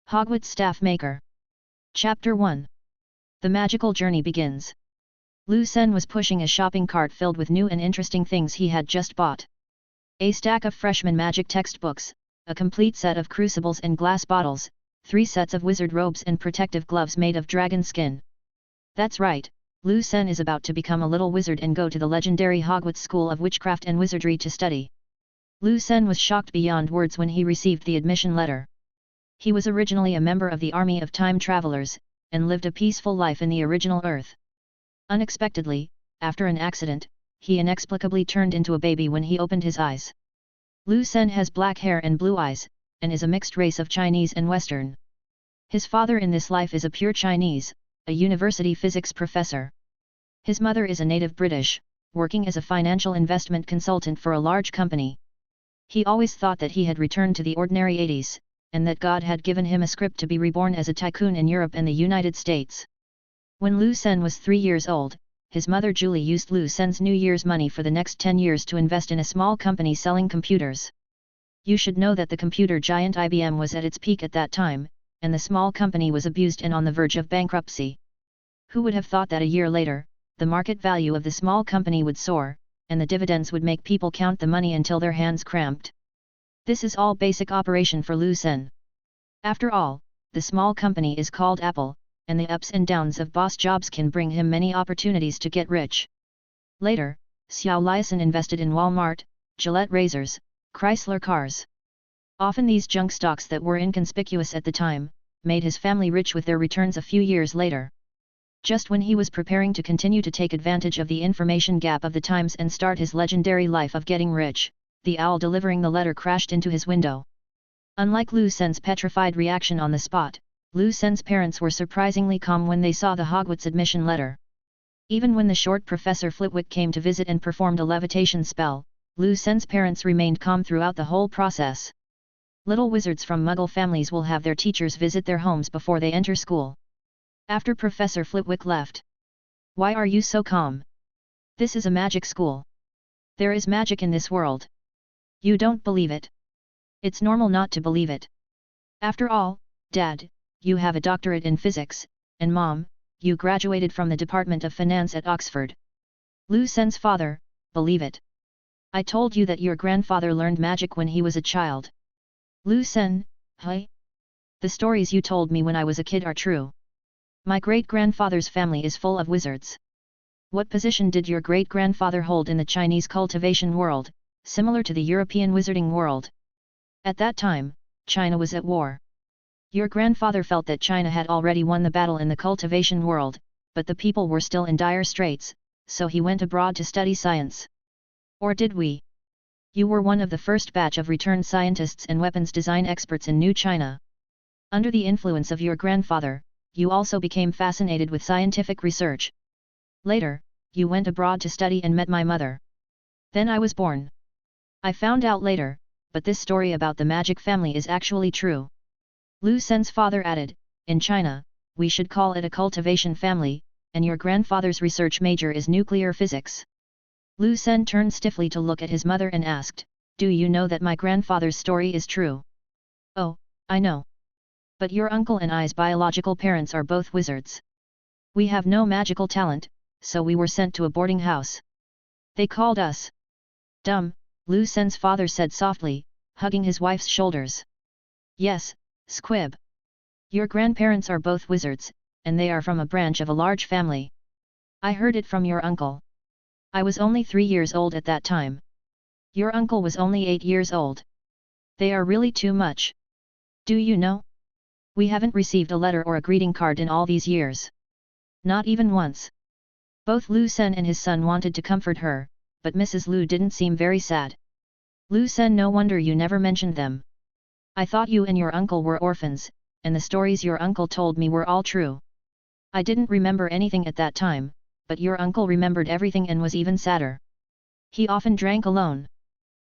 Hogwarts Staff Maker. Chapter 1. The magical journey begins. Lu Sen was pushing a shopping cart filled with new and interesting things he had just bought. A stack of freshman magic textbooks, a complete set of crucibles and glass bottles, 3 sets of wizard robes and protective gloves made of dragon skin. That's right, Lu Sen is about to become a little wizard and go to the legendary Hogwarts School of Witchcraft and Wizardry to study. Lu Sen was shocked beyond words when he received the admission letter. He was originally a member of the army of time travelers, and lived a peaceful life in the original Earth. Unexpectedly, after an accident, he inexplicably turned into a baby when he opened his eyes. Lu Sen has black hair and blue eyes, and is a mixed race of Chinese and Western. His father in this life is a pure Chinese, a university physics professor. His mother is a native British, working as a financial investment consultant for a large company. He always thought that he had returned to the ordinary 80s, and that God had given him a script to be reborn as a tycoon in Europe and the United States. When Lu Sen was 3 years old, his mother Julie used Lu Sen's New Year's money for the next 10 years to invest in a small company selling computers. You should know that the computer giant IBM was at its peak at that time, and the small company was abused and on the verge of bankruptcy. Who would have thought that a year later, the market value of the small company would soar, and the dividends would make people count the money until their hands cramped. This is all basic operation for Lu Sen. After all, the small company is called Apple, and the ups and downs of boss jobs can bring him many opportunities to get rich. Later, Xiao Liason invested in Walmart, Gillette razors, Chrysler cars. Often these junk stocks that were inconspicuous at the time, made his family rich with their returns a few years later. Just when he was preparing to continue to take advantage of the information gap of the times and start his legendary life of getting rich, the owl delivering the letter crashed into his window. Unlike Lu Sen's petrified reaction on the spot, Lu Sen's parents were surprisingly calm when they saw the Hogwarts admission letter. Even when the short Professor Flitwick came to visit and performed a levitation spell, Lu Sen's parents remained calm throughout the whole process. Little wizards from Muggle families will have their teachers visit their homes before they enter school. After Professor Flitwick left. Why are you so calm? This is a magic school. There is magic in this world. You don't believe it. It's normal not to believe it. After all, Dad, you have a doctorate in physics, and Mom, you graduated from the Department of Finance at Oxford. Lu Sen's father, believe it. I told you that your grandfather learned magic when he was a child. Lu Sen, hey? The stories you told me when I was a kid are true. My great-grandfather's family is full of wizards. What position did your great-grandfather hold in the Chinese cultivation world, similar to the European wizarding world? At that time, China was at war. Your grandfather felt that China had already won the battle in the cultivation world, but the people were still in dire straits, so he went abroad to study science. Or did we? You were one of the first batch of returned scientists and weapons design experts in New China. Under the influence of your grandfather, you also became fascinated with scientific research. Later, you went abroad to study and met my mother. Then I was born. I found out later, but this story about the magic family is actually true. Lu Sen's father added, in China, we should call it a cultivation family, and your grandfather's research major is nuclear physics. Lu Sen turned stiffly to look at his mother and asked, do you know that my grandfather's story is true? Oh, I know. But your uncle and I's biological parents are both wizards. We have no magical talent, so we were sent to a boarding house. They called us dumb, Lu Sen's father said softly, hugging his wife's shoulders. Yes, Squib. Your grandparents are both wizards, and they are from a branch of a large family. I heard it from your uncle. I was only 3 years old at that time. Your uncle was only 8 years old. They are really too much. Do you know? We haven't received a letter or a greeting card in all these years. Not even once. Both Lu Sen and his son wanted to comfort her, but Mrs. Lu didn't seem very sad. Lu Sen, no wonder you never mentioned them. I thought you and your uncle were orphans, and the stories your uncle told me were all true. I didn't remember anything at that time, but your uncle remembered everything and was even sadder. He often drank alone.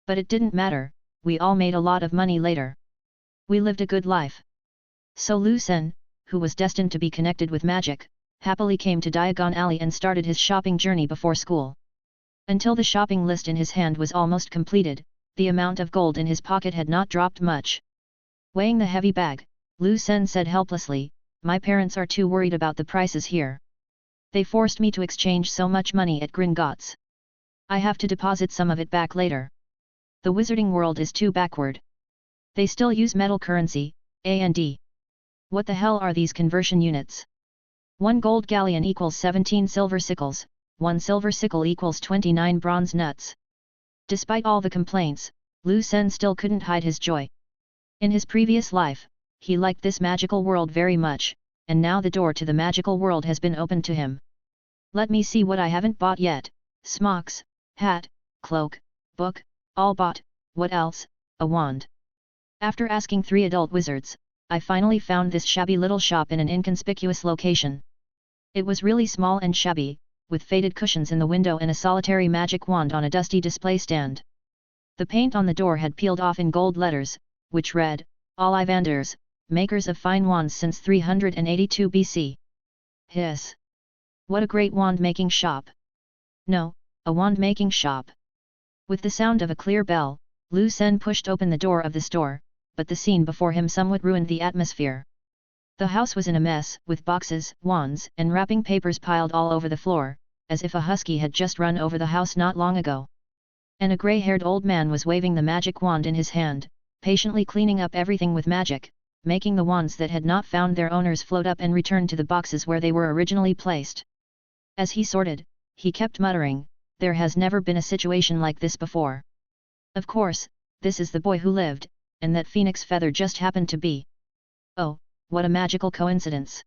But it didn't matter, we all made a lot of money later. We lived a good life. So Lu Sen, who was destined to be connected with magic, happily came to Diagon Alley and started his shopping journey before school. Until the shopping list in his hand was almost completed, the amount of gold in his pocket had not dropped much. Weighing the heavy bag, Lu Sen said helplessly, my parents are too worried about the prices here. They forced me to exchange so much money at Gringotts. I have to deposit some of it back later. The wizarding world is too backward. They still use metal currency, A&D. What the hell are these conversion units? 1 gold galleon equals 17 silver sickles, 1 silver sickle equals 29 bronze nuts. Despite all the complaints, Lu Sen still couldn't hide his joy. In his previous life, he liked this magical world very much, and now the door to the magical world has been opened to him. Let me see what I haven't bought yet. Smocks, hat, cloak, book, all bought. What else? A wand. After asking 3 adult wizards, I finally found this shabby little shop in an inconspicuous location. It was really small and shabby, with faded cushions in the window and a solitary magic wand on a dusty display stand. The paint on the door had peeled off in gold letters, which read, Ollivanders, makers of fine wands since 382 BC. Hiss! What a great wand-making shop! No, a wand-making shop. With the sound of a clear bell, Lu Sen pushed open the door of the store, but the scene before him somewhat ruined the atmosphere. The house was in a mess, with boxes, wands, and wrapping papers piled all over the floor, as if a husky had just run over the house not long ago. And a grey-haired old man was waving the magic wand in his hand, patiently cleaning up everything with magic, making the wands that had not found their owners float up and return to the boxes where they were originally placed. As he sorted, he kept muttering, there has never been a situation like this before. Of course, this is the boy who lived, and that phoenix feather just happened to be. Oh, what a magical coincidence.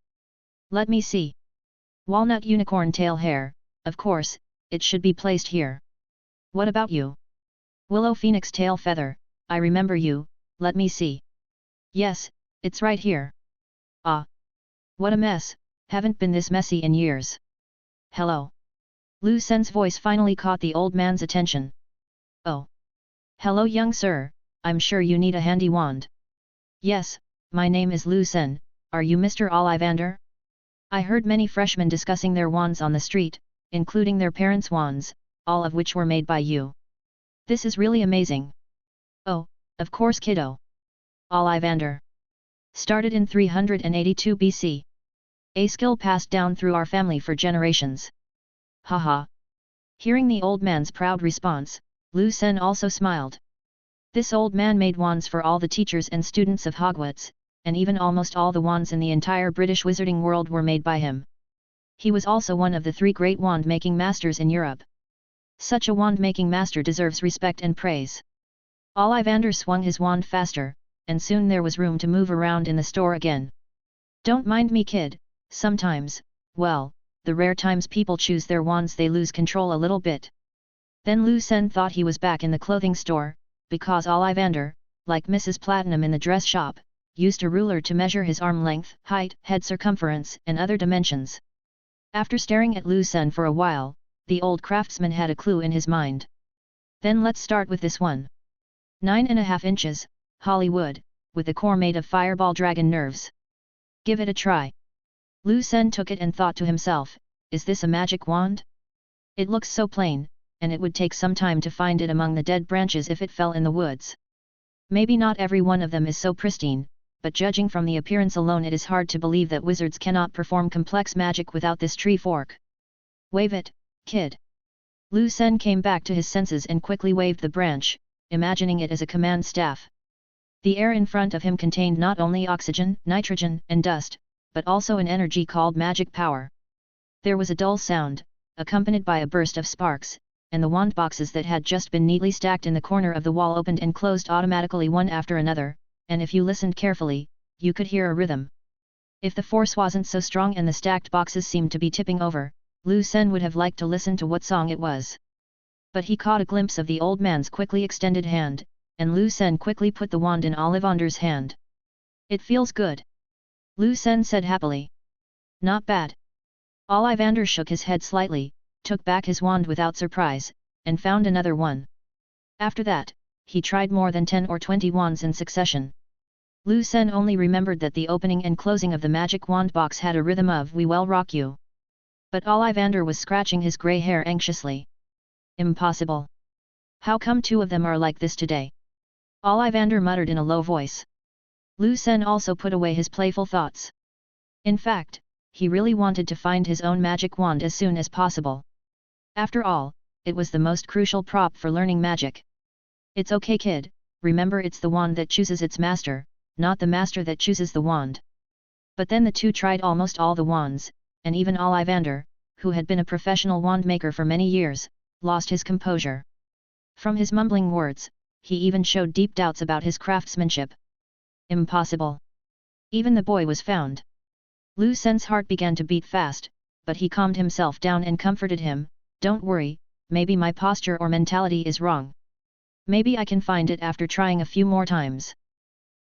Let me see. Walnut unicorn tail hair, of course, it should be placed here. What about you? Willow phoenix tail feather, I remember you, let me see. Yes, it's right here. Ah! What a mess, haven't been this messy in years. Hello. Lu Sen's voice finally caught the old man's attention. Oh. Hello young sir, I'm sure you need a handy wand. Yes, my name is Lu Sen, are you Mr. Ollivander? I heard many freshmen discussing their wands on the street, including their parents' wands, all of which were made by you. This is really amazing. Oh, of course kiddo. Ollivander. Started in 382 BC. A skill passed down through our family for generations. Haha. Hearing the old man's proud response, Lu Sen also smiled. This old man made wands for all the teachers and students of Hogwarts, and even almost all the wands in the entire British wizarding world were made by him. He was also one of the 3 great wand-making masters in Europe. Such a wand-making master deserves respect and praise. Ollivander swung his wand faster, and soon there was room to move around in the store again. Don't mind me kid, sometimes, well, the rare times people choose their wands they lose control a little bit. Then Lu Sen thought he was back in the clothing store, because Ollivander, like Mrs. Platinum in the dress shop, used a ruler to measure his arm length, height, head circumference, and other dimensions. After staring at Lu Sen for a while, the old craftsman had a clue in his mind. Then let's start with this one. 9.5 inches, Hollywood, with the core made of fireball dragon nerves. Give it a try. Lu Sen took it and thought to himself, is this a magic wand? It looks so plain, and it would take some time to find it among the dead branches if it fell in the woods. Maybe not every one of them is so pristine, but judging from the appearance alone it is hard to believe that wizards cannot perform complex magic without this tree fork. Wave it, kid. Lu Sen came back to his senses and quickly waved the branch, imagining it as a command staff. The air in front of him contained not only oxygen, nitrogen, and dust, but also an energy called magic power. There was a dull sound, accompanied by a burst of sparks, and the wand boxes that had just been neatly stacked in the corner of the wall opened and closed automatically one after another, and if you listened carefully, you could hear a rhythm. If the force wasn't so strong and the stacked boxes seemed to be tipping over, Lu Sen would have liked to listen to what song it was. But he caught a glimpse of the old man's quickly extended hand, and Lu Sen quickly put the wand in Ollivander's hand. It feels good. Lu Sen said happily. Not bad. Ollivander shook his head slightly, took back his wand without surprise, and found another one. After that, he tried more than 10 or 20 wands in succession. Lu Sen only remembered that the opening and closing of the magic wand box had a rhythm of "We Will Rock You." But Ollivander was scratching his grey hair anxiously. Impossible. How come 2 of them are like this today? Ollivander muttered in a low voice. Lu Sen also put away his playful thoughts. In fact, he really wanted to find his own magic wand as soon as possible. After all, it was the most crucial prop for learning magic. It's okay kid, remember it's the wand that chooses its master, not the master that chooses the wand. But then the two tried almost all the wands, and even Ollivander, who had been a professional wand maker for many years, lost his composure. From his mumbling words, he even showed deep doubts about his craftsmanship. Impossible. Even the boy was found. Lu Sen's heart began to beat fast, but he calmed himself down and comforted him, don't worry, maybe my posture or mentality is wrong. Maybe I can find it after trying a few more times.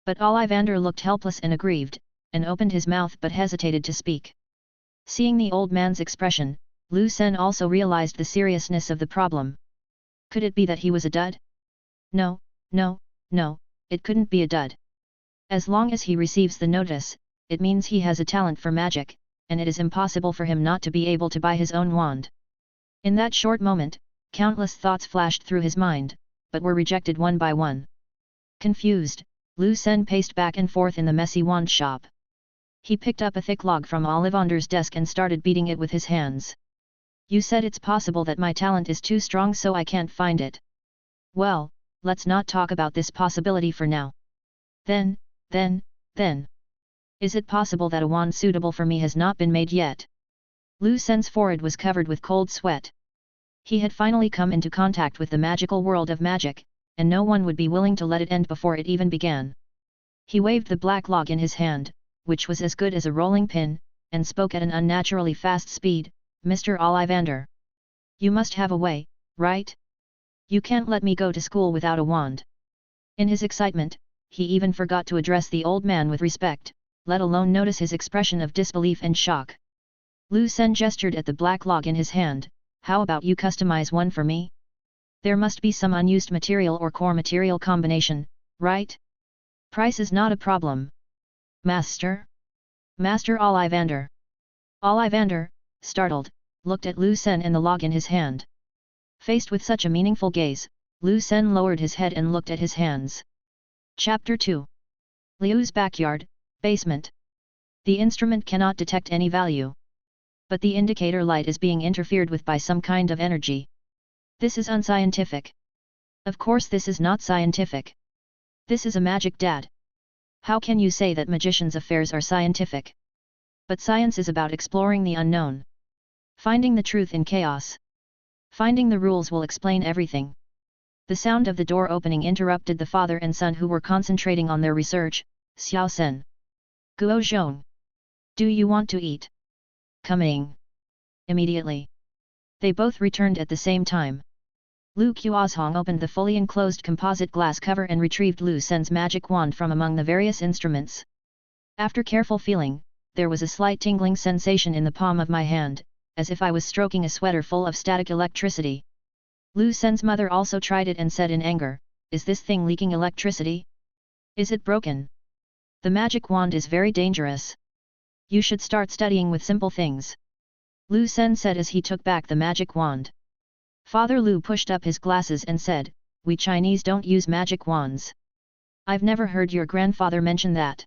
But Ollivander looked helpless and aggrieved, and opened his mouth but hesitated to speak. Seeing the old man's expression, Lu Sen also realized the seriousness of the problem. Could it be that he was a dud? No, it couldn't be a dud. As long as he receives the notice, it means he has a talent for magic, and it is impossible for him not to be able to buy his own wand. In that short moment, countless thoughts flashed through his mind, but were rejected one by one. Confused, Lu Sen paced back and forth in the messy wand shop. He picked up a thick log from Ollivander's desk and started beating it with his hands. You said it's possible that my talent is too strong so I can't find it. Well, let's not talk about this possibility for now. Then. Is it possible that a wand suitable for me has not been made yet? Lu Sen's forehead was covered with cold sweat. He had finally come into contact with the magical world of magic, and no one would be willing to let it end before it even began. He waved the black log in his hand, which was as good as a rolling pin, and spoke at an unnaturally fast speed, Mr. Ollivander. You must have a way, right? You can't let me go to school without a wand. In his excitement, he even forgot to address the old man with respect, let alone notice his expression of disbelief and shock. Lu Sen gestured at the black log in his hand, how about you customize one for me? There must be some unused material or core material combination, right? Price is not a problem. Master? Master Ollivander. Ollivander, startled, looked at Lu Sen and the log in his hand. Faced with such a meaningful gaze, Lu Sen lowered his head and looked at his hands. Chapter 2. Liu's backyard, basement. The instrument cannot detect any value. But the indicator light is being interfered with by some kind of energy. This is unscientific. Of course this is not scientific. This is a magic dad. How can you say that magicians' affairs are scientific? But science is about exploring the unknown. Finding the truth in chaos. Finding the rules will explain everything. The sound of the door opening interrupted the father and son who were concentrating on their research. Xiao Sen. Guo Zhong. Do you want to eat? Coming. Immediately. They both returned at the same time. Lu Qiuzhong opened the fully enclosed composite glass cover and retrieved Lu Sen's magic wand from among the various instruments. After careful feeling, there was a slight tingling sensation in the palm of my hand, as if I was stroking a sweater full of static electricity. Lu Sen's mother also tried it and said in anger, is this thing leaking electricity? Is it broken? The magic wand is very dangerous. You should start studying with simple things. Lu Sen said as he took back the magic wand. Father Lu pushed up his glasses and said, we Chinese don't use magic wands. I've never heard your grandfather mention that.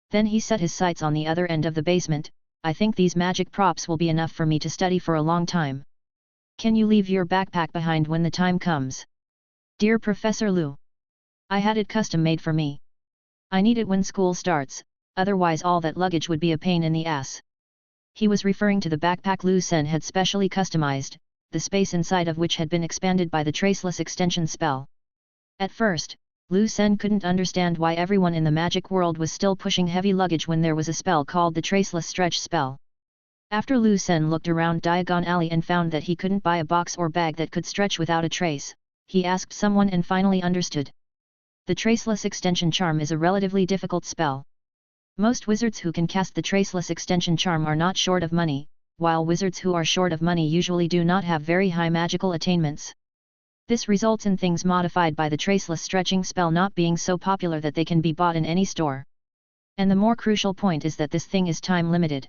Then he set his sights on the other end of the basement. I think these magic props will be enough for me to study for a long time. Can you leave your backpack behind when the time comes? Dear Professor Lu. I had it custom made for me. I need it when school starts, otherwise all that luggage would be a pain in the ass. He was referring to the backpack Lu Sen had specially customized, the space inside of which had been expanded by the traceless extension spell. At first, Lu Sen couldn't understand why everyone in the magic world was still pushing heavy luggage when there was a spell called the traceless stretch spell. After Lu Sen looked around Diagon Alley and found that he couldn't buy a box or bag that could stretch without a trace, he asked someone and finally understood. The traceless extension charm is a relatively difficult spell. Most wizards who can cast the traceless extension charm are not short of money, while wizards who are short of money usually do not have very high magical attainments. This results in things modified by the traceless stretching spell not being so popular that they can be bought in any store. And the more crucial point is that this thing is time limited.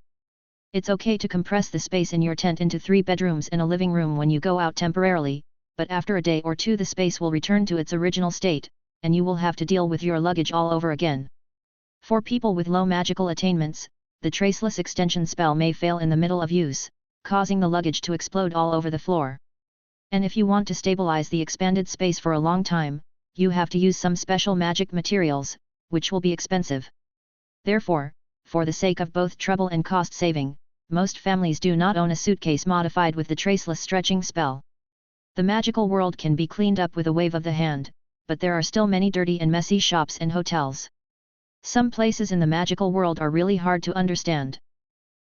It's okay to compress the space in your tent into 3 bedrooms and a living room when you go out temporarily, but after a day or two the space will return to its original state, and you will have to deal with your luggage all over again. For people with low magical attainments, the traceless extension spell may fail in the middle of use, causing the luggage to explode all over the floor. And if you want to stabilize the expanded space for a long time, you have to use some special magic materials, which will be expensive. Therefore, for the sake of both trouble and cost saving, most families do not own a suitcase modified with the traceless stretching spell. The magical world can be cleaned up with a wave of the hand, but there are still many dirty and messy shops and hotels. Some places in the magical world are really hard to understand.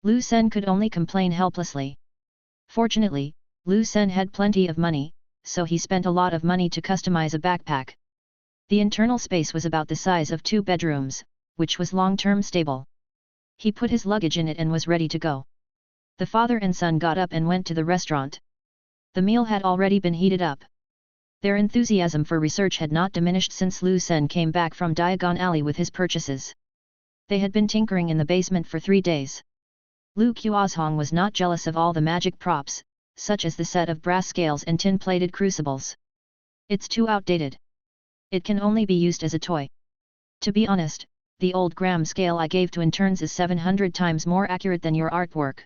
Lu Sen could only complain helplessly. Fortunately, Lu Sen had plenty of money, so he spent a lot of money to customize a backpack. The internal space was about the size of 2 bedrooms, which was long-term stable. He put his luggage in it and was ready to go. The father and son got up and went to the restaurant. The meal had already been heated up. Their enthusiasm for research had not diminished since Lu Sen came back from Diagon Alley with his purchases. They had been tinkering in the basement for 3 days. Lu Qiuzhong was not jealous of all the magic props, such as the set of brass scales and tin-plated crucibles. It's too outdated. It can only be used as a toy. To be honest, the old gram scale I gave to interns is 700 times more accurate than your artwork.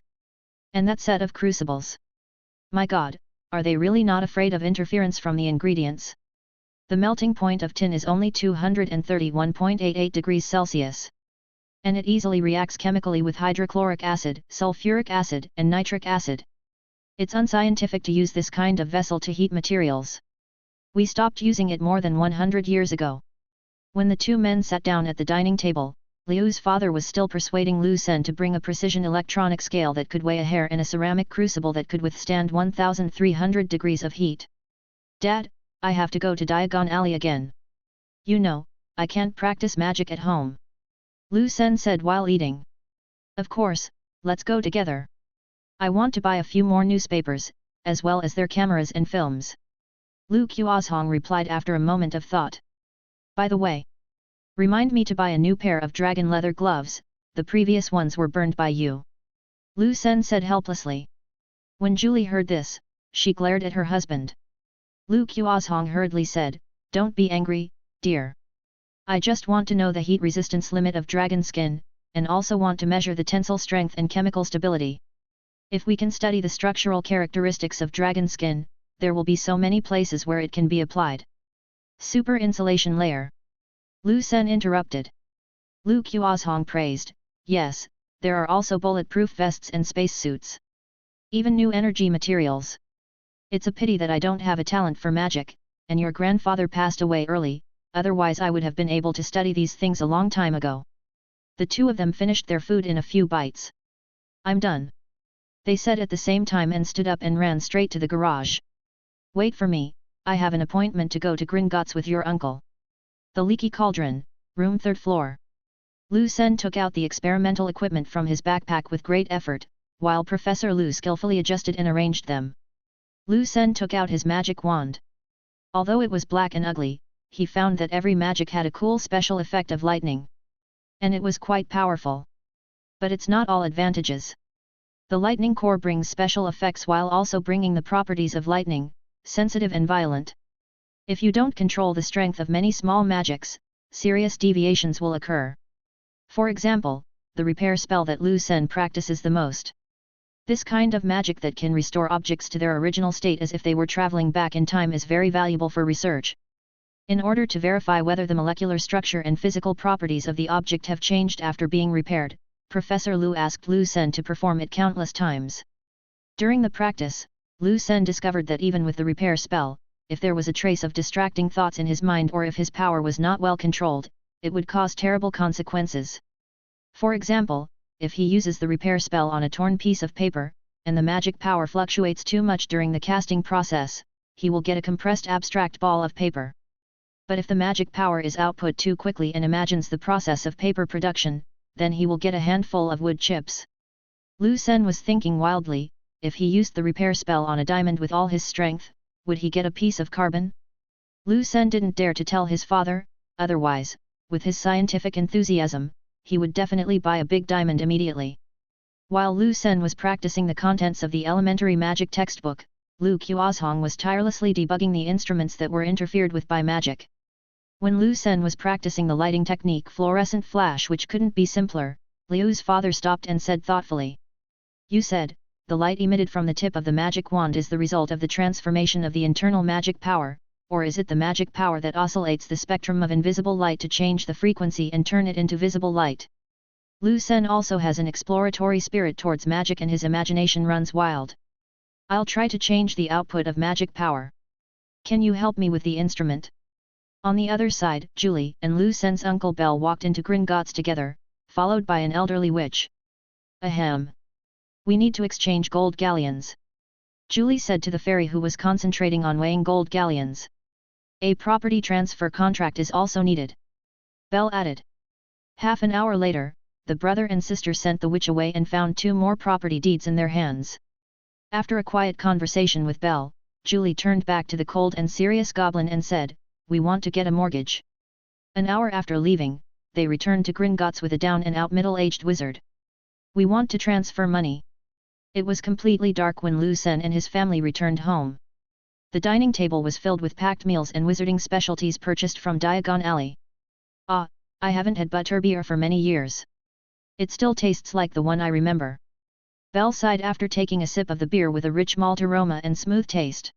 And that set of crucibles. My God, are they really not afraid of interference from the ingredients? The melting point of tin is only 231.88 degrees Celsius. And it easily reacts chemically with hydrochloric acid, sulfuric acid, and nitric acid. It's unscientific to use this kind of vessel to heat materials. We stopped using it more than 100 years ago. When the 2 men sat down at the dining table, Liu's father was still persuading Lu Sen to bring a precision electronic scale that could weigh a hair and a ceramic crucible that could withstand 1,300 degrees of heat. Dad, I have to go to Diagon Alley again. You know, I can't practice magic at home. Lu Sen said while eating. Of course, let's go together. I want to buy a few more newspapers, as well as their cameras and films. Lu Qiuzhong replied after a moment of thought. By the way, remind me to buy a new pair of dragon leather gloves, the previous ones were burned by you. Lu Sen said helplessly. When Julie heard this, she glared at her husband. Lu Qiuzhong hurriedly said, Don't be angry, dear. I just want to know the heat resistance limit of dragon skin, and also want to measure the tensile strength and chemical stability. If we can study the structural characteristics of dragon skin, there will be so many places where it can be applied. Super insulation layer. Lu Sen interrupted. Lu Qiuzhong praised, yes, there are also bulletproof vests and spacesuits. Even new energy materials. It's a pity that I don't have a talent for magic, and your grandfather passed away early, otherwise I would have been able to study these things a long time ago. The 2 of them finished their food in a few bites. I'm done. They said at the same time and stood up and ran straight to the garage. Wait for me, I have an appointment to go to Gringotts with your uncle. The Leaky Cauldron, room 3rd floor. Lu Sen took out the experimental equipment from his backpack with great effort, while Professor Lu skillfully adjusted and arranged them. Lu Sen took out his magic wand. Although it was black and ugly, he found that every magic had a cool special effect of lightning. And it was quite powerful. But it's not all advantages. The lightning core brings special effects while also bringing the properties of lightning, sensitive and violent. If you don't control the strength of many small magics, serious deviations will occur. For example, the repair spell that Lu Sen practices the most. This kind of magic that can restore objects to their original state as if they were traveling back in time is very valuable for research. In order to verify whether the molecular structure and physical properties of the object have changed after being repaired, Professor Lu asked Lu Sen to perform it countless times. During the practice, Lu Sen discovered that even with the repair spell, if there was a trace of distracting thoughts in his mind or if his power was not well controlled, it would cause terrible consequences. For example, if he uses the repair spell on a torn piece of paper, and the magic power fluctuates too much during the casting process, he will get a compressed abstract ball of paper. But if the magic power is output too quickly and imagines the process of paper production, then he will get a handful of wood chips. Lu Sen was thinking wildly, if he used the repair spell on a diamond with all his strength, would he get a piece of carbon? Lu Sen didn't dare to tell his father, otherwise, with his scientific enthusiasm, he would definitely buy a big diamond immediately. While Lu Sen was practicing the contents of the elementary magic textbook, Lu Qiuzhong was tirelessly debugging the instruments that were interfered with by magic. When Lu Sen was practicing the lighting technique fluorescent flash which couldn't be simpler, Liu's father stopped and said thoughtfully. You said, the light emitted from the tip of the magic wand is the result of the transformation of the internal magic power, or is it the magic power that oscillates the spectrum of invisible light to change the frequency and turn it into visible light? Lu Sen also has an exploratory spirit towards magic and his imagination runs wild. I'll try to change the output of magic power. Can you help me with the instrument? On the other side, Julie and Lu Sen's uncle Bell walked into Gringotts together, followed by an elderly witch. Ahem. We need to exchange gold galleons. Julie said to the fairy who was concentrating on weighing gold galleons. A property transfer contract is also needed. Bell added. Half an hour later, the brother and sister sent the witch away and found 2 more property deeds in their hands. After a quiet conversation with Bell, Julie turned back to the cold and serious goblin and said, We want to get a mortgage. An hour after leaving, they returned to Gringotts with a down-and-out middle-aged wizard. We want to transfer money. It was completely dark when Lu Sen and his family returned home. The dining table was filled with packed meals and wizarding specialties purchased from Diagon Alley. Ah, I haven't had butterbeer for many years. It still tastes like the one I remember. Belle sighed after taking a sip of the beer with a rich malt aroma and smooth taste.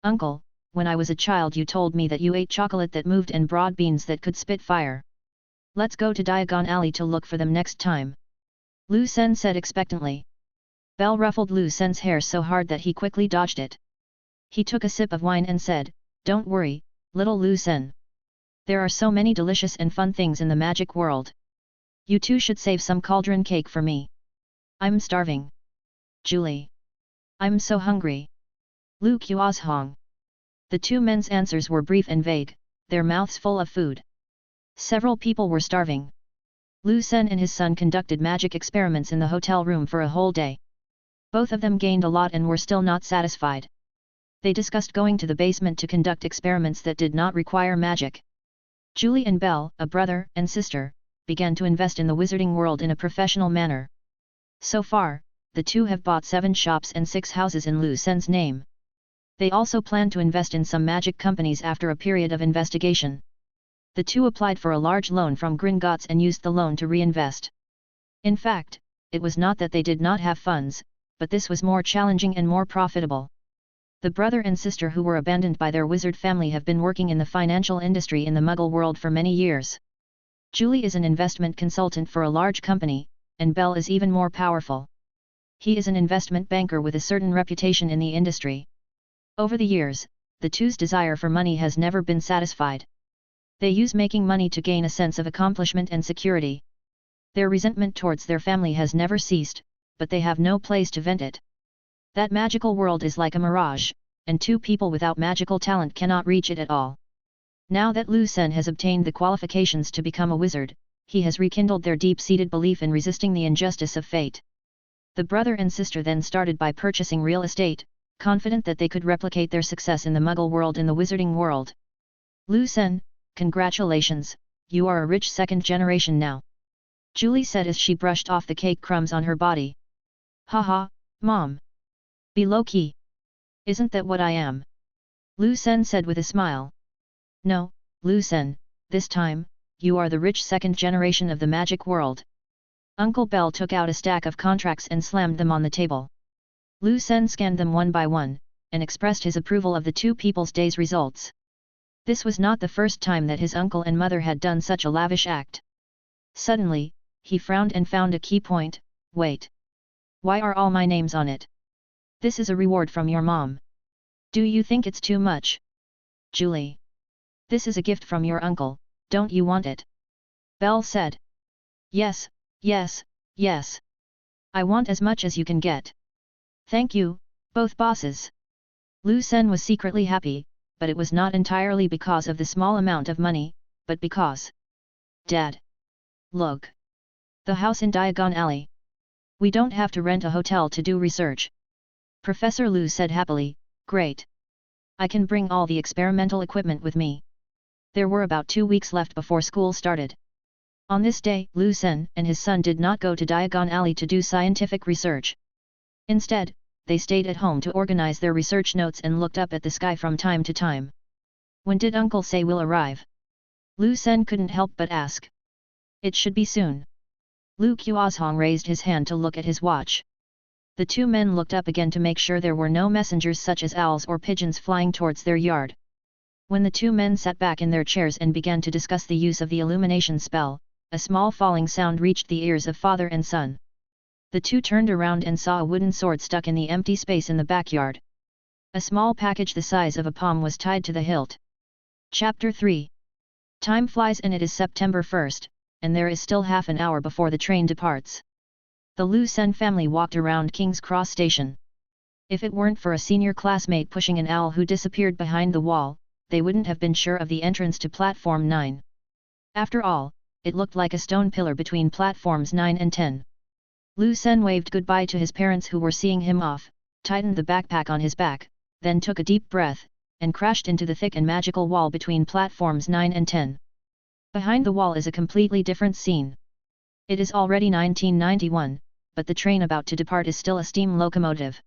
Uncle, when I was a child you told me that you ate chocolate that moved and broad beans that could spit fire. Let's go to Diagon Alley to look for them next time. Lu Sen said expectantly. Belle ruffled Lu Sen's hair so hard that he quickly dodged it. He took a sip of wine and said, Don't worry, little Lu Sen. There are so many delicious and fun things in the magic world. You two should save some cauldron cake for me. I'm starving. Julie. I'm so hungry. Lu Qiuzhong. The 2 men's answers were brief and vague, their mouths full of food. Several people were starving. Lu Sen and his son conducted magic experiments in the hotel room for a whole day. Both of them gained a lot and were still not satisfied. They discussed going to the basement to conduct experiments that did not require magic. Julie and Belle, a brother and sister, began to invest in the wizarding world in a professional manner. So far, the 2 have bought 7 shops and 6 houses in Lu Sen's name. They also plan to invest in some magic companies after a period of investigation. The 2 applied for a large loan from Gringotts and used the loan to reinvest. In fact, it was not that they did not have funds, but this was more challenging and more profitable. The brother and sister who were abandoned by their wizard family have been working in the financial industry in the Muggle world for many years. Julie is an investment consultant for a large company, and Belle is even more powerful. He is an investment banker with a certain reputation in the industry. Over the years, the 2's desire for money has never been satisfied. They use making money to gain a sense of accomplishment and security. Their resentment towards their family has never ceased, but they have no place to vent it. That magical world is like a mirage, and 2 people without magical talent cannot reach it at all. Now that Lu Sen has obtained the qualifications to become a wizard, he has rekindled their deep-seated belief in resisting the injustice of fate. The brother and sister then started by purchasing real estate, confident that they could replicate their success in the Muggle world in the wizarding world. Lu Sen, congratulations, you are a rich 2nd generation now. Julie said as she brushed off the cake crumbs on her body. Haha, Mom. Be low-key. Isn't that what I am? Lu Sen said with a smile. No, Lu Sen, this time, you are the rich 2nd generation of the magic world. Uncle Bell took out a stack of contracts and slammed them on the table. Lu Sen scanned them one by one, and expressed his approval of the 2 people's day's results. This was not the first time that his uncle and mother had done such a lavish act. Suddenly, he frowned and found a key point. Wait. Why are all my names on it? This is a reward from your mom. Do you think it's too much? Julie. This is a gift from your uncle, don't you want it? Belle said. Yes, yes, yes. I want as much as you can get. Thank you, both bosses. Lu Sen was secretly happy, but it was not entirely because of the small amount of money, but because... Dad. Look. The house in Diagon Alley. We don't have to rent a hotel to do research. Professor Lu said happily, Great. I can bring all the experimental equipment with me. There were about 2 weeks left before school started. On this day, Lu Sen and his son did not go to Diagon Alley to do scientific research. Instead, they stayed at home to organize their research notes and looked up at the sky from time to time. When did Uncle say will arrive? Lu Sen couldn't help but ask. It should be soon. Lu Qiuzhong raised his hand to look at his watch. The two men looked up again to make sure there were no messengers such as owls or pigeons flying towards their yard. When the two men sat back in their chairs and began to discuss the use of the illumination spell, a small falling sound reached the ears of father and son. The two turned around and saw a wooden sword stuck in the empty space in the backyard. A small package the size of a palm was tied to the hilt. Chapter 3. Time flies and it is September 1st, and there is still half an hour before the train departs. The Lu Sen family walked around King's Cross Station. If it weren't for a senior classmate pushing an owl who disappeared behind the wall, they wouldn't have been sure of the entrance to Platform 9. After all, it looked like a stone pillar between platforms 9 and 10. Lu Sen waved goodbye to his parents who were seeing him off, tightened the backpack on his back, then took a deep breath, and crashed into the thick and magical wall between platforms 9 and 10. Behind the wall is a completely different scene. It is already 1991, but the train about to depart is still a steam locomotive.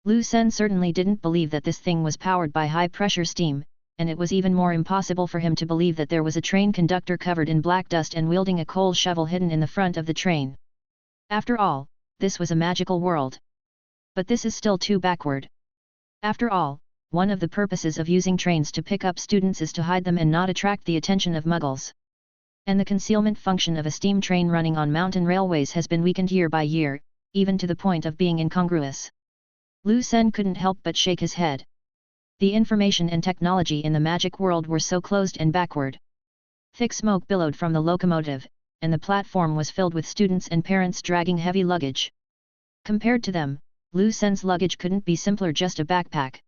Lu Sen certainly didn't believe that this thing was powered by high-pressure steam, and it was even more impossible for him to believe that there was a train conductor covered in black dust and wielding a coal shovel hidden in the front of the train. After all, this was a magical world. But this is still too backward. After all, one of the purposes of using trains to pick up students is to hide them and not attract the attention of muggles. And the concealment function of a steam train running on mountain railways has been weakened year by year, even to the point of being incongruous. Lu Sen couldn't help but shake his head. The information and technology in the magic world were so closed and backward. Thick smoke billowed from the locomotive, and the platform was filled with students and parents dragging heavy luggage. Compared to them, Lu Sen's luggage couldn't be simpler, just a backpack.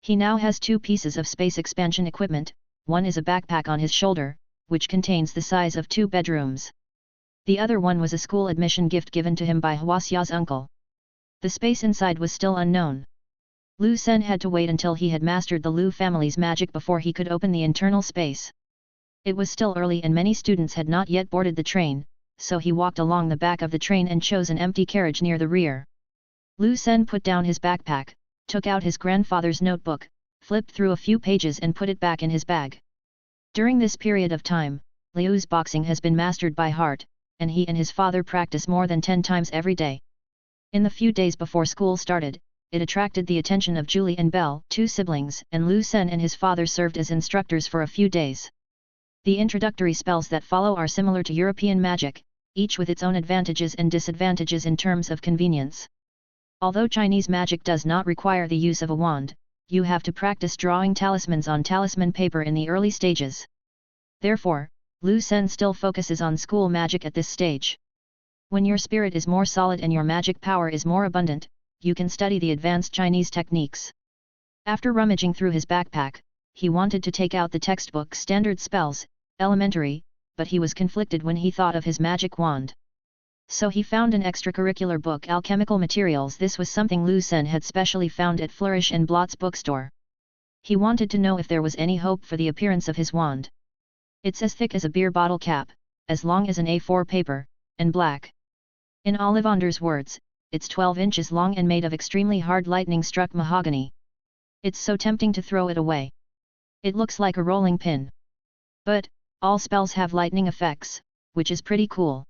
He now has two pieces of space expansion equipment. One is a backpack on his shoulder, which contains the size of 2 bedrooms. The other one was a school admission gift given to him by Hwaxia's uncle. The space inside was still unknown. Lu Sen had to wait until he had mastered the Lu family's magic before he could open the internal space. It was still early and many students had not yet boarded the train, so he walked along the back of the train and chose an empty carriage near the rear. Lu Sen put down his backpack, took out his grandfather's notebook, flipped through a few pages and put it back in his bag. During this period of time, Liu's boxing has been mastered by heart, and he and his father practice more than 10 times every day. In the few days before school started, it attracted the attention of Julie and Belle, 2 siblings, and Lu Sen and his father served as instructors for a few days. The introductory spells that follow are similar to European magic, each with its own advantages and disadvantages in terms of convenience. Although Chinese magic does not require the use of a wand, you have to practice drawing talismans on talisman paper in the early stages. Therefore, Lu Sen still focuses on school magic at this stage. When your spirit is more solid and your magic power is more abundant, you can study the advanced Chinese techniques. After rummaging through his backpack, he wanted to take out the textbook Standard Spells, Elementary, but he was conflicted when he thought of his magic wand. So he found an extracurricular book, Alchemical Materials. This was something Lu Sen had specially found at Flourish and Blott's bookstore. He wanted to know if there was any hope for the appearance of his wand. It's as thick as a beer bottle cap, as long as an A4 paper, and black. In Ollivanders' words, it's 12 inches long and made of extremely hard lightning-struck mahogany. It's so tempting to throw it away. It looks like a rolling pin. But, all spells have lightning effects, which is pretty cool.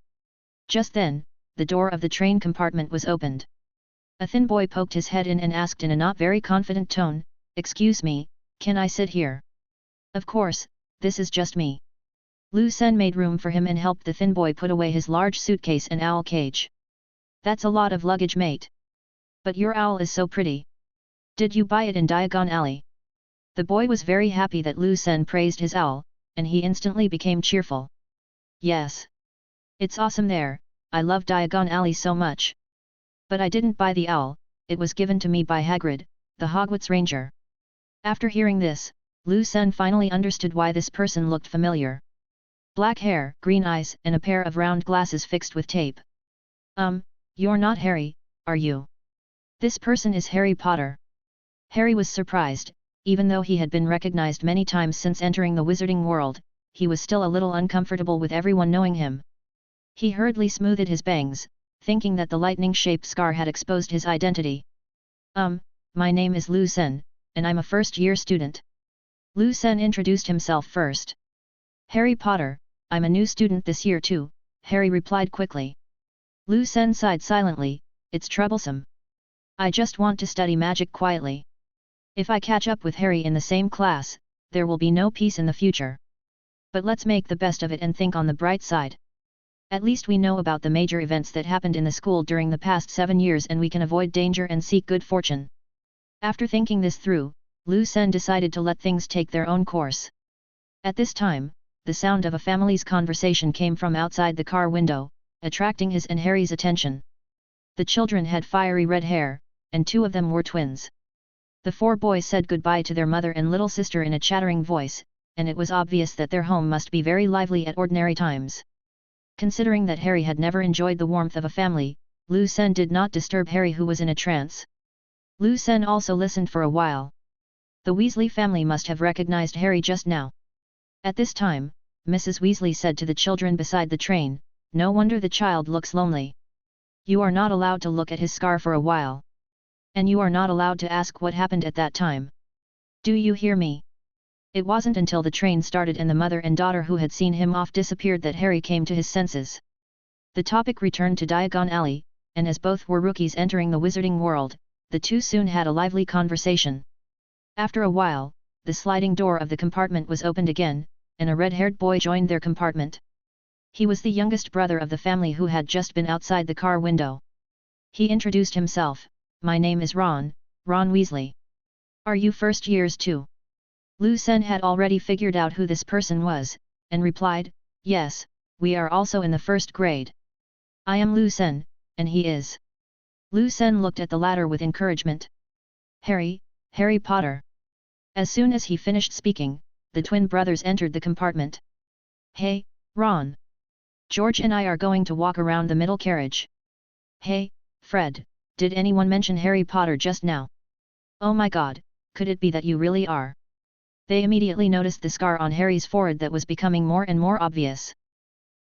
Just then, the door of the train compartment was opened. A thin boy poked his head in and asked in a not very confident tone, "Excuse me, can I sit here?" "Of course, this is just me." Lu Sen made room for him and helped the thin boy put away his large suitcase and owl cage. "That's a lot of luggage, mate. But your owl is so pretty. Did you buy it in Diagon Alley?" The boy was very happy that Lu Sen praised his owl, and he instantly became cheerful. "Yes. It's awesome there, I love Diagon Alley so much. But I didn't buy the owl, it was given to me by Hagrid, the Hogwarts ranger." After hearing this, Lu Sen finally understood why this person looked familiar. Black hair, green eyes, and a pair of round glasses fixed with tape. You're not Harry, are you?" "This person is Harry Potter." Harry was surprised. Even though he had been recognized many times since entering the wizarding world, he was still a little uncomfortable with everyone knowing him. He hurriedly smoothed his bangs, thinking that the lightning-shaped scar had exposed his identity. My name is Lu Sen, and I'm a first-year student." Lu Sen introduced himself first. Harry Potter, I'm a new student this year too, Harry replied quickly. Lu Sen sighed silently, it's troublesome. I just want to study magic quietly. If I catch up with Harry in the same class, there will be no peace in the future. But let's make the best of it and think on the bright side. At least we know about the major events that happened in the school during the past 7 years and we can avoid danger and seek good fortune. After thinking this through, Lu Sen decided to let things take their own course. At this time, the sound of a family's conversation came from outside the car window, attracting his and Harry's attention. The children had fiery red hair, and 2 of them were twins. The 4 boys said goodbye to their mother and little sister in a chattering voice, and it was obvious that their home must be very lively at ordinary times. Considering that Harry had never enjoyed the warmth of a family, Lu Sen did not disturb Harry, who was in a trance. Lu Sen also listened for a while. The Weasley family must have recognized Harry just now. At this time, Mrs. Weasley said to the children beside the train, "No wonder the child looks lonely. You are not allowed to look at his scar for a while. And you are not allowed to ask what happened at that time. Do you hear me?" It wasn't until the train started and the mother and daughter who had seen him off disappeared that Harry came to his senses. The topic returned to Diagon Alley, and as both were rookies entering the wizarding world, the 2 soon had a lively conversation. After a while, the sliding door of the compartment was opened again, and a red-haired boy joined their compartment. He was the youngest brother of the family who had just been outside the car window. He introduced himself, "My name is Ron, Ron Weasley. Are you first years too?" Lu Sen had already figured out who this person was, and replied, "Yes, we are also in the 1st grade. I am Lu Sen, and he is." Lu Sen looked at the latter with encouragement. Harry Potter." As soon as he finished speaking, the twin brothers entered the compartment. "Hey, Ron. George and I are going to walk around the middle carriage. Hey, Fred, did anyone mention Harry Potter just now? Oh my god, could it be that you really are?" They immediately noticed the scar on Harry's forehead that was becoming more and more obvious.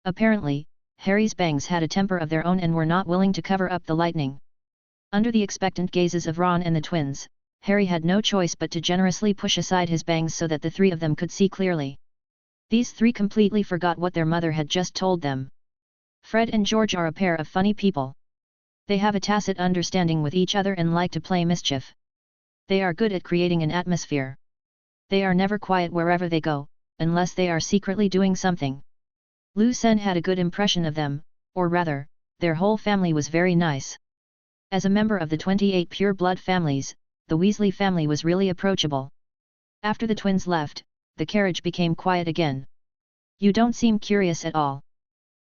Apparently, Harry's bangs had a temper of their own and were not willing to cover up the lightning. Under the expectant gazes of Ron and the twins, Harry had no choice but to generously push aside his bangs so that the 3 of them could see clearly. These 3 completely forgot what their mother had just told them. Fred and George are a pair of funny people. They have a tacit understanding with each other and like to play mischief. They are good at creating an atmosphere. They are never quiet wherever they go, unless they are secretly doing something. Lu Sen had a good impression of them, or rather, their whole family was very nice. As a member of the 28 pure-blood families, the Weasley family was really approachable. After the twins left, the carriage became quiet again. "You don't seem curious at all,"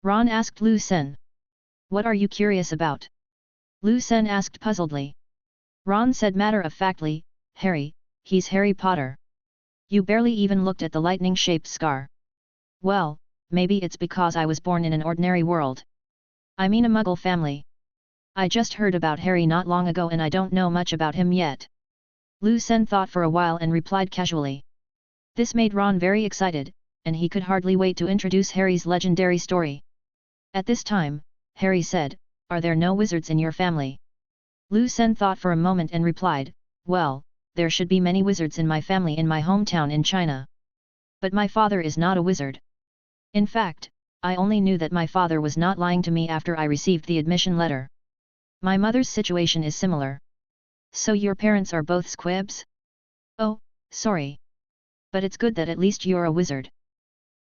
Ron asked Lu Sen. "What are you curious about?" Lu Sen asked puzzledly. Ron said matter-of-factly, "Harry, he's Harry Potter. You barely even looked at the lightning-shaped scar." "Well, maybe it's because I was born in an ordinary world. I mean a Muggle family. I just heard about Harry not long ago and I don't know much about him yet." Lu Sen thought for a while and replied casually. This made Ron very excited, and he could hardly wait to introduce Harry's legendary story. At this time, Harry said, "Are there no wizards in your family?" Lu Sen thought for a moment and replied, "Well, there should be many wizards in my family in my hometown in China. But my father is not a wizard. In fact, I only knew that my father was not lying to me after I received the admission letter. My mother's situation is similar." "So your parents are both squibs?" "Oh, sorry. But it's good that at least you're a wizard,"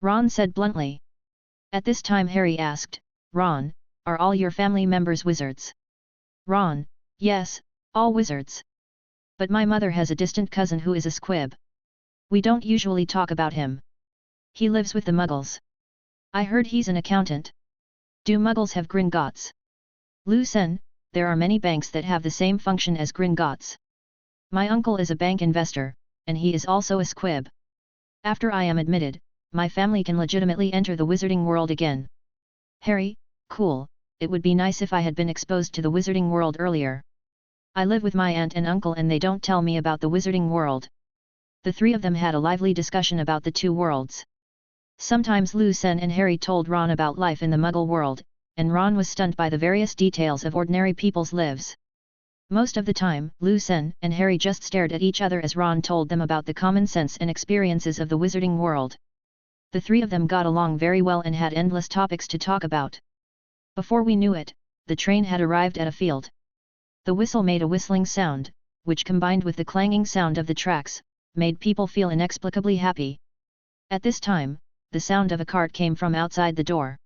Ron said bluntly. At this time Harry asked, "Ron, are all your family members wizards?" Ron, "Yes, all wizards. But my mother has a distant cousin who is a squib. We don't usually talk about him. He lives with the Muggles. I heard he's an accountant." "Do Muggles have Gringotts?" "Lu Sen, there are many banks that have the same function as Gringotts. My uncle is a bank investor, and he is also a squib. After I am admitted, my family can legitimately enter the wizarding world again." "Harry, cool, it would be nice if I had been exposed to the wizarding world earlier. I live with my aunt and uncle and they don't tell me about the wizarding world." The 3 of them had a lively discussion about the 2 worlds. Sometimes Lu Sen and Harry told Ron about life in the Muggle world, and Ron was stunned by the various details of ordinary people's lives. Most of the time, Lu Sen and Harry just stared at each other as Ron told them about the common sense and experiences of the wizarding world. The three of them got along very well and had endless topics to talk about. Before we knew it, the train had arrived at a field. The whistle made a whistling sound, which combined with the clanging sound of the tracks, made people feel inexplicably happy. At this time, the sound of a cart came from outside the door.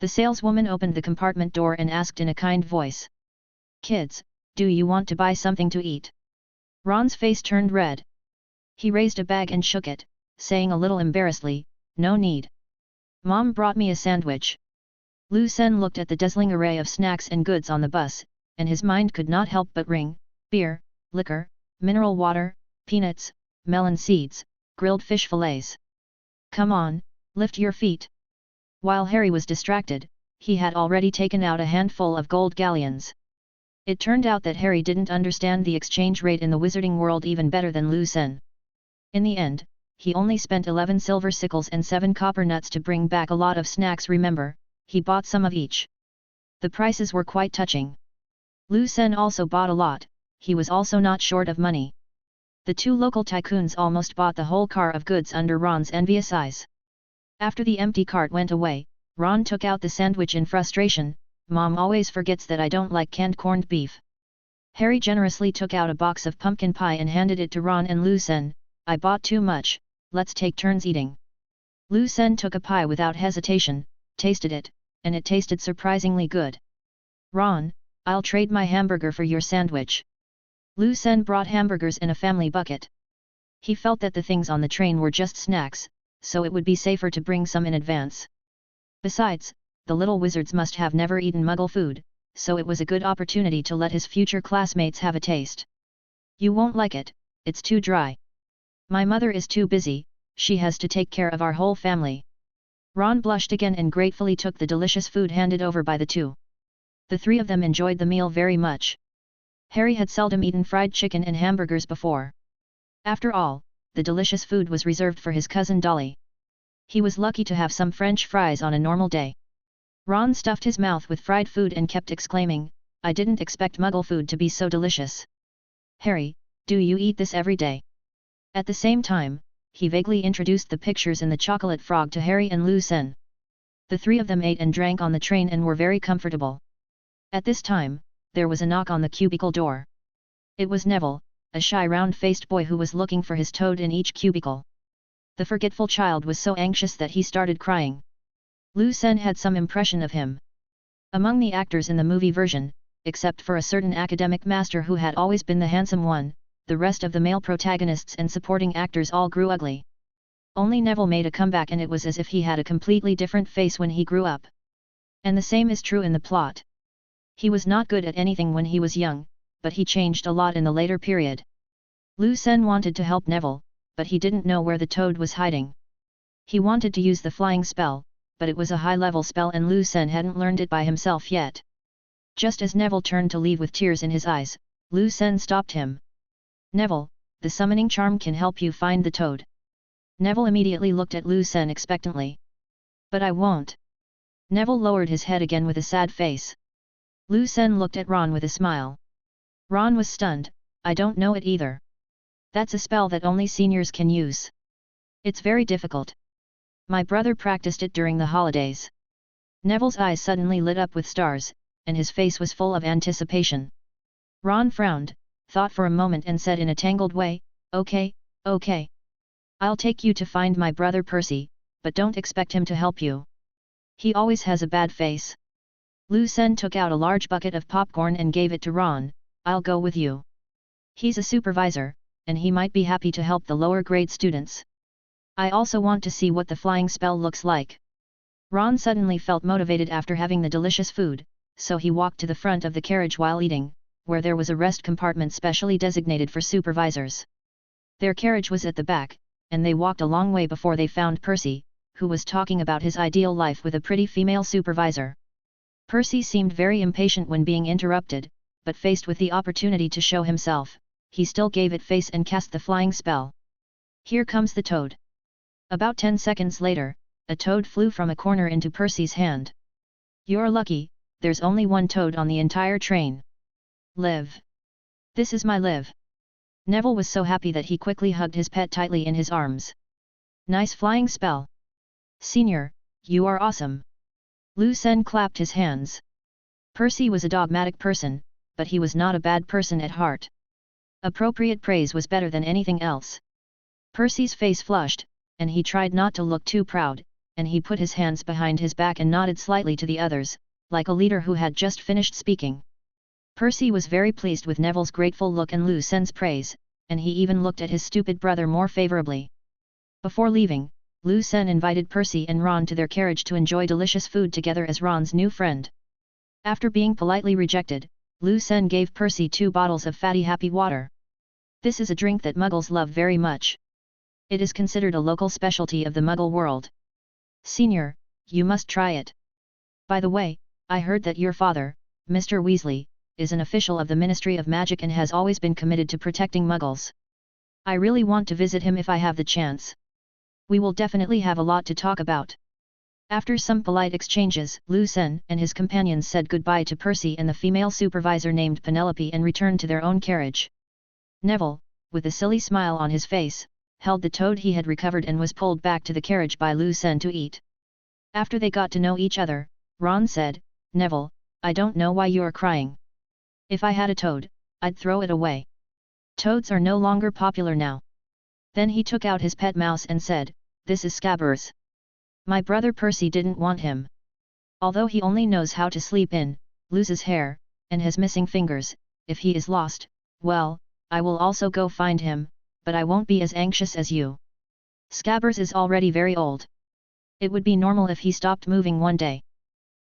The saleswoman opened the compartment door and asked in a kind voice. "Kids, do you want to buy something to eat?" Ron's face turned red. He raised a bag and shook it, saying a little embarrassedly, "No need. Mom brought me a sandwich." Lu Sen looked at the dazzling array of snacks and goods on the bus, and his mind could not help but ring: beer, liquor, mineral water, peanuts, melon seeds, grilled fish fillets. "Come on, lift your feet." While Harry was distracted, he had already taken out a handful of gold galleons. It turned out that Harry didn't understand the exchange rate in the wizarding world even better than Lu Sen. In the end, he only spent 11 silver sickles and 7 copper nuts to bring back a lot of snacks. Remember, he bought some of each. The prices were quite touching. Lu Sen also bought a lot, he was also not short of money. The two local tycoons almost bought the whole car of goods under Ron's envious eyes. After the empty cart went away, Ron took out the sandwich in frustration. "Mom always forgets that I don't like canned corned beef." Harry generously took out a box of pumpkin pie and handed it to Ron and Lu Sen. "I bought too much, let's take turns eating." Lu Sen took a pie without hesitation, tasted it, and it tasted surprisingly good. "Ron, I'll trade my hamburger for your sandwich." Lu Sen brought hamburgers in a family bucket. He felt that the things on the train were just snacks, so it would be safer to bring some in advance. Besides, the little wizards must have never eaten Muggle food, so it was a good opportunity to let his future classmates have a taste. "You won't like it, it's too dry. My mother is too busy, she has to take care of our whole family." Ron blushed again and gratefully took the delicious food handed over by the two. The three of them enjoyed the meal very much. Harry had seldom eaten fried chicken and hamburgers before. After all, the delicious food was reserved for his cousin Dolly. He was lucky to have some French fries on a normal day. Ron stuffed his mouth with fried food and kept exclaiming, "I didn't expect Muggle food to be so delicious." "Harry, do you eat this every day?" At the same time, he vaguely introduced the pictures in the chocolate frog to Harry and Lu Sen. The three of them ate and drank on the train and were very comfortable. At this time, there was a knock on the cubicle door. It was Neville, a shy round-faced boy who was looking for his toad in each cubicle. The forgetful child was so anxious that he started crying. Lu Sen had some impression of him. Among the actors in the movie version, except for a certain academic master who had always been the handsome one, the rest of the male protagonists and supporting actors all grew ugly. Only Neville made a comeback, and it was as if he had a completely different face when he grew up. And the same is true in the plot. He was not good at anything when he was young, but he changed a lot in the later period. Lu Sen wanted to help Neville, but he didn't know where the toad was hiding. He wanted to use the flying spell, but it was a high-level spell and Lu Sen hadn't learned it by himself yet. Just as Neville turned to leave with tears in his eyes, Lu Sen stopped him. "Neville, the summoning charm can help you find the toad." Neville immediately looked at Lu Sen expectantly. "But I won't." Neville lowered his head again with a sad face. Lu Sen looked at Ron with a smile. Ron was stunned. "I don't know it either. That's a spell that only seniors can use. It's very difficult. My brother practiced it during the holidays." Neville's eyes suddenly lit up with stars, and his face was full of anticipation. Ron frowned, thought for a moment and said in a tangled way, "Okay, okay. I'll take you to find my brother Percy, but don't expect him to help you. He always has a bad face." Lu Sen took out a large bucket of popcorn and gave it to Ron. "I'll go with you. He's a supervisor, and he might be happy to help the lower grade students. I also want to see what the flying spell looks like." Ron suddenly felt motivated after having the delicious food, so he walked to the front of the carriage while eating, where there was a rest compartment specially designated for supervisors. Their carriage was at the back, and they walked a long way before they found Percy, who was talking about his ideal life with a pretty female supervisor. Percy seemed very impatient when being interrupted, but faced with the opportunity to show himself, he still gave it face and cast the flying spell. "Here comes the toad." About 10 seconds later, a toad flew from a corner into Percy's hand. "You're lucky, there's only one toad on the entire train." "Liv. This is my Liv." Neville was so happy that he quickly hugged his pet tightly in his arms. "Nice flying spell. Senior, you are awesome. Lu Sen clapped his hands. Percy was a dogmatic person, but he was not a bad person at heart. Appropriate praise was better than anything else. Percy's face flushed, and he tried not to look too proud, and he put his hands behind his back and nodded slightly to the others, like a leader who had just finished speaking. Percy was very pleased with Neville's grateful look and Lu Sen's praise, and he even looked at his stupid brother more favorably. Before leaving, Lu Sen invited Percy and Ron to their carriage to enjoy delicious food together as Ron's new friend. After being politely rejected, Lu Sen gave Percy 2 bottles of fatty happy water. This is a drink that Muggles love very much. It is considered a local specialty of the Muggle world. Senior, you must try it. By the way, I heard that your father, Mr. Weasley, is an official of the Ministry of Magic and has always been committed to protecting Muggles. I really want to visit him if I have the chance. We will definitely have a lot to talk about. After some polite exchanges, Lu Sen and his companions said goodbye to Percy and the female supervisor named Penelope and returned to their own carriage. Neville, with a silly smile on his face, held the toad he had recovered and was pulled back to the carriage by Lu Sen to eat. After they got to know each other, Ron said, "Neville, I don't know why you're crying. If I had a toad, I'd throw it away. Toads are no longer popular now." Then he took out his pet mouse and said, "This is Scabbers. My brother Percy didn't want him. Although he only knows how to sleep in, loses hair, and has missing fingers, if he is lost, well, I will also go find him, but I won't be as anxious as you. Scabbers is already very old. It would be normal if he stopped moving one day."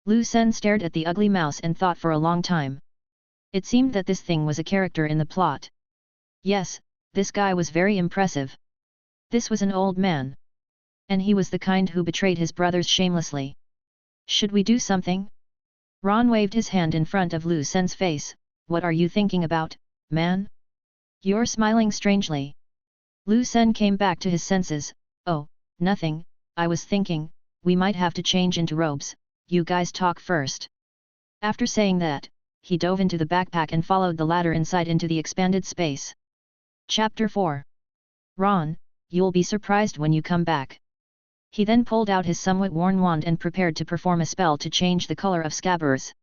Lu Sen stared at the ugly mouse and thought for a long time. It seemed that this thing was a character in the plot. Yes, this guy was very impressive. This was an old man. And he was the kind who betrayed his brothers shamelessly. "Should we do something?" Ron waved his hand in front of Lu Sen's face. "What are you thinking about, man? You're smiling strangely." Lu Sen came back to his senses. "Oh, nothing, I was thinking, we might have to change into robes, you guys talk first." After saying that, he dove into the backpack and followed the ladder inside into the expanded space. Chapter 4. Ron, you'll be surprised when you come back. He then pulled out his somewhat worn wand and prepared to perform a spell to change the color of Scabbers.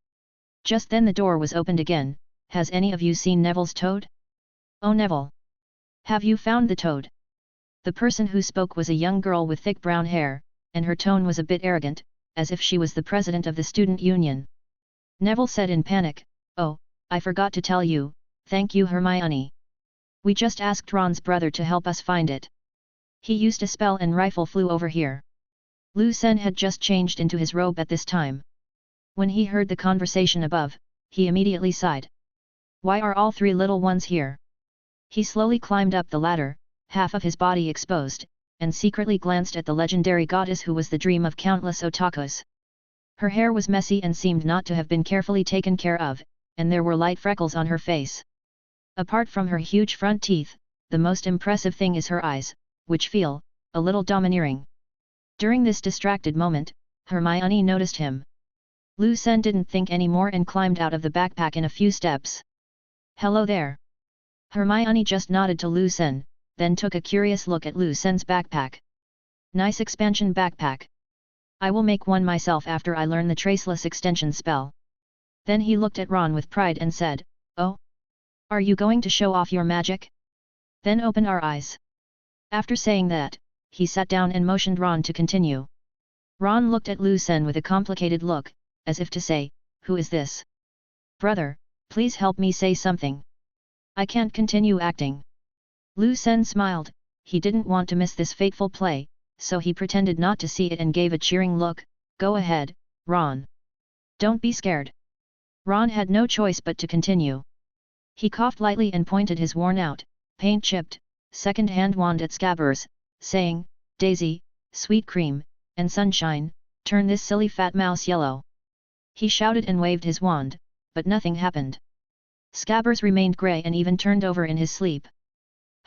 Just then the door was opened again. "Has any of you seen Neville's toad?" "Oh Neville! Have you found the toad?" The person who spoke was a young girl with thick brown hair, and her tone was a bit arrogant, as if she was the president of the student union. Neville said in panic, "Oh, I forgot to tell you, thank you Hermione. We just asked Ron's brother to help us find it. He used a spell and rifle flew over here." Lu Sen had just changed into his robe at this time. When he heard the conversation above, he immediately sighed. "Why are all 3 little ones here?" He slowly climbed up the ladder, half of his body exposed, and secretly glanced at the legendary goddess who was the dream of countless otakus. Her hair was messy and seemed not to have been carefully taken care of, and there were light freckles on her face. Apart from her huge front teeth, the most impressive thing is her eyes, which feel a little domineering. During this distracted moment, Hermione noticed him. Lu Sen didn't think any more and climbed out of the backpack in a few steps. "Hello there." Hermione just nodded to Lu Sen, then took a curious look at Lu Sen's backpack. "Nice expansion backpack. I will make one myself after I learn the traceless extension spell." Then he looked at Ron with pride and said, "Oh? Are you going to show off your magic? Then open our eyes." After saying that, he sat down and motioned Ron to continue. Ron looked at Lu Sen with a complicated look, as if to say, "Who is this? Brother, please help me say something. I can't continue acting." Lu Sen smiled. He didn't want to miss this fateful play, so he pretended not to see it and gave a cheering look. "Go ahead, Ron. Don't be scared." Ron had no choice but to continue. He coughed lightly and pointed his worn-out, paint-chipped, second-hand wand at Scabbers, saying, "Daisy, sweet cream, and sunshine, turn this silly fat mouse yellow." He shouted and waved his wand, but nothing happened. Scabbers remained grey and even turned over in his sleep.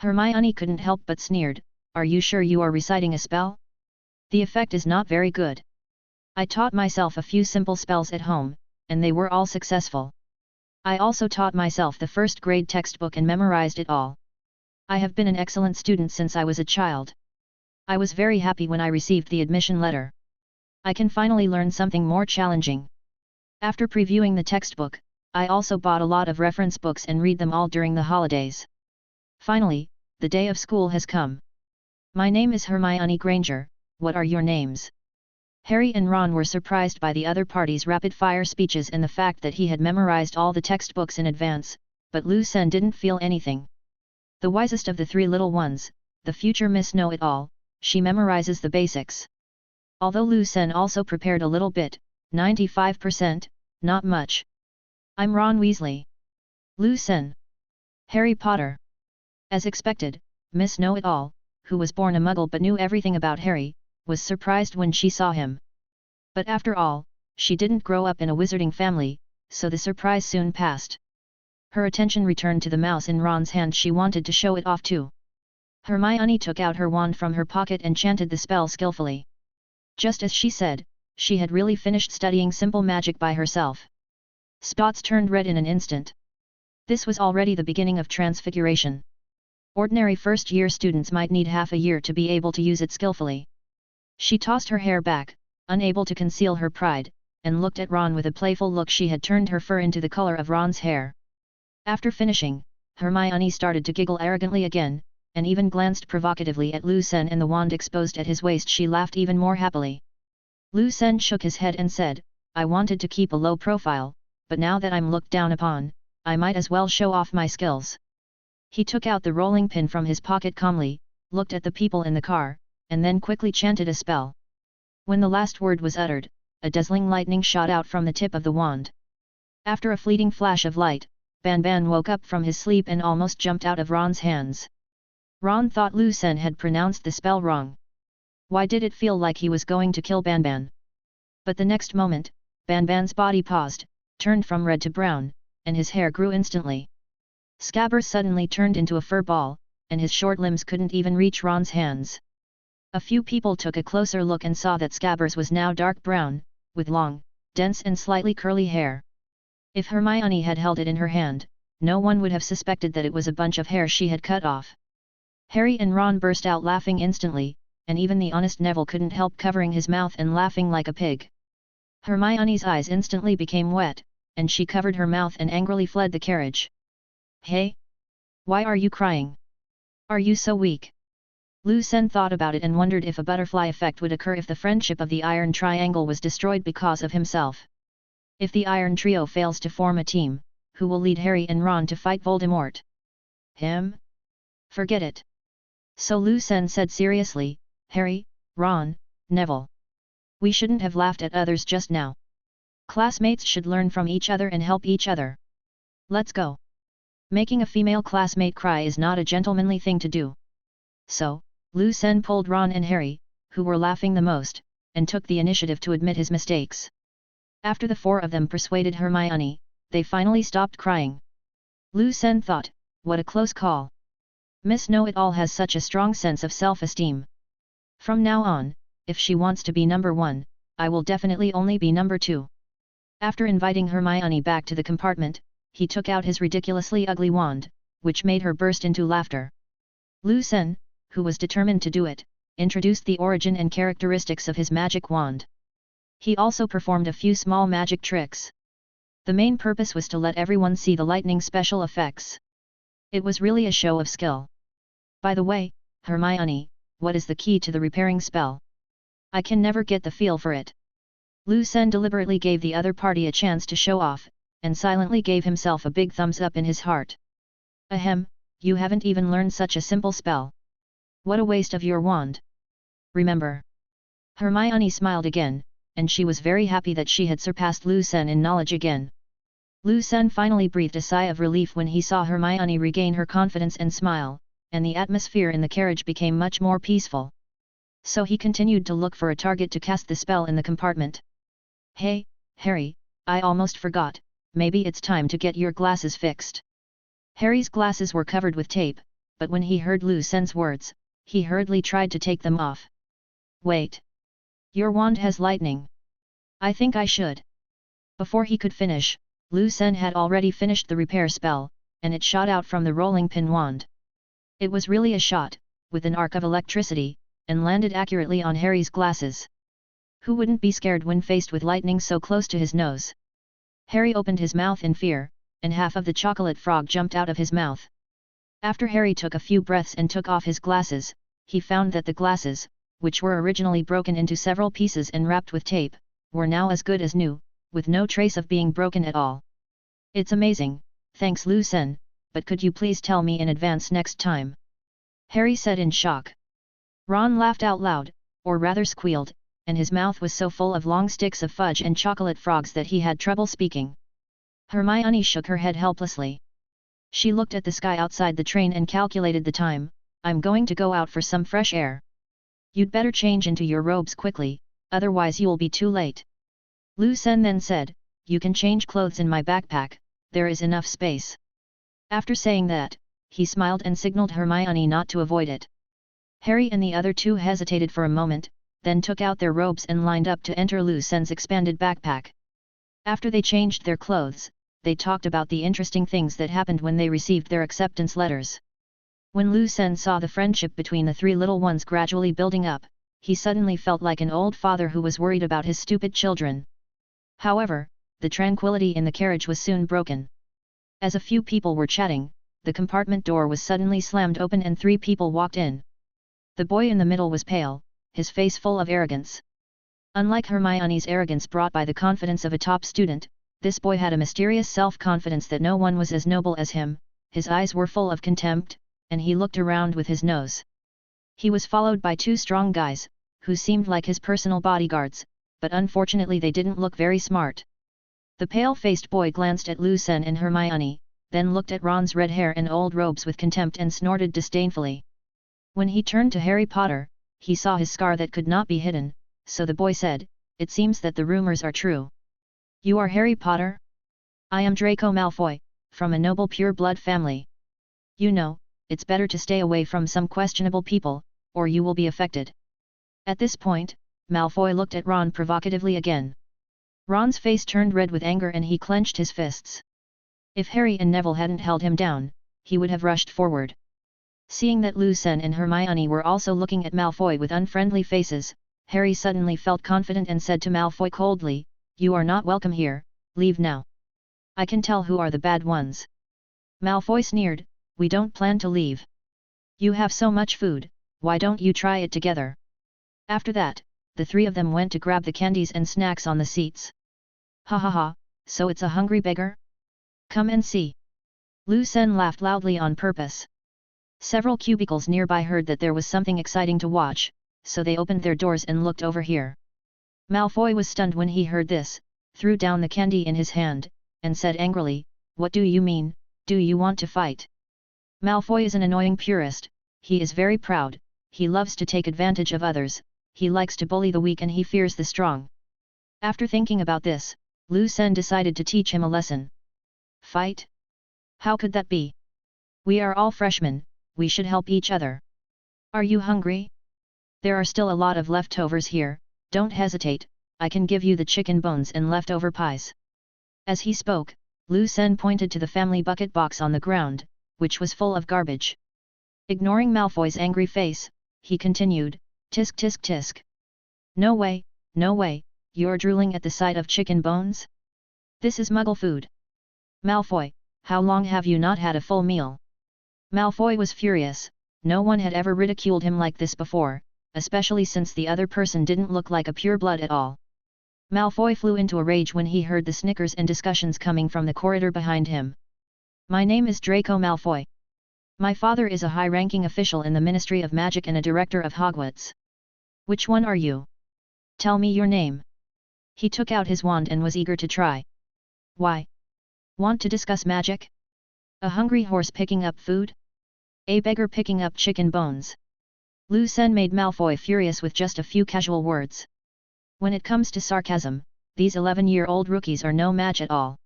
Hermione couldn't help but sneered, "Are you sure you are reciting a spell? The effect is not very good. I taught myself a few simple spells at home, and they were all successful. I also taught myself the first grade textbook and memorized it all. I have been an excellent student since I was a child. I was very happy when I received the admission letter. I can finally learn something more challenging. After previewing the textbook, I also bought a lot of reference books and read them all during the holidays. Finally, the day of school has come. My name is Hermione Granger, what are your names? Harry and Ron were surprised by the other party's rapid-fire speeches and the fact that he had memorized all the textbooks in advance, but Lu Sen didn't feel anything. The wisest of the three little ones, the future Miss Know-It-All, she memorizes the basics. Although Lu Sen also prepared a little bit, 95%, not much. I'm Ron Weasley. Lu Sen. Harry Potter. As expected, Miss Know-It-All, who was born a muggle but knew everything about Harry, was surprised when she saw him. But after all, she didn't grow up in a wizarding family, so the surprise soon passed. Her attention returned to the mouse in Ron's hand. She wanted to show it off too. Hermione took out her wand from her pocket and chanted the spell skillfully. Just as she said, she had really finished studying simple magic by herself. Spots turned red in an instant. This was already the beginning of transfiguration. Ordinary first-year students might need half a year to be able to use it skillfully. She tossed her hair back, unable to conceal her pride, and looked at Ron with a playful look. She had turned her fur into the color of Ron's hair. After finishing, Hermione started to giggle arrogantly again, and even glanced provocatively at Lu Sen and the wand exposed at his waist. She laughed even more happily. Lu Sen shook his head and said, I wanted to keep a low profile, but now that I'm looked down upon, I might as well show off my skills. He took out the rolling pin from his pocket calmly, looked at the people in the car, and then quickly chanted a spell. When the last word was uttered, a dazzling lightning shot out from the tip of the wand. After a fleeting flash of light, Banban woke up from his sleep and almost jumped out of Ron's hands. Ron thought Lu Sen had pronounced the spell wrong. Why did it feel like he was going to kill Banban? But the next moment, Banban's body paused, turned from red to brown, and his hair grew instantly. Scabbers suddenly turned into a fur ball, and his short limbs couldn't even reach Ron's hands. A few people took a closer look and saw that Scabbers was now dark brown, with long, dense and slightly curly hair. If Hermione had held it in her hand, no one would have suspected that it was a bunch of hair she had cut off. Harry and Ron burst out laughing instantly, and even the honest Neville couldn't help covering his mouth and laughing like a pig. Hermione's eyes instantly became wet, and she covered her mouth and angrily fled the carriage. Hey? Why are you crying? Are you so weak? Lu Sen thought about it and wondered if a butterfly effect would occur if the friendship of the Iron Triangle was destroyed because of himself. If the Iron Trio fails to form a team, who will lead Harry and Ron to fight Voldemort? Him? Forget it. So Lu Sen said seriously, Harry, Ron, Neville. We shouldn't have laughed at others just now. Classmates should learn from each other and help each other. Let's go. Making a female classmate cry is not a gentlemanly thing to do. So, Lu Sen pulled Ron and Harry, who were laughing the most, and took the initiative to admit his mistakes. After the four of them persuaded Hermione, they finally stopped crying. Lu Sen thought, what a close call. Miss Know-It-All has such a strong sense of self-esteem. From now on, if she wants to be number one, I will definitely only be number two. After inviting Hermione back to the compartment, he took out his ridiculously ugly wand, which made her burst into laughter. Lu Sen, who was determined to do it, introduced the origin and characteristics of his magic wand. He also performed a few small magic tricks. The main purpose was to let everyone see the lightning special effects. It was really a show of skill. By the way, Hermione, what is the key to the repairing spell? I can never get the feel for it. Lu Sen deliberately gave the other party a chance to show off, and silently gave himself a big thumbs up in his heart. Ahem, you haven't even learned such a simple spell. What a waste of your wand. Remember. Hermione smiled again, and she was very happy that she had surpassed Lu Sen in knowledge again. Lu Sen finally breathed a sigh of relief when he saw Hermione regain her confidence and smile, and the atmosphere in the carriage became much more peaceful. So he continued to look for a target to cast the spell in the compartment. Hey, Harry, I almost forgot, maybe it's time to get your glasses fixed. Harry's glasses were covered with tape, but when he heard Lu Sen's words, he hurriedly tried to take them off. Wait. Your wand has lightning. I think I should. Before he could finish, Lu Sen had already finished the repair spell, and it shot out from the rolling pin wand. It was really a shot, with an arc of electricity, and landed accurately on Harry's glasses. Who wouldn't be scared when faced with lightning so close to his nose? Harry opened his mouth in fear, and half of the chocolate frog jumped out of his mouth. After Harry took a few breaths and took off his glasses, he found that the glasses, which were originally broken into several pieces and wrapped with tape, were now as good as new, with no trace of being broken at all. It's amazing, thanks Lu Sen, but could you please tell me in advance next time? Harry said in shock. Ron laughed out loud, or rather squealed, and his mouth was so full of long sticks of fudge and chocolate frogs that he had trouble speaking. Hermione shook her head helplessly. She looked at the sky outside the train and calculated the time. I'm going to go out for some fresh air. You'd better change into your robes quickly, otherwise you'll be too late. Lu Sen then said, you can change clothes in my backpack, there is enough space. After saying that, he smiled and signaled Hermione not to avoid it. Harry and the other two hesitated for a moment, then took out their robes and lined up to enter Lu Sen's expanded backpack. After they changed their clothes, they talked about the interesting things that happened when they received their acceptance letters. When Lu Sen saw the friendship between the three little ones gradually building up, he suddenly felt like an old father who was worried about his stupid children. However, the tranquility in the carriage was soon broken. As a few people were chatting, the compartment door was suddenly slammed open and 3 people walked in. The boy in the middle was pale, his face full of arrogance. Unlike Hermione's arrogance brought by the confidence of a top student, this boy had a mysterious self-confidence that no one was as noble as him. His eyes were full of contempt, and he looked around with his nose. He was followed by 2 strong guys, who seemed like his personal bodyguards, but unfortunately they didn't look very smart. The pale-faced boy glanced at Lu Sen and Hermione, then looked at Ron's red hair and old robes with contempt and snorted disdainfully. When he turned to Harry Potter, he saw his scar that could not be hidden, so the boy said, it seems that the rumors are true. You are Harry Potter? I am Draco Malfoy, from a noble pure-blood family. You know, it's better to stay away from some questionable people, or you will be affected. At this point, Malfoy looked at Ron provocatively again. Ron's face turned red with anger and he clenched his fists. If Harry and Neville hadn't held him down, he would have rushed forward. Seeing that Lu Sen and Hermione were also looking at Malfoy with unfriendly faces, Harry suddenly felt confident and said to Malfoy coldly, you are not welcome here, leave now. I can tell who are the bad ones. Malfoy sneered, we don't plan to leave. You have so much food, why don't you try it together? After that, the 3 of them went to grab the candies and snacks on the seats. Ha ha ha, so it's a hungry beggar? Come and see. Lu Sen laughed loudly on purpose. Several cubicles nearby heard that there was something exciting to watch, so they opened their doors and looked over here. Malfoy was stunned when he heard this, threw down the candy in his hand, and said angrily, what do you mean, do you want to fight? Malfoy is an annoying purist, he is very proud, he loves to take advantage of others, he likes to bully the weak and he fears the strong. After thinking about this, Lu Sen decided to teach him a lesson. Fight? How could that be? We are all freshmen, we should help each other. Are you hungry? There are still a lot of leftovers here, don't hesitate, I can give you the chicken bones and leftover pies. As he spoke, Lu Sen pointed to the family bucket box on the ground, which was full of garbage. Ignoring Malfoy's angry face, he continued, tisk tisk tisk. No way, you're drooling at the sight of chicken bones? This is Muggle food. Malfoy, how long have you not had a full meal? Malfoy was furious, no one had ever ridiculed him like this before, especially since the other person didn't look like a pureblood at all. Malfoy flew into a rage when he heard the snickers and discussions coming from the corridor behind him. My name is Draco Malfoy. My father is a high-ranking official in the Ministry of Magic and a director of Hogwarts. Which one are you? Tell me your name. He took out his wand and was eager to try. Why? Want to discuss magic? A hungry horse picking up food? A beggar picking up chicken bones? Lu Sen made Malfoy furious with just a few casual words. When it comes to sarcasm, these 11-year-old rookies are no match at all.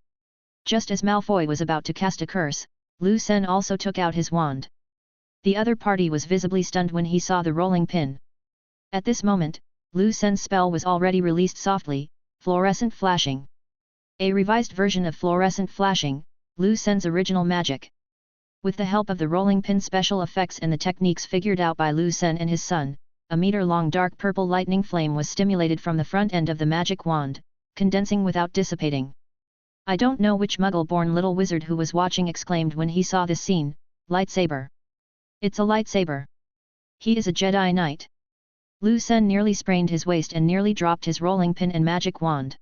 Just as Malfoy was about to cast a curse, Lu Sen also took out his wand. The other party was visibly stunned when he saw the rolling pin. At this moment, Lu Sen's spell was already released softly, fluorescent flashing. A revised version of fluorescent flashing, Lu Sen's original magic. With the help of the rolling pin special effects and the techniques figured out by Lu Sen and his son, a meter-long dark purple lightning flame was stimulated from the front end of the magic wand, condensing without dissipating. I don't know which muggle-born little wizard who was watching exclaimed when he saw this scene, lightsaber. It's a lightsaber. He is a Jedi Knight. Lu Sen nearly sprained his waist and nearly dropped his rolling pin and magic wand.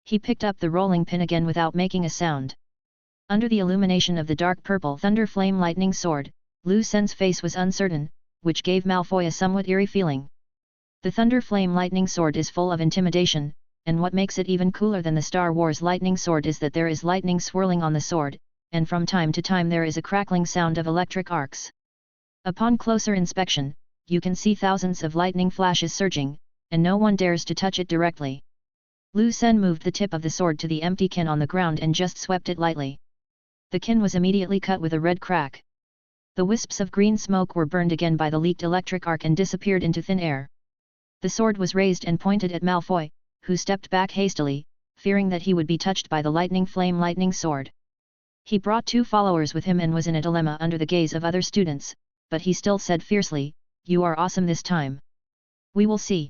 He picked up the rolling pin again without making a sound. Under the illumination of the dark purple thunder flame lightning sword, Lu Sen's face was uncertain, which gave Malfoy a somewhat eerie feeling. The thunder flame lightning sword is full of intimidation, and what makes it even cooler than the Star Wars lightning sword is that there is lightning swirling on the sword, and from time to time there is a crackling sound of electric arcs. Upon closer inspection, you can see thousands of lightning flashes surging, and no one dares to touch it directly. Lu Sen moved the tip of the sword to the empty kin on the ground and just swept it lightly. The kin was immediately cut with a red crack. The wisps of green smoke were burned again by the leaked electric arc and disappeared into thin air. The sword was raised and pointed at Malfoy, who stepped back hastily, fearing that he would be touched by the lightning flame lightning sword. He brought 2 followers with him and was in a dilemma under the gaze of other students, but he still said fiercely, "You are awesome this time. We will see."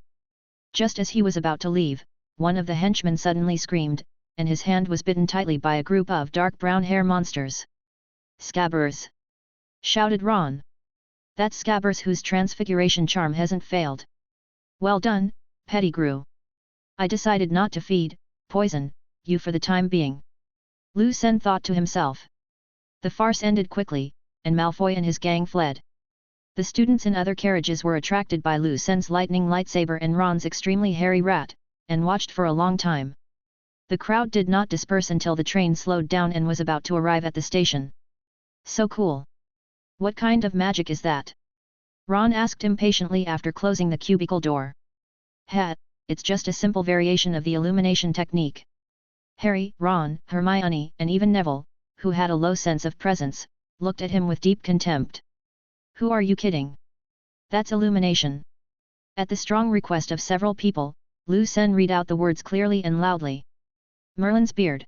Just as he was about to leave, one of the henchmen suddenly screamed, and his hand was bitten tightly by a group of dark brown hair monsters. "Scabbers!" shouted Ron. "That's Scabbers whose transfiguration charm hasn't failed. Well done, Pettigrew. I decided not to poison you for the time being." Lu Sen thought to himself. The farce ended quickly, and Malfoy and his gang fled. The students in other carriages were attracted by Lu Sen's lightning lightsaber and Ron's extremely hairy rat, and watched for a long time. The crowd did not disperse until the train slowed down and was about to arrive at the station. "So cool. What kind of magic is that?" Ron asked impatiently after closing the cubicle door. It's just a simple variation of the illumination technique." Harry, Ron, Hermione, and even Neville, who had a low sense of presence, looked at him with deep contempt. "Who are you kidding? That's illumination." At the strong request of several people, Lu Sen read out the words clearly and loudly. "Merlin's beard.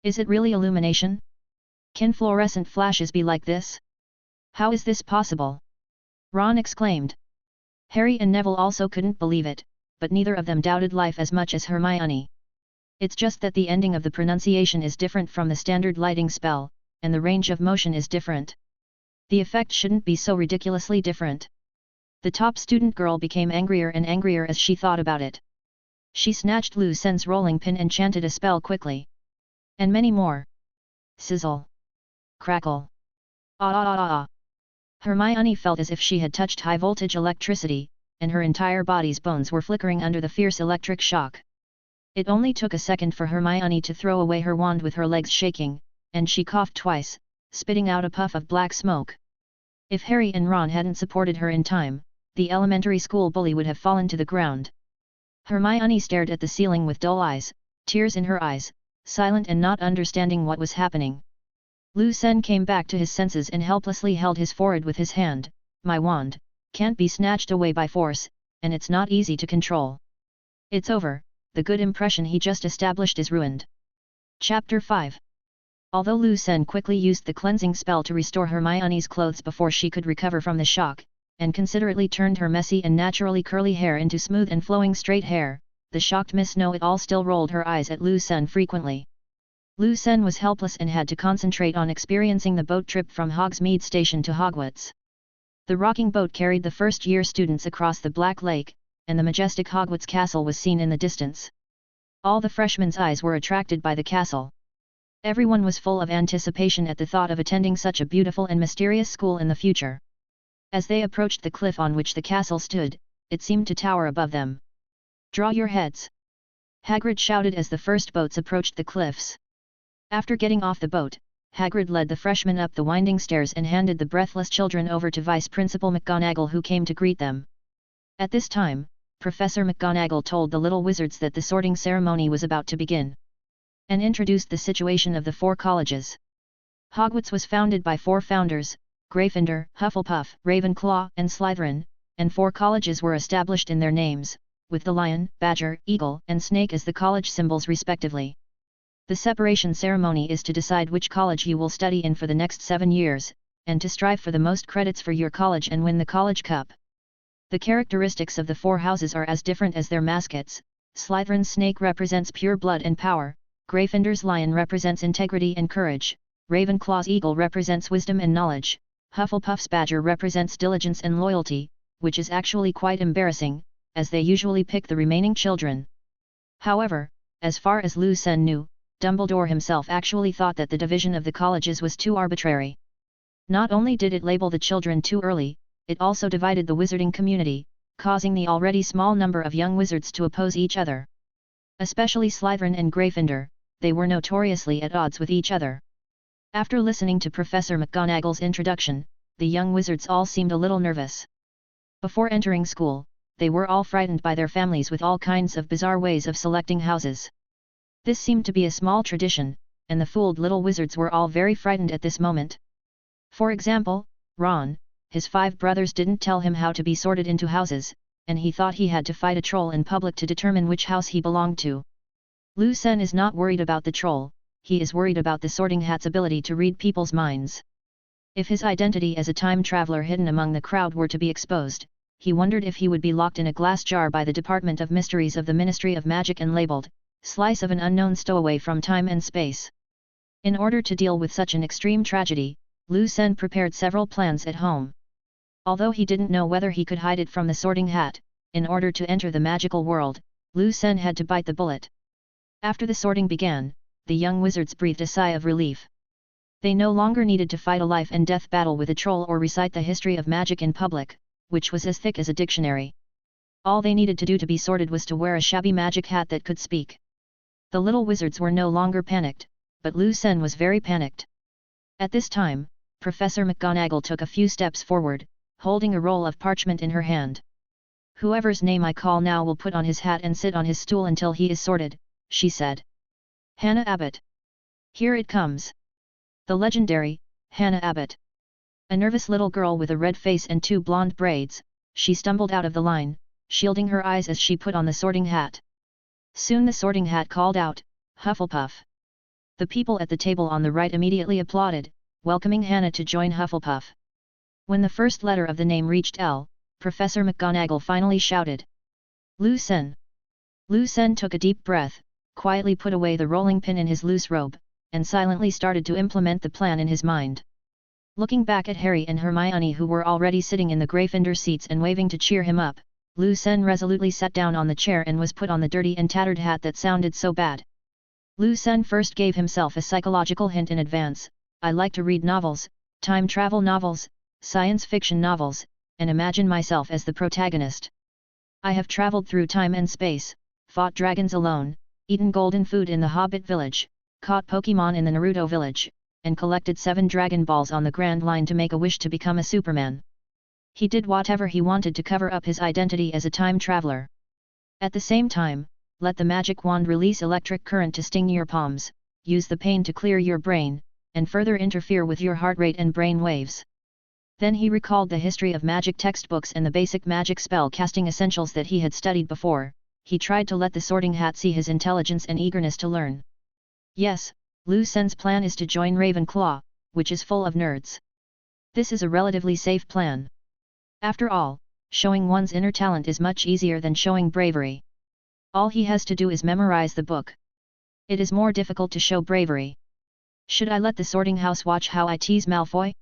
Is it really illumination? Can fluorescent flashes be like this? How is this possible?" Ron exclaimed. Harry and Neville also couldn't believe it, but neither of them doubted life as much as Hermione. "It's just that the ending of the pronunciation is different from the standard lighting spell, and the range of motion is different. The effect shouldn't be so ridiculously different." The top student girl became angrier and angrier as she thought about it. She snatched Lu Sen's rolling pin and chanted a spell quickly. And many more. Sizzle. Crackle. Ah ah ah ah. Hermione felt as if she had touched high-voltage electricity, and her entire body's bones were flickering under the fierce electric shock. It only took a second for Hermione to throw away her wand with her legs shaking, and she coughed twice, spitting out a puff of black smoke. If Harry and Ron hadn't supported her in time, the elementary school bully would have fallen to the ground. Hermione stared at the ceiling with dull eyes, tears in her eyes, silent and not understanding what was happening. Lu Sen came back to his senses and helplessly held his forehead with his hand. "My wand can't be snatched away by force, and it's not easy to control. It's over, the good impression he just established is ruined." Chapter 5. Although Lu Sen quickly used the cleansing spell to restore Hermione's clothes before she could recover from the shock, and considerately turned her messy and naturally curly hair into smooth and flowing straight hair, the shocked Miss Know-It-All still rolled her eyes at Lu Sen frequently. Lu Sen was helpless and had to concentrate on experiencing the boat trip from Hogsmeade Station to Hogwarts. The rocking boat carried the first-year students across the Black Lake, and the majestic Hogwarts castle was seen in the distance. All the freshmen's eyes were attracted by the castle. Everyone was full of anticipation at the thought of attending such a beautiful and mysterious school in the future. As they approached the cliff on which the castle stood, it seemed to tower above them. "Draw your heads!" Hagrid shouted as the first boats approached the cliffs. After getting off the boat, Hagrid led the freshmen up the winding stairs and handed the breathless children over to Vice Principal McGonagall, who came to greet them. At this time, Professor McGonagall told the little wizards that the sorting ceremony was about to begin, and introduced the situation of the 4 colleges. Hogwarts was founded by 4 founders, Gryffindor, Hufflepuff, Ravenclaw, and Slytherin, and 4 colleges were established in their names, with the lion, badger, eagle, and snake as the college symbols respectively. The separation ceremony is to decide which college you will study in for the next 7 years, and to strive for the most credits for your college and win the College Cup. The characteristics of the four houses are as different as their mascots. Slytherin's snake represents pure blood and power, Gryffindor's lion represents integrity and courage, Ravenclaw's eagle represents wisdom and knowledge, Hufflepuff's badger represents diligence and loyalty, which is actually quite embarrassing, as they usually pick the remaining children. However, as far as Lu Sen knew, Dumbledore himself actually thought that the division of the colleges was too arbitrary. Not only did it label the children too early, it also divided the wizarding community, causing the already small number of young wizards to oppose each other. Especially Slytherin and Gryffindor, they were notoriously at odds with each other. After listening to Professor McGonagall's introduction, the young wizards all seemed a little nervous. Before entering school, they were all frightened by their families with all kinds of bizarre ways of selecting houses. This seemed to be a small tradition, and the fooled little wizards were all very frightened at this moment. For example, Ron, his 5 brothers didn't tell him how to be sorted into houses, and he thought he had to fight a troll in public to determine which house he belonged to. Lu Sen is not worried about the troll, he is worried about the Sorting Hat's ability to read people's minds. If his identity as a time traveler hidden among the crowd were to be exposed, he wondered if he would be locked in a glass jar by the Department of Mysteries of the Ministry of Magic and labeled, "Slice of an unknown stowaway from time and space." In order to deal with such an extreme tragedy, Lu Sen prepared several plans at home. Although he didn't know whether he could hide it from the Sorting Hat, in order to enter the magical world, Lu Sen had to bite the bullet. After the sorting began, the young wizards breathed a sigh of relief. They no longer needed to fight a life and death battle with a troll or recite the history of magic in public, which was as thick as a dictionary. All they needed to do to be sorted was to wear a shabby magic hat that could speak. The little wizards were no longer panicked, but Lu Sen was very panicked. At this time, Professor McGonagall took a few steps forward, holding a roll of parchment in her hand. "Whoever's name I call now will put on his hat and sit on his stool until he is sorted," she said. "Hannah Abbott. Here it comes. The legendary, Hannah Abbott." A nervous little girl with a red face and 2 blonde braids, she stumbled out of the line, shielding her eyes as she put on the sorting hat. Soon the sorting hat called out, "Hufflepuff." The people at the table on the right immediately applauded, welcoming Hannah to join Hufflepuff. When the first letter of the name reached L, Professor McGonagall finally shouted, "Lu Sen." Lu Sen took a deep breath, quietly put away the rolling pin in his loose robe, and silently started to implement the plan in his mind. Looking back at Harry and Hermione who were already sitting in the Gryffindor seats and waving to cheer him up, Lu Sen resolutely sat down on the chair and was put on the dirty and tattered hat that sounded so bad. Lu Sen first gave himself a psychological hint in advance: "I like to read novels, time travel novels, science fiction novels, and imagine myself as the protagonist. I have traveled through time and space, fought dragons alone, eaten golden food in the Hobbit village, caught Pokémon in the Naruto village, and collected 7 Dragon Balls on the Grand Line to make a wish to become a Superman." He did whatever he wanted to cover up his identity as a time traveler. At the same time, let the magic wand release electric current to sting your palms, use the pain to clear your brain, and further interfere with your heart rate and brain waves. Then he recalled the history of magic textbooks and the basic magic spell casting essentials that he had studied before. He tried to let the Sorting Hat see his intelligence and eagerness to learn. Yes, Lu Sen's plan is to join Ravenclaw, which is full of nerds. This is a relatively safe plan. After all, showing one's inner talent is much easier than showing bravery. All he has to do is memorize the book. It is more difficult to show bravery. Should I let the sorting house watch how I tease Malfoy?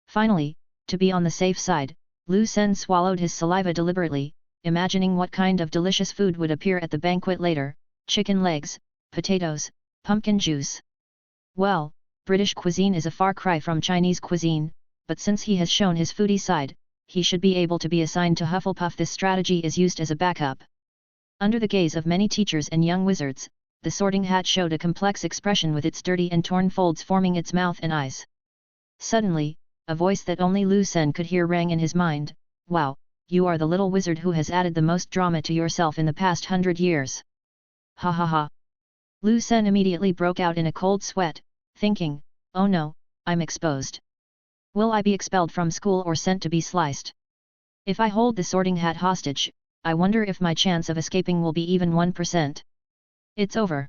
Finally, to be on the safe side, Lu Sen swallowed his saliva deliberately, imagining what kind of delicious food would appear at the banquet later: chicken legs, potatoes, pumpkin juice. Well, British cuisine is a far cry from Chinese cuisine, but since he has shown his foodie side, he should be able to be assigned to Hufflepuff. This strategy is used as a backup. Under the gaze of many teachers and young wizards, the Sorting Hat showed a complex expression with its dirty and torn folds forming its mouth and eyes. Suddenly, a voice that only Lu Sen could hear rang in his mind: "Wow, you are the little wizard who has added the most drama to yourself in the past 100 years. Ha ha ha." Lu Sen immediately broke out in a cold sweat, thinking, "Oh no, I'm exposed. Will I be expelled from school or sent to be sliced? If I hold the Sorting Hat hostage, I wonder if my chance of escaping will be even 1%. It's over.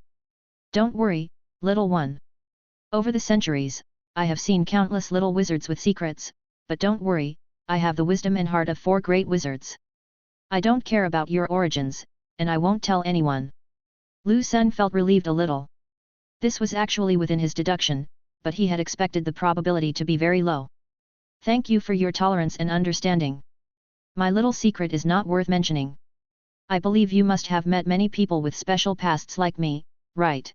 Don't worry, little one. Over the centuries, I have seen countless little wizards with secrets, but don't worry, I have the wisdom and heart of 4 great wizards. I don't care about your origins, and I won't tell anyone. Lu Sen felt relieved a little. This was actually within his deduction, but he had expected the probability to be very low. Thank you for your tolerance and understanding. My little secret is not worth mentioning. I believe you must have met many people with special pasts like me, right?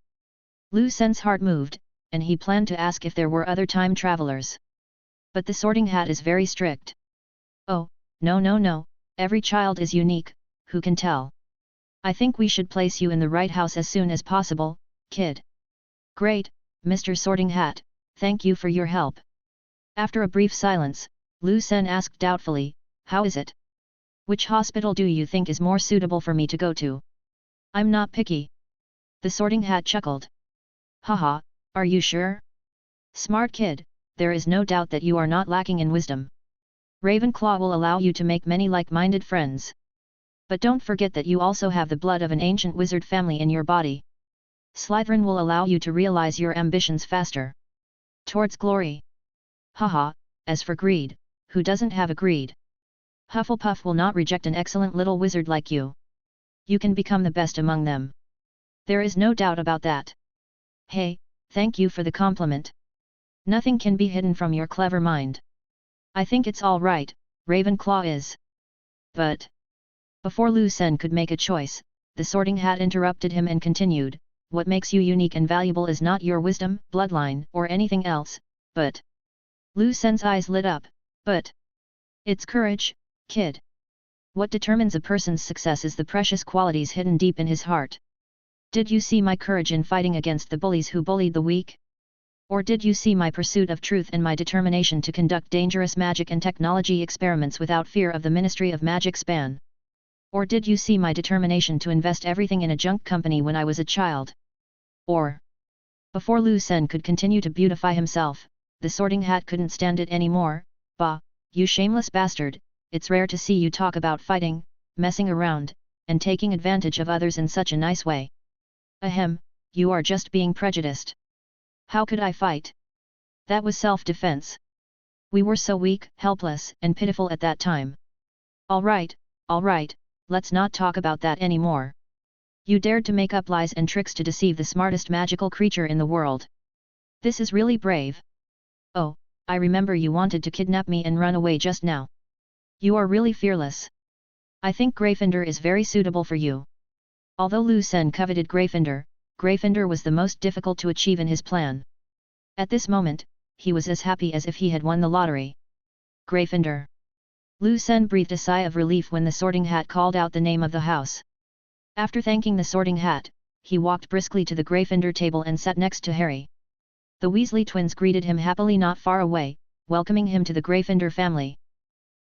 Lu Sen's heart moved, and he planned to ask if there were other time travelers. But the Sorting Hat is very strict. Oh, no, every child is unique, who can tell? I think we should place you in the right house as soon as possible, kid. Great, Mr. Sorting Hat, thank you for your help. After a brief silence, Lu Sen asked doubtfully, how is it? Which hospital do you think is more suitable for me to go to? I'm not picky. The Sorting Hat chuckled. Haha, are you sure? Smart kid, there is no doubt that you are not lacking in wisdom. Ravenclaw will allow you to make many like-minded friends. But don't forget that you also have the blood of an ancient wizard family in your body. Slytherin will allow you to realize your ambitions faster. Towards glory. Haha, as for greed, who doesn't have a greed? Hufflepuff will not reject an excellent little wizard like you. You can become the best among them. There is no doubt about that. Hey, thank you for the compliment. Nothing can be hidden from your clever mind. I think it's all right, Ravenclaw is. But... Before Lu Sen could make a choice, the Sorting Hat interrupted him and continued, what makes you unique and valuable is not your wisdom, bloodline, or anything else, but... Lu Sen's eyes lit up, but... It's courage, kid. What determines a person's success is the precious qualities hidden deep in his heart. Did you see my courage in fighting against the bullies who bullied the weak? Or did you see my pursuit of truth and my determination to conduct dangerous magic and technology experiments without fear of the Ministry of Magic Span? Or did you see my determination to invest everything in a junk company when I was a child? Or... Before Lu Sen could continue to beautify himself, the Sorting Hat couldn't stand it anymore. Bah, you shameless bastard, it's rare to see you talk about fighting, messing around, and taking advantage of others in such a nice way. Ahem, you are just being prejudiced. How could I fight? That was self-defense. We were so weak, helpless, and pitiful at that time. All right, let's not talk about that anymore. You dared to make up lies and tricks to deceive the smartest magical creature in the world. This is really brave. Oh, I remember you wanted to kidnap me and run away just now. You are really fearless. I think Gryffindor is very suitable for you. Although Lu Sen coveted Gryffindor, Gryffindor was the most difficult to achieve in his plan. At this moment, he was as happy as if he had won the lottery. Gryffindor. Lu Sen breathed a sigh of relief when the Sorting Hat called out the name of the house. After thanking the Sorting Hat, he walked briskly to the Gryffindor table and sat next to Harry. The Weasley twins greeted him happily not far away, welcoming him to the Gryffindor family.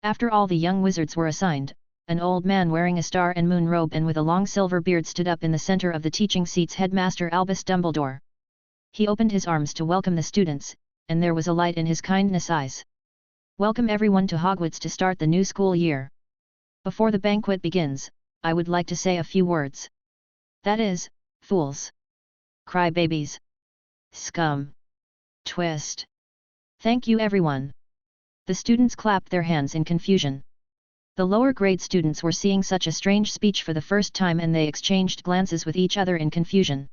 After all the young wizards were assigned, an old man wearing a star and moon robe and with a long silver beard stood up in the center of the teaching seats. Headmaster Albus Dumbledore. He opened his arms to welcome the students, and there was a light in his kindness eyes. Welcome everyone to Hogwarts to start the new school year. Before the banquet begins, I would like to say a few words. That is, fools. Crybabies. Scum. Twist. Thank you everyone. The students clapped their hands in confusion. The lower grade students were seeing such a strange speech for the first time and they exchanged glances with each other in confusion.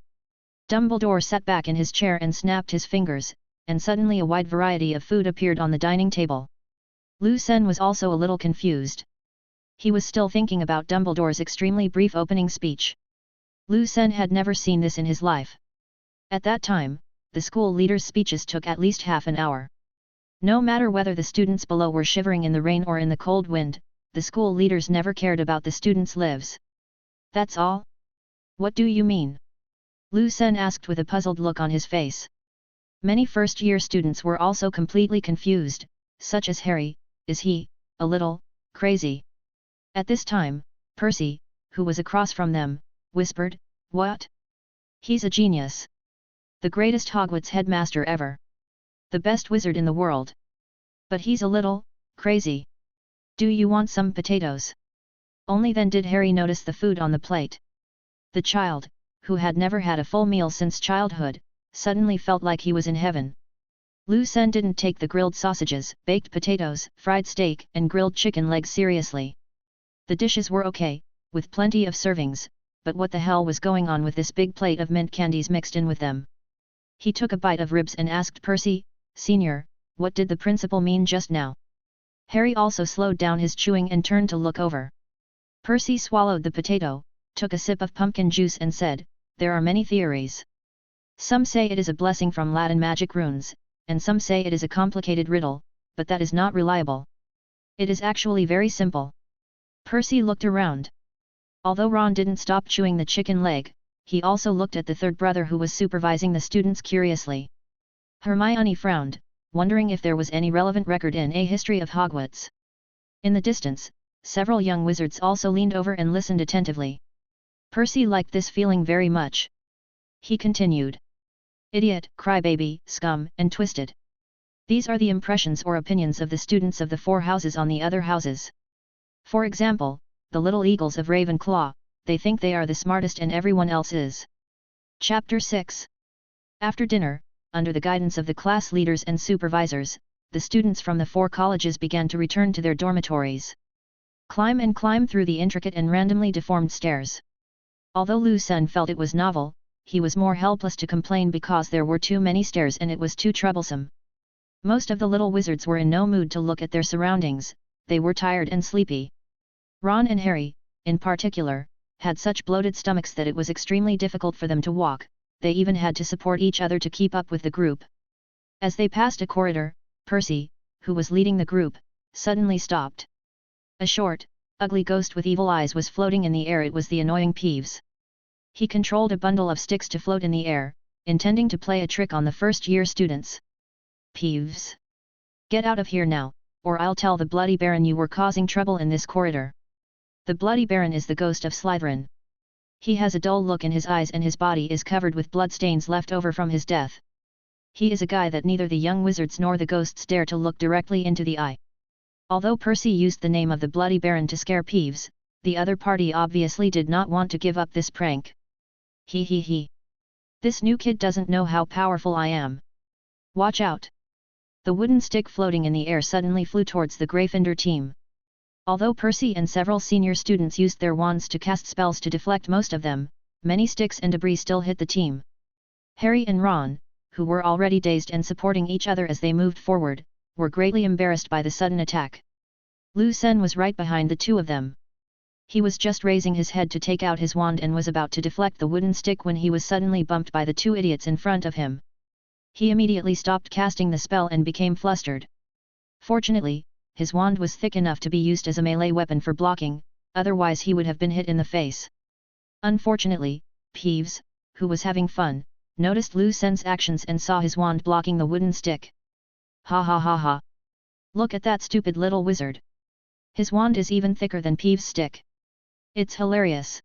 Dumbledore sat back in his chair and snapped his fingers, and suddenly a wide variety of food appeared on the dining table. Lu Sen was also a little confused. He was still thinking about Dumbledore's extremely brief opening speech. Lu Sen had never seen this in his life. At that time, the school leaders' speeches took at least half an hour. No matter whether the students below were shivering in the rain or in the cold wind, the school leaders never cared about the students' lives. That's all? What do you mean? Lu Sen asked with a puzzled look on his face. Many first-year students were also completely confused, such as Harry. Is he a little crazy? At this time, Percy, who was across from them, whispered, what? He's a genius. The greatest Hogwarts headmaster ever. The best wizard in the world. But he's a little crazy. Do you want some potatoes? Only then did Harry notice the food on the plate. The child, who had never had a full meal since childhood, suddenly felt like he was in heaven. Lu Sen didn't take the grilled sausages, baked potatoes, fried steak, and grilled chicken legs seriously. The dishes were okay, with plenty of servings, but what the hell was going on with this big plate of mint candies mixed in with them? He took a bite of ribs and asked Percy, "Senior, what did the principal mean just now?" Harry also slowed down his chewing and turned to look over. Percy swallowed the potato, took a sip of pumpkin juice and said, "There are many theories. Some say it is a blessing from Latin magic runes, and some say it is a complicated riddle, but that is not reliable. It is actually very simple." Percy looked around. Although Ron didn't stop chewing the chicken leg, he also looked at the third brother who was supervising the students curiously. Hermione frowned, wondering if there was any relevant record in a history of Hogwarts. In the distance, several young wizards also leaned over and listened attentively. Percy liked this feeling very much. He continued. "Idiot, crybaby, scum, and twisted. These are the impressions or opinions of the students of the four houses on the other houses. For example, the little eagles of Ravenclaw, they think they are the smartest and everyone else is." Chapter 6. After dinner, under the guidance of the class leaders and supervisors, the students from the four colleges began to return to their dormitories. Climb through the intricate and randomly deformed stairs. Although Lu Sen felt it was novel, he was more helpless to complain because there were too many stairs and it was too troublesome. Most of the little wizards were in no mood to look at their surroundings, they were tired and sleepy. Ron and Harry, in particular, had such bloated stomachs that it was extremely difficult for them to walk, they even had to support each other to keep up with the group. As they passed a corridor, Percy, who was leading the group, suddenly stopped. A short, ugly ghost with evil eyes was floating in the air. It was the annoying Peeves. He controlled a bundle of sticks to float in the air, intending to play a trick on the first-year students. "Peeves! Get out of here now, or I'll tell the Bloody Baron you were causing trouble in this corridor." The Bloody Baron is the ghost of Slytherin. He has a dull look in his eyes and his body is covered with bloodstains left over from his death. He is a guy that neither the young wizards nor the ghosts dare to look directly into the eye. Although Percy used the name of the Bloody Baron to scare Peeves, the other party obviously did not want to give up this prank. He. This new kid doesn't know how powerful I am. Watch out! The wooden stick floating in the air suddenly flew towards the Gryffindor team. Although Percy and several senior students used their wands to cast spells to deflect most of them, many sticks and debris still hit the team. Harry and Ron, who were already dazed and supporting each other as they moved forward, were greatly embarrassed by the sudden attack. Lu Sen was right behind the two of them. He was just raising his head to take out his wand and was about to deflect the wooden stick when he was suddenly bumped by the two idiots in front of him. He immediately stopped casting the spell and became flustered. Fortunately, his wand was thick enough to be used as a melee weapon for blocking, otherwise he would have been hit in the face. Unfortunately, Peeves, who was having fun, noticed Lu Sen's actions and saw his wand blocking the wooden stick. "Ha ha ha ha! Look at that stupid little wizard! His wand is even thicker than Peeves' stick. It's hilarious!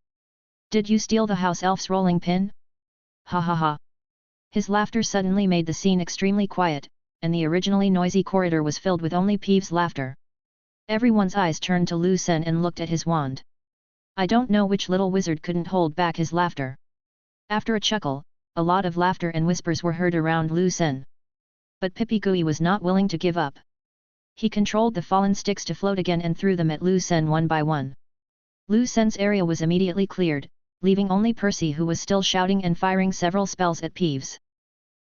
Did you steal the house elf's rolling pin? Ha ha ha!" His laughter suddenly made the scene extremely quiet, and the originally noisy corridor was filled with only Peeves' laughter. Everyone's eyes turned to Lu Sen and looked at his wand. I don't know which little wizard couldn't hold back his laughter. After a chuckle, a lot of laughter and whispers were heard around Lu Sen. But Pippigui was not willing to give up. He controlled the fallen sticks to float again and threw them at Lu Sen one by one. Lu Sen's area was immediately cleared, leaving only Percy who was still shouting and firing several spells at Peeves.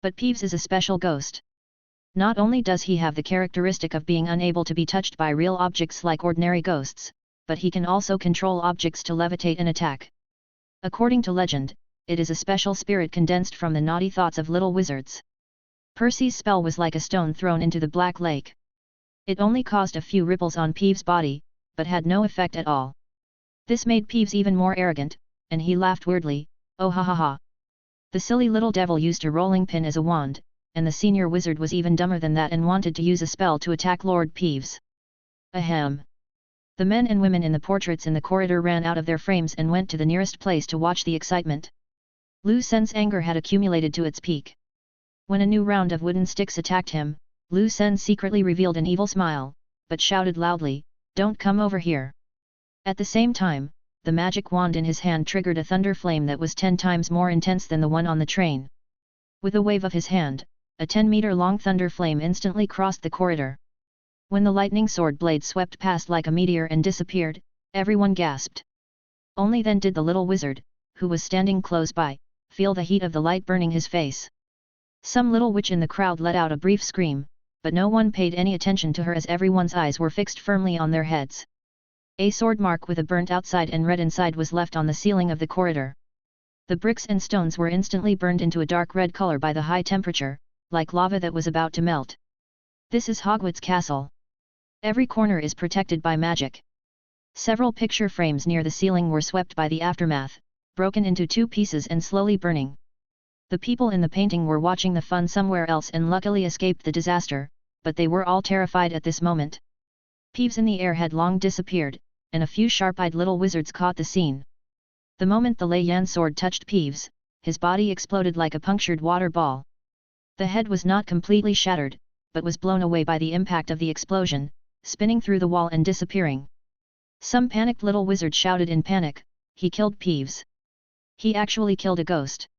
But Peeves is a special ghost. Not only does he have the characteristic of being unable to be touched by real objects like ordinary ghosts, but he can also control objects to levitate and attack. According to legend, it is a special spirit condensed from the naughty thoughts of little wizards. Percy's spell was like a stone thrown into the black lake. It only caused a few ripples on Peeves' body, but had no effect at all. This made Peeves even more arrogant, and he laughed weirdly, "Oh ha ha ha! The silly little devil used a rolling pin as a wand, and the senior wizard was even dumber than that and wanted to use a spell to attack Lord Peeves. Ahem!" The men and women in the portraits in the corridor ran out of their frames and went to the nearest place to watch the excitement. Lu Sen's anger had accumulated to its peak. When a new round of wooden sticks attacked him, Lu Sen secretly revealed an evil smile, but shouted loudly, "Don't come over here!" At the same time, the magic wand in his hand triggered a thunder flame that was 10 times more intense than the one on the train. With a wave of his hand, a 10-meter-long thunder flame instantly crossed the corridor. When the lightning sword blade swept past like a meteor and disappeared, Everyone gasped. Only then did the little wizard, who was standing close by, feel the heat of the light burning his face. Some little witch in the crowd let out a brief scream, but no one paid any attention to her as everyone's eyes were fixed firmly on their heads. A sword mark with a burnt outside and red inside was left on the ceiling of the corridor. The bricks and stones were instantly burned into a dark red color by the high temperature, like lava that was about to melt. This is Hogwarts Castle. Every corner is protected by magic. Several picture frames near the ceiling were swept by the aftermath, broken into 2 pieces and slowly burning. The people in the painting were watching the fun somewhere else and luckily escaped the disaster, but they were all terrified at this moment. Peeves in the air had long disappeared, and a few sharp-eyed little wizards caught the scene. The moment the Lei Yan sword touched Peeves, his body exploded like a punctured water ball. The head was not completely shattered, but was blown away by the impact of the explosion, spinning through the wall and disappearing. Some panicked little wizard shouted in panic, "He killed Peeves. He actually killed a ghost."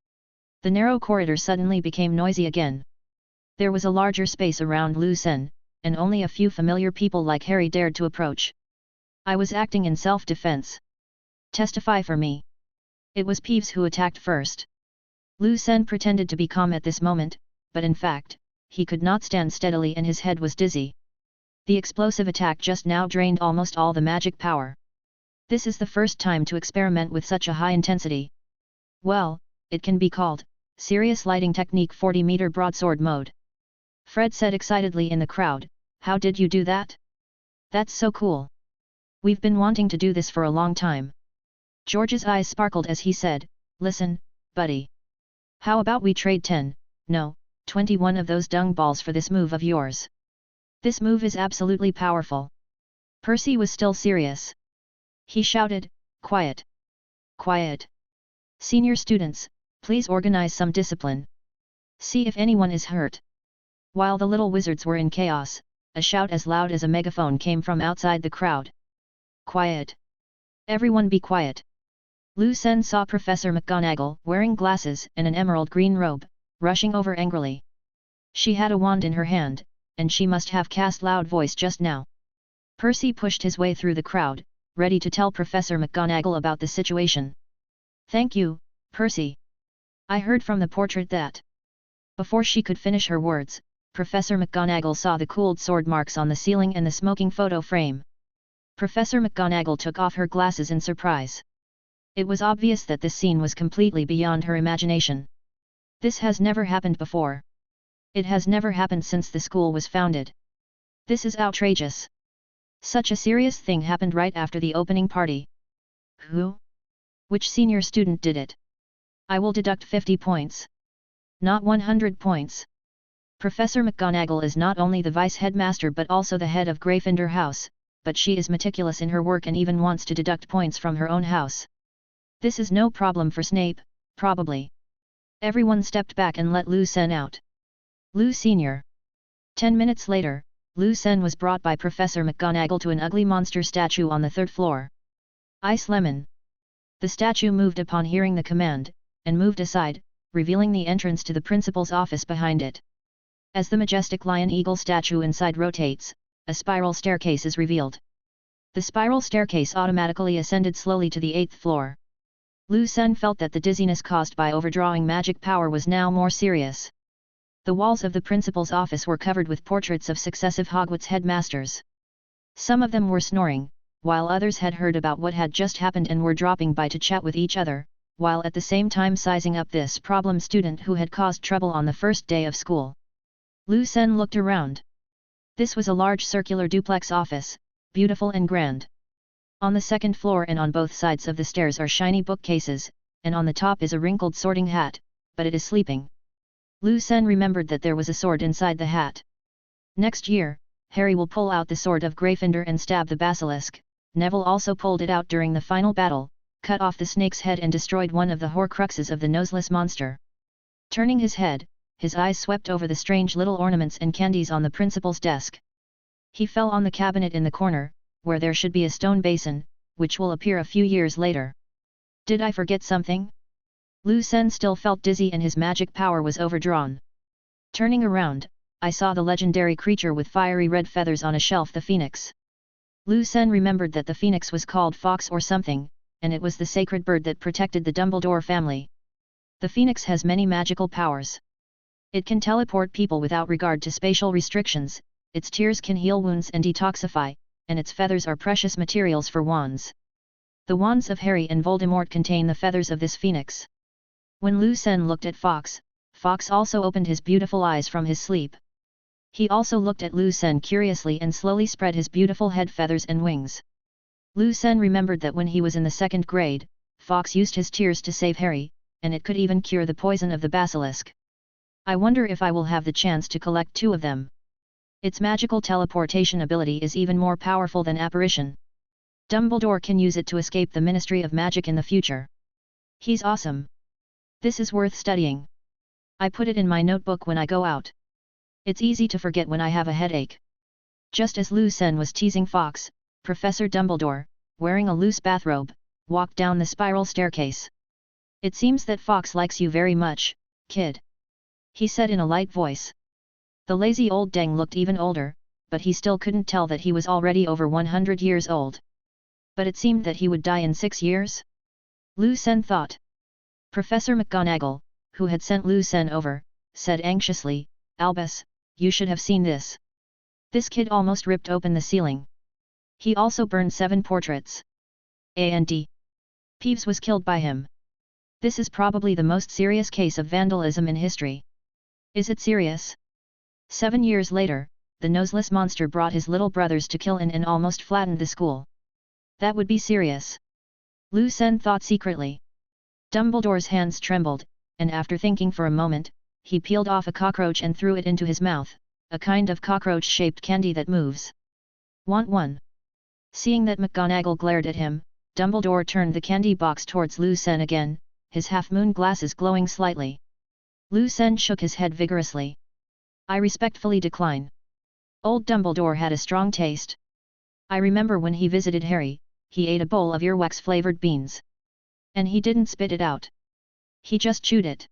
The narrow corridor suddenly became noisy again. There was a larger space around Lu Sen, and only a few familiar people like Harry dared to approach. "I was acting in self-defense. Testify for me." It was Peeves who attacked first. Lu Sen pretended to be calm at this moment, but in fact, he could not stand steadily and his head was dizzy. The explosive attack just now drained almost all the magic power. This is the first time to experiment with such a high intensity. Well, it can be called serious lighting technique 40-meter broadsword mode. Fred said excitedly in the crowd, "How did you do that? That's so cool. We've been wanting to do this for a long time." George's eyes sparkled as he said, "Listen, buddy. How about we trade 10, no, 21 of those dung balls for this move of yours? This move is absolutely powerful." Percy was still serious. He shouted, "Quiet! Quiet! Senior students, please organize some discipline. See if anyone is hurt." While the little wizards were in chaos, a shout as loud as a megaphone came from outside the crowd. "Quiet! Everyone be quiet!" Lu Sen saw Professor McGonagall, wearing glasses and an emerald green robe, rushing over angrily. She had a wand in her hand, and she must have cast loud voice just now. Percy pushed his way through the crowd, ready to tell Professor McGonagall about the situation. "Thank you, Percy. I heard from the portrait that..." Before she could finish her words, Professor McGonagall saw the cooled sword marks on the ceiling and the smoking photo frame. Professor McGonagall took off her glasses in surprise. It was obvious that this scene was completely beyond her imagination. This has never happened before. It has never happened since the school was founded. This is outrageous. Such a serious thing happened right after the opening party. Who? Which senior student did it? I will deduct 50 points. Not 100 points. Professor McGonagall is not only the vice headmaster but also the head of Gryffindor House, but she is meticulous in her work and even wants to deduct points from her own house. This is no problem for Snape, probably. Everyone stepped back and let Lu Sen out. Lu Sr. 10 minutes later, Lu Sen was brought by Professor McGonagall to an ugly monster statue on the 3rd floor. "Ice Lemon." The statue moved upon hearing the command, and moved aside, revealing the entrance to the principal's office behind it. As the majestic lion-eagle statue inside rotates, a spiral staircase is revealed. The spiral staircase automatically ascended slowly to the 8th floor. Lu Sen felt that the dizziness caused by overdrawing magic power was now more serious. The walls of the principal's office were covered with portraits of successive Hogwarts headmasters. Some of them were snoring, while others had heard about what had just happened and were dropping by to chat with each other, while at the same time sizing up this problem student who had caused trouble on the first day of school. Lu Sen looked around. This was a large circular duplex office, beautiful and grand. On the 2nd floor and on both sides of the stairs are shiny bookcases, and on the top is a wrinkled sorting hat, but it is sleeping. Lu Sen remembered that there was a sword inside the hat. Next year, Harry will pull out the sword of Gryffindor and stab the basilisk. Neville also pulled it out during the final battle, cut off the snake's head and destroyed one of the Horcruxes of the noseless monster. Turning his head, his eyes swept over the strange little ornaments and candies on the principal's desk. He fell on the cabinet in the corner, where there should be a stone basin, which will appear a few years later. Did I forget something? Lu Sen still felt dizzy and his magic power was overdrawn. Turning around, I saw the legendary creature with fiery red feathers on a shelf, the phoenix. Lu Sen remembered that the phoenix was called Fox or something, and it was the sacred bird that protected the Dumbledore family. The phoenix has many magical powers. It can teleport people without regard to spatial restrictions, its tears can heal wounds and detoxify, and its feathers are precious materials for wands. The wands of Harry and Voldemort contain the feathers of this phoenix. When Lu Sen looked at Fox, Fox also opened his beautiful eyes from his sleep. He also looked at Lu Sen curiously and slowly spread his beautiful head feathers and wings. Lu Sen remembered that when he was in the 2nd grade, Fox used his tears to save Harry, and it could even cure the poison of the basilisk. I wonder if I will have the chance to collect 2 of them. Its magical teleportation ability is even more powerful than apparition. Dumbledore can use it to escape the Ministry of Magic in the future. He's awesome. This is worth studying. I put it in my notebook when I go out. It's easy to forget when I have a headache. Just as Lu Sen was teasing Fox, Professor Dumbledore, wearing a loose bathrobe, walked down the spiral staircase. It seems that Fox likes you very much, kid. He said in a light voice. The lazy old dang looked even older, but he still couldn't tell that he was already over 100 years old. But it seemed that he would die in 6 years? Lu Sen thought. Professor McGonagall, who had sent Lu Sen over, said anxiously, Albus, you should have seen this. This kid almost ripped open the ceiling. He also burned 7 portraits. And Peeves was killed by him. This is probably the most serious case of vandalism in history. Is it serious? 7 years later, the noseless monster brought his little brothers to kill and almost flattened the school. That would be serious. Lu Sen thought secretly. Dumbledore's hands trembled, and after thinking for a moment, he peeled off a cockroach and threw it into his mouth, a kind of cockroach-shaped candy that moves. Want one? Seeing that McGonagall glared at him, Dumbledore turned the candy box towards Lu Sen again, his half-moon glasses glowing slightly. Lu Sen shook his head vigorously. I respectfully decline. Old Dumbledore had a strong taste. I remember when he visited Harry, he ate a bowl of earwax-flavored beans. And he didn't spit it out. He just chewed it.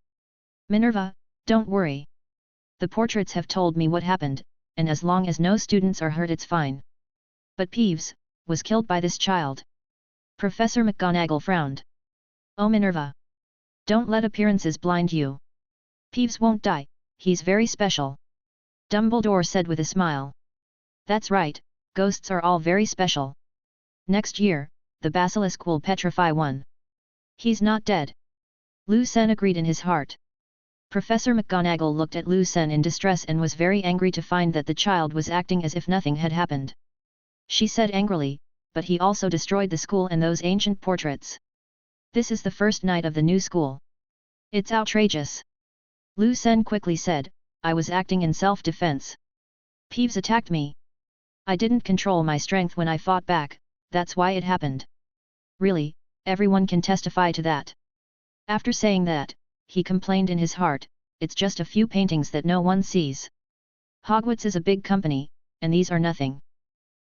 Minerva, don't worry. The portraits have told me what happened, and as long as no students are hurt it's fine. But Peeves was killed by this child. Professor McGonagall frowned. Oh Minerva! Don't let appearances blind you. Peeves won't die, he's very special. Dumbledore said with a smile. That's right, ghosts are all very special. Next year, the basilisk will petrify one. He's not dead. Lu Sen agreed in his heart. Professor McGonagall looked at Lu Sen in distress and was very angry to find that the child was acting as if nothing had happened. She said angrily, but he also destroyed the school and those ancient portraits. This is the first night of the new school. It's outrageous. Lu Sen quickly said, I was acting in self-defense. Peeves attacked me. I didn't control my strength when I fought back, that's why it happened. Really, everyone can testify to that. After saying that, he complained in his heart, it's just a few paintings that no one sees. Hogwarts is a big company, and these are nothing.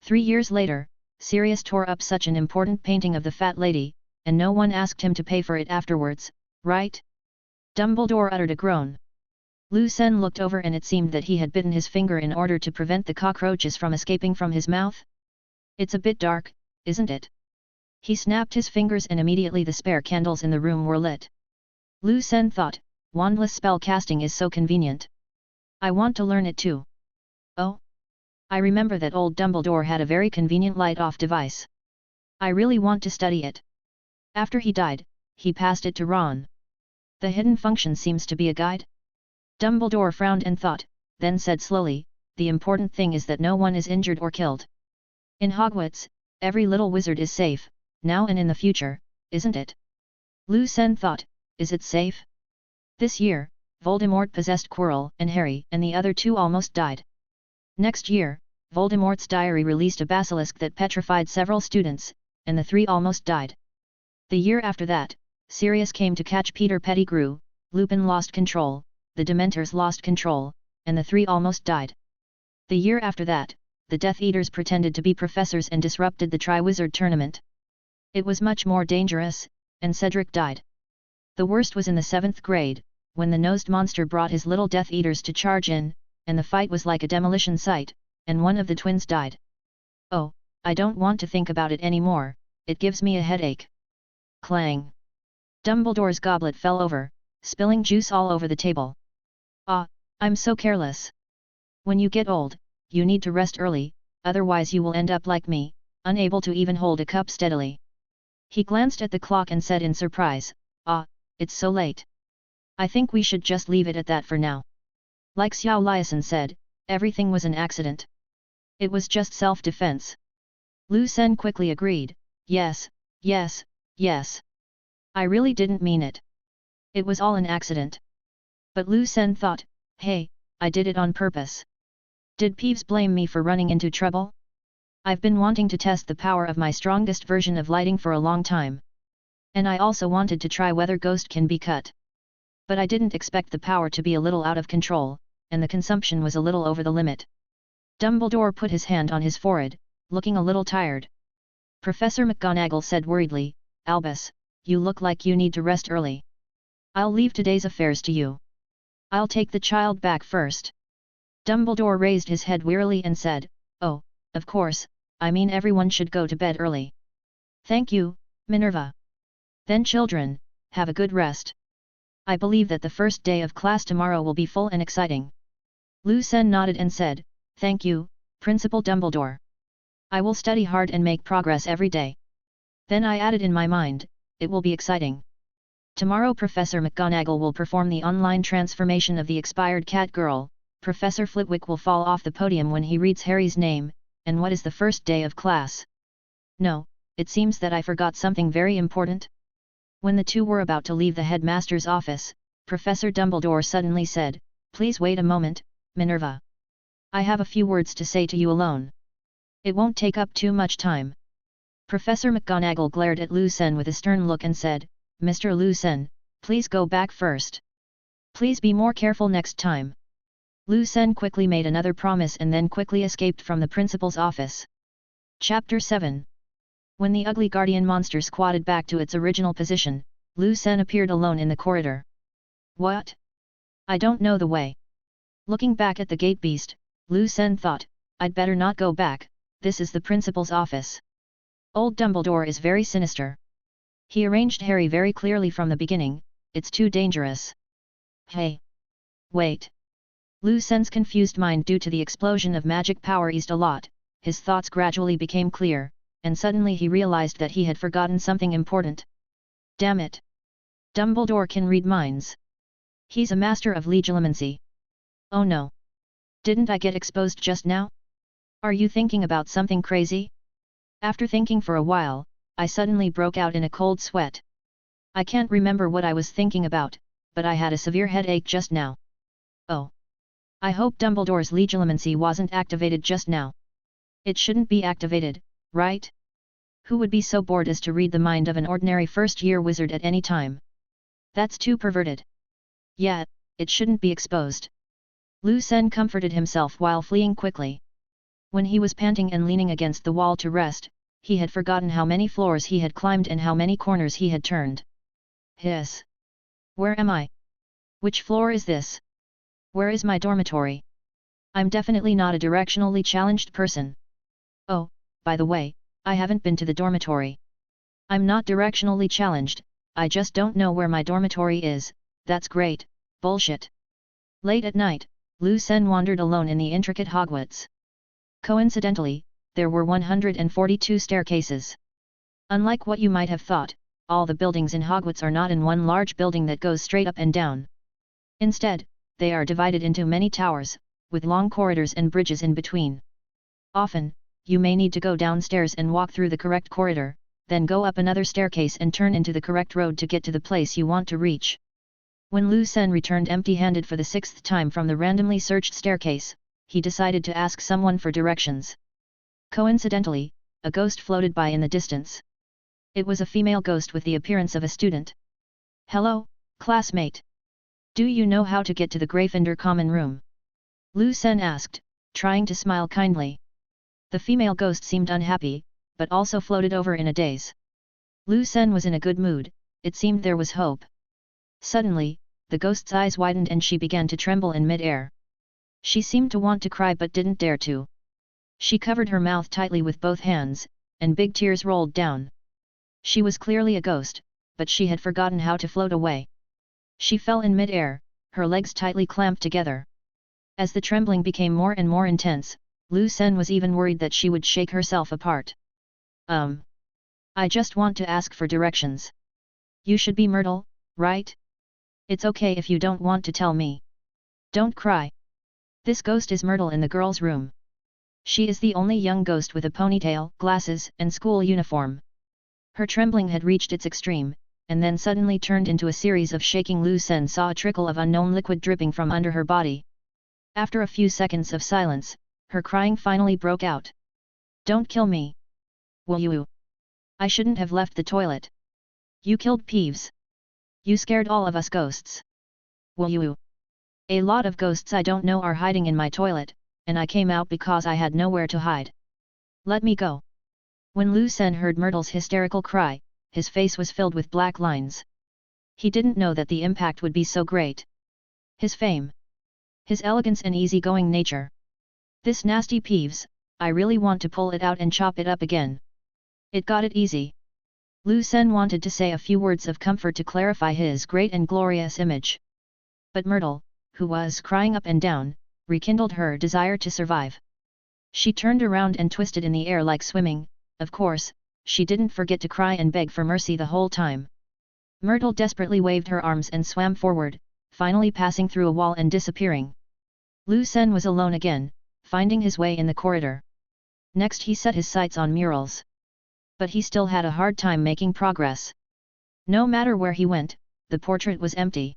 3 years later, Sirius tore up such an important painting of the fat lady, and no one asked him to pay for it afterwards, right? Dumbledore uttered a groan. Lu Sen looked over and it seemed that he had bitten his finger in order to prevent the cockroaches from escaping from his mouth. It's a bit dark, isn't it? He snapped his fingers and immediately the spare candles in the room were lit. Lu Sen thought, wandless spell casting is so convenient. I want to learn it too. Oh? I remember that old Dumbledore had a very convenient light-off device. I really want to study it. After he died, he passed it to Ron. The hidden function seems to be a guide? Dumbledore frowned and thought, then said slowly, the important thing is that no one is injured or killed. In Hogwarts, every little wizard is safe, now and in the future, isn't it? Lu Sen thought, is it safe? This year, Voldemort possessed Quirrell and Harry and the other 2 almost died. Next year, Voldemort's diary released a basilisk that petrified several students, and the 3 almost died. The year after that, Sirius came to catch Peter Pettigrew, Lupin lost control, the Dementors lost control, and the 3 almost died. The year after that, the Death Eaters pretended to be professors and disrupted the Triwizard Tournament. It was much more dangerous, and Cedric died. The worst was in the 7th grade, when the nosed monster brought his little Death Eaters to charge in, and the fight was like a demolition site, and one of the twins died. Oh, I don't want to think about it anymore, it gives me a headache. Clang! Dumbledore's goblet fell over, spilling juice all over the table. Ah, I'm so careless. When you get old, you need to rest early, otherwise you will end up like me, unable to even hold a cup steadily. He glanced at the clock and said in surprise, "Ah, it's so late. I think we should just leave it at that for now." Like Xiao Liason said, everything was an accident. It was just self-defense. Lu Sen quickly agreed, "Yes, yes, yes. I really didn't mean it. It was all an accident." But Lu Sen thought, "Hey, I did it on purpose. Did Peeves blame me for running into trouble? I've been wanting to test the power of my strongest version of lighting for a long time. And I also wanted to try whether ghost can be cut. But I didn't expect the power to be a little out of control, and the consumption was a little over the limit." Dumbledore put his hand on his forehead, looking a little tired. Professor McGonagall said worriedly, "Albus, you look like you need to rest early. I'll leave today's affairs to you. I'll take the child back first." Dumbledore raised his head wearily and said, "Oh, of course, I mean everyone should go to bed early." "Thank you, Minerva. Then children, have a good rest. I believe that the first day of class tomorrow will be full and exciting." Lu Sen nodded and said, "Thank you, Principal Dumbledore. I will study hard and make progress every day." Then I added in my mind, "It will be exciting. Tomorrow Professor McGonagall will perform the online transformation of the expired cat girl, Professor Flitwick will fall off the podium when he reads Harry's name, and what is the first day of class? No, it seems that I forgot something very important." When the two were about to leave the headmaster's office, Professor Dumbledore suddenly said, "Please wait a moment, Minerva. I have a few words to say to you alone. It won't take up too much time." Professor McGonagall glared at Lu Sen with a stern look and said, "Mr. Lu Sen, please go back first. Please be more careful next time." Lu Sen quickly made another promise and then quickly escaped from the principal's office. Chapter 7. When the ugly guardian monster squatted back to its original position, Lu Sen appeared alone in the corridor. "What? I don't know the way." Looking back at the gate beast, Lu Sen thought, "I'd better not go back, this is the principal's office. Old Dumbledore is very sinister. He arranged Harry very clearly from the beginning, it's too dangerous." "Hey! Wait!" Lu Sen's confused mind due to the explosion of magic power eased a lot, his thoughts gradually became clear, and suddenly he realized that he had forgotten something important. Damn it! Dumbledore can read minds. He's a master of legilimency. Oh no! Didn't I get exposed just now? Are you thinking about something crazy? After thinking for a while, I suddenly broke out in a cold sweat. I can't remember what I was thinking about, but I had a severe headache just now. Oh! I hope Dumbledore's legilimency wasn't activated just now. It shouldn't be activated, right? Who would be so bored as to read the mind of an ordinary first-year wizard at any time? That's too perverted. Yeah, it shouldn't be exposed. Lu Sen comforted himself while fleeing quickly. When he was panting and leaning against the wall to rest, he had forgotten how many floors he had climbed and how many corners he had turned. Hiss! Where am I? Which floor is this? Where is my dormitory? I'm definitely not a directionally challenged person. Oh, by the way, I haven't been to the dormitory. I'm not directionally challenged, I just don't know where my dormitory is. That's great, bullshit. Late at night, Lu Sen wandered alone in the intricate Hogwarts. Coincidentally, there were 142 staircases. Unlike what you might have thought, all the buildings in Hogwarts are not in one large building that goes straight up and down. Instead, they are divided into many towers, with long corridors and bridges in between. Often, you may need to go downstairs and walk through the correct corridor, then go up another staircase and turn into the correct road to get to the place you want to reach. When Lu Sen returned empty-handed for the 6th time from the randomly searched staircase, he decided to ask someone for directions. Coincidentally, a ghost floated by in the distance. It was a female ghost with the appearance of a student. "Hello, classmate. Do you know how to get to the Gryffindor common room?" Lu Sen asked, trying to smile kindly. The female ghost seemed unhappy, but also floated over in a daze. Lu Sen was in a good mood, it seemed there was hope. Suddenly, the ghost's eyes widened and she began to tremble in mid-air. She seemed to want to cry but didn't dare to. She covered her mouth tightly with both hands, and big tears rolled down. She was clearly a ghost, but she had forgotten how to float away. She fell in mid-air, her legs tightly clamped together. As the trembling became more and more intense, Lu Sen was even worried that she would shake herself apart. I just want to ask for directions. You should be Myrtle, right? It's okay if you don't want to tell me. Don't cry. This ghost is Myrtle in the girl's room. She is the only young ghost with a ponytail, glasses, and school uniform. Her trembling had reached its extreme, and then suddenly turned into a series of shaking. Lu Sen saw a trickle of unknown liquid dripping from under her body. After a few seconds of silence, her crying finally broke out. Don't kill me. Will you? I shouldn't have left the toilet. You killed Peeves. You scared all of us ghosts. Will you? A lot of ghosts I don't know are hiding in my toilet, and I came out because I had nowhere to hide. Let me go. When Lu Sen heard Myrtle's hysterical cry, his face was filled with black lines. He didn't know that the impact would be so great. His fame. His elegance and easygoing nature. This nasty Peeves, I really want to pull it out and chop it up again. It got it easy. Lu Sen wanted to say a few words of comfort to clarify his great and glorious image. But Myrtle, who was crying up and down, rekindled her desire to survive. She turned around and twisted in the air like swimming. Of course, she didn't forget to cry and beg for mercy the whole time. Myrtle desperately waved her arms and swam forward, finally passing through a wall and disappearing. Lu Sen was alone again, finding his way in the corridor. Next he set his sights on murals. But he still had a hard time making progress. No matter where he went, the portrait was empty.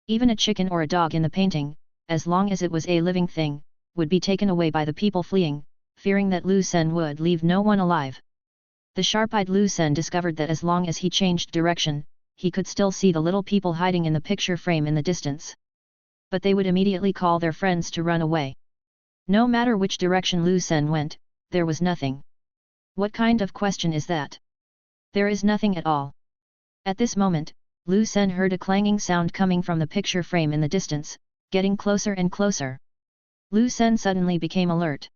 Even a chicken or a dog in the painting, as long as it was a living thing, would be taken away by the people fleeing, fearing that Lu Sen would leave no one alive. The sharp-eyed Lu Sen discovered that as long as he changed direction, he could still see the little people hiding in the picture frame in the distance. But they would immediately call their friends to run away. No matter which direction Lu Sen went, there was nothing. What kind of question is that? There is nothing at all. At this moment, Lu Sen heard a clanging sound coming from the picture frame in the distance, getting closer and closer. Lu Sen suddenly became alert.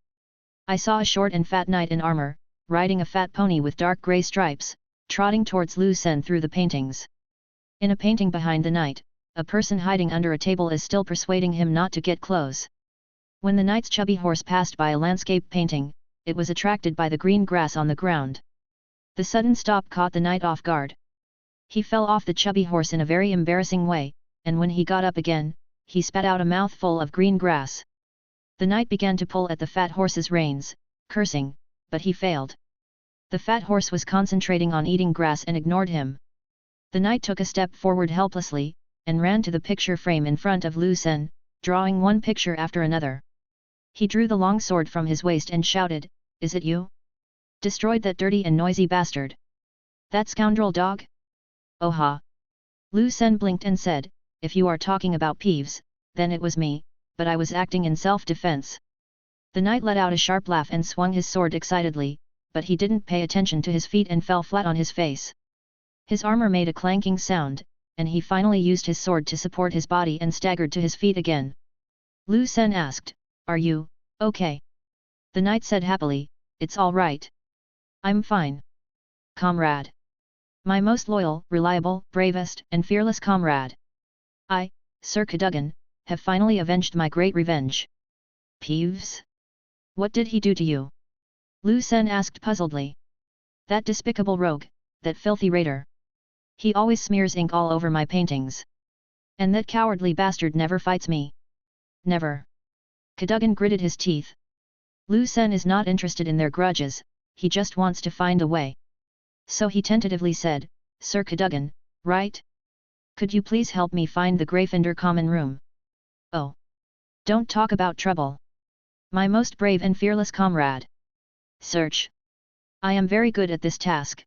I saw a short and fat knight in armor, riding a fat pony with dark grey stripes, trotting towards Lu Sen through the paintings. In a painting behind the knight, a person hiding under a table is still persuading him not to get close. When the knight's chubby horse passed by a landscape painting, it was attracted by the green grass on the ground. The sudden stop caught the knight off guard. He fell off the chubby horse in a very embarrassing way, and when he got up again, he spat out a mouthful of green grass. The knight began to pull at the fat horse's reins, cursing, but he failed. The fat horse was concentrating on eating grass and ignored him. The knight took a step forward helplessly, and ran to the picture frame in front of Lu Sen, drawing one picture after another. He drew the long sword from his waist and shouted, "Is it you? Destroyed that dirty and noisy bastard? That scoundrel dog? Oh ha!" Lu Sen blinked and said, "If you are talking about Peeves, then it was me, but I was acting in self-defense." The knight let out a sharp laugh and swung his sword excitedly, but he didn't pay attention to his feet and fell flat on his face. His armor made a clanking sound, and he finally used his sword to support his body and staggered to his feet again. Lu Sen asked, "Are you okay?" The knight said happily, "It's all right. I'm fine. Comrade. My most loyal, reliable, bravest, and fearless comrade. I, Sir Cadogan, have finally avenged my great revenge." "Peeves? What did he do to you?" Lu Sen asked puzzledly. "That despicable rogue, that filthy raider. He always smears ink all over my paintings. And that cowardly bastard never fights me. Never." Cadogan gritted his teeth. Lu Sen is not interested in their grudges, he just wants to find a way. So he tentatively said, "Sir Cadogan, right? Could you please help me find the Gryffindor common room?" "Oh. Don't talk about trouble. My most brave and fearless comrade. Search. I am very good at this task.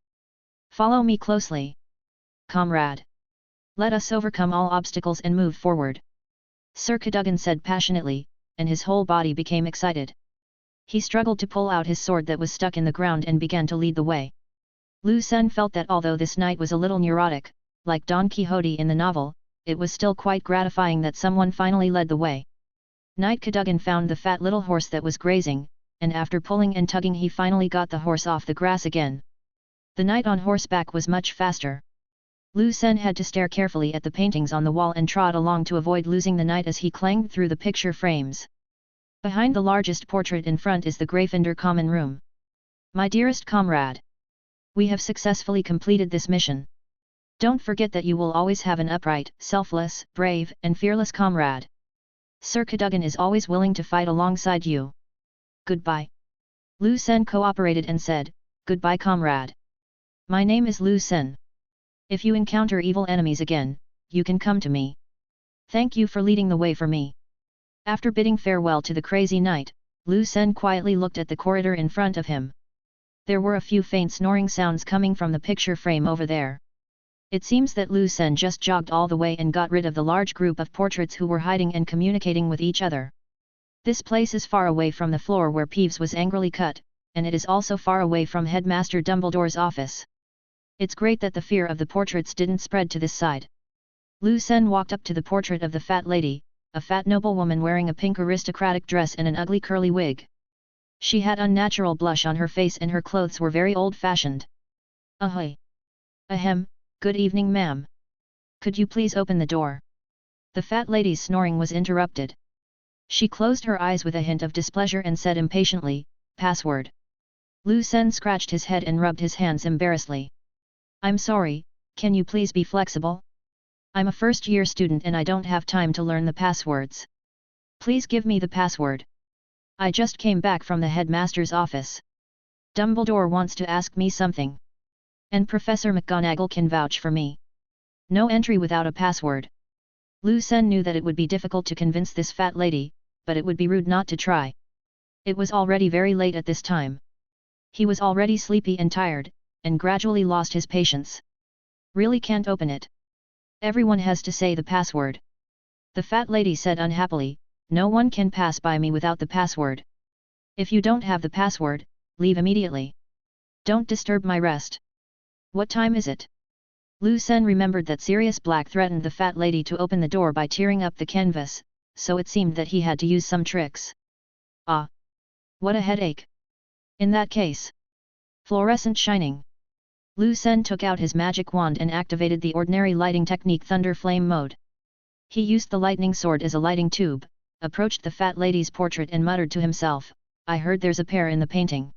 Follow me closely. Comrade. Let us overcome all obstacles and move forward." Sir Cadogan said passionately, and his whole body became excited. He struggled to pull out his sword that was stuck in the ground and began to lead the way. Lu Sen felt that although this knight was a little neurotic, like Don Quixote in the novel, it was still quite gratifying that someone finally led the way. Knight Cadogan found the fat little horse that was grazing, and after pulling and tugging he finally got the horse off the grass again. The knight on horseback was much faster. Lu Sen had to stare carefully at the paintings on the wall and trot along to avoid losing the knight as he clanged through the picture frames. Behind the largest portrait in front is the Gryffindor common room. My dearest comrade. We have successfully completed this mission. Don't forget that you will always have an upright, selfless, brave, and fearless comrade. Sir Cadogan is always willing to fight alongside you. Goodbye. Lu Sen cooperated and said, Goodbye comrade. My name is Lu Sen. If you encounter evil enemies again, you can come to me. Thank you for leading the way for me. After bidding farewell to the crazy knight, Lu Sen quietly looked at the corridor in front of him. There were a few faint snoring sounds coming from the picture frame over there. It seems that Lu Sen just jogged all the way and got rid of the large group of portraits who were hiding and communicating with each other. This place is far away from the floor where Peeves was angrily cut, and it is also far away from Headmaster Dumbledore's office. It's great that the fear of the portraits didn't spread to this side. Lu Sen walked up to the portrait of the fat lady, a fat noblewoman wearing a pink aristocratic dress and an ugly curly wig. She had unnatural blush on her face and her clothes were very old-fashioned. Ahoy! Ahem, good evening ma'am. Could you please open the door? The fat lady's snoring was interrupted. She closed her eyes with a hint of displeasure and said impatiently, Password. Lu Sen scratched his head and rubbed his hands embarrassedly. I'm sorry, can you please be flexible? I'm a first-year student and I don't have time to learn the passwords. Please give me the password. I just came back from the headmaster's office. Dumbledore wants to ask me something. And Professor McGonagall can vouch for me. No entry without a password. Lu Sen knew that it would be difficult to convince this fat lady, but it would be rude not to try. It was already very late at this time. He was already sleepy and tired, and gradually lost his patience. Really can't open it. Everyone has to say the password. The fat lady said unhappily, No one can pass by me without the password. If you don't have the password, leave immediately. Don't disturb my rest. What time is it? Lu Sen remembered that Sirius Black threatened the fat lady to open the door by tearing up the canvas, so it seemed that he had to use some tricks. Ah! What a headache! In that case. Fluorescent shining. Lu Sen took out his magic wand and activated the ordinary lighting technique Thunder Flame mode. He used the lightning sword as a lighting tube, approached the fat lady's portrait and muttered to himself, I heard there's a pear in the painting.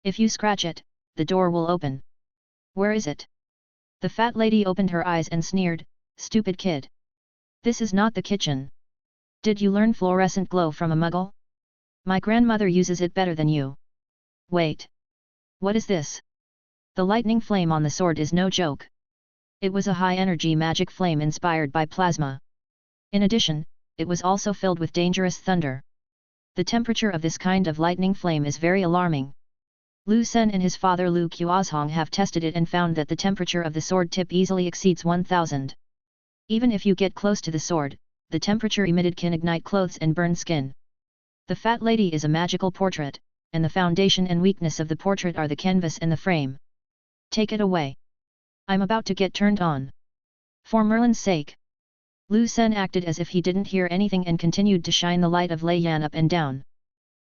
If you scratch it, the door will open. Where is it? The fat lady opened her eyes and sneered, Stupid kid. This is not the kitchen. Did you learn fluorescent glow from a muggle? My grandmother uses it better than you. Wait. What is this? The lightning flame on the sword is no joke. It was a high-energy magic flame inspired by plasma. In addition, it was also filled with dangerous thunder. The temperature of this kind of lightning flame is very alarming. Lu Sen and his father Lu Qiuzhong have tested it and found that the temperature of the sword tip easily exceeds 1000. Even if you get close to the sword, the temperature emitted can ignite clothes and burn skin. The fat lady is a magical portrait, and the foundation and weakness of the portrait are the canvas and the frame. Take it away. I'm about to get turned on. For Merlin's sake. Lu Sen acted as if he didn't hear anything and continued to shine the light of Lei Yan up and down.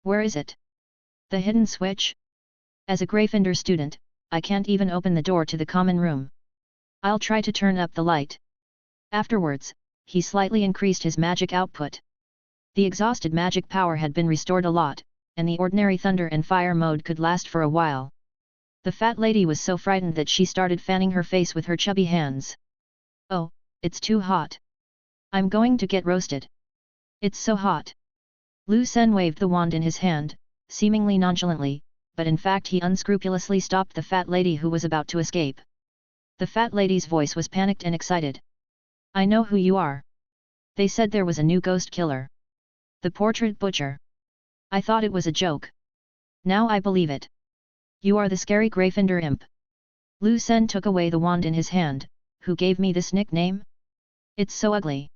Where is it? The hidden switch? As a Gryffindor student, I can't even open the door to the common room. I'll try to turn up the light. Afterwards, he slightly increased his magic output. The exhausted magic power had been restored a lot, and the ordinary thunder and fire mode could last for a while. The fat lady was so frightened that she started fanning her face with her chubby hands. Oh, it's too hot. I'm going to get roasted. It's so hot. Lu Sen waved the wand in his hand, seemingly nonchalantly, but in fact he unscrupulously stopped the fat lady who was about to escape. The fat lady's voice was panicked and excited. I know who you are. They said there was a new ghost killer. The portrait butcher. I thought it was a joke. Now I believe it. You are the scary Gryffindor imp. Lu Sen took away the wand in his hand. Who gave me this nickname? It's so ugly.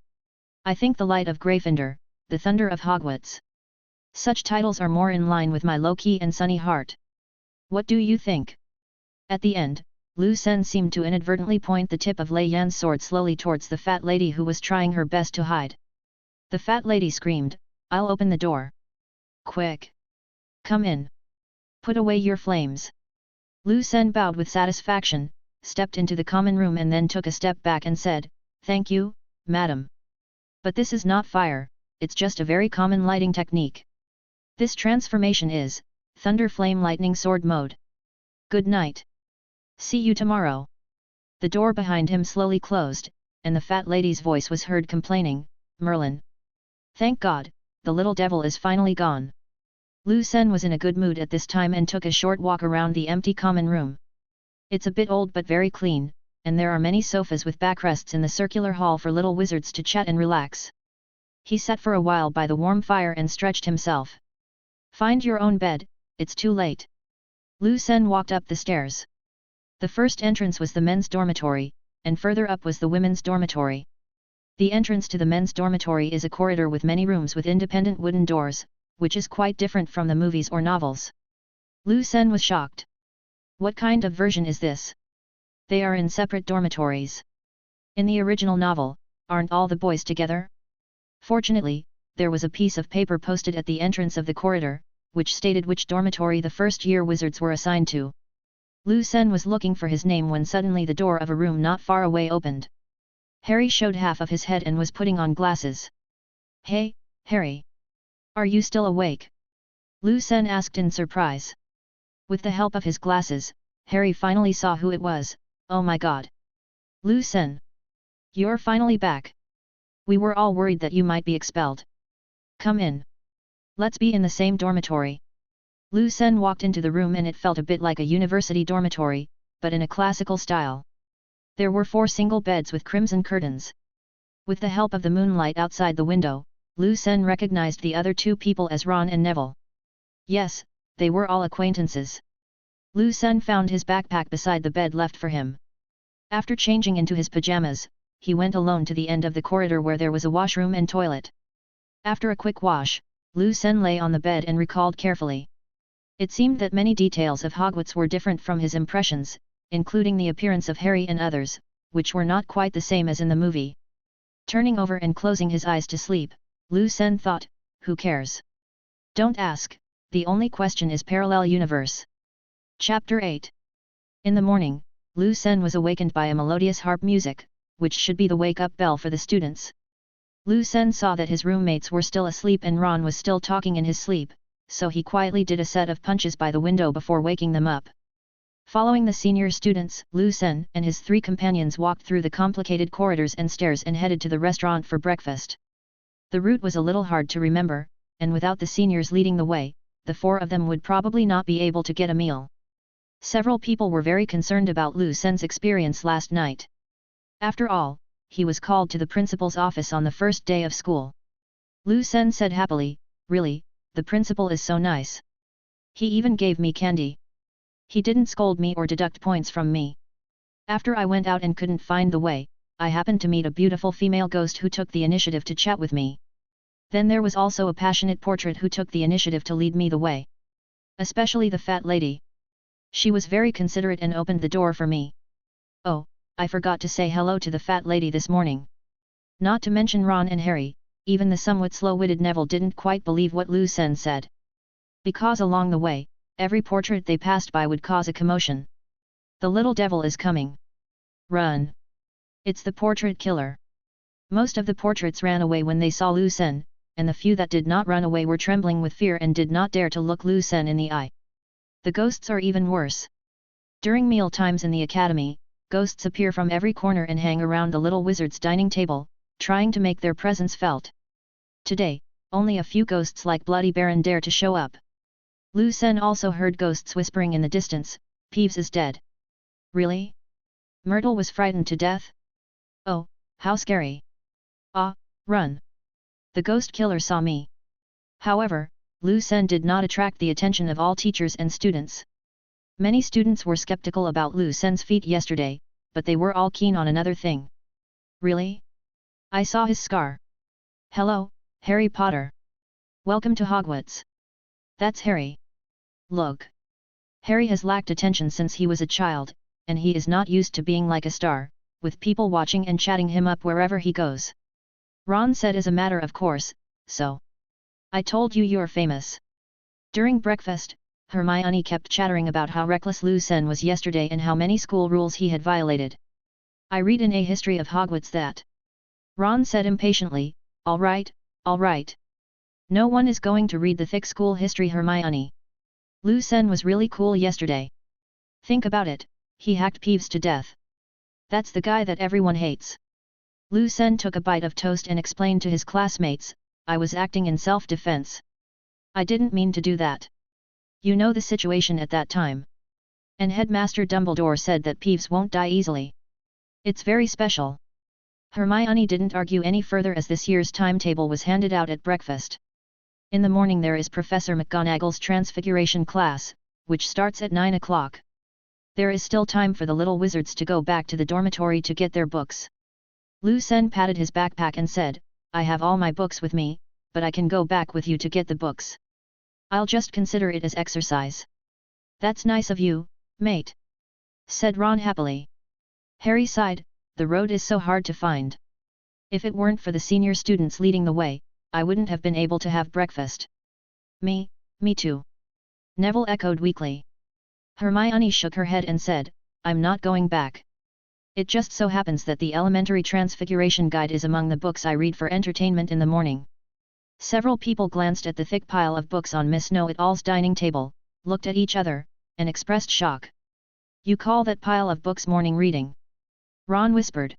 I think the light of Gryffindor, the thunder of Hogwarts. Such titles are more in line with my low-key and sunny heart. What do you think? At the end, Lu Sen seemed to inadvertently point the tip of Lei Yan's sword slowly towards the fat lady who was trying her best to hide. The fat lady screamed, I'll open the door. Quick! Come in. Put away your flames. Lu Sen bowed with satisfaction, stepped into the common room and then took a step back and said, "Thank you, madam. But this is not fire, it's just a very common lighting technique. This transformation is Thunder Flame Lightning Sword mode. Good night. See you tomorrow." The door behind him slowly closed, and the fat lady's voice was heard complaining, "Merlin. Thank God, the little devil is finally gone." Lu Sen was in a good mood at this time and took a short walk around the empty common room. It's a bit old but very clean, and there are many sofas with backrests in the circular hall for little wizards to chat and relax. He sat for a while by the warm fire and stretched himself. "Find your own bed, it's too late." Lu Sen walked up the stairs. The first entrance was the men's dormitory, and further up was the women's dormitory. The entrance to the men's dormitory is a corridor with many rooms with independent wooden doors, which is quite different from the movies or novels. Lu Sen was shocked. What kind of version is this? They are in separate dormitories. In the original novel, aren't all the boys together? Fortunately, there was a piece of paper posted at the entrance of the corridor, which stated which dormitory the first-year wizards were assigned to. Lu Sen was looking for his name when suddenly the door of a room not far away opened. Harry showed half of his head and was putting on glasses. "Hey, Harry. Are you still awake?" Lu Sen asked in surprise. With the help of his glasses, Harry finally saw who it was. "Oh my God! Lu Sen! You're finally back! We were all worried that you might be expelled. Come in. Let's be in the same dormitory." Lu Sen walked into the room and it felt a bit like a university dormitory, but in a classical style. There were 4 single beds with crimson curtains. With the help of the moonlight outside the window, Lu Sen recognized the other 2 people as Ron and Neville. Yes, they were all acquaintances. Lu Sen found his backpack beside the bed left for him. After changing into his pajamas, he went alone to the end of the corridor where there was a washroom and toilet. After a quick wash, Lu Sen lay on the bed and recalled carefully. It seemed that many details of Hogwarts were different from his impressions, including the appearance of Harry and others, which were not quite the same as in the movie. Turning over and closing his eyes to sleep, Lu Sen thought, who cares? Don't ask, the only question is parallel universe. Chapter 8. In the morning, Lu Sen was awakened by a melodious harp music, which should be the wake-up bell for the students. Lu Sen saw that his roommates were still asleep and Ron was still talking in his sleep, so he quietly did a set of punches by the window before waking them up. Following the senior students, Lu Sen and his 3 companions walked through the complicated corridors and stairs and headed to the restaurant for breakfast. The route was a little hard to remember, and without the seniors leading the way, the 4 of them would probably not be able to get a meal. Several people were very concerned about Lu Sen's experience last night. After all, he was called to the principal's office on the first day of school. Lu Sen said happily, "Really, the principal is so nice. He even gave me candy. He didn't scold me or deduct points from me. After I went out and couldn't find the way, I happened to meet a beautiful female ghost who took the initiative to chat with me. Then there was also a passionate portrait who took the initiative to lead me the way. Especially the fat lady. She was very considerate and opened the door for me. Oh, I forgot to say hello to the fat lady this morning." Not to mention Ron and Harry, even the somewhat slow-witted Neville didn't quite believe what Lu Sen said. Because along the way, every portrait they passed by would cause a commotion. "The little devil is coming. Run! It's the portrait killer." Most of the portraits ran away when they saw Lu Sen, and the few that did not run away were trembling with fear and did not dare to look Lu Sen in the eye. The ghosts are even worse. During meal times in the academy, ghosts appear from every corner and hang around the little wizard's dining table, trying to make their presence felt. Today, only a few ghosts like Bloody Baron dare to show up. Lu Sen also heard ghosts whispering in the distance, "Peeves is dead." Really? Myrtle was frightened to death? Oh, how scary. Ah, run. The ghost killer saw me. However, Lu Sen did not attract the attention of all teachers and students. Many students were skeptical about Lu Sen's feat yesterday, but they were all keen on another thing. Really? I saw his scar. Hello, Harry Potter. Welcome to Hogwarts. That's Harry. Look. Harry has lacked attention since he was a child, and he is not used to being like a star, with people watching and chatting him up wherever he goes. Ron said as a matter of course, "So. I told you you're famous." During breakfast, Hermione kept chattering about how reckless Lu Sen was yesterday and how many school rules he had violated. I read in A History of Hogwarts that. Ron said impatiently, all right. No one is going to read the thick school history, Hermione. Lu Sen was really cool yesterday. Think about it, he hacked Peeves to death. That's the guy that everyone hates. Lu Sen took a bite of toast and explained to his classmates, I was acting in self-defense. I didn't mean to do that. You know the situation at that time. And Headmaster Dumbledore said that Peeves won't die easily. It's very special. Hermione didn't argue any further as this year's timetable was handed out at breakfast. In the morning there is Professor McGonagall's Transfiguration class, which starts at 9 o'clock. There is still time for the little wizards to go back to the dormitory to get their books. Lu Sen patted his backpack and said, I have all my books with me, but I can go back with you to get the books. I'll just consider it as exercise. That's nice of you, mate, said Ron happily. Harry sighed, the road is so hard to find. If it weren't for the senior students leading the way, I wouldn't have been able to have breakfast. Me too. Neville echoed weakly. Hermione shook her head and said, I'm not going back. It just so happens that the Elementary Transfiguration Guide is among the books I read for entertainment in the morning. Several people glanced at the thick pile of books on Miss Know-it-all's dining table, looked at each other, and expressed shock. You call that pile of books morning reading? Ron whispered.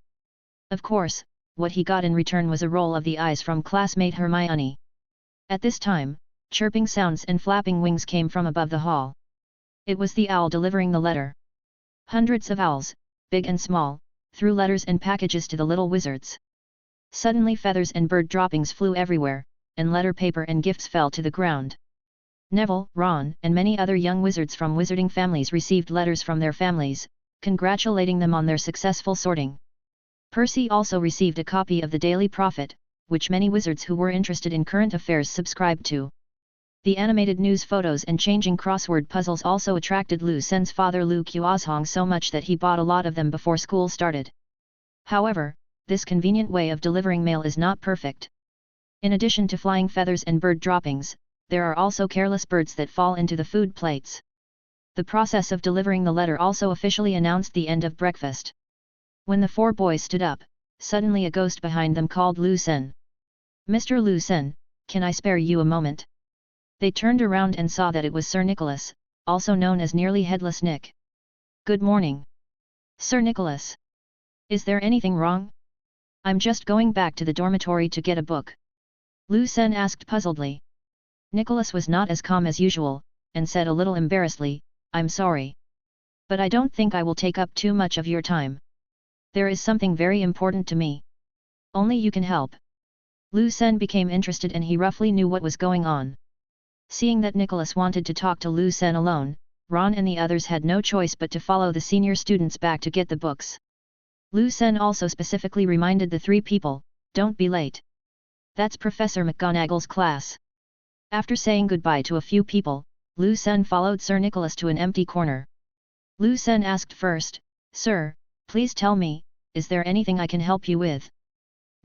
Of course, what he got in return was a roll of the eyes from classmate Hermione. At this time, chirping sounds and flapping wings came from above the hall. It was the owl delivering the letter. Hundreds of owls, big and small, threw letters and packages to the little wizards. Suddenly feathers and bird droppings flew everywhere, and letter paper and gifts fell to the ground. Neville, Ron, and many other young wizards from wizarding families received letters from their families, congratulating them on their successful sorting. Percy also received a copy of the Daily Prophet, which many wizards who were interested in current affairs subscribed to. The animated news photos and changing crossword puzzles also attracted Lu Sen's father Lu Qiuzhong so much that he bought a lot of them before school started. However, this convenient way of delivering mail is not perfect. In addition to flying feathers and bird droppings, there are also careless birds that fall into the food plates. The process of delivering the letter also officially announced the end of breakfast. When the four boys stood up, suddenly a ghost behind them called Lu Sen. Mr. Lu Sen, can I spare you a moment? They turned around and saw that it was Sir Nicholas, also known as Nearly Headless Nick. Good morning, Sir Nicholas. Is there anything wrong? I'm just going back to the dormitory to get a book. Lu Sen asked puzzledly. Nicholas was not as calm as usual, and said a little embarrassedly, I'm sorry. But I don't think I will take up too much of your time. There is something very important to me. Only you can help. Lu Sen became interested and he roughly knew what was going on. Seeing that Nicholas wanted to talk to Lu Sen alone, Ron and the others had no choice but to follow the senior students back to get the books. Lu Sen also specifically reminded the three people, don't be late. That's Professor McGonagall's class. After saying goodbye to a few people, Lu Sen followed Sir Nicholas to an empty corner. Lu Sen asked first, Sir, please tell me, is there anything I can help you with?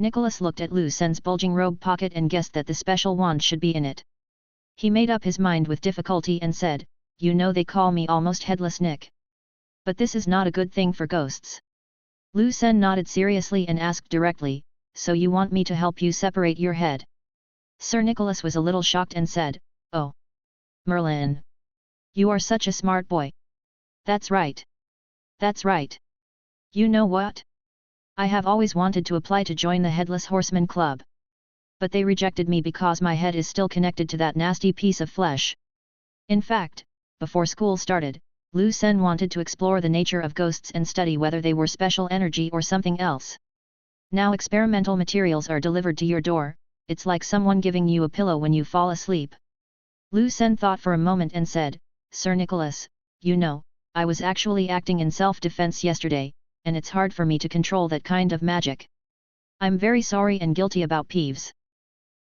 Nicholas looked at Lu Sen's bulging robe pocket and guessed that the special wand should be in it. He made up his mind with difficulty and said, you know they call me Almost Headless Nick. But this is not a good thing for ghosts. Lu Sen nodded seriously and asked directly, so you want me to help you separate your head? Sir Nicholas was a little shocked and said, oh, Merlin. You are such a smart boy. That's right. That's right. You know what? I have always wanted to apply to join the Headless Horseman Club. But they rejected me because my head is still connected to that nasty piece of flesh. In fact, before school started, Lu Sen wanted to explore the nature of ghosts and study whether they were special energy or something else. Now experimental materials are delivered to your door, it's like someone giving you a pillow when you fall asleep. Lu Sen thought for a moment and said, Sir Nicholas, you know, I was actually acting in self-defense yesterday, and it's hard for me to control that kind of magic. I'm very sorry and guilty about Peeves.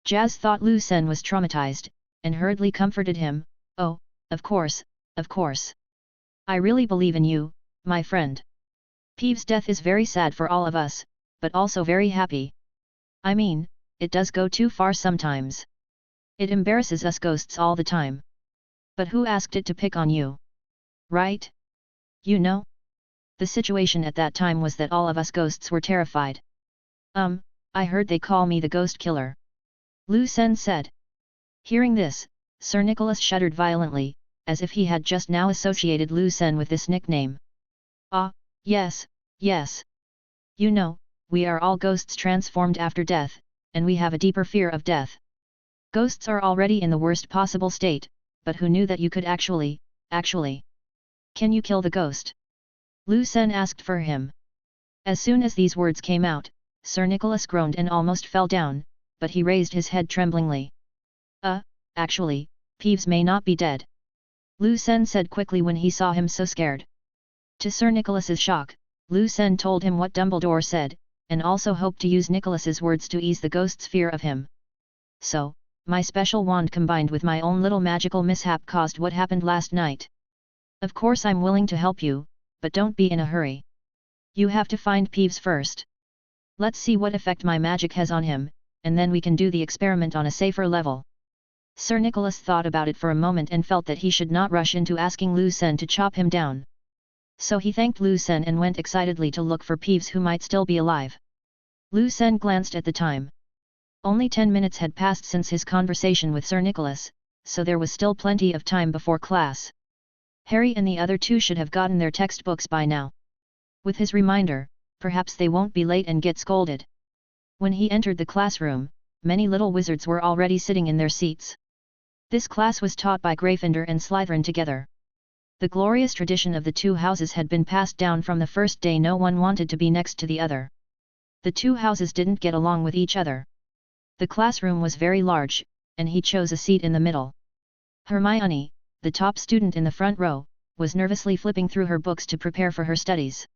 Jazz thought Lu Sen was traumatized, and hurriedly comforted him, oh, of course, of course. I really believe in you, my friend. Peeves' death is very sad for all of us, but also very happy. I mean, it does go too far sometimes. It embarrasses us ghosts all the time. But who asked it to pick on you? Right? You know? The situation at that time was that all of us ghosts were terrified. I heard they call me the ghost killer. Lu Sen said. Hearing this, Sir Nicholas shuddered violently, as if he had just now associated Lu Sen with this nickname. Ah, yes, yes. You know, we are all ghosts transformed after death, and we have a deeper fear of death. Ghosts are already in the worst possible state, but who knew that you could actually... Can you kill the ghost? Lu Sen asked for him. As soon as these words came out, Sir Nicholas groaned and almost fell down, but he raised his head tremblingly. Actually, Peeves may not be dead. Lu Sen said quickly when he saw him so scared. To Sir Nicholas's shock, Lu Sen told him what Dumbledore said, and also hoped to use Nicholas's words to ease the ghost's fear of him. So, my special wand combined with my own little magical mishap caused what happened last night. Of course I'm willing to help you, but don't be in a hurry. You have to find Peeves first. Let's see what effect my magic has on him, and then we can do the experiment on a safer level. Sir Nicholas thought about it for a moment and felt that he should not rush into asking Lu Sen to chop him down. So he thanked Lu Sen and went excitedly to look for Peeves who might still be alive. Lu Sen glanced at the time. Only 10 minutes had passed since his conversation with Sir Nicholas, so there was still plenty of time before class. Harry and the other two should have gotten their textbooks by now. With his reminder, perhaps they won't be late and get scolded. When he entered the classroom, many little wizards were already sitting in their seats. This class was taught by Gryffindor and Slytherin together. The glorious tradition of the two houses had been passed down from the first day. No one wanted to be next to the other. The two houses didn't get along with each other. The classroom was very large, and he chose a seat in the middle. Hermione, the top student in the front row, was nervously flipping through her books to prepare for her studies.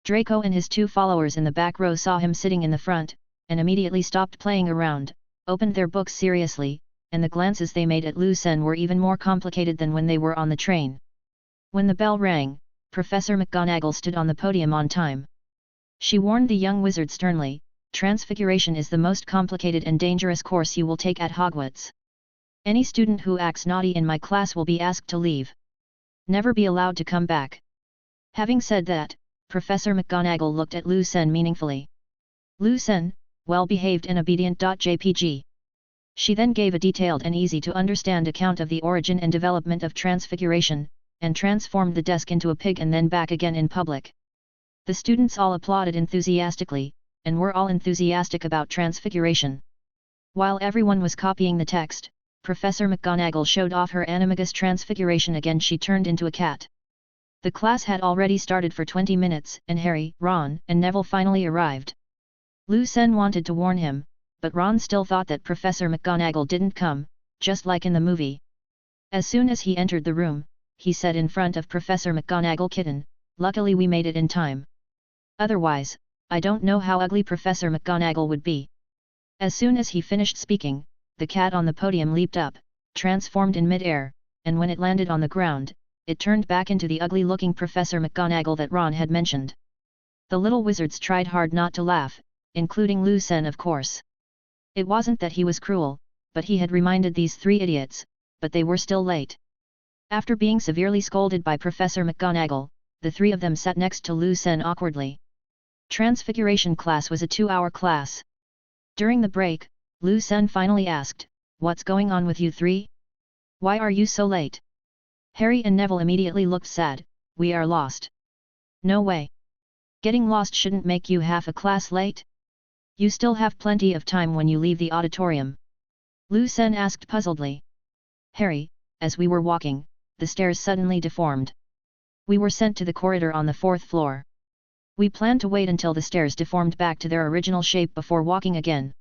Draco and his two followers in the back row saw him sitting in the front, and immediately stopped playing around, opened their books seriously, and the glances they made at Lu Sen were even more complicated than when they were on the train. When the bell rang, Professor McGonagall stood on the podium on time. She warned the young wizard sternly, "Transfiguration is the most complicated and dangerous course you will take at Hogwarts. Any student who acts naughty in my class will be asked to leave. Never be allowed to come back." Having said that, Professor McGonagall looked at Lu Sen meaningfully. Lu Sen, well-behaved and obedient. JPG. She then gave a detailed and easy-to-understand account of the origin and development of Transfiguration, and transformed the desk into a pig and then back again in public. The students all applauded enthusiastically, and were all enthusiastic about Transfiguration. While everyone was copying the text, Professor McGonagall showed off her animagus transfiguration again. She turned into a cat. The class had already started for 20 minutes, and Harry, Ron, and Neville finally arrived. Lu Sen wanted to warn him, but Ron still thought that Professor McGonagall didn't come, just like in the movie. As soon as he entered the room, he said in front of Professor McGonagall, "Kitten, luckily we made it in time. Otherwise, I don't know how ugly Professor McGonagall would be." As soon as he finished speaking, the cat on the podium leaped up, transformed in mid-air, and when it landed on the ground, it turned back into the ugly-looking Professor McGonagall that Ron had mentioned. The little wizards tried hard not to laugh, including Lu Sen of course. It wasn't that he was cruel, but he had reminded these three idiots, but they were still late. After being severely scolded by Professor McGonagall, the three of them sat next to Lu Sen awkwardly. Transfiguration class was a 2-hour class. During the break, Lu Sen finally asked, "What's going on with you three? Why are you so late?" Harry and Neville immediately looked sad. "We are lost." "No way. Getting lost shouldn't make you half a class late. You still have plenty of time when you leave the auditorium." Lu Sen asked puzzledly. "Harry, as we were walking, the stairs suddenly deformed. We were sent to the corridor on the 4th floor. We planned to wait until the stairs deformed back to their original shape before walking again."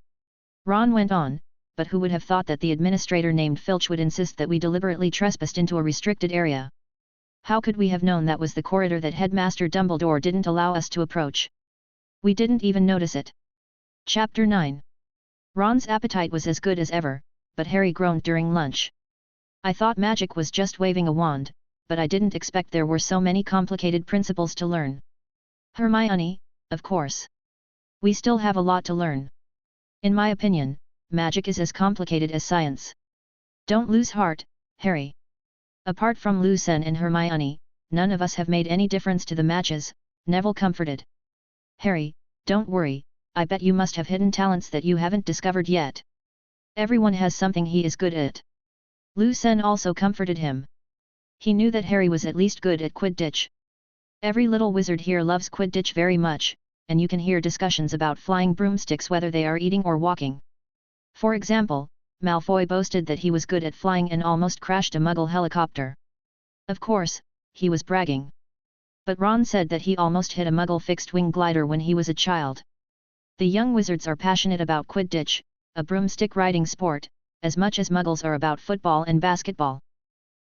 Ron went on, "But who would have thought that the administrator named Filch would insist that we deliberately trespassed into a restricted area? How could we have known that was the corridor that Headmaster Dumbledore didn't allow us to approach? We didn't even notice it." Chapter 9. Ron's appetite was as good as ever, but Harry groaned during lunch. "I thought magic was just waving a wand, but I didn't expect there were so many complicated principles to learn." "Hermione, of course. We still have a lot to learn. In my opinion, magic is as complicated as science. Don't lose heart, Harry. Apart from Lucen and Hermione, none of us have made any difference to the matches, Neville comforted. Harry, don't worry, I bet you must have hidden talents that you haven't discovered yet. Everyone has something he is good at. Lucen also comforted him. He knew that Harry was at least good at Quidditch. Every little wizard here loves Quidditch very much, and you can hear discussions about flying broomsticks whether they are eating or walking. For example, Malfoy boasted that he was good at flying and almost crashed a Muggle helicopter. Of course, he was bragging. But Ron said that he almost hit a Muggle fixed-wing glider when he was a child. The young wizards are passionate about Quidditch, a broomstick-riding sport, as much as Muggles are about football and basketball.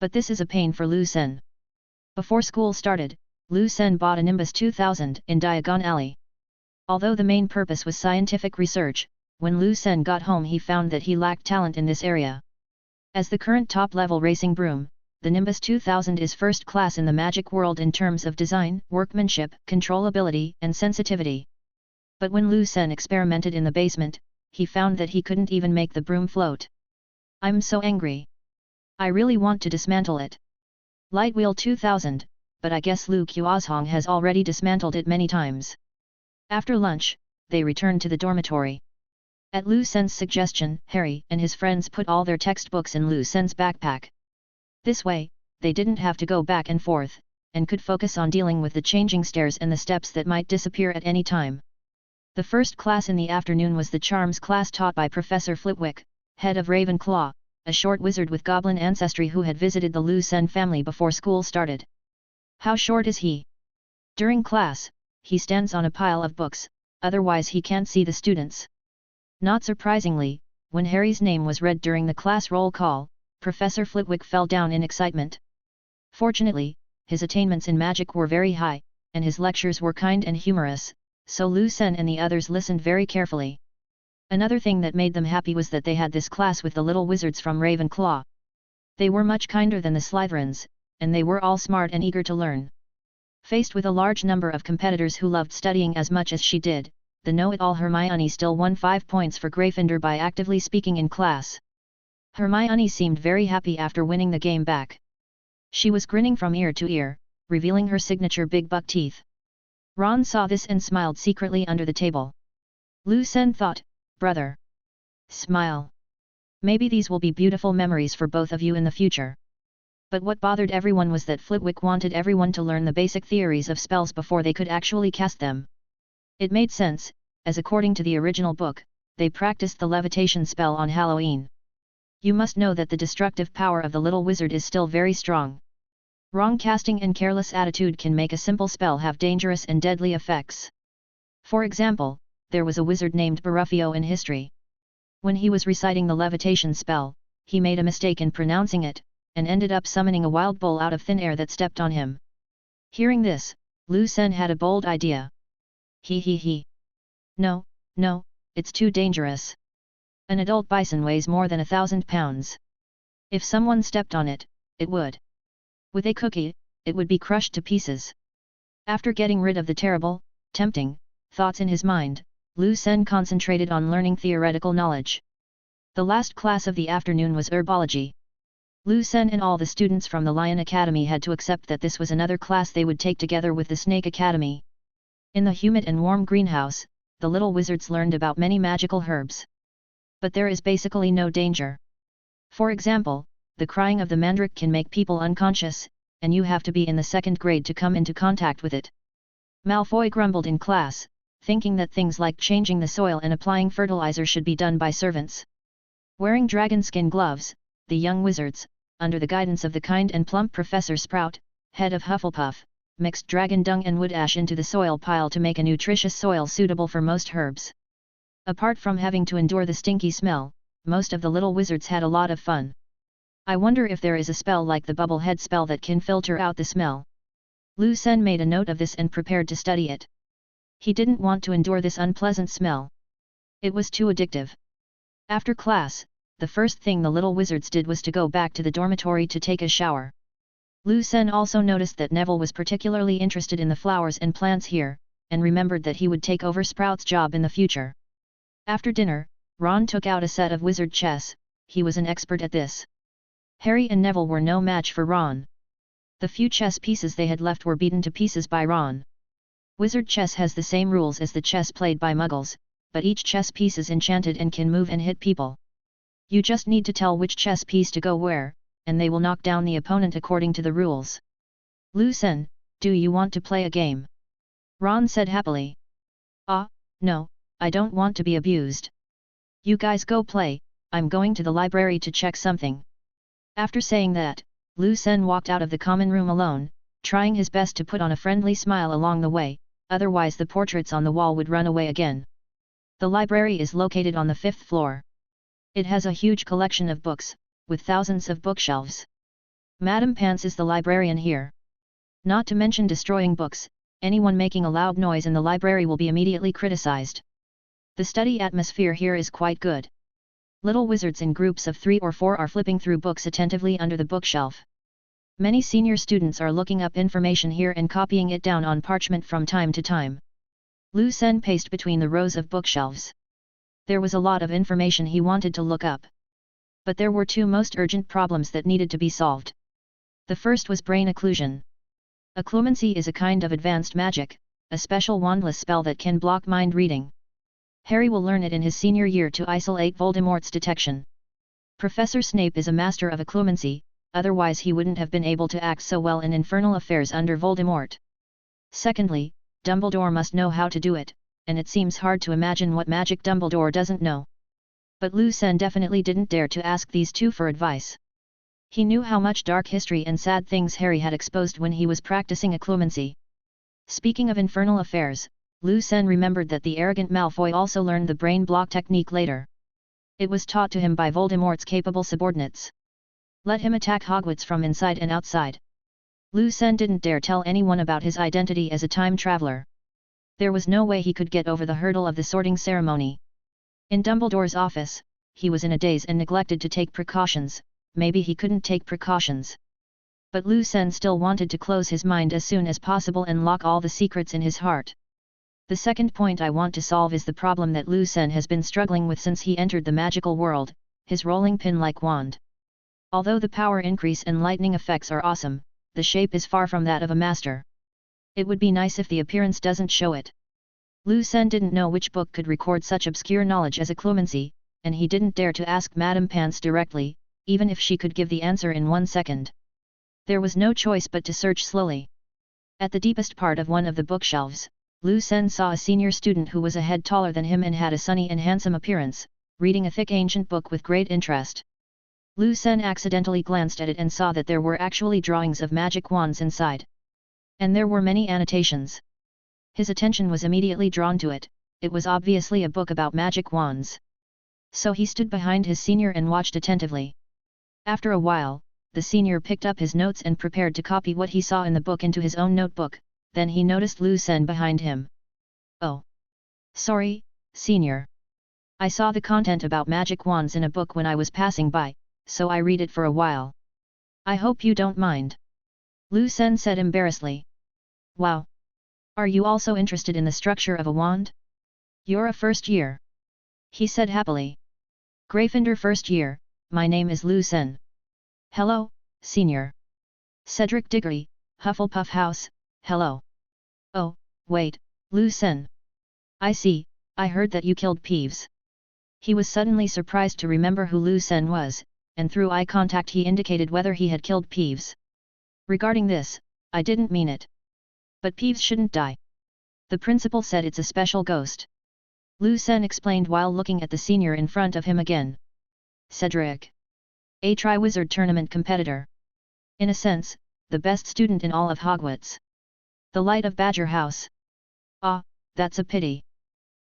But this is a pain for Lucen. Before school started, Lucen bought a Nimbus 2000 in Diagon Alley. Although the main purpose was scientific research, when Lucen got home he found that he lacked talent in this area. As the current top-level racing broom, the Nimbus 2000 is first class in the magic world in terms of design, workmanship, controllability, and sensitivity. But when Lucen experimented in the basement, he found that he couldn't even make the broom float. I'm so angry. I really want to dismantle it. Lightwheel 2000, but I guess Lu Qiuzhong has already dismantled it many times. After lunch, they returned to the dormitory. At Lucen's suggestion, Harry and his friends put all their textbooks in Lucen's backpack. This way, they didn't have to go back and forth, and could focus on dealing with the changing stairs and the steps that might disappear at any time. The first class in the afternoon was the Charms class taught by Professor Flitwick, head of Ravenclaw, a short wizard with goblin ancestry who had visited the Lucen family before school started. How short is he? During class, he stands on a pile of books, otherwise he can't see the students. Not surprisingly, when Harry's name was read during the class roll call, Professor Flitwick fell down in excitement. Fortunately, his attainments in magic were very high, and his lectures were kind and humorous, so Lucen and the others listened very carefully. Another thing that made them happy was that they had this class with the little wizards from Ravenclaw. They were much kinder than the Slytherins, and they were all smart and eager to learn. Faced with a large number of competitors who loved studying as much as she did, the know-it-all Hermione still won 5 points for Gryffindor by actively speaking in class. Hermione seemed very happy after winning the game back. She was grinning from ear to ear, revealing her signature big buck teeth. Ron saw this and smiled secretly under the table. Lucen thought, brother. Smile. Maybe these will be beautiful memories for both of you in the future. But what bothered everyone was that Flitwick wanted everyone to learn the basic theories of spells before they could actually cast them. It made sense, as according to the original book, they practiced the levitation spell on Halloween. You must know that the destructive power of the little wizard is still very strong. Wrong casting and careless attitude can make a simple spell have dangerous and deadly effects. For example, there was a wizard named Baruffio in history. When he was reciting the levitation spell, he made a mistake in pronouncing it, and ended up summoning a wild bull out of thin air that stepped on him. Hearing this, Lucen had a bold idea. He. No, it's too dangerous. An adult bison weighs more than 1,000 pounds. If someone stepped on it, it would. With a cookie, it would be crushed to pieces. After getting rid of the terrible, tempting, thoughts in his mind, Lucen concentrated on learning theoretical knowledge. The last class of the afternoon was herbology. Lucen and all the students from the Lion Academy had to accept that this was another class they would take together with the Snake Academy. In the humid and warm greenhouse, the little wizards learned about many magical herbs. But there is basically no danger. For example, the crying of the mandrake can make people unconscious, and you have to be in the 2nd grade to come into contact with it. Malfoy grumbled in class, thinking that things like changing the soil and applying fertilizer should be done by servants. Wearing dragon skin gloves, the young wizards, under the guidance of the kind and plump Professor Sprout, head of Hufflepuff, mixed dragon dung and wood ash into the soil pile to make a nutritious soil suitable for most herbs. Apart from having to endure the stinky smell, most of the little wizards had a lot of fun. I wonder if there is a spell like the bubble head spell that can filter out the smell. Lucen made a note of this and prepared to study it. He didn't want to endure this unpleasant smell. It was too addictive. After class, the first thing the little wizards did was to go back to the dormitory to take a shower. Lucen also noticed that Neville was particularly interested in the flowers and plants here, and remembered that he would take over Sprout's job in the future. After dinner, Ron took out a set of wizard chess. He was an expert at this. Harry and Neville were no match for Ron. The few chess pieces they had left were beaten to pieces by Ron. Wizard chess has the same rules as the chess played by Muggles, but each chess piece is enchanted and can move and hit people. You just need to tell which chess piece to go where, and they will knock down the opponent according to the rules. Lucen, do you want to play a game? Ron said happily. No, I don't want to be abused. You guys go play, I'm going to the library to check something. After saying that, Lucen walked out of the common room alone, trying his best to put on a friendly smile along the way, otherwise the portraits on the wall would run away again. The library is located on the 5th floor. It has a huge collection of books, with thousands of bookshelves. Madame Pants is the librarian here. Not to mention destroying books, anyone making a loud noise in the library will be immediately criticized. The study atmosphere here is quite good. Little wizards in groups of 3 or 4 are flipping through books attentively under the bookshelf. Many senior students are looking up information here and copying it down on parchment from time to time. Lucen paced between the rows of bookshelves. There was a lot of information he wanted to look up. But there were 2 most urgent problems that needed to be solved. The first was brain occlusion. Occlumency is a kind of advanced magic, a special wandless spell that can block mind reading. Harry will learn it in his senior year to isolate Voldemort's detection. Professor Snape is a master of occlumency, otherwise he wouldn't have been able to act so well in infernal affairs under Voldemort. Secondly, Dumbledore must know how to do it, and it seems hard to imagine what magic Dumbledore doesn't know. But Lucen definitely didn't dare to ask these 2 for advice. He knew how much dark history and sad things Harry had exposed when he was practicing occlumency. Speaking of infernal affairs, Lucen remembered that the arrogant Malfoy also learned the brain block technique later. It was taught to him by Voldemort's capable subordinates. Let him attack Hogwarts from inside and outside. Lucen didn't dare tell anyone about his identity as a time traveler. There was no way he could get over the hurdle of the sorting ceremony. In Dumbledore's office, he was in a daze and neglected to take precautions. Maybe he couldn't take precautions. But Lucen still wanted to close his mind as soon as possible and lock all the secrets in his heart. The second point I want to solve is the problem that Lucen has been struggling with since he entered the magical world, his rolling pin-like wand. Although the power increase and lightning effects are awesome, the shape is far from that of a master. It would be nice if the appearance doesn't show it. Lucen didn't know which book could record such obscure knowledge as occlumency, and he didn't dare to ask Madame Pants directly, even if she could give the answer in 1 second. There was no choice but to search slowly. At the deepest part of one of the bookshelves, Lucen saw a senior student who was a head taller than him and had a sunny and handsome appearance, reading a thick ancient book with great interest. Lucen accidentally glanced at it and saw that there were actually drawings of magic wands inside. And there were many annotations. His attention was immediately drawn to it. It was obviously a book about magic wands. So he stood behind his senior and watched attentively. After a while, the senior picked up his notes and prepared to copy what he saw in the book into his own notebook, then he noticed Lucen behind him. Oh. Sorry, senior. I saw the content about magic wands in a book when I was passing by, so I read it for a while. I hope you don't mind. Lucen said embarrassedly. Wow. Are you also interested in the structure of a wand? You're a first year. He said happily. Gryffindor first year, my name is Lucen. Hello, senior. Cedric Diggory, Hufflepuff House, hello. Oh, wait, Lucen. I see, I heard that you killed Peeves. He was suddenly surprised to remember who Lucen was, and through eye contact he indicated whether he had killed Peeves. Regarding this, I didn't mean it. But Peeves shouldn't die. The principal said it's a special ghost. Lucen explained while looking at the senior in front of him again. Cedric. A Triwizard Tournament competitor. In a sense, the best student in all of Hogwarts. The light of Badger House. Ah, that's a pity.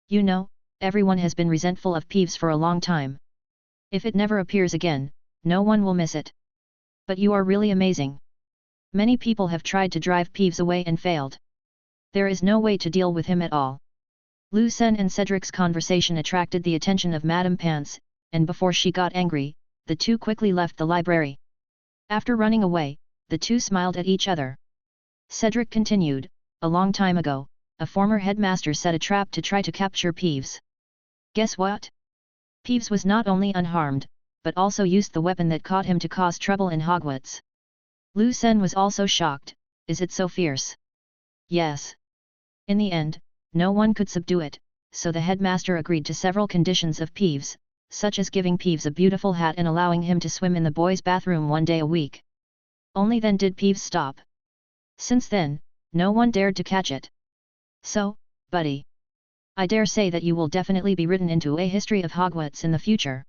You know, everyone has been resentful of Peeves for a long time. If it never appears again, no one will miss it. But you are really amazing. Many people have tried to drive Peeves away and failed. There is no way to deal with him at all. Lucen and Cedric's conversation attracted the attention of Madame Pants, and before she got angry, the two quickly left the library. After running away, the two smiled at each other. Cedric continued, a long time ago, a former headmaster set a trap to try to capture Peeves. Guess what? Peeves was not only unharmed, but also used the weapon that caught him to cause trouble in Hogwarts. Lu Sen was also shocked. Is it so fierce? Yes. In the end, no one could subdue it, so the headmaster agreed to several conditions of Peeves, such as giving Peeves a beautiful hat and allowing him to swim in the boys' bathroom 1 day a week. Only then did Peeves stop. Since then, no one dared to catch it. So, buddy, I dare say that you will definitely be written into a history of Hogwarts in the future.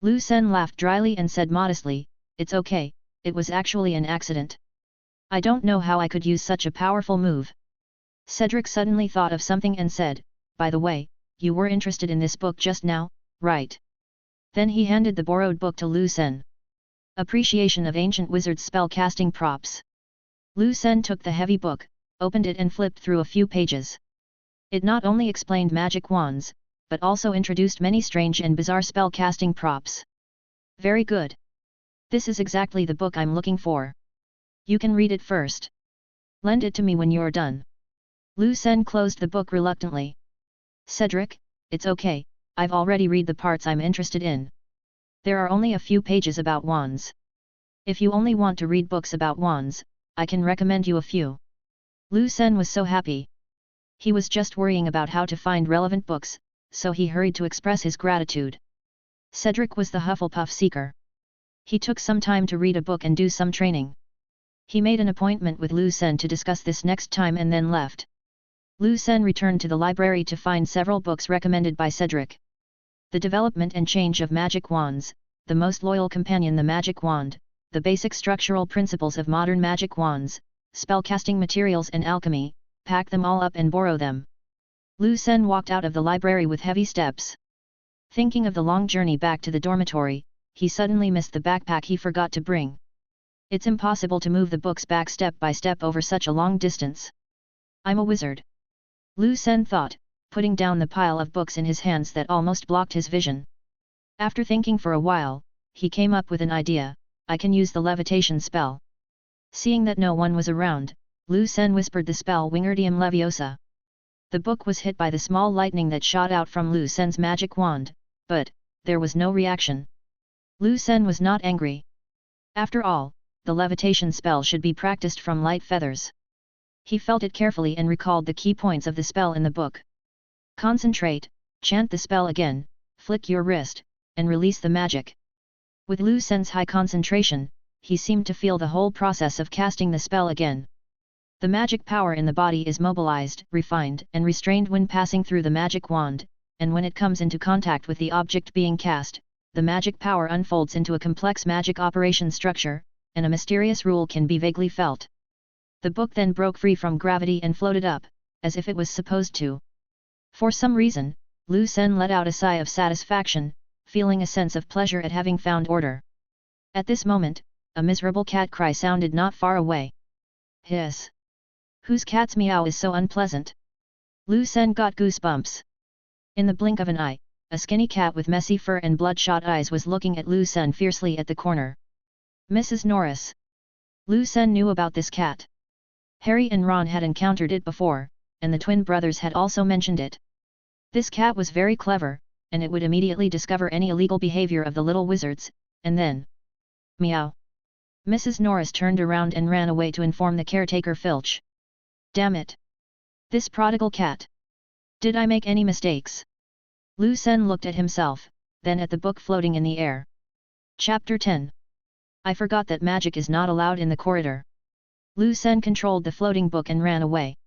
Lu Sen laughed dryly and said modestly, it's okay, it was actually an accident. I don't know how I could use such a powerful move. Cedric suddenly thought of something and said, by the way, you were interested in this book just now, right? Then he handed the borrowed book to Lu Sen. Appreciation of Ancient Wizards Spell-Casting Props. Lu Sen took the heavy book, opened it and flipped through a few pages. It not only explained magic wands, but also introduced many strange and bizarre spell-casting props. Very good. This is exactly the book I'm looking for. You can read it first. Lend it to me when you're done. Lu Sen closed the book reluctantly. Cedric, it's okay, I've already read the parts I'm interested in. There are only a few pages about wands. If you only want to read books about wands, I can recommend you a few. Lu Sen was so happy. He was just worrying about how to find relevant books, so he hurried to express his gratitude. Cedric was the Hufflepuff seeker. He took some time to read a book and do some training. He made an appointment with Lu Sen to discuss this next time and then left. Lu Sen returned to the library to find several books recommended by Cedric. The Development and Change of Magic Wands, The Most Loyal Companion, The Magic Wand, The Basic Structural Principles of Modern Magic Wands, Spellcasting Materials and Alchemy. Pack them all up and borrow them. Lu Sen walked out of the library with heavy steps. Thinking of the long journey back to the dormitory, he suddenly missed the backpack he forgot to bring. It's impossible to move the books back step by step over such a long distance. I'm a wizard. Lu Sen thought, putting down the pile of books in his hands that almost blocked his vision. After thinking for a while, he came up with an idea. I can use the levitation spell. Seeing that no one was around, Lu Sen whispered the spell Wingardium Leviosa. The book was hit by the small lightning that shot out from Lu Sen's magic wand, but there was no reaction. Lu Sen was not angry. After all, the levitation spell should be practiced from light feathers. He felt it carefully and recalled the key points of the spell in the book. Concentrate, chant the spell again, flick your wrist, and release the magic. With Lu Sen's high concentration, he seemed to feel the whole process of casting the spell again. The magic power in the body is mobilized, refined and restrained when passing through the magic wand, and when it comes into contact with the object being cast, the magic power unfolds into a complex magic operation structure, and a mysterious rule can be vaguely felt. The book then broke free from gravity and floated up, as if it was supposed to. For some reason, Lu Sen let out a sigh of satisfaction, feeling a sense of pleasure at having found order. At this moment, a miserable cat cry sounded not far away. Hiss! Whose cat's meow is so unpleasant? Lu Sen got goosebumps. In the blink of an eye, a skinny cat with messy fur and bloodshot eyes was looking at Lu Sen fiercely at the corner. Mrs. Norris. Lu Sen knew about this cat. Harry and Ron had encountered it before, and the twin brothers had also mentioned it. This cat was very clever, and it would immediately discover any illegal behavior of the little wizards, and then... Meow! Mrs. Norris turned around and ran away to inform the caretaker Filch. Damn it! This prodigal cat! Did I make any mistakes? Lu Sen looked at himself, then at the book floating in the air. Chapter 10. I forgot that magic is not allowed in the corridor. Lu Sen controlled the floating book and ran away.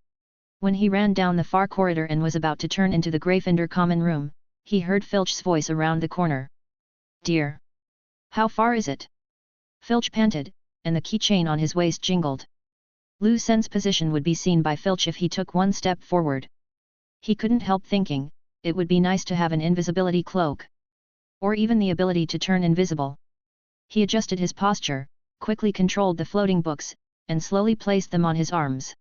When he ran down the far corridor and was about to turn into the Gryffindor common room, he heard Filch's voice around the corner. Dear! How far is it? Filch panted, and the keychain on his waist jingled. Lu Sen's position would be seen by Filch if he took one step forward. He couldn't help thinking, it would be nice to have an invisibility cloak. Or even the ability to turn invisible. He adjusted his posture, quickly controlled the floating books, and slowly placed them on his arms.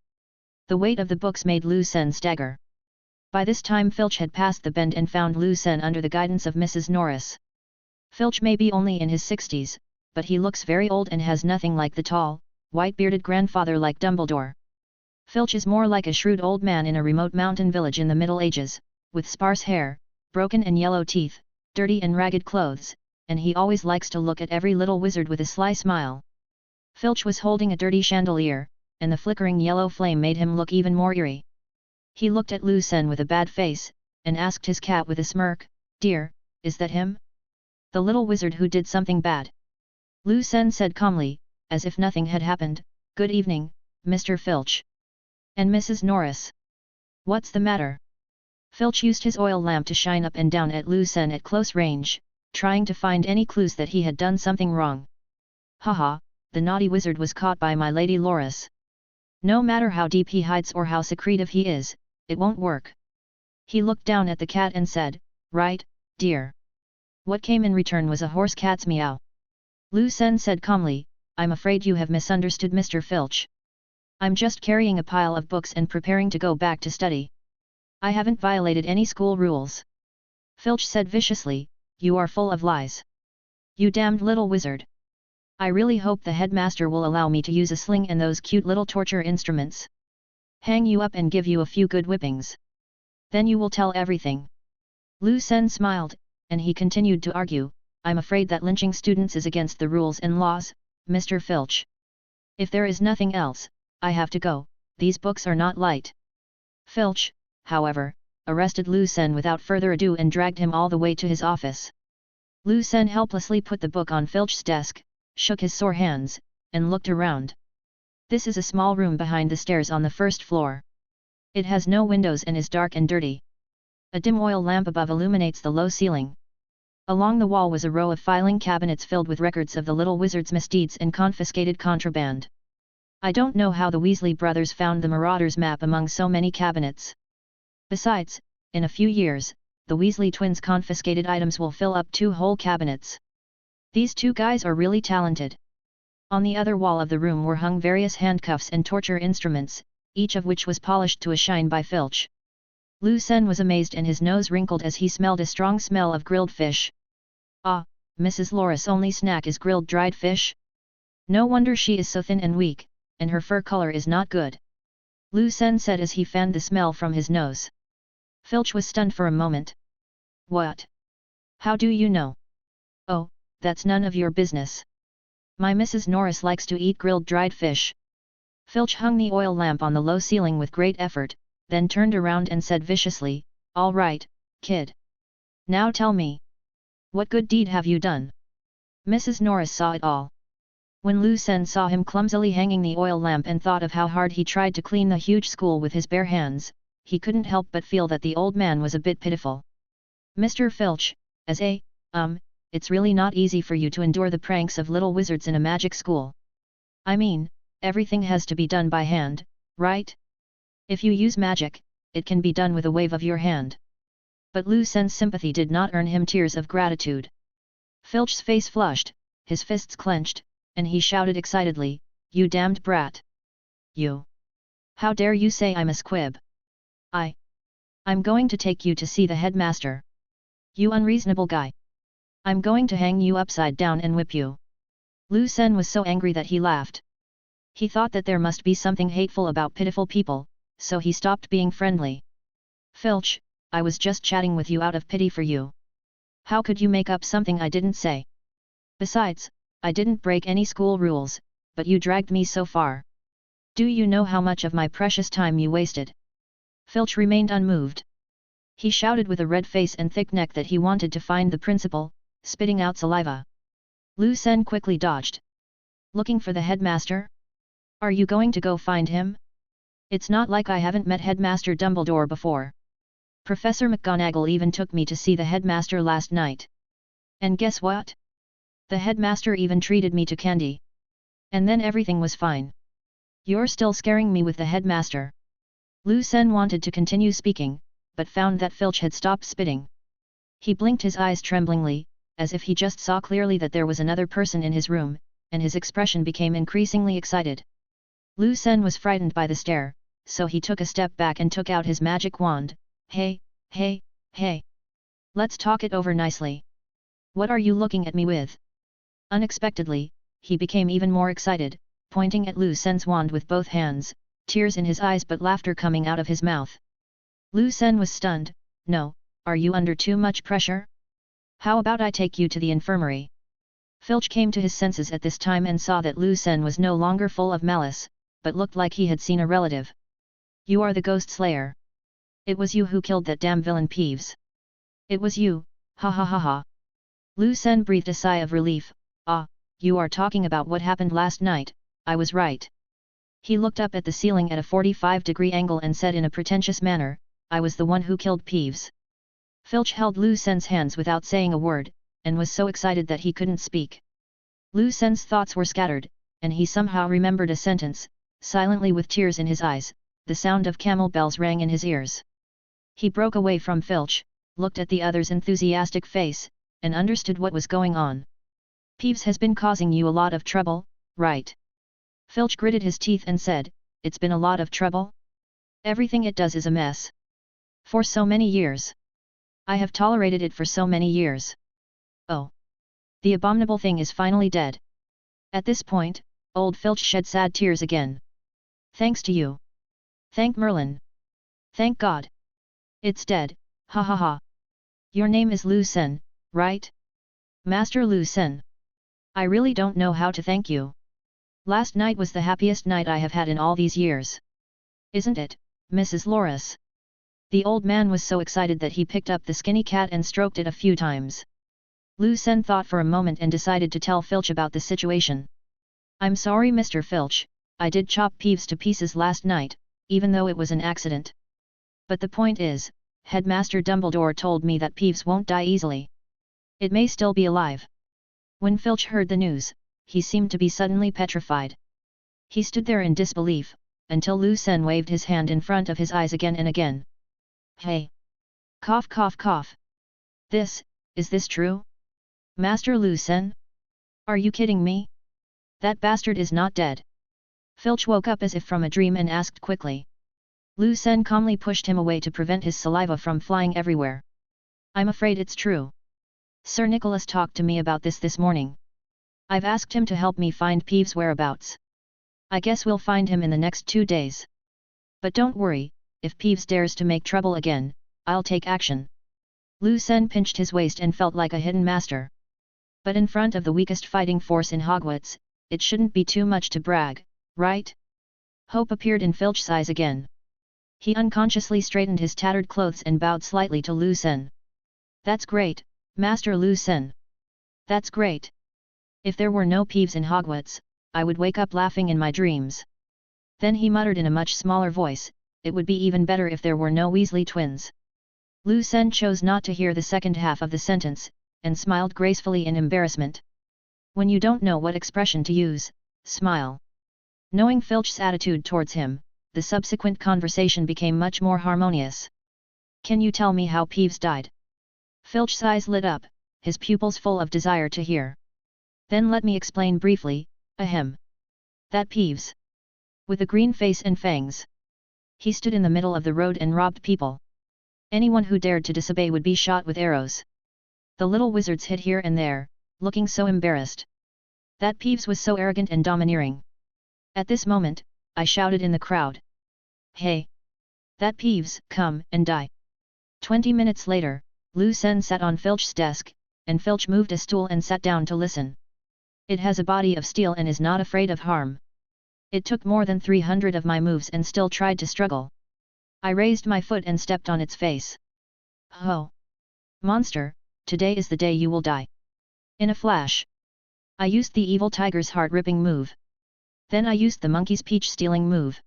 The weight of the books made Lu Sen stagger. By this time Filch had passed the bend and found Lu Sen under the guidance of Mrs. Norris. Filch may be only in his 60s, but he looks very old and has nothing like the tall, white-bearded grandfather like Dumbledore. Filch is more like a shrewd old man in a remote mountain village in the Middle Ages, with sparse hair, broken and yellow teeth, dirty and ragged clothes, and he always likes to look at every little wizard with a sly smile. Filch was holding a dirty chandelier, and the flickering yellow flame made him look even more eerie. He looked at Lu Sen with a bad face, and asked his cat with a smirk, "Dear, is that him? The little wizard who did something bad?" Lu Sen said calmly, as if nothing had happened, "Good evening, Mr. Filch. And Mrs. Norris. What's the matter?" Filch used his oil lamp to shine up and down at Lu Sen at close range, trying to find any clues that he had done something wrong. "Haha, the naughty wizard was caught by my Lady Loris. No matter how deep he hides or how secretive he is, it won't work." He looked down at the cat and said, "Right, dear." What came in return was a hoarse cat's meow. Lu Sen said calmly, "I'm afraid you have misunderstood Mr. Filch. I'm just carrying a pile of books and preparing to go back to study. I haven't violated any school rules." Filch said viciously, "You are full of lies. You damned little wizard. I really hope the headmaster will allow me to use a sling and those cute little torture instruments. Hang you up and give you a few good whippings. Then you will tell everything." Lu Sen smiled, and he continued to argue, "I'm afraid that lynching students is against the rules and laws, Mr. Filch. If there is nothing else, I have to go, these books are not light." Filch, however, arrested Lu Sen without further ado and dragged him all the way to his office. Lu Sen helplessly put the book on Filch's desk, shook his sore hands, and looked around. This is a small room behind the stairs on the first floor. It has no windows and is dark and dirty. A dim oil lamp above illuminates the low ceiling. Along the wall was a row of filing cabinets filled with records of the little wizard's misdeeds and confiscated contraband. I don't know how the Weasley brothers found the Marauder's map among so many cabinets. Besides, in a few years, the Weasley twins' confiscated items will fill up 2 whole cabinets. These 2 guys are really talented. On the other wall of the room were hung various handcuffs and torture instruments, each of which was polished to a shine by Filch. Lu Sen was amazed and his nose wrinkled as he smelled a strong smell of grilled fish. "Ah, Mrs. Loris' only snack is grilled dried fish? No wonder she is so thin and weak, and her fur color is not good," Lu Sen said as he fanned the smell from his nose. Filch was stunned for a moment. "What? How do you know?" "Oh, that's none of your business. My Mrs. Norris likes to eat grilled dried fish." Filch hung the oil lamp on the low ceiling with great effort, then turned around and said viciously, "All right, kid. Now tell me. What good deed have you done?" Mrs. Norris saw it all. When Lu Sen saw him clumsily hanging the oil lamp and thought of how hard he tried to clean the huge school with his bare hands, he couldn't help but feel that the old man was a bit pitiful. "Mr. Filch, it's really not easy for you to endure the pranks of little wizards in a magic school. I mean, everything has to be done by hand, right? If you use magic, it can be done with a wave of your hand." But Lu Sen's sympathy did not earn him tears of gratitude. Filch's face flushed, his fists clenched, and he shouted excitedly, "You damned brat! You! How dare you say I'm a squib? I'm going to take you to see the headmaster. You unreasonable guy! I'm going to hang you upside down and whip you." Lu Sen was so angry that he laughed. He thought that there must be something hateful about pitiful people, so he stopped being friendly. "Filch, I was just chatting with you out of pity for you. How could you make up something I didn't say? Besides, I didn't break any school rules, but you dragged me so far. Do you know how much of my precious time you wasted?" Filch remained unmoved. He shouted with a red face and thick neck that he wanted to find the principal, spitting out saliva. Lu Sen quickly dodged. "Looking for the headmaster? Are you going to go find him? It's not like I haven't met Headmaster Dumbledore before. Professor McGonagall even took me to see the headmaster last night. And guess what? The headmaster even treated me to candy. And then everything was fine. You're still scaring me with the headmaster." Lu Sen wanted to continue speaking, but found that Filch had stopped spitting. He blinked his eyes tremblingly, as if he just saw clearly that there was another person in his room, and his expression became increasingly excited. Lu Sen was frightened by the stare, so he took a step back and took out his magic wand. Hey! Let's talk it over nicely. What are you looking at me with?" Unexpectedly, he became even more excited, pointing at Lu Sen's wand with both hands, tears in his eyes but laughter coming out of his mouth. Lu Sen was stunned. "No, are you under too much pressure? How about I take you to the infirmary? Filch came to his senses at this time and saw that Lu Sen was no longer full of malice, but looked like he had seen a relative. You are the ghost slayer. It was you who killed that damn villain Peeves. It was you, ha ha ha ha. Lu Sen breathed a sigh of relief. Ah, you are talking about what happened last night, I was right. He looked up at the ceiling at a 45-degree angle and said in a pretentious manner, I was the one who killed Peeves. Filch held Lu Sen's hands without saying a word, and was so excited that he couldn't speak. Lu Sen's thoughts were scattered, and he somehow remembered a sentence. Silently with tears in his eyes, the sound of camel bells rang in his ears. He broke away from Filch, looked at the other's enthusiastic face, and understood what was going on. Peeves has been causing you a lot of trouble, right? Filch gritted his teeth and said, it's been a lot of trouble? Everything it does is a mess. For so many years. I have tolerated it for so many years. Oh. The abominable thing is finally dead. At this point, old Filch shed sad tears again. Thanks to you. Thank Merlin. Thank God. It's dead, ha ha ha. Your name is Lu Sen, right? Master Lu Sen. I really don't know how to thank you. Last night was the happiest night I have had in all these years. Isn't it, Mrs. Loris? The old man was so excited that he picked up the skinny cat and stroked it a few times. Lu Sen thought for a moment and decided to tell Filch about the situation. I'm sorry Mr. Filch, I did chop Peeves to pieces last night, even though it was an accident. But the point is, Headmaster Dumbledore told me that Peeves won't die easily. It may still be alive. When Filch heard the news, he seemed to be suddenly petrified. He stood there in disbelief, until Lu Sen waved his hand in front of his eyes again and again. Hey! Cough cough cough! Is this true? Master Lu Sen? Are you kidding me? That bastard is not dead. Filch woke up as if from a dream and asked quickly. Lu Sen calmly pushed him away to prevent his saliva from flying everywhere. I'm afraid it's true. Sir Nicholas talked to me about this morning. I've asked him to help me find Peeves' whereabouts. I guess we'll find him in the next 2 days. But don't worry, if Peeves dares to make trouble again, I'll take action. Lu Sen pinched his waist and felt like a hidden master. But in front of the weakest fighting force in Hogwarts, it shouldn't be too much to brag, right? Hope appeared in Filch's eyes again. He unconsciously straightened his tattered clothes and bowed slightly to Lu Sen. That's great, Master Lu Sen. That's great. If there were no Peeves in Hogwarts, I would wake up laughing in my dreams. Then he muttered in a much smaller voice, it would be even better if there were no Weasley twins. Lu Sen chose not to hear the second half of the sentence, and smiled gracefully in embarrassment. When you don't know what expression to use, smile. Knowing Filch's attitude towards him, the subsequent conversation became much more harmonious. Can you tell me how Peeves died? Filch's eyes lit up, his pupils full of desire to hear. Then let me explain briefly, ahem. That Peeves. With a green face and fangs. He stood in the middle of the road and robbed people. Anyone who dared to disobey would be shot with arrows. The little wizards hid here and there, looking so embarrassed. That Peeves was so arrogant and domineering. At this moment, I shouted in the crowd. Hey! That Peeves, come and die. 20 minutes later, Lu Sen sat on Filch's desk, and Filch moved a stool and sat down to listen. It has a body of steel and is not afraid of harm. It took more than 300 of my moves and still tried to struggle. I raised my foot and stepped on its face. Ho! Monster, today is the day you will die. In a flash. I used the evil tiger's heart-ripping move. Then I used the monkey's peach-stealing move.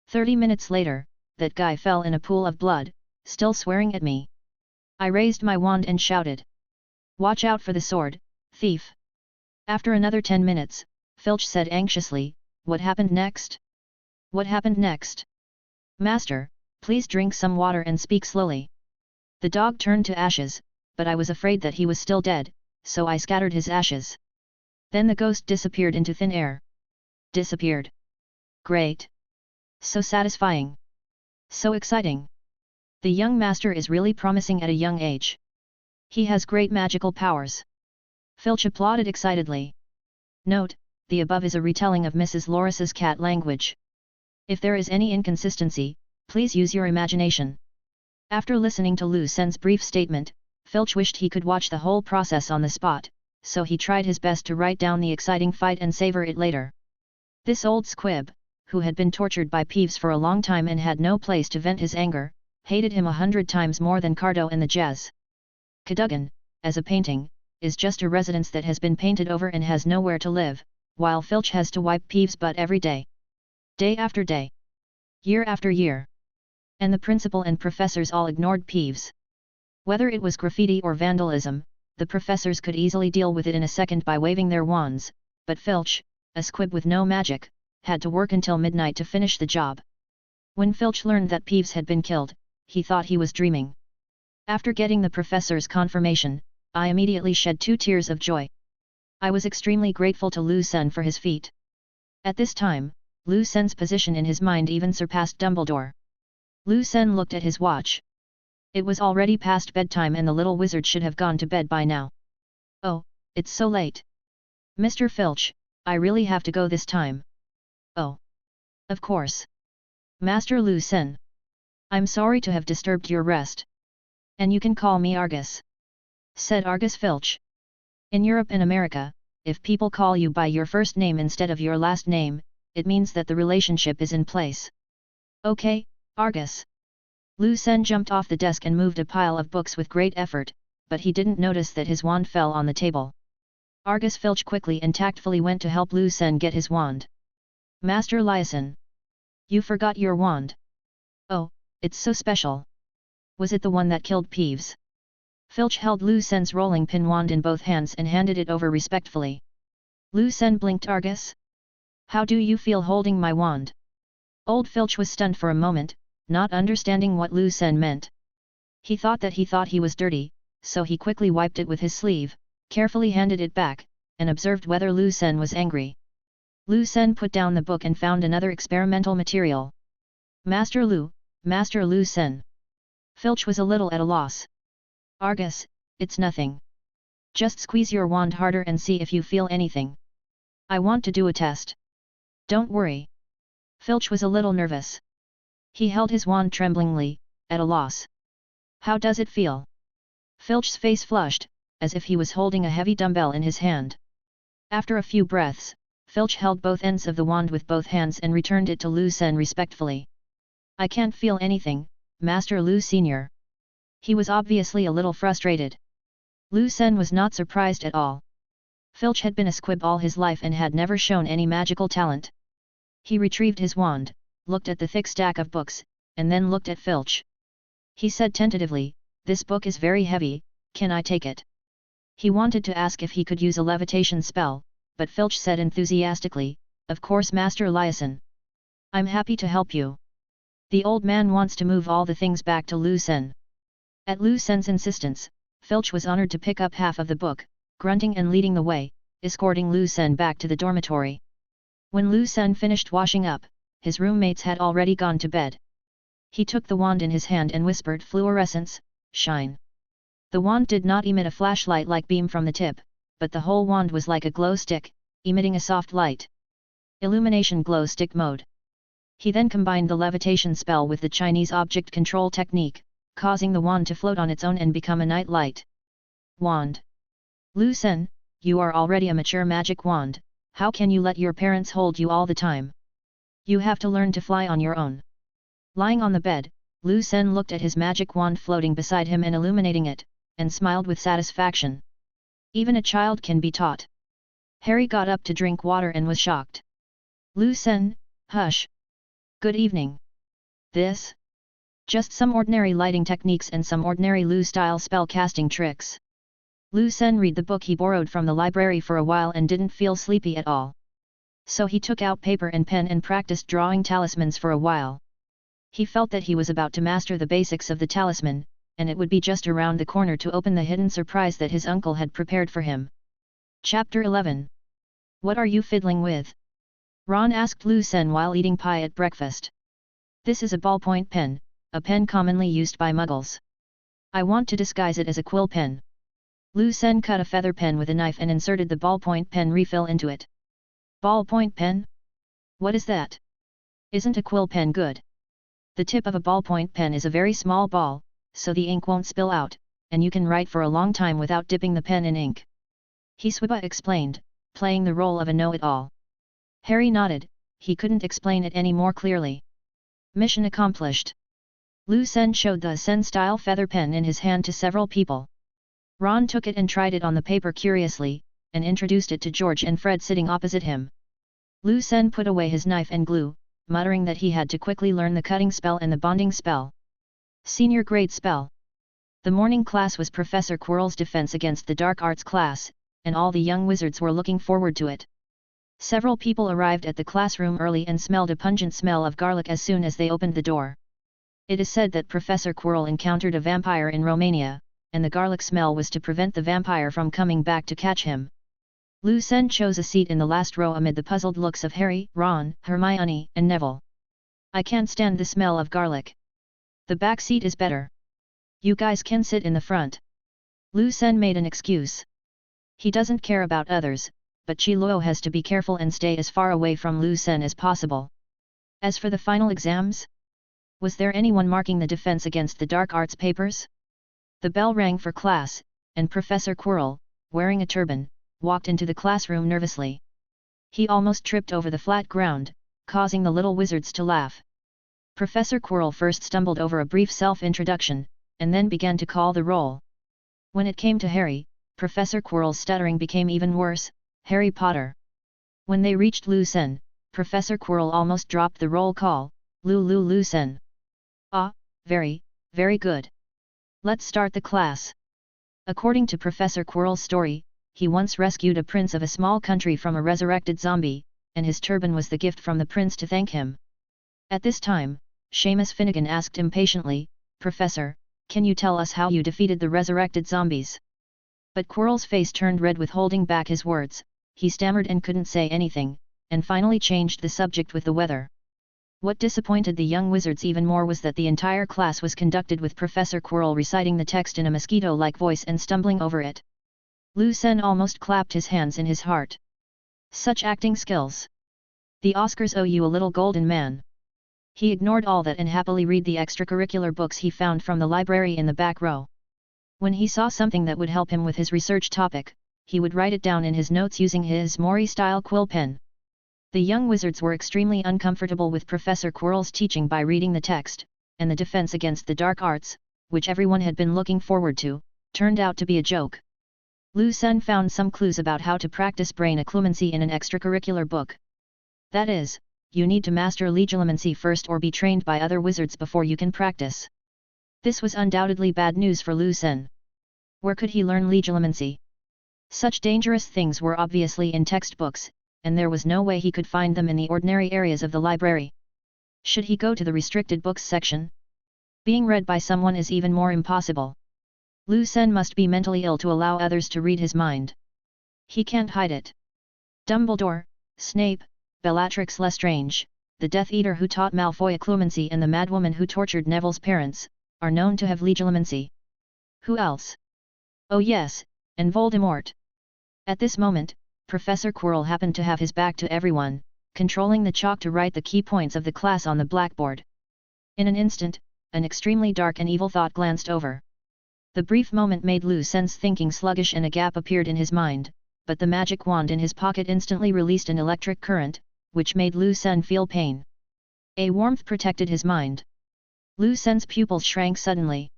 30 minutes later, that guy fell in a pool of blood, still swearing at me. I raised my wand and shouted. Watch out for the sword, thief. After another 10 minutes, Filch said anxiously, what happened next? What happened next? Master, please drink some water and speak slowly. The dog turned to ashes, but I was afraid that he was still dead, so I scattered his ashes. Then the ghost disappeared into thin air. Disappeared. Great. So satisfying. So exciting. The young master is really promising at a young age. He has great magical powers. Filch applauded excitedly. Note, the above is a retelling of Mrs. Loris's cat language. If there is any inconsistency, please use your imagination. After listening to Lu Sen's brief statement, Filch wished he could watch the whole process on the spot, so he tried his best to write down the exciting fight and savor it later. This old squib, who had been tortured by Peeves for a long time and had no place to vent his anger, hated him 100 times more than Cardo and the Jazz. Cadogan, as a painting, is just a residence that has been painted over and has nowhere to live, while Filch has to wipe Peeves' butt every day. Day after day. Year after year. And the principal and professors all ignored Peeves. Whether it was graffiti or vandalism, the professors could easily deal with it in a second by waving their wands, but Filch, a squib with no magic, had to work until midnight to finish the job. When Filch learned that Peeves had been killed, he thought he was dreaming. After getting the professor's confirmation, I immediately shed 2 tears of joy. I was extremely grateful to Lu Sen for his feat. At this time, Lu Sen's position in his mind even surpassed Dumbledore. Lu Sen looked at his watch. It was already past bedtime and the little wizard should have gone to bed by now. Oh, it's so late. Mr. Filch, I really have to go this time. Oh. Of course. Master Lu Sen. I'm sorry to have disturbed your rest. And you can call me Argus. Said Argus Filch. In Europe and America, if people call you by your first name instead of your last name, it means that the relationship is in place. Okay, Argus. Lu Sen jumped off the desk and moved a pile of books with great effort, but he didn't notice that his wand fell on the table. Argus Filch quickly and tactfully went to help Lu Sen get his wand. Master Liason. You forgot your wand. Oh, it's so special. Was it the one that killed Peeves? Filch held Lu Sen's rolling pin wand in both hands and handed it over respectfully. Lu Sen blinked. Argus? How do you feel holding my wand? Old Filch was stunned for a moment, not understanding what Lu Sen meant. He thought he was dirty, so he quickly wiped it with his sleeve, carefully handed it back, and observed whether Lu Sen was angry. Lu Sen put down the book and found another experimental material. Master Lu Sen. Filch was a little at a loss. Argus, it's nothing. Just squeeze your wand harder and see if you feel anything. I want to do a test. Don't worry. Filch was a little nervous. He held his wand tremblingly, at a loss. How does it feel? Filch's face flushed, as if he was holding a heavy dumbbell in his hand. After a few breaths, Filch held both ends of the wand with both hands and returned it to Lu Sen respectfully. I can't feel anything, Master Lu Sr. He was obviously a little frustrated. Lu Sen was not surprised at all. Filch had been a squib all his life and had never shown any magical talent. He retrieved his wand, looked at the thick stack of books, and then looked at Filch. He said tentatively, "This book is very heavy, can I take it?" He wanted to ask if he could use a levitation spell, but Filch said enthusiastically, "Of course Master Liason. I'm happy to help you." The old man wants to move all the things back to Lu Sen. At Lu Sen's insistence, Filch was honored to pick up half of the book, grunting and leading the way, escorting Lu Sen back to the dormitory. When Lu Sen finished washing up, his roommates had already gone to bed. He took the wand in his hand and whispered, "Fluorescence, shine." The wand did not emit a flashlight-like beam from the tip, but the whole wand was like a glow stick, emitting a soft light. Illumination glow stick mode. He then combined the levitation spell with the Chinese object control technique, causing the wand to float on its own and become a night light. Wand. Lu Sen, you are already a mature magic wand, how can you let your parents hold you all the time? You have to learn to fly on your own. Lying on the bed, Lu Sen looked at his magic wand floating beside him and illuminating it, and smiled with satisfaction. Even a child can be taught. Harry got up to drink water and was shocked. Lu Sen, hush. Good evening. This? Just some ordinary lighting techniques and some ordinary Lu-style spell casting tricks. Lu Sen read the book he borrowed from the library for a while and didn't feel sleepy at all. So he took out paper and pen and practiced drawing talismans for a while. He felt that he was about to master the basics of the talisman, and it would be just around the corner to open the hidden surprise that his uncle had prepared for him. Chapter 11. What are you fiddling with? Ron asked Lu Sen while eating pie at breakfast. This is a ballpoint pen, a pen commonly used by muggles. I want to disguise it as a quill pen. Lu Sen cut a feather pen with a knife and inserted the ballpoint pen refill into it. Ballpoint pen? What is that? Isn't a quill pen good? The tip of a ballpoint pen is a very small ball, so the ink won't spill out, and you can write for a long time without dipping the pen in ink. Hiswiba explained, playing the role of a know-it-all. Harry nodded, he couldn't explain it any more clearly. Mission accomplished. Lu Sen showed the Sen-style feather pen in his hand to several people. Ron took it and tried it on the paper curiously, and introduced it to George and Fred sitting opposite him. Lu Sen put away his knife and glue, muttering that he had to quickly learn the cutting spell and the bonding spell. Senior grade spell. The morning class was Professor Quirrell's defense against the dark arts class, and all the young wizards were looking forward to it. Several people arrived at the classroom early and smelled a pungent smell of garlic as soon as they opened the door. It is said that Professor Quirrell encountered a vampire in Romania, and the garlic smell was to prevent the vampire from coming back to catch him. Lu Sen chose a seat in the last row amid the puzzled looks of Harry, Ron, Hermione, and Neville. I can't stand the smell of garlic. The back seat is better. You guys can sit in the front. Lu Sen made an excuse. He doesn't care about others, but Chi Luo has to be careful and stay as far away from Lu Sen as possible. As for the final exams? Was there anyone marking the defense against the dark arts papers? The bell rang for class, and Professor Quirrell, wearing a turban, walked into the classroom nervously. He almost tripped over the flat ground, causing the little wizards to laugh. Professor Quirrell first stumbled over a brief self-introduction, and then began to call the roll. When it came to Harry, Professor Quirrell's stuttering became even worse, Harry Potter. When they reached Lu Sen, Professor Quirrell almost dropped the roll call, Lu Sen. Ah, very, very good. Let's start the class. According to Professor Quirrell's story, he once rescued a prince of a small country from a resurrected zombie, and his turban was the gift from the prince to thank him. At this time, Seamus Finnegan asked impatiently, Professor, can you tell us how you defeated the resurrected zombies? But Quirrell's face turned red with holding back his words, he stammered and couldn't say anything, and finally changed the subject with the weather. What disappointed the young wizards even more was that the entire class was conducted with Professor Quirrell reciting the text in a mosquito-like voice and stumbling over it. Lu Sen almost clapped his hands in his heart. Such acting skills! The Oscars owe you a little golden man. He ignored all that and happily read the extracurricular books he found from the library in the back row. When he saw something that would help him with his research topic, he would write it down in his notes using his Mori-style quill pen. The young wizards were extremely uncomfortable with Professor Quirrell's teaching by reading the text, and the defense against the dark arts, which everyone had been looking forward to, turned out to be a joke. Lu Sen found some clues about how to practice brain occlumency in an extracurricular book. That is, you need to master legilimency first or be trained by other wizards before you can practice. This was undoubtedly bad news for Lu Sen. Where could he learn legilimency? Such dangerous things were obviously in textbooks, and there was no way he could find them in the ordinary areas of the library. Should he go to the restricted books section? Being read by someone is even more impossible. Lu Sen must be mentally ill to allow others to read his mind. He can't hide it. Dumbledore, Snape, Bellatrix Lestrange, the Death Eater who taught Malfoy occlumency and the madwoman who tortured Neville's parents, are known to have legilimency. Who else? Oh yes, and Voldemort. At this moment, Professor Quirrell happened to have his back to everyone, controlling the chalk to write the key points of the class on the blackboard. In an instant, an extremely dark and evil thought glanced over. The brief moment made Lu Sen's thinking sluggish and a gap appeared in his mind, but the magic wand in his pocket instantly released an electric current, which made Lu Sen feel pain. A warmth protected his mind. Lu Sen's pupils shrank suddenly.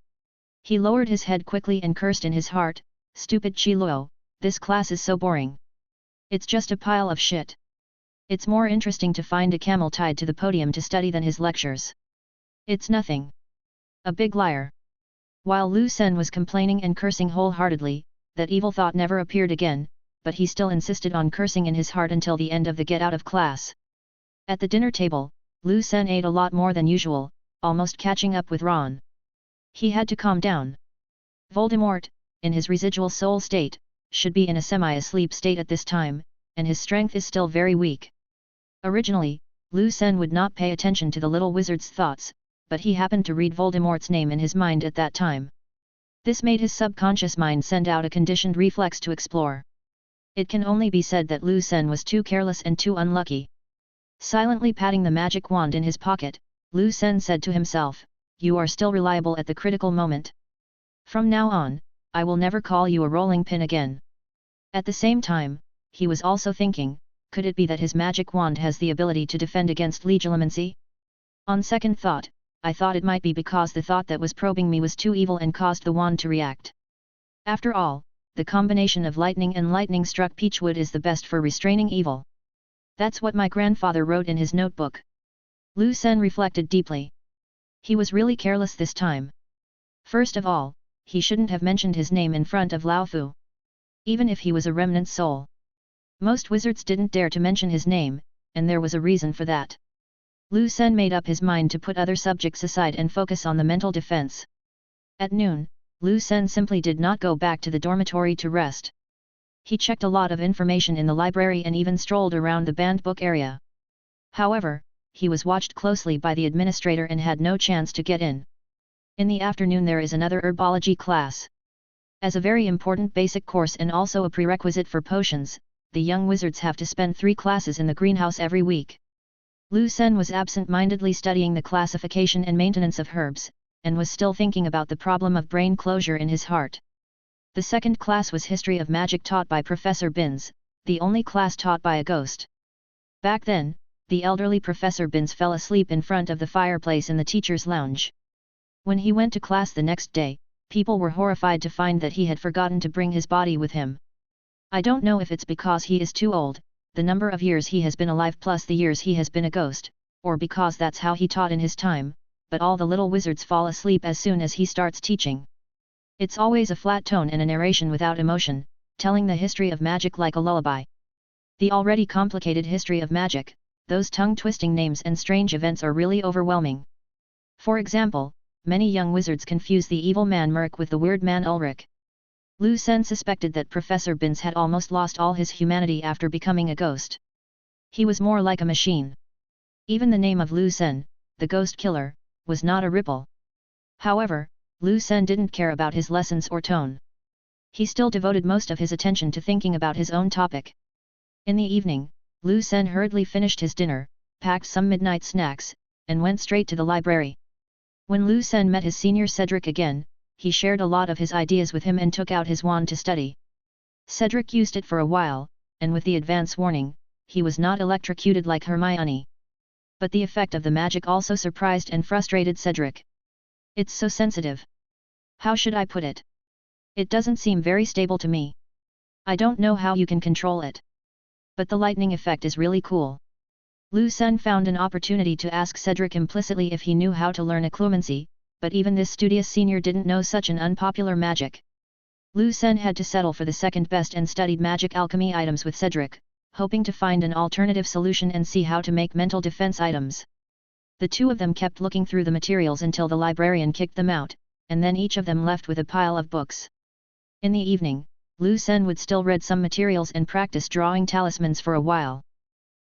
He lowered his head quickly and cursed in his heart, stupid Chi Luo, this class is so boring. It's just a pile of shit. It's more interesting to find a camel tied to the podium to study than his lectures. It's nothing. A big liar. While Lu Sen was complaining and cursing wholeheartedly, that evil thought never appeared again, but he still insisted on cursing in his heart until the end of the get out of class. At the dinner table, Lu Sen ate a lot more than usual, almost catching up with Ron. He had to calm down. Voldemort, in his residual soul state, should be in a semi-asleep state at this time, and his strength is still very weak. Originally, Lu Sen would not pay attention to the little wizard's thoughts, but he happened to read Voldemort's name in his mind at that time. This made his subconscious mind send out a conditioned reflex to explore. It can only be said that Lu Sen was too careless and too unlucky. Silently patting the magic wand in his pocket, Lu Sen said to himself, "You are still reliable at the critical moment. From now on, I will never call you a rolling pin again. At the same time, he was also thinking, could it be that his magic wand has the ability to defend against legilimency? On second thought, I thought it might be because the thought that was probing me was too evil and caused the wand to react. After all, the combination of lightning and lightning-struck peachwood is the best for restraining evil. That's what my grandfather wrote in his notebook. Lu Sen reflected deeply. He was really careless this time. First of all, he shouldn't have mentioned his name in front of Lao Fu. Even if he was a remnant soul. Most wizards didn't dare to mention his name, and there was a reason for that. Lu Sen made up his mind to put other subjects aside and focus on the mental defense. At noon, Lu Sen simply did not go back to the dormitory to rest. He checked a lot of information in the library and even strolled around the banned book area. However, he was watched closely by the administrator and had no chance to get in. In the afternoon there is another herbology class. As a very important basic course and also a prerequisite for potions, the young wizards have to spend 3 classes in the greenhouse every week. Lu Sen was absent-mindedly studying the classification and maintenance of herbs, and was still thinking about the problem of brain closure in his heart. The second class was History of Magic taught by Professor Binz, the only class taught by a ghost. Back then, the elderly Professor Binz fell asleep in front of the fireplace in the teacher's lounge. When he went to class the next day, people were horrified to find that he had forgotten to bring his body with him. I don't know if it's because he is too old, the number of years he has been alive plus the years he has been a ghost, or because that's how he taught in his time, but all the little wizards fall asleep as soon as he starts teaching. It's always a flat tone and a narration without emotion, telling the history of magic like a lullaby. The already complicated history of magic, those tongue-twisting names and strange events are really overwhelming. For example, many young wizards confuse the evil man Merc with the weird man Ulrich. Lu Sen suspected that Professor Binz had almost lost all his humanity after becoming a ghost. He was more like a machine. Even the name of Lu Sen, the ghost killer, was not a ripple. However, Lu Sen didn't care about his lessons or tone. He still devoted most of his attention to thinking about his own topic. In the evening, Lu Sen hurriedly finished his dinner, packed some midnight snacks, and went straight to the library. When Lu Sen met his senior Cedric again, he shared a lot of his ideas with him and took out his wand to study. Cedric used it for a while, and with the advance warning, he was not electrocuted like Hermione. But the effect of the magic also surprised and frustrated Cedric. It's so sensitive. How should I put it? It doesn't seem very stable to me. I don't know how you can control it. But the lightning effect is really cool. Lu Sen found an opportunity to ask Cedric implicitly if he knew how to learn occlumency, but even this studious senior didn't know such an unpopular magic. Lu Sen had to settle for the second best and studied magic alchemy items with Cedric, hoping to find an alternative solution and see how to make mental defense items. The two of them kept looking through the materials until the librarian kicked them out, and then each of them left with a pile of books. In the evening, Lu Sen would still read some materials and practice drawing talismans for a while.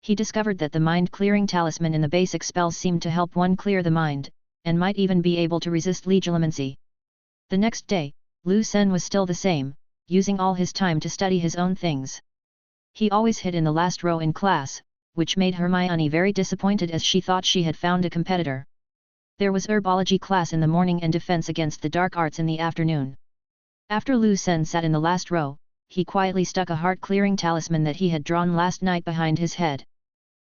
He discovered that the mind-clearing talisman in the basic spells seemed to help one clear the mind, and might even be able to resist legilimency. The next day, Lu Sen was still the same, using all his time to study his own things. He always hid in the last row in class, which made Hermione very disappointed as she thought she had found a competitor. There was herbology class in the morning and defense against the dark arts in the afternoon. After Lu Sen sat in the last row, he quietly stuck a heart-clearing talisman that he had drawn last night behind his head.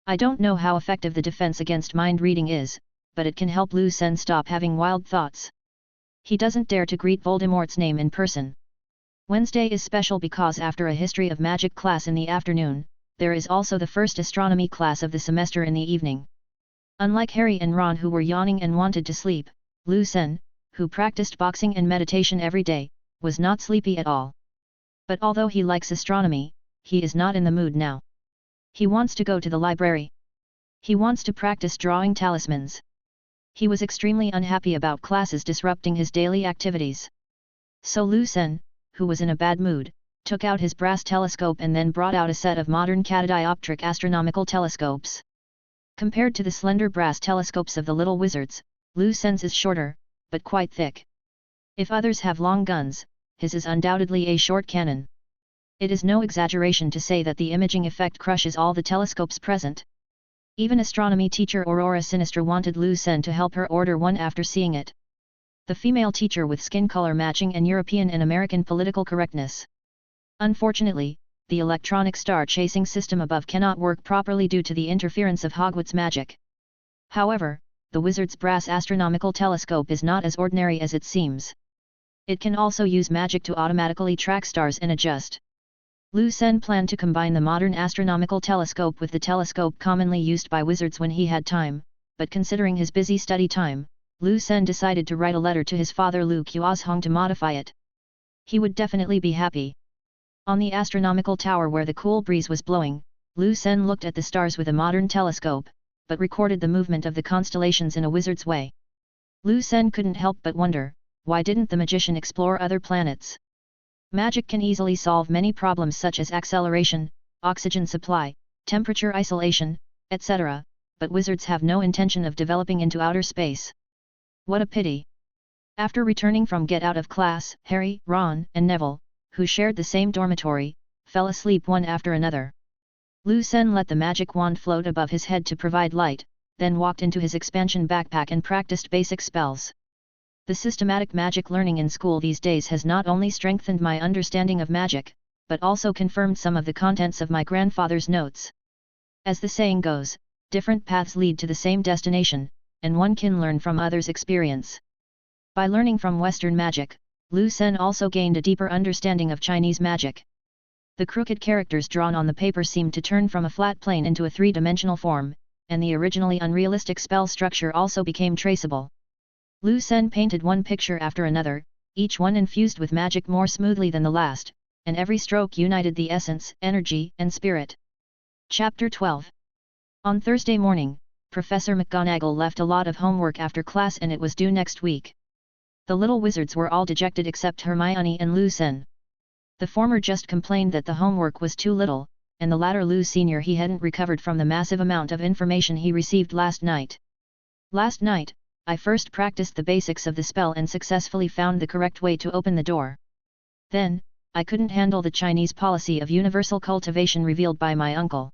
I don't know how effective the defense against mind reading is, but it can help Lu Sen stop having wild thoughts. He doesn't dare to greet Voldemort's name in person. Wednesday is special because after a history of magic class in the afternoon, there is also the first astronomy class of the semester in the evening. Unlike Harry and Ron who were yawning and wanted to sleep, Lu Sen, who practiced boxing and meditation every day, was not sleepy at all. But although he likes astronomy, he is not in the mood now. He wants to go to the library. He wants to practice drawing talismans. He was extremely unhappy about classes disrupting his daily activities. So Lu Sen, who was in a bad mood, took out his brass telescope and then brought out a set of modern catadioptric astronomical telescopes. Compared to the slender brass telescopes of the little wizards, Lu Sen's is shorter, but quite thick. If others have long guns, his is undoubtedly a short cannon. It is no exaggeration to say that the imaging effect crushes all the telescopes present. Even astronomy teacher Aurora Sinistra wanted Lu Sen to help her order one after seeing it. The female teacher with skin color matching and European and American political correctness. Unfortunately, the electronic star-chasing system above cannot work properly due to the interference of Hogwarts magic. However, the wizard's brass astronomical telescope is not as ordinary as it seems. It can also use magic to automatically track stars and adjust. Lu Sen planned to combine the modern astronomical telescope with the telescope commonly used by wizards when he had time, but considering his busy study time, Lu Sen decided to write a letter to his father Lu Qiuzhong to modify it. He would definitely be happy. On the astronomical tower where the cool breeze was blowing, Lu Sen looked at the stars with a modern telescope, but recorded the movement of the constellations in a wizard's way. Lu Sen couldn't help but wonder, why didn't the magician explore other planets? Magic can easily solve many problems such as acceleration, oxygen supply, temperature isolation, etc., but wizards have no intention of developing into outer space. What a pity! After returning from get out of class, Harry, Ron, and Neville, who shared the same dormitory, fell asleep one after another. Lu Sen let the magic wand float above his head to provide light, then walked into his expansion backpack and practiced basic spells. The systematic magic learning in school these days has not only strengthened my understanding of magic, but also confirmed some of the contents of my grandfather's notes. As the saying goes, different paths lead to the same destination, and one can learn from others' experience. By learning from Western magic, Lu Sen also gained a deeper understanding of Chinese magic. The crooked characters drawn on the paper seemed to turn from a flat plane into a three-dimensional form, and the originally unrealistic spell structure also became traceable. Lu Sen painted one picture after another, each one infused with magic more smoothly than the last, and every stroke united the essence, energy, and spirit. Chapter 12. On Thursday morning, Professor McGonagall left a lot of homework after class and it was due next week. The little wizards were all dejected except Hermione and Lu Sen. The former just complained that the homework was too little, and the latter Lu Senior he hadn't recovered from the massive amount of information he received last night. Last night, I first practiced the basics of the spell and successfully found the correct way to open the door. Then, I couldn't handle the Chinese policy of universal cultivation revealed by my uncle.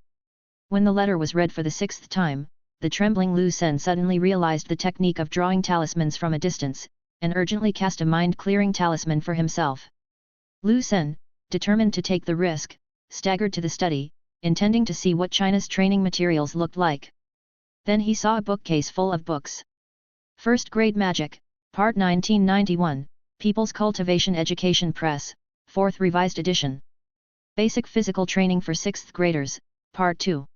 When the letter was read for the 6th time, the trembling Lu Sen suddenly realized the technique of drawing talismans from a distance, and urgently cast a mind-clearing talisman for himself. Lu Sen, determined to take the risk, staggered to the study, intending to see what China's training materials looked like. Then he saw a bookcase full of books. First Grade Magic, Part 1991, People's Cultivation Education Press, 4th Revised Edition. Basic Physical Training for 6th Graders, Part 2.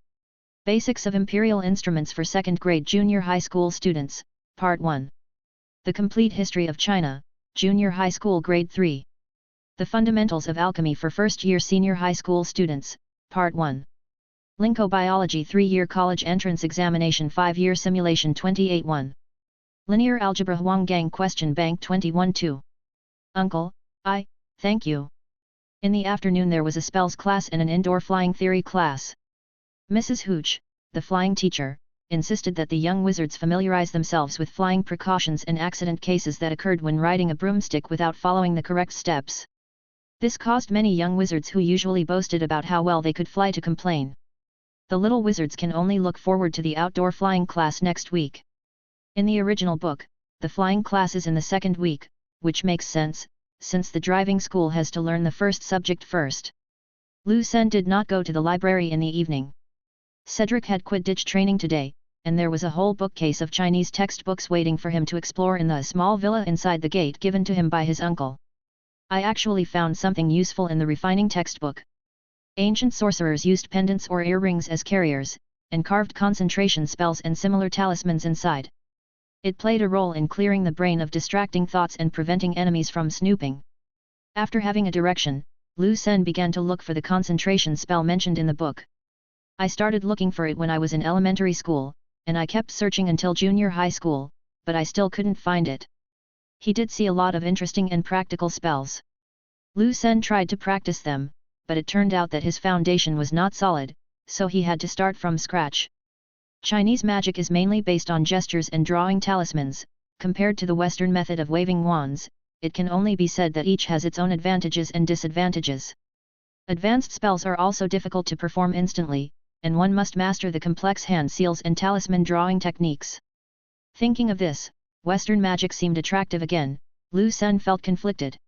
Basics of Imperial Instruments for 2nd Grade Junior High School Students, Part 1. The Complete History of China, Junior High School Grade 3. The Fundamentals of Alchemy for 1st Year Senior High School Students, Part 1. Linko-Biology 3-Year College Entrance Examination 5-Year Simulation 28-1. Linear Algebra Huanggang Question Bank 21-2. Uncle, thank you. In the afternoon there was a spells class and an indoor flying theory class. Mrs. Hooch, the flying teacher, insisted that the young wizards familiarize themselves with flying precautions and accident cases that occurred when riding a broomstick without following the correct steps. This caused many young wizards who usually boasted about how well they could fly to complain. The little wizards can only look forward to the outdoor flying class next week. In the original book, the flying class is in the 2nd week, which makes sense, since the driving school has to learn the first subject first. Lu Sen did not go to the library in the evening. Cedric had Quidditch training today, and there was a whole bookcase of Chinese textbooks waiting for him to explore in the small villa inside the gate given to him by his uncle. I actually found something useful in the refining textbook. Ancient sorcerers used pendants or earrings as carriers, and carved concentration spells and similar talismans inside. It played a role in clearing the brain of distracting thoughts and preventing enemies from snooping. After having a direction, Lu Sen began to look for the concentration spell mentioned in the book. I started looking for it when I was in elementary school, and I kept searching until junior high school, but I still couldn't find it. He did see a lot of interesting and practical spells. Lu Sen tried to practice them, but it turned out that his foundation was not solid, so he had to start from scratch. Chinese magic is mainly based on gestures and drawing talismans. Compared to the Western method of waving wands, it can only be said that each has its own advantages and disadvantages. Advanced spells are also difficult to perform instantly, and one must master the complex hand seals and talisman drawing techniques. Thinking of this, Western magic seemed attractive again. Lu Sen felt conflicted.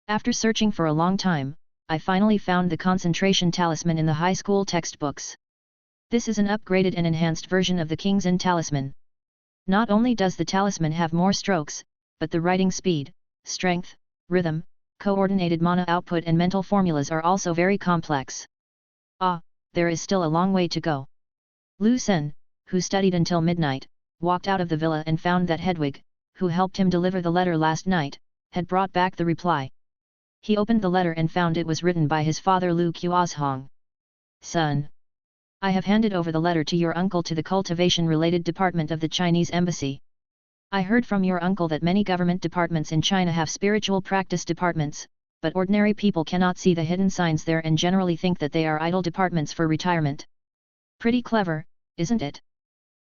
After searching for a long time, I finally found the concentration talisman in the high school textbooks. This is an upgraded and enhanced version of the King's In talisman. Not only does the talisman have more strokes, but the writing speed, strength, rhythm, coordinated mana output and mental formulas are also very complex. Ah, there is still a long way to go. Lu Sen, who studied until midnight, walked out of the villa and found that Hedwig, who helped him deliver the letter last night, had brought back the reply. He opened the letter and found it was written by his father Lu Qiuzhong. Son, I have handed over the letter to your uncle to the cultivation-related department of the Chinese embassy. I heard from your uncle that many government departments in China have spiritual practice departments, but ordinary people cannot see the hidden signs there and generally think that they are idle departments for retirement. Pretty clever, isn't it?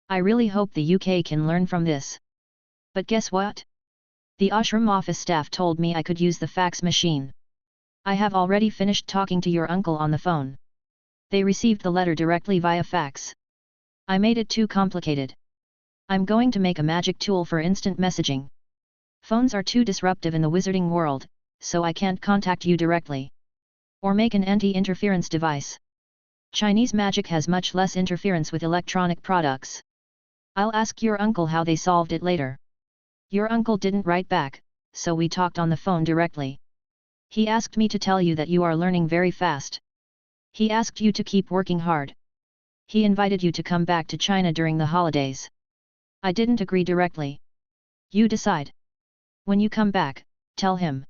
I really hope the UK can learn from this. But guess what? The ashram office staff told me I could use the fax machine. I have already finished talking to your uncle on the phone. They received the letter directly via fax. I made it too complicated. I'm going to make a magic tool for instant messaging. Phones are too disruptive in the wizarding world, so I can't contact you directly. Or make an anti-interference device. Chinese magic has much less interference with electronic products. I'll ask your uncle how they solved it later. Your uncle didn't write back, so we talked on the phone directly. He asked me to tell you that you are learning very fast. He asked you to keep working hard. He invited you to come back to China during the holidays. I didn't agree directly. You decide. When you come back, tell him.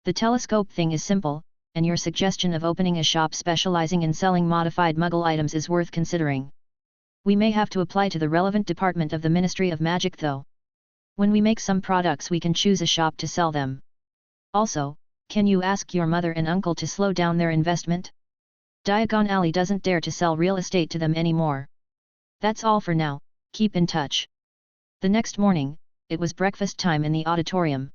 The telescope thing is simple, and your suggestion of opening a shop specializing in selling modified Muggle items is worth considering. We may have to apply to the relevant department of the Ministry of Magic though. When we make some products we can choose a shop to sell them. Also, can you ask your mother and uncle to slow down their investment? Diagon Alley doesn't dare to sell real estate to them anymore. That's all for now, keep in touch. The next morning, it was breakfast time in the auditorium.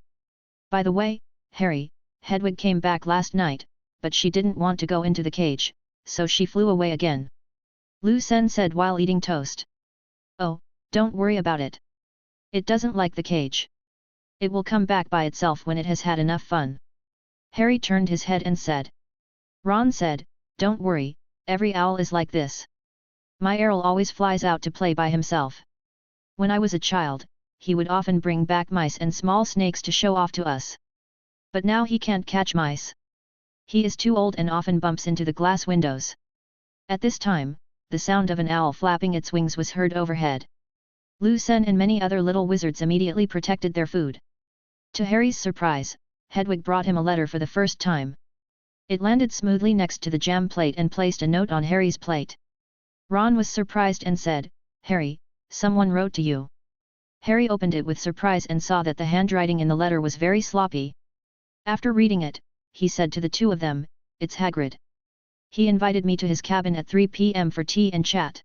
By the way, Harry, Hedwig came back last night, but she didn't want to go into the cage, so she flew away again. Lu Sen said while eating toast. Oh, don't worry about it. It doesn't like the cage. It will come back by itself when it has had enough fun. Harry turned his head and said. Ron said, don't worry, every owl is like this. My Errol always flies out to play by himself. When I was a child, he would often bring back mice and small snakes to show off to us. But now he can't catch mice. He is too old and often bumps into the glass windows. At this time, the sound of an owl flapping its wings was heard overhead. Lu Sen and many other little wizards immediately protected their food. To Harry's surprise, Hedwig brought him a letter for the first time. It landed smoothly next to the jam plate and placed a note on Harry's plate. Ron was surprised and said, Harry, someone wrote to you. Harry opened it with surprise and saw that the handwriting in the letter was very sloppy. After reading it, he said to the two of them, it's Hagrid. He invited me to his cabin at 3 p.m. for tea and chat.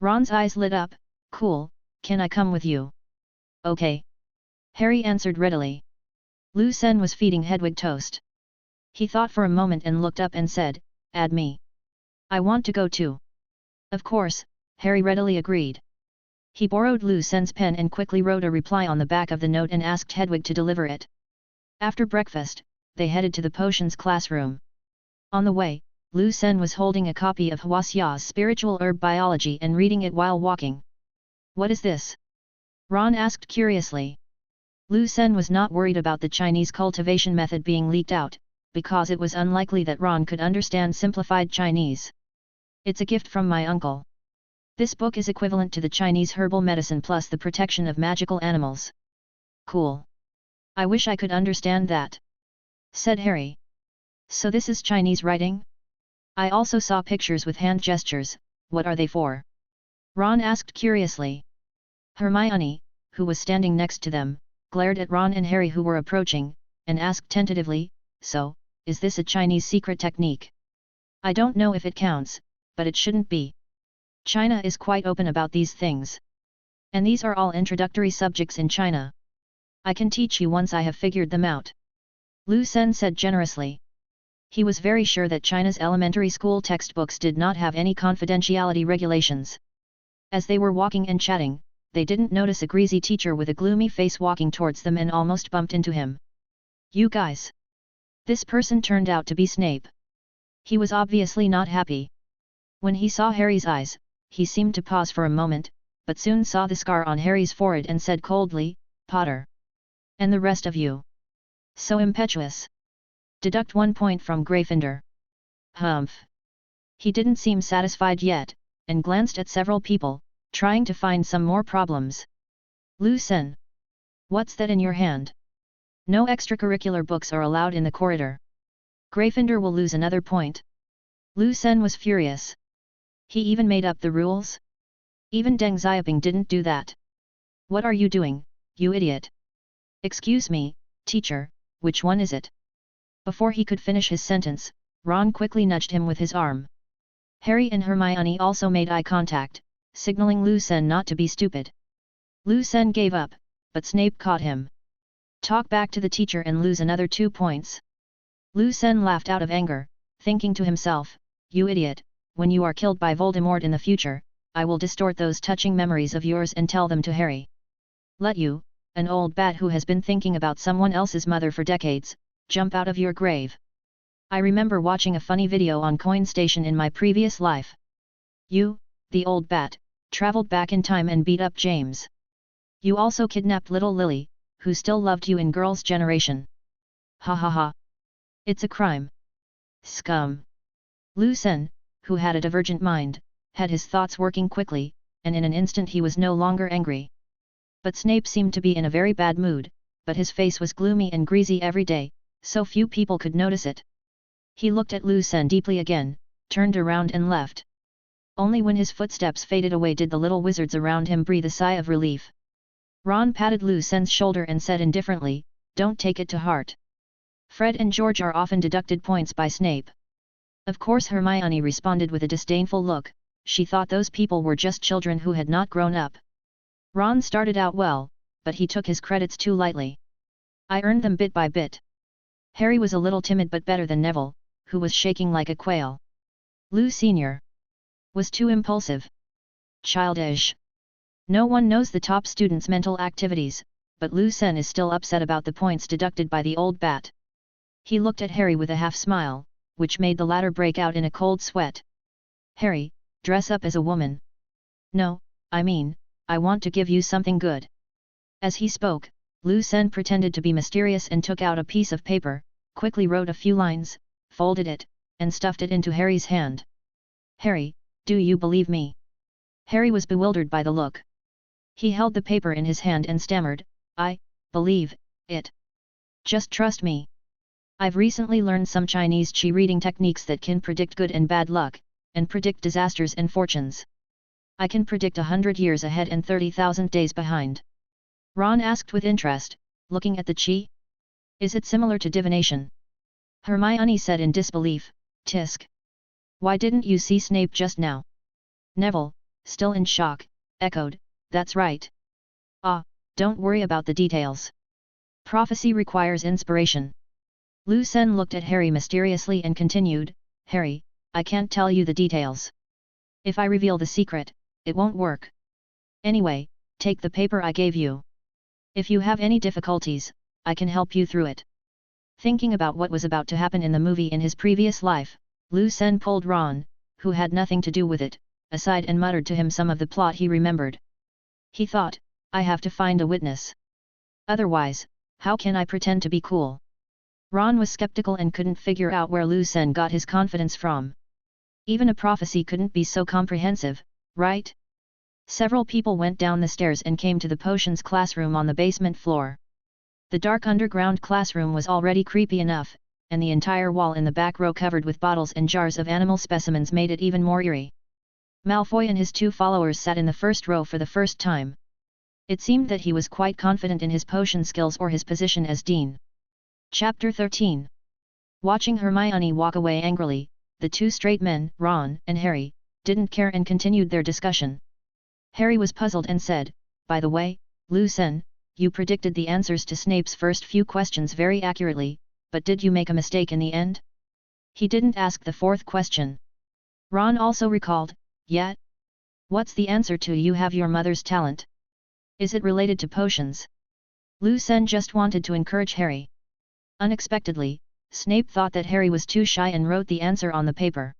Ron's eyes lit up, cool, can I come with you? Okay. Harry answered readily. Lu Sen was feeding Hedwig toast. He thought for a moment and looked up and said, add me. I want to go too. Of course, Harry readily agreed. He borrowed Lu Sen's pen and quickly wrote a reply on the back of the note and asked Hedwig to deliver it. After breakfast, they headed to the potions classroom. On the way, Lu Sen was holding a copy of Hwaxia's Spiritual Herb Biology and reading it while walking. What is this? Ron asked curiously. Lu Sen was not worried about the Chinese cultivation method being leaked out, because it was unlikely that Ron could understand simplified Chinese. It's a gift from my uncle. This book is equivalent to the Chinese herbal medicine plus the protection of magical animals. Cool. I wish I could understand that, said Harry. So this is Chinese writing? I also saw pictures with hand gestures, what are they for? Ron asked curiously. Hermione, who was standing next to them, glared at Ron and Harry who were approaching, and asked tentatively, so, is this a Chinese secret technique? I don't know if it counts, but it shouldn't be. China is quite open about these things. And these are all introductory subjects in China. I can teach you once I have figured them out. Lu Sen said generously. He was very sure that China's elementary school textbooks did not have any confidentiality regulations. As they were walking and chatting, they didn't notice a greasy teacher with a gloomy face walking towards them and almost bumped into him. "You guys!" This person turned out to be Snape. He was obviously not happy. When he saw Harry's eyes, he seemed to pause for a moment, but soon saw the scar on Harry's forehead and said coldly, "Potter. And the rest of you. So impetuous. Deduct 1 point from Gryffindor." Humph. He didn't seem satisfied yet, and glanced at several people, trying to find some more problems. "Lu Sen. What's that in your hand? No extracurricular books are allowed in the corridor. Gryffindor will lose another point." Lu Sen was furious. He even made up the rules? Even Deng Xiaoping didn't do that. "What are you doing, you idiot?" "Excuse me, teacher, which one is it?" Before he could finish his sentence, Ron quickly nudged him with his arm. Harry and Hermione also made eye contact, signaling Lu Sen not to be stupid. Lu Sen gave up, but Snape caught him. "Talk back to the teacher and lose another 2 points." Lu Sen laughed out of anger, thinking to himself, "You idiot, when you are killed by Voldemort in the future, I will distort those touching memories of yours and tell them to Harry. Let you, an old bat who has been thinking about someone else's mother for decades, jump out of your grave. I remember watching a funny video on Coin Station in my previous life. You, the old bat, traveled back in time and beat up James. You also kidnapped little Lily, who still loved you in Girls' Generation. Ha ha ha. It's a crime. Scum." Lu Sen, who had a divergent mind, had his thoughts working quickly, and in an instant he was no longer angry. But Snape seemed to be in a very bad mood, but his face was gloomy and greasy every day, so few people could notice it. He looked at Lu Sen deeply again, turned around and left. Only when his footsteps faded away did the little wizards around him breathe a sigh of relief. Ron patted Lu Sen's shoulder and said indifferently, "Don't take it to heart. Fred and George are often deducted points by Snape." Of course Hermione responded with a disdainful look. She thought those people were just children who had not grown up. Ron started out well, but he took his credits too lightly. "I earned them bit by bit." Harry was a little timid but better than Neville, who was shaking like a quail. Lu Sr. was too impulsive. Childish. No one knows the top student's mental activities, but Lu Sen is still upset about the points deducted by the old bat. He looked at Harry with a half-smile, which made the latter break out in a cold sweat. "Harry, dress up as a woman." "No, I mean, I want to give you something good." As he spoke, Lu Sen pretended to be mysterious and took out a piece of paper, quickly wrote a few lines, folded it, and stuffed it into Harry's hand. "Harry, do you believe me?" Harry was bewildered by the look. He held the paper in his hand and stammered, "I believe it. Just trust me. I've recently learned some Chinese qi reading techniques that can predict good and bad luck, and predict disasters and fortunes. I can predict 100 years ahead and 30,000 days behind." Ron asked with interest, looking at the qi. "Is it similar to divination?" Hermione said in disbelief, "Tisk. Why didn't you see Snape just now?" Neville, still in shock, echoed, "That's right. Ah, don't worry about the details. Prophecy requires inspiration." Lu Sen looked at Harry mysteriously and continued, "Harry, I can't tell you the details. If I reveal the secret, it won't work. Anyway, take the paper I gave you. If you have any difficulties, I can help you through it." Thinking about what was about to happen in the movie in his previous life, Lu Sen pulled Ron, who had nothing to do with it, aside and muttered to him some of the plot he remembered. He thought, "I have to find a witness. Otherwise, how can I pretend to be cool?" Ron was skeptical and couldn't figure out where Lu Sen got his confidence from. Even a prophecy couldn't be so comprehensive, right? Several people went down the stairs and came to the potions classroom on the basement floor. The dark underground classroom was already creepy enough, and the entire wall in the back row covered with bottles and jars of animal specimens made it even more eerie. Malfoy and his 2 followers sat in the first row for the first time. It seemed that he was quite confident in his potion skills or his position as dean. Chapter 13. Watching Hermione walk away angrily, the 2 straight men, Ron and Harry, didn't care and continued their discussion. Harry was puzzled and said, "By the way, Lu Sen, you predicted the answers to Snape's first few questions very accurately, but did you make a mistake in the end?" He didn't ask the 4th question. Ron also recalled, "Yet? What's the answer to 'you have your mother's talent'?" Is it related to potions? Lu Sen just wanted to encourage Harry. Unexpectedly, Snape thought that Harry was too shy and wrote the answer on the paper.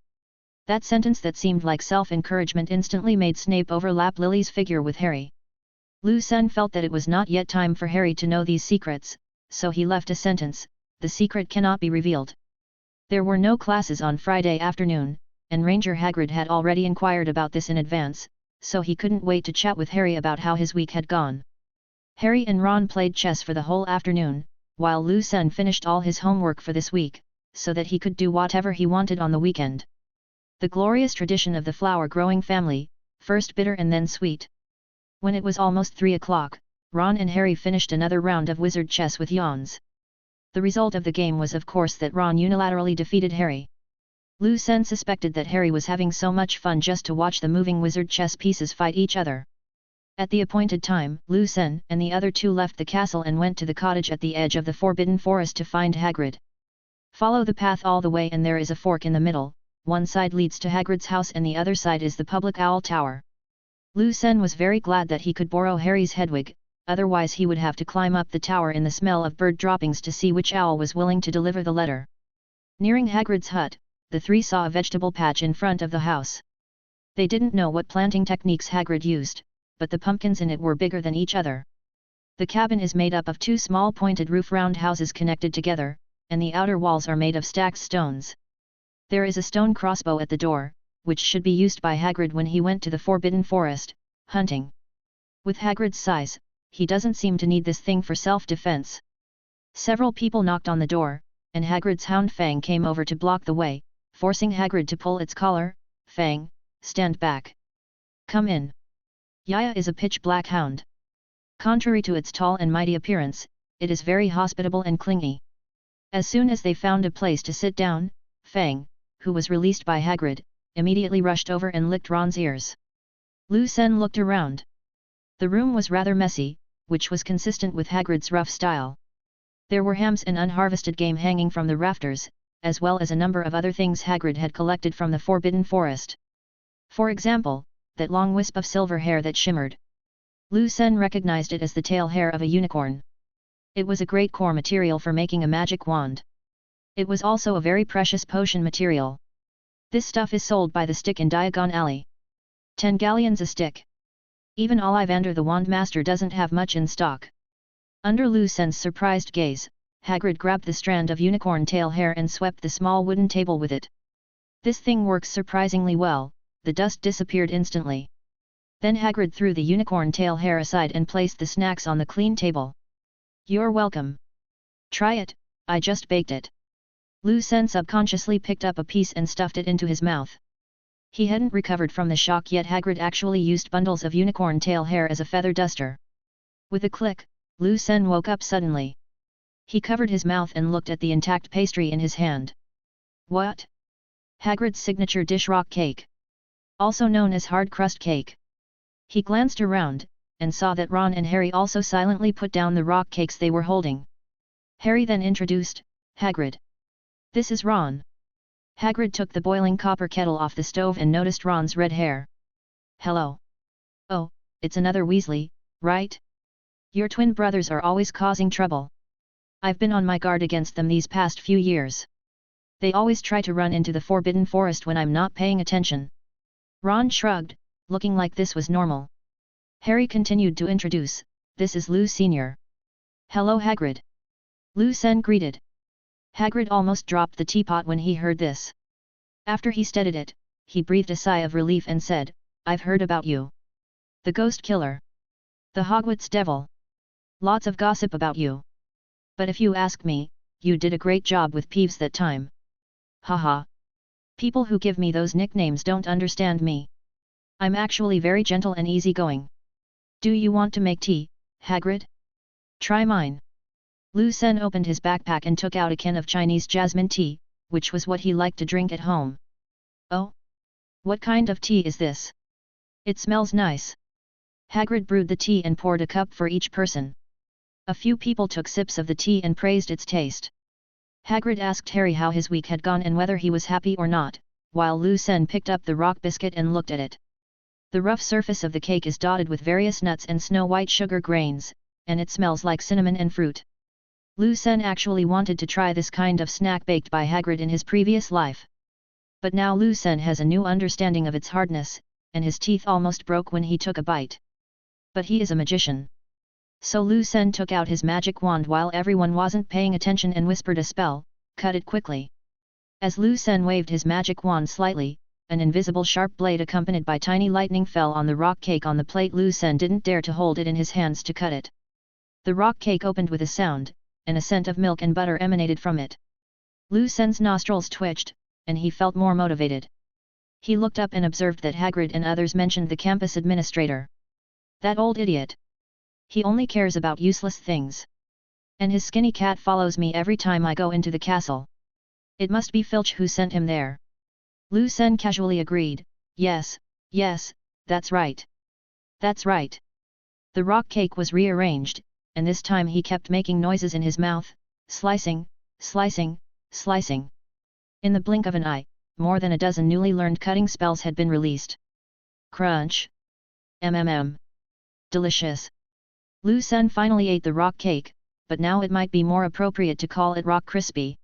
That sentence that seemed like self-encouragement instantly made Snape overlap Lily's figure with Harry. Lu Sen felt that it was not yet time for Harry to know these secrets, so he left a sentence, "The secret cannot be revealed." There were no classes on Friday afternoon, and Ranger Hagrid had already inquired about this in advance, so he couldn't wait to chat with Harry about how his week had gone. Harry and Ron played chess for the whole afternoon, while Lu Sen finished all his homework for this week, so that he could do whatever he wanted on the weekend. The glorious tradition of the flower-growing family, first bitter and then sweet. When it was almost 3 o'clock, Ron and Harry finished another round of wizard chess with yawns. The result of the game was of course that Ron unilaterally defeated Harry. Lu Sen suspected that Harry was having so much fun just to watch the moving wizard chess pieces fight each other. At the appointed time, Lu Sen and the other two left the castle and went to the cottage at the edge of the Forbidden Forest to find Hagrid. Follow the path all the way and there is a fork in the middle, one side leads to Hagrid's house and the other side is the public owl tower. Lu Sen was very glad that he could borrow Harry's Hedwig, otherwise he would have to climb up the tower in the smell of bird droppings to see which owl was willing to deliver the letter. Nearing Hagrid's hut, the three saw a vegetable patch in front of the house. They didn't know what planting techniques Hagrid used, but the pumpkins in it were bigger than each other. The cabin is made up of two small pointed roof round houses connected together, and the outer walls are made of stacked stones. There is a stone crossbow at the door, which should be used by Hagrid when he went to the Forbidden Forest, hunting. With Hagrid's size, he doesn't seem to need this thing for self-defense. Several people knocked on the door, and Hagrid's hound Fang came over to block the way, forcing Hagrid to pull its collar. "Fang, stand back. Come in." Yaya is a pitch-black hound. Contrary to its tall and mighty appearance, it is very hospitable and clingy. As soon as they found a place to sit down, Fang, who was released by Hagrid, immediately rushed over and licked Ron's ears. Lu Sen looked around. The room was rather messy, which was consistent with Hagrid's rough style. There were hams and unharvested game hanging from the rafters, as well as a number of other things Hagrid had collected from the Forbidden Forest. For example, that long wisp of silver hair that shimmered. Lu Sen recognized it as the tail hair of a unicorn. It was a great core material for making a magic wand. It was also a very precious potion material. This stuff is sold by the stick in Diagon Alley. 10 galleons a stick. Even Ollivander the Wand Master doesn't have much in stock. Under Lu Sen's surprised gaze, Hagrid grabbed the strand of unicorn tail hair and swept the small wooden table with it. This thing works surprisingly well, the dust disappeared instantly. Then Hagrid threw the unicorn tail hair aside and placed the snacks on the clean table. "You're welcome. Try it, I just baked it." Lu Sen subconsciously picked up a piece and stuffed it into his mouth. He hadn't recovered from the shock yet. Hagrid actually used bundles of unicorn tail hair as a feather duster. With a click, Lu Sen woke up suddenly. He covered his mouth and looked at the intact pastry in his hand. What? Hagrid's signature dish, rock cake. Also known as hard crust cake. He glanced around, and saw that Ron and Harry also silently put down the rock cakes they were holding. Harry then introduced, "Hagrid. This is Ron." Hagrid took the boiling copper kettle off the stove and noticed Ron's red hair. "Hello. Oh, it's another Weasley, right? Your twin brothers are always causing trouble. I've been on my guard against them these past few years. They always try to run into the Forbidden Forest when I'm not paying attention." Ron shrugged, looking like this was normal. Harry continued to introduce, "This is Lou Sr. "Hello Hagrid." Lu Sen greeted. Hagrid almost dropped the teapot when he heard this. After he steadied it, he breathed a sigh of relief and said, "I've heard about you. The ghost killer. The Hogwarts devil. Lots of gossip about you. But if you ask me, you did a great job with Peeves that time. Haha. People who give me those nicknames don't understand me. I'm actually very gentle and easygoing. Do you want to make tea, Hagrid? Try mine." Lu Sen opened his backpack and took out a can of Chinese jasmine tea, which was what he liked to drink at home. "Oh? What kind of tea is this? It smells nice." Hagrid brewed the tea and poured a cup for each person. A few people took sips of the tea and praised its taste. Hagrid asked Harry how his week had gone and whether he was happy or not, while Lu Sen picked up the rock biscuit and looked at it. The rough surface of the cake is dotted with various nuts and snow-white sugar grains, and it smells like cinnamon and fruit. Lu Sen actually wanted to try this kind of snack baked by Hagrid in his previous life. But now Lu Sen has a new understanding of its hardness, and his teeth almost broke when he took a bite. But he is a magician. So Lu Sen took out his magic wand while everyone wasn't paying attention and whispered a spell, cut it quickly. As Lu Sen waved his magic wand slightly, an invisible sharp blade accompanied by tiny lightning fell on the rock cake on the plate. Lu Sen didn't dare to hold it in his hands to cut it. The rock cake opened with a sound, and a scent of milk and butter emanated from it. Lu Sen's nostrils twitched, and he felt more motivated. He looked up and observed that Hagrid and others mentioned the campus administrator. That old idiot. He only cares about useless things. And his skinny cat follows me every time I go into the castle. It must be Filch who sent him there. Lu Sen casually agreed, yes, that's right. That's right. The rock cake was rearranged, and this time he kept making noises in his mouth, slicing, slicing, slicing. In the blink of an eye, more than a dozen newly learned cutting spells had been released. Crunch! Mmm. Delicious. Lu Sen finally ate the rock cake, but now it might be more appropriate to call it rock crispy.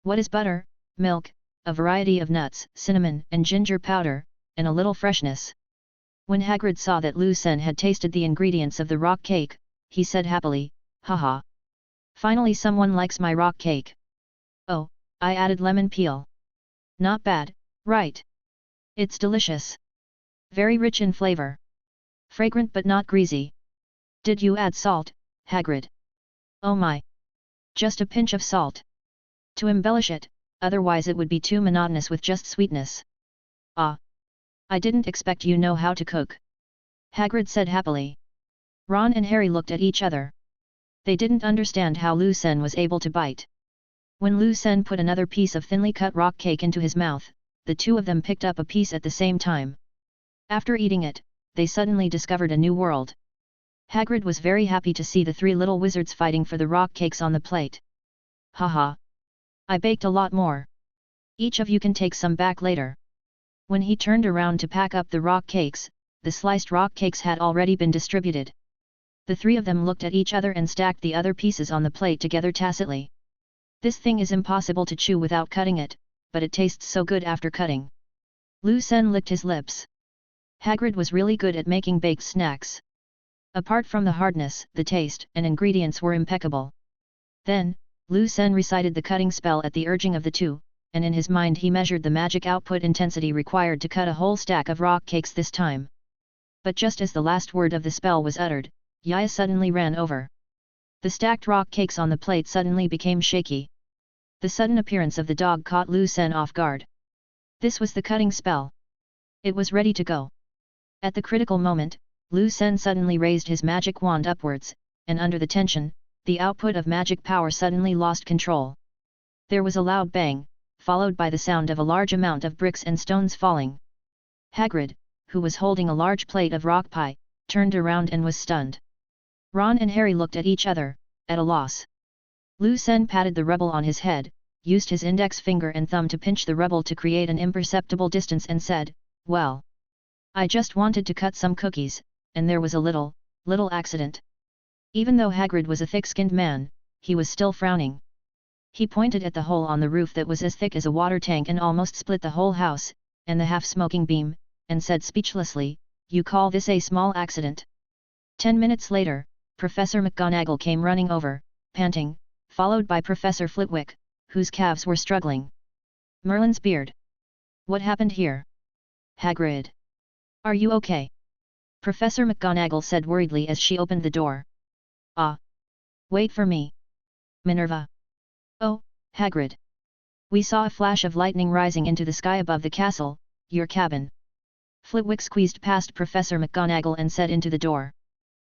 What is butter, milk, a variety of nuts, cinnamon and ginger powder, and a little freshness. When Hagrid saw that Lu Sen had tasted the ingredients of the rock cake, he said happily, haha. Finally someone likes my rock cake. Oh, I added lemon peel. Not bad, right? It's delicious. Very rich in flavor. Fragrant but not greasy. Did you add salt, Hagrid? Oh my! Just a pinch of salt. To embellish it, otherwise it would be too monotonous with just sweetness. Ah! I didn't expect you know how to cook. Hagrid said happily. Ron and Harry looked at each other. They didn't understand how Lu Sen was able to bite. When Lu Sen put another piece of thinly cut rock cake into his mouth, the two of them picked up a piece at the same time. After eating it, they suddenly discovered a new world. Hagrid was very happy to see the three little wizards fighting for the rock cakes on the plate. Haha! I baked a lot more. Each of you can take some back later. When he turned around to pack up the rock cakes, the sliced rock cakes had already been distributed. The three of them looked at each other and stacked the other pieces on the plate together tacitly. This thing is impossible to chew without cutting it, but it tastes so good after cutting. Lu Sen licked his lips. Hagrid was really good at making baked snacks. Apart from the hardness, the taste and ingredients were impeccable. Then, Lu Sen recited the cutting spell at the urging of the two, and in his mind he measured the magic output intensity required to cut a whole stack of rock cakes this time. But just as the last word of the spell was uttered, Yaya suddenly ran over. The stacked rock cakes on the plate suddenly became shaky. The sudden appearance of the dog caught Lu Sen off guard. This was the cutting spell. It was ready to go. At the critical moment, Lu Sen suddenly raised his magic wand upwards, and under the tension, the output of magic power suddenly lost control. There was a loud bang, followed by the sound of a large amount of bricks and stones falling. Hagrid, who was holding a large plate of rock pie, turned around and was stunned. Ron and Harry looked at each other, at a loss. Lu Sen patted the rebel on his head, used his index finger and thumb to pinch the rebel to create an imperceptible distance and said, well, I just wanted to cut some cookies, and there was a little accident. Even though Hagrid was a thick-skinned man, he was still frowning. He pointed at the hole on the roof that was as thick as a water tank and almost split the whole house, and the half-smoking beam, and said speechlessly, you call this a small accident? 10 minutes later, Professor McGonagall came running over, panting, followed by Professor Flitwick, whose calves were struggling. Merlin's beard. What happened here? Hagrid. Are you okay? Professor McGonagall said worriedly as she opened the door. Ah! Wait for me. Minerva. Oh, Hagrid. We saw a flash of lightning rising into the sky above the castle, your cabin. Flitwick squeezed past Professor McGonagall and said into the door.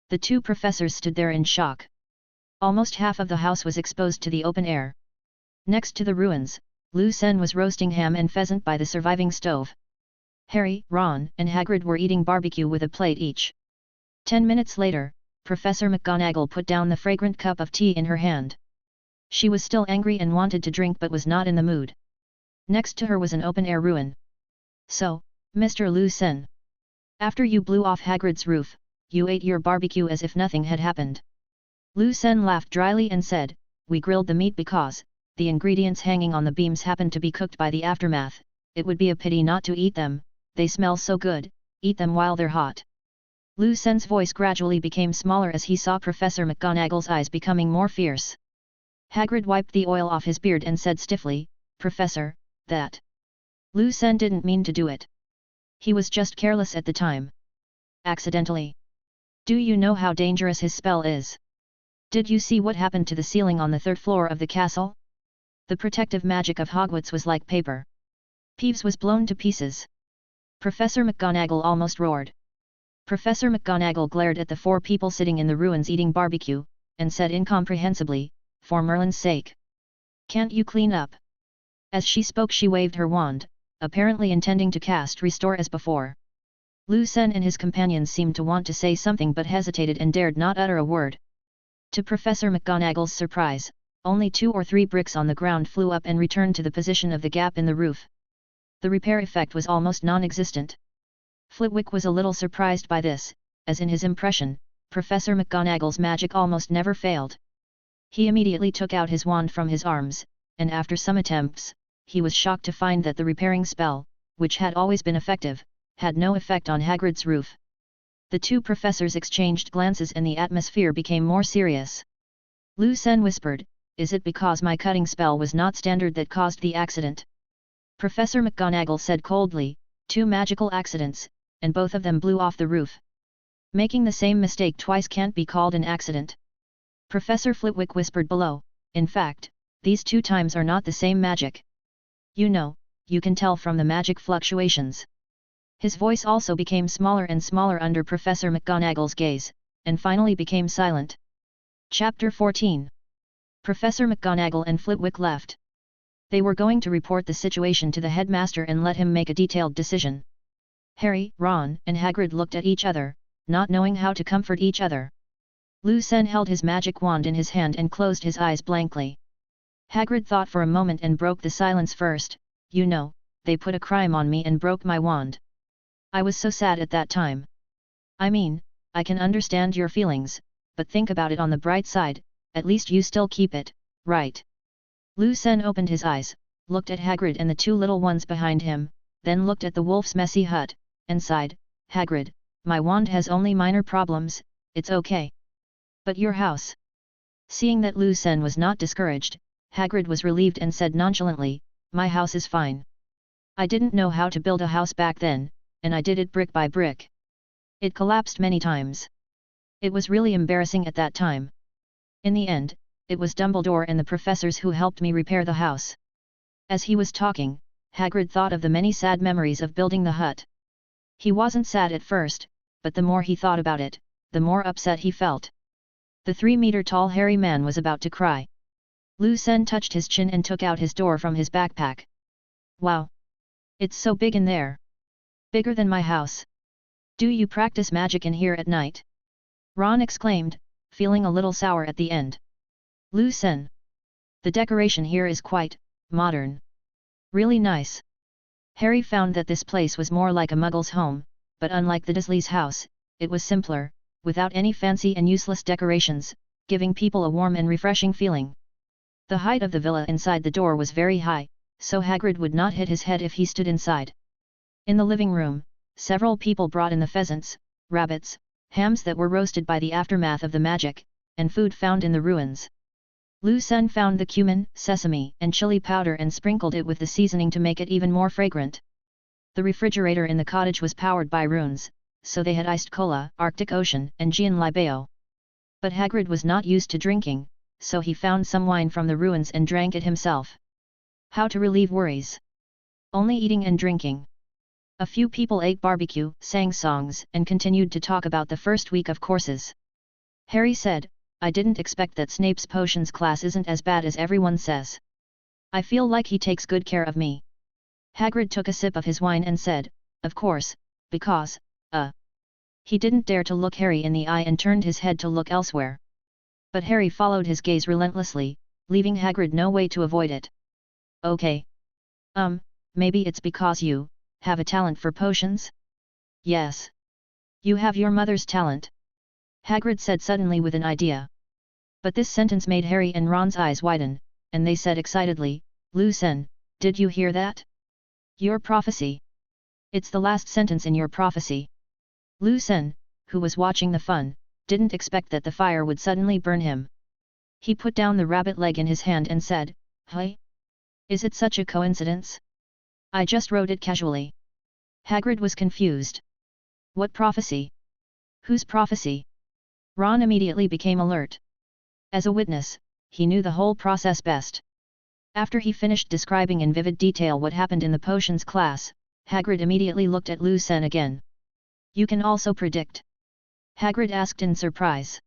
The two professors stood there in shock. Almost half of the house was exposed to the open air. Next to the ruins, Lu Sen was roasting ham and pheasant by the surviving stove. Harry, Ron, and Hagrid were eating barbecue with a plate each. 10 minutes later, Professor McGonagall put down the fragrant cup of tea in her hand. She was still angry and wanted to drink but was not in the mood. Next to her was an open-air ruin. So, Mr. Lu Sen. After you blew off Hagrid's roof, you ate your barbecue as if nothing had happened. Lu Sen laughed dryly and said, we grilled the meat because, the ingredients hanging on the beams happened to be cooked by the aftermath, it would be a pity not to eat them, they smell so good, eat them while they're hot. Lu Sen's voice gradually became smaller as he saw Professor McGonagall's eyes becoming more fierce. Hagrid wiped the oil off his beard and said stiffly, Professor, that. Lu Sen didn't mean to do it. He was just careless at the time. Accidentally. Do you know how dangerous his spell is? Did you see what happened to the ceiling on the third floor of the castle? The protective magic of Hogwarts was like paper. Peeves was blown to pieces. Professor McGonagall almost roared. Professor McGonagall glared at the 4 people sitting in the ruins eating barbecue, and said incomprehensibly, for Merlin's sake. Can't you clean up? As she spoke she waved her wand, apparently intending to cast Restore as before. Lu Sen and his companions seemed to want to say something but hesitated and dared not utter a word. To Professor McGonagall's surprise, only 2 or 3 bricks on the ground flew up and returned to the position of the gap in the roof. The repair effect was almost non-existent. Flitwick was a little surprised by this, as in his impression, Professor McGonagall's magic almost never failed. He immediately took out his wand from his arms, and after some attempts, he was shocked to find that the repairing spell, which had always been effective, had no effect on Hagrid's roof. The 2 professors exchanged glances and the atmosphere became more serious. Lu Sen whispered, is it because my cutting spell was not standard that caused the accident? Professor McGonagall said coldly, 2 magical accidents, and both of them blew off the roof. Making the same mistake twice can't be called an accident. Professor Flitwick whispered below, in fact, these 2 times are not the same magic. You know, you can tell from the magic fluctuations. His voice also became smaller and smaller under Professor McGonagall's gaze, and finally became silent. Chapter 14. Professor McGonagall and Flitwick left. They were going to report the situation to the headmaster and let him make a detailed decision. Harry, Ron, and Hagrid looked at each other, not knowing how to comfort each other. Lu Sen held his magic wand in his hand and closed his eyes blankly. Hagrid thought for a moment and broke the silence first, you know, they put a crime on me and broke my wand. I was so sad at that time. I mean, I can understand your feelings, but think about it on the bright side, at least you still keep it, right? Lu Sen opened his eyes, looked at Hagrid and the 2 little ones behind him, then looked at the wolf's messy hut, and sighed, Hagrid, my wand has only minor problems, it's okay. But your house? Seeing that Lu Sen was not discouraged, Hagrid was relieved and said nonchalantly, my house is fine. I didn't know how to build a house back then, and I did it brick by brick. It collapsed many times. It was really embarrassing at that time. In the end, it was Dumbledore and the professors who helped me repair the house. As he was talking, Hagrid thought of the many sad memories of building the hut. He wasn't sad at first, but the more he thought about it, the more upset he felt. The 3-meter-tall hairy man was about to cry. Lu Sen touched his chin and took out his door from his backpack. Wow! It's so big in there. Bigger than my house. Do you practice magic in here at night? Ron exclaimed, feeling a little sour at the end. Lu Sen. The decoration here is quite modern. Really nice. Harry found that this place was more like a muggle's home, but unlike the Dursleys' house, it was simpler, without any fancy and useless decorations, giving people a warm and refreshing feeling. The height of the villa inside the door was very high, so Hagrid would not hit his head if he stood inside. In the living room, several people brought in the pheasants, rabbits, hams that were roasted by the aftermath of the magic, and food found in the ruins. Lu Sen found the cumin, sesame, and chili powder and sprinkled it with the seasoning to make it even more fragrant. The refrigerator in the cottage was powered by runes, so they had iced cola, Arctic Ocean, and Gian Libeo. But Hagrid was not used to drinking, so he found some wine from the ruins and drank it himself. How to relieve worries? Only eating and drinking. A few people ate barbecue, sang songs, and continued to talk about the first week of courses. Harry said, I didn't expect that Snape's potions class isn't as bad as everyone says. I feel like he takes good care of me. Hagrid took a sip of his wine and said, of course, because, He didn't dare to look Harry in the eye and turned his head to look elsewhere. But Harry followed his gaze relentlessly, leaving Hagrid no way to avoid it. Okay. Maybe it's because you have a talent for potions? Yes. You have your mother's talent. Hagrid said suddenly with an idea. But this sentence made Harry and Ron's eyes widen, and they said excitedly, Lucen, did you hear that? Your prophecy. It's the last sentence in your prophecy. Lucen, who was watching the fun, didn't expect that the fire would suddenly burn him. He put down the rabbit leg in his hand and said, Hey? Is it such a coincidence? I just wrote it casually. Hagrid was confused. What prophecy? Whose prophecy? Ron immediately became alert. As a witness, he knew the whole process best. After he finished describing in vivid detail what happened in the potions class, Hagrid immediately looked at Lucen again. You can also predict? Hagrid asked in surprise.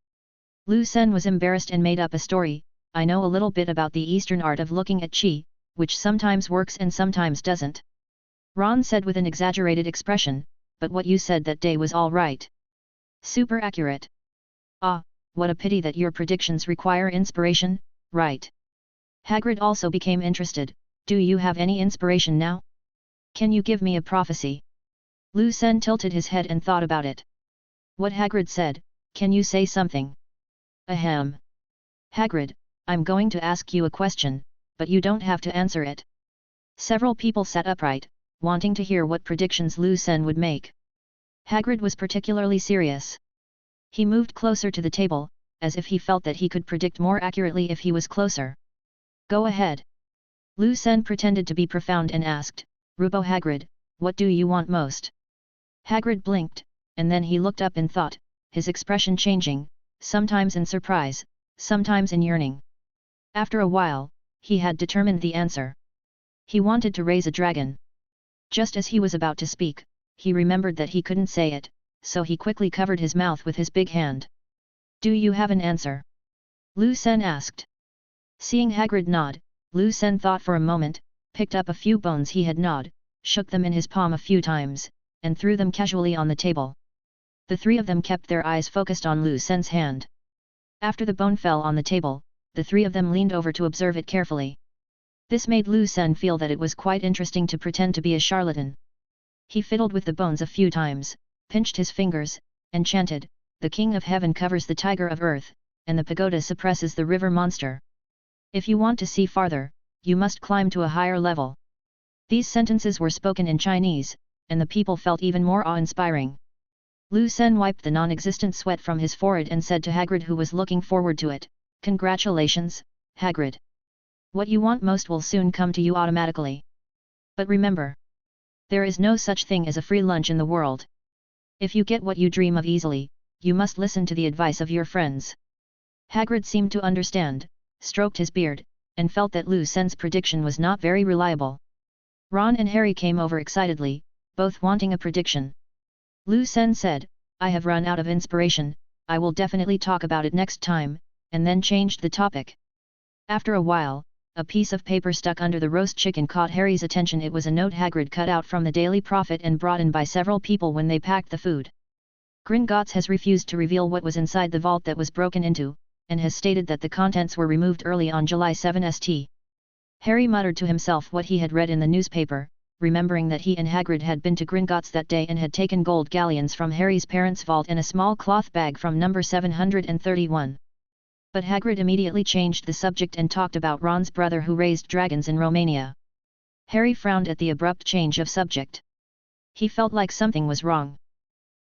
Lucen was embarrassed and made up a story. I know a little bit about the Eastern art of looking at chi, which sometimes works and sometimes doesn't. Ron said with an exaggerated expression, but what you said that day was all right. Super accurate. Ah, what a pity that your predictions require inspiration, right? Hagrid also became interested. Do you have any inspiration now? Can you give me a prophecy? Lucen tilted his head and thought about it. What Hagrid said, can you say something? Ahem. Hagrid, I'm going to ask you a question, but you don't have to answer it. Several people sat upright, wanting to hear what predictions Lucen would make. Hagrid was particularly serious. He moved closer to the table, as if he felt that he could predict more accurately if he was closer. Go ahead. Lucen pretended to be profound and asked, Rubo Hagrid, what do you want most? Hagrid blinked, and then he looked up in thought, his expression changing, sometimes in surprise, sometimes in yearning. After a while, he had determined the answer. He wanted to raise a dragon. Just as he was about to speak, he remembered that he couldn't say it, so he quickly covered his mouth with his big hand. Do you have an answer? Lucen asked. Seeing Hagrid nod, Lucen thought for a moment, picked up a few bones he had gnawed, shook them in his palm a few times, and threw them casually on the table. The three of them kept their eyes focused on Lucen's hand. After the bone fell on the table, the three of them leaned over to observe it carefully. This made Lucen feel that it was quite interesting to pretend to be a charlatan. He fiddled with the bones a few times, pinched his fingers, and chanted, The King of Heaven covers the Tiger of Earth, and the pagoda suppresses the river monster. If you want to see farther, you must climb to a higher level. These sentences were spoken in Chinese, and the people felt even more awe-inspiring. Lucen wiped the non-existent sweat from his forehead and said to Hagrid, who was looking forward to it, Congratulations, Hagrid. What you want most will soon come to you automatically. But remember, there is no such thing as a free lunch in the world. If you get what you dream of easily, you must listen to the advice of your friends. Hagrid seemed to understand, stroked his beard, and felt that Lucen's prediction was not very reliable. Ron and Harry came over excitedly, both wanting a prediction. Lucen said, I have run out of inspiration, I will definitely talk about it next time, and then changed the topic. After a while, a piece of paper stuck under the roast chicken caught Harry's attention. It was a note Hagrid cut out from the Daily Prophet and brought in by several people when they packed the food. Gringotts has refused to reveal what was inside the vault that was broken into, and has stated that the contents were removed early on July 7 St. Harry muttered to himself what he had read in the newspaper, remembering that he and Hagrid had been to Gringotts that day and had taken gold galleons from Harry's parents' vault and a small cloth bag from number 731. But Hagrid immediately changed the subject and talked about Ron's brother who raised dragons in Romania. Harry frowned at the abrupt change of subject. He felt like something was wrong.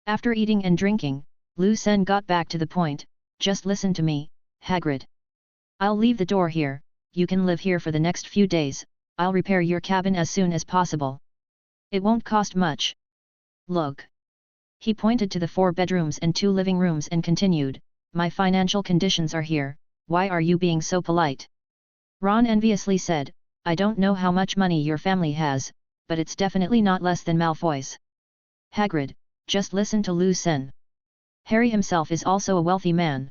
After eating and drinking, Lucen got back to the point, just listen to me, Hagrid. I'll leave the door here, you can live here for the next few days, I'll repair your cabin as soon as possible. It won't cost much. Look. He pointed to the 4 bedrooms and 2 living rooms and continued, My financial conditions are here, why are you being so polite? Ron enviously said, I don't know how much money your family has, but it's definitely not less than Malfoy's. Hagrid, just listen to Lucen. Harry himself is also a wealthy man.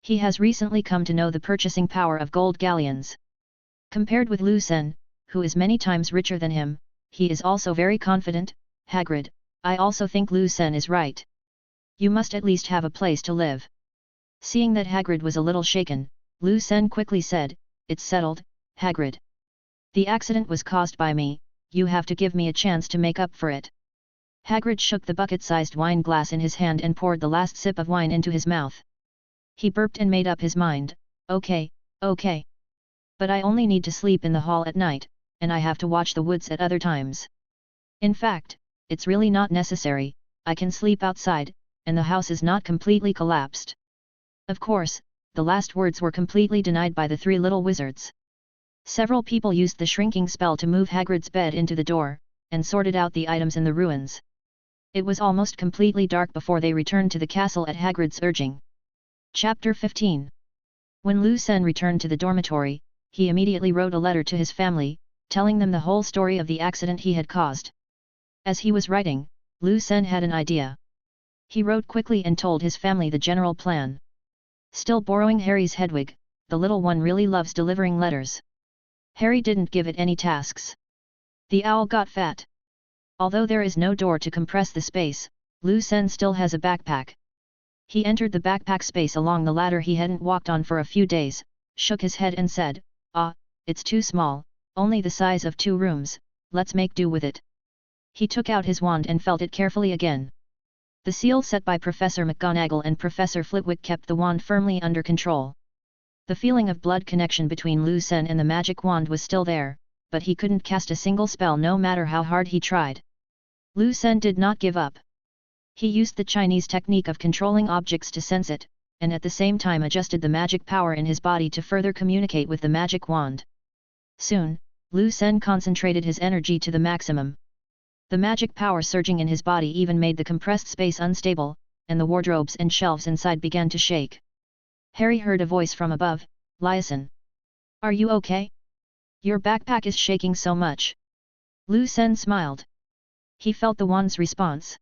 He has recently come to know the purchasing power of gold galleons. Compared with Lucen, who is many times richer than him, he is also very confident. Hagrid, I also think Lucen is right. You must at least have a place to live. Seeing that Hagrid was a little shaken, Lucen quickly said, It's settled, Hagrid. The accident was caused by me, you have to give me a chance to make up for it. Hagrid shook the bucket-sized wine glass in his hand and poured the last sip of wine into his mouth. He burped and made up his mind, okay. But I only need to sleep in the hall at night, and I have to watch the woods at other times. In fact, it's really not necessary, I can sleep outside, and the house is not completely collapsed. Of course, the last words were completely denied by the three little wizards. Several people used the shrinking spell to move Hagrid's bed into the door, and sorted out the items in the ruins. It was almost completely dark before they returned to the castle at Hagrid's urging. Chapter 15. When Lu Sen returned to the dormitory, he immediately wrote a letter to his family, telling them the whole story of the accident he had caused. As he was writing, Lu Sen had an idea. He wrote quickly and told his family the general plan. Still borrowing Harry's Hedwig, the little one really loves delivering letters. Harry didn't give it any tasks. The owl got fat. Although there is no door to compress the space, Lu Sen still has a backpack. He entered the backpack space along the ladder he hadn't walked on for a few days, shook his head and said, it's too small, only the size of 2 rooms, let's make do with it. He took out his wand and felt it carefully again. The seal set by Professor McGonagall and Professor Flitwick kept the wand firmly under control. The feeling of blood connection between Lu Sen and the magic wand was still there, but he couldn't cast a single spell no matter how hard he tried. Lu Sen did not give up. He used the Chinese technique of controlling objects to sense it, and at the same time adjusted the magic power in his body to further communicate with the magic wand. Soon, Lu Sen concentrated his energy to the maximum. The magic power surging in his body even made the compressed space unstable, and the wardrobes and shelves inside began to shake. Harry heard a voice from above, "Liason. Are you okay? Your backpack is shaking so much." Lu Sen smiled. He felt the wand's response.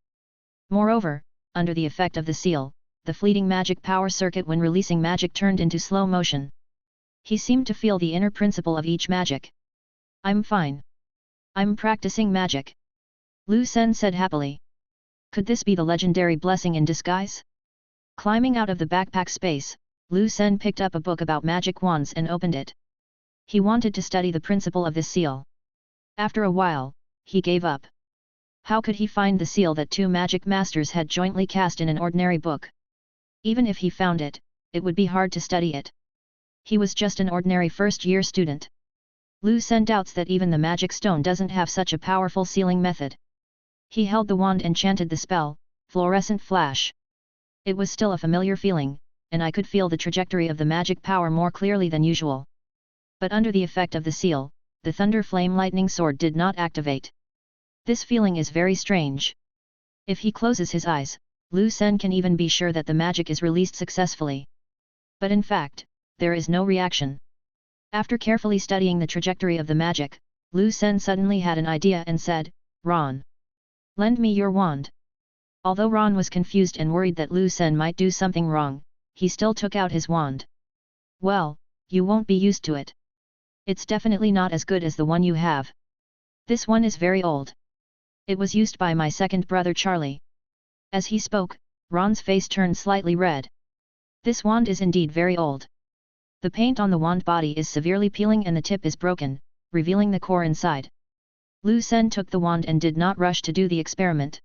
Moreover, under the effect of the seal, the fleeting magic power circuit when releasing magic turned into slow motion. He seemed to feel the inner principle of each magic. "I'm fine. I'm practicing magic," Lu Sen said happily. Could this be the legendary blessing in disguise? Climbing out of the backpack space, Lu Sen picked up a book about magic wands and opened it. He wanted to study the principle of this seal. After a while, he gave up. How could he find the seal that 2 magic masters had jointly cast in an ordinary book? Even if he found it, it would be hard to study it. He was just an ordinary first-year student. Lu Sen doubts that even the magic stone doesn't have such a powerful sealing method. He held the wand and chanted the spell, "Fluorescent Flash." It was still a familiar feeling, and I could feel the trajectory of the magic power more clearly than usual. But under the effect of the seal, the Thunder Flame Lightning Sword did not activate. This feeling is very strange. If he closes his eyes, Lu Sen can even be sure that the magic is released successfully. But in fact, there is no reaction. After carefully studying the trajectory of the magic, Lu Sen suddenly had an idea and said, "Ron. Lend me your wand." Although Ron was confused and worried that Lu Sen might do something wrong, he still took out his wand. "Well, you won't be used to it. It's definitely not as good as the one you have. This one is very old. It was used by my second brother Charlie." As he spoke, Ron's face turned slightly red. This wand is indeed very old. The paint on the wand body is severely peeling and the tip is broken, revealing the core inside. Lu Sen took the wand and did not rush to do the experiment.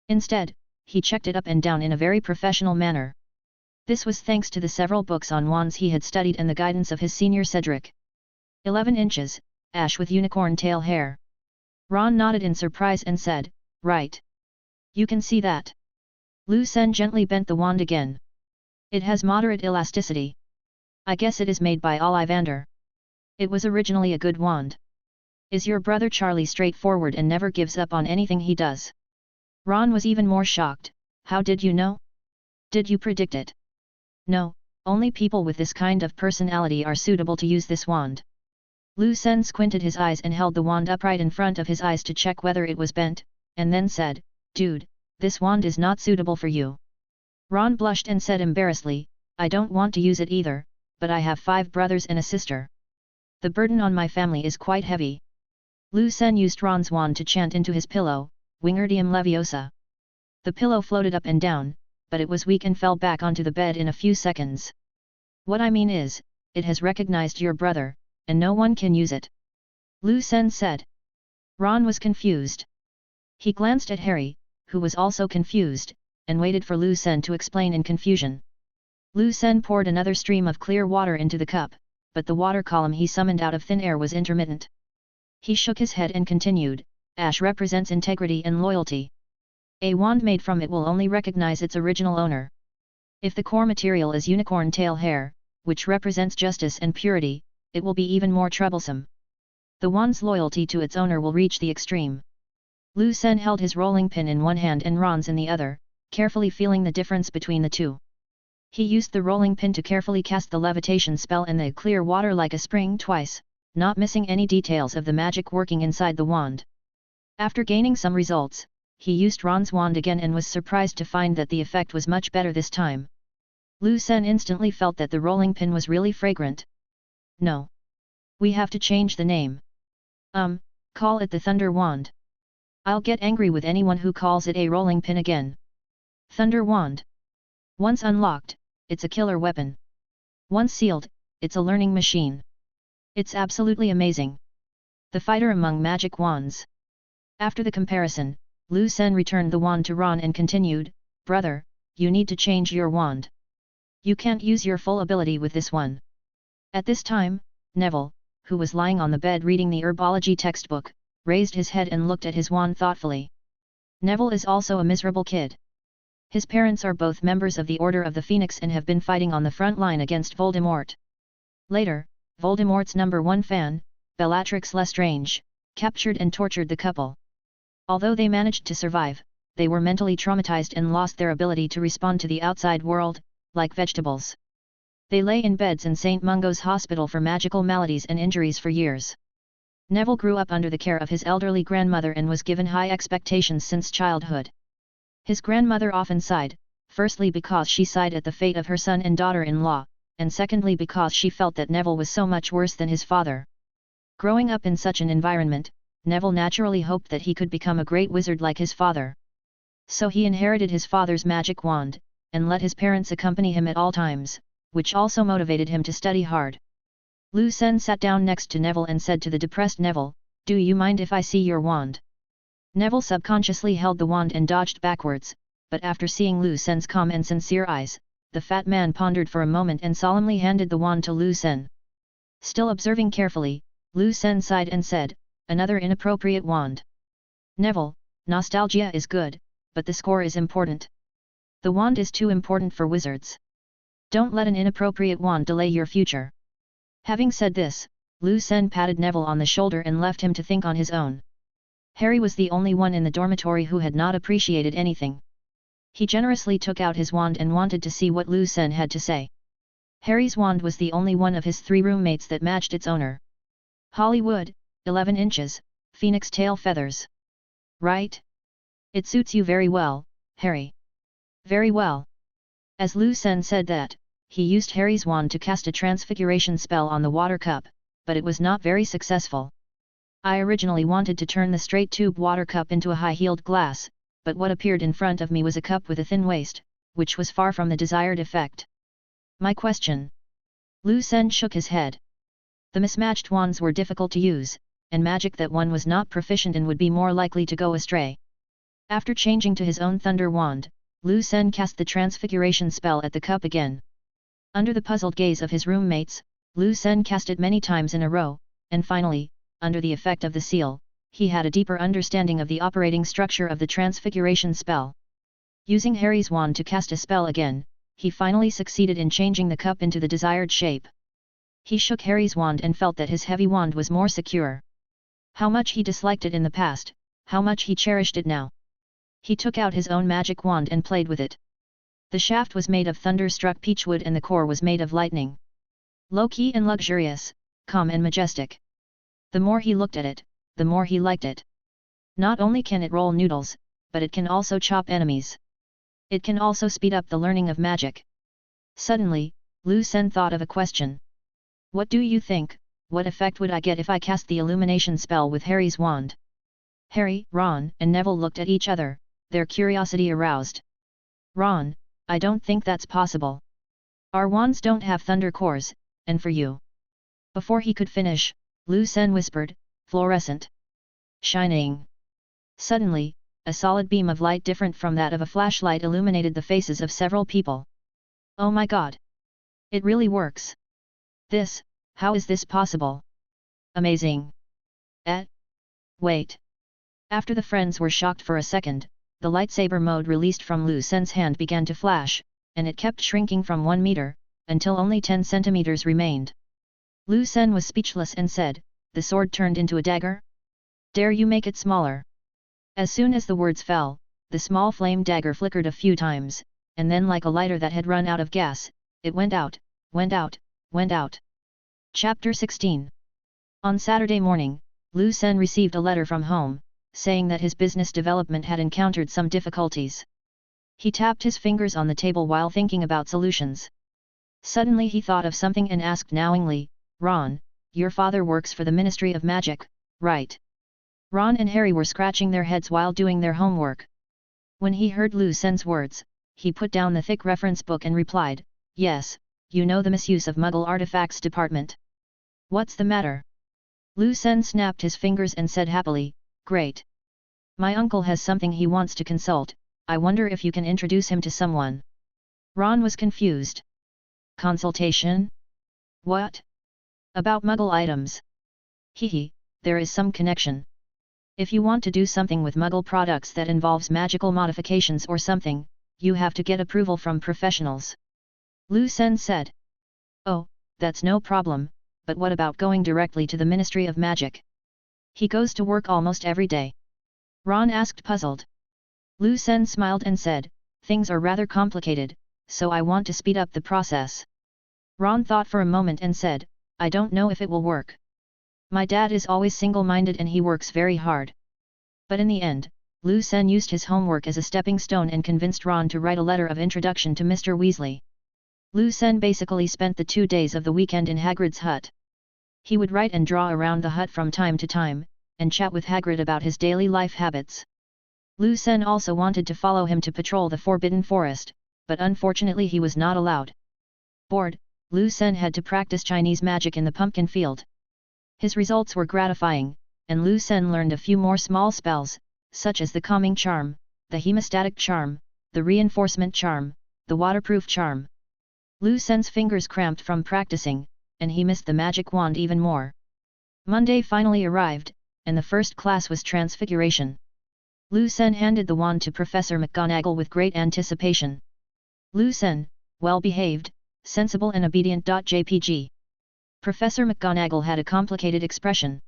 Instead, he checked it up and down in a very professional manner. This was thanks to the several books on wands he had studied and the guidance of his senior Cedric. 11 inches, ash with unicorn tail hair. Ron nodded in surprise and said, "Right. You can see that." Lu Sen gently bent the wand again. "It has moderate elasticity. I guess it is made by Ollivander. It was originally a good wand. Is your brother Charlie straightforward and never gives up on anything he does?" Ron was even more shocked. "How did you know? Did you predict it?" "No, only people with this kind of personality are suitable to use this wand." Lu Sen squinted his eyes and held the wand upright in front of his eyes to check whether it was bent, and then said, "Dude, this wand is not suitable for you." Ron blushed and said embarrassedly, "I don't want to use it either, but I have 5 brothers and a sister. The burden on my family is quite heavy." Lu Sen used Ron's wand to chant into his pillow, Wingardium Leviosa. The pillow floated up and down, but it was weak and fell back onto the bed in a few seconds. "What I mean is, it has recognized your brother, and no one can use it," Lu Sen said. Ron was confused. He glanced at Harry, who was also confused, and waited for Lu Sen to explain in confusion. Lu Sen poured another stream of clear water into the cup, but the water column he summoned out of thin air was intermittent. He shook his head and continued, "Ash represents integrity and loyalty. A wand made from it will only recognize its original owner. If the core material is unicorn tail hair, which represents justice and purity, it will be even more troublesome. The wand's loyalty to its owner will reach the extreme." Lu Sen held his rolling pin in one hand and Ron's in the other, carefully feeling the difference between the two. He used the rolling pin to carefully cast the levitation spell in the clear water like a spring twice, not missing any details of the magic working inside the wand. After gaining some results, he used Ron's wand again and was surprised to find that the effect was much better this time. Lu Sen instantly felt that the rolling pin was really fragrant. "No. We have to change the name. Call it the Thunder Wand. I'll get angry with anyone who calls it a rolling pin again. Thunder Wand. Once unlocked, it's a killer weapon. Once sealed, it's a learning machine. It's absolutely amazing. The fighter among magic wands." After the comparison, Lu Sen returned the wand to Ron and continued, "Brother, you need to change your wand. You can't use your full ability with this one." At this time, Neville, who was lying on the bed reading the herbology textbook, raised his head and looked at his wand thoughtfully. Neville is also a miserable kid. His parents are both members of the Order of the Phoenix and have been fighting on the front line against Voldemort. Later, Voldemort's #1 fan, Bellatrix Lestrange, captured and tortured the couple. Although they managed to survive, they were mentally traumatized and lost their ability to respond to the outside world, like vegetables. They lay in beds in St. Mungo's Hospital for magical maladies and injuries for years. Neville grew up under the care of his elderly grandmother and was given high expectations since childhood. His grandmother often sighed, firstly because she sighed at the fate of her son and daughter-in-law, and secondly because she felt that Neville was so much worse than his father. Growing up in such an environment, Neville naturally hoped that he could become a great wizard like his father. So he inherited his father's magic wand, and let his parents accompany him at all times, which also motivated him to study hard. Lu Sen sat down next to Neville and said to the depressed Neville, "Do you mind if I see your wand?" Neville subconsciously held the wand and dodged backwards, but after seeing Lu Sen's calm and sincere eyes, the fat man pondered for a moment and solemnly handed the wand to Lu Sen. Still observing carefully, Lu Sen sighed and said, "Another inappropriate wand. Neville, nostalgia is good, but the score is important. The wand is too important for wizards. Don't let an inappropriate wand delay your future." Having said this, Lu Sen patted Neville on the shoulder and left him to think on his own. Harry was the only one in the dormitory who had not appreciated anything. He generously took out his wand and wanted to see what Lu Sen had to say. Harry's wand was the only one of his 3 roommates that matched its owner. Hollywood, 11 inches, phoenix tail feathers. Right? It suits you very well, Harry. Very well. As Lu Sen said that, he used Harry's wand to cast a transfiguration spell on the water cup, but it was not very successful. "I originally wanted to turn the straight tube water cup into a high-heeled glass, but what appeared in front of me was a cup with a thin waist, which was far from the desired effect." "My question?" Lu Sen shook his head. The mismatched wands were difficult to use, and magic that one was not proficient in would be more likely to go astray. After changing to his own thunder wand, Lu Sen cast the transfiguration spell at the cup again. Under the puzzled gaze of his roommates, Lu Sen cast it many times in a row, and finally, under the effect of the seal, he had a deeper understanding of the operating structure of the transfiguration spell. Using Harry's wand to cast a spell again, he finally succeeded in changing the cup into the desired shape. He shook Harry's wand and felt that his heavy wand was more secure. How much he disliked it in the past, how much he cherished it now. He took out his own magic wand and played with it. The shaft was made of thunder-struck peachwood and the core was made of lightning. Low-key and luxurious, calm and majestic. The more he looked at it, the more he liked it. Not only can it roll noodles, but it can also chop enemies. It can also speed up the learning of magic. Suddenly, Lu Sen thought of a question. "What do you think, what effect would I get if I cast the illumination spell with Harry's wand?" Harry, Ron, and Neville looked at each other, their curiosity aroused. "Ron, I don't think that's possible. Our wands don't have thunder cores, and for you..." Before he could finish, Lu Sen whispered, "Fluorescent. Shining." Suddenly, a solid beam of light different from that of a flashlight illuminated the faces of several people. Oh my god! It really works! How is this possible? Amazing! Wait! After the friends were shocked for a second, the lightsaber mode released from Lu Sen's hand began to flash, and it kept shrinking from 1 meter, until only 10 centimeters remained. Lu Sen was speechless and said, "The sword turned into a dagger? Dare you make it smaller?" As soon as the words fell, the small flame dagger flickered a few times, and then like a lighter that had run out of gas, it went out, went out, went out. Chapter 16. On Saturday morning, Lu Sen received a letter from home, saying that his business development had encountered some difficulties. He tapped his fingers on the table while thinking about solutions. Suddenly he thought of something and asked knowingly, "Ron, your father works for the Ministry of Magic, right?" Ron and Harry were scratching their heads while doing their homework. When he heard Lu Sen's words, he put down the thick reference book and replied, "Yes, you know the misuse of Muggle artifacts department. What's the matter?" Lu Sen snapped his fingers and said happily, "Great. My uncle has something he wants to consult, I wonder if you can introduce him to someone." Ron was confused. "Consultation? What? About Muggle items? Hehe, there is some connection. If you want to do something with Muggle products that involves magical modifications or something, you have to get approval from professionals." Lu Sen said. "Oh, that's no problem, but what about going directly to the Ministry of Magic? He goes to work almost every day." Ron asked puzzled. Lu Sen smiled and said, "Things are rather complicated, so I want to speed up the process." Ron thought for a moment and said, "I don't know if it will work. My dad is always single-minded and he works very hard." But in the end, Lu Sen used his homework as a stepping stone and convinced Ron to write a letter of introduction to Mr. Weasley. Lu Sen basically spent the 2 days of the weekend in Hagrid's hut. He would write and draw around the hut from time to time, and chat with Hagrid about his daily life habits. Lu Sen also wanted to follow him to patrol the Forbidden Forest, but unfortunately he was not allowed. Bored, Lu Sen had to practice Chinese magic in the pumpkin field. His results were gratifying, and Lu Sen learned a few more small spells, such as the calming charm, the hemostatic charm, the reinforcement charm, the waterproof charm. Lu Sen's fingers cramped from practicing, and he missed the magic wand even more. Monday finally arrived, and the first class was Transfiguration. Lu Sen handed the wand to Professor McGonagall with great anticipation. Lu Sen, well-behaved, sensible and obedient. JPG. Professor McGonagall had a complicated expression.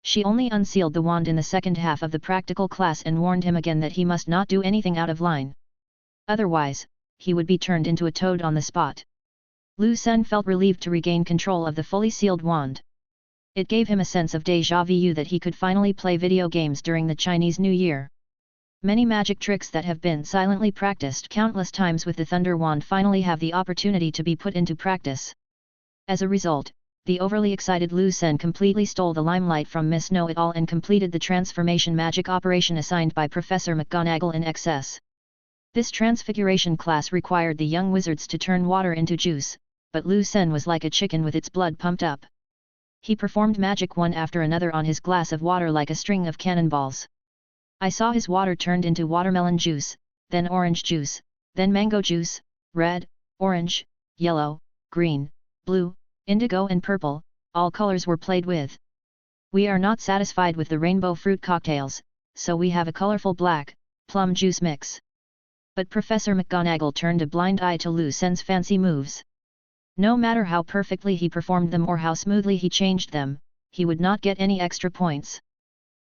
She only unsealed the wand in the second half of the practical class and warned him again that he must not do anything out of line. Otherwise, he would be turned into a toad on the spot. Lu Sen felt relieved to regain control of the fully sealed wand. It gave him a sense of déjà vu that he could finally play video games during the Chinese New Year. Many magic tricks that have been silently practiced countless times with the Thunder Wand finally have the opportunity to be put into practice. As a result, the overly excited Lu Sen completely stole the limelight from Miss Know-It-All and completed the transformation magic operation assigned by Professor McGonagall in excess. This transfiguration class required the young wizards to turn water into juice, but Lu Sen was like a chicken with its blood pumped up. He performed magic one after another on his glass of water like a string of cannonballs. I saw his water turned into watermelon juice, then orange juice, then mango juice, red, orange, yellow, green, blue, indigo and purple, all colors were played with. We are not satisfied with the rainbow fruit cocktails, so we have a colorful black, plum juice mix. But Professor McGonagall turned a blind eye to Lu Sen's fancy moves. No matter how perfectly he performed them or how smoothly he changed them, he would not get any extra points.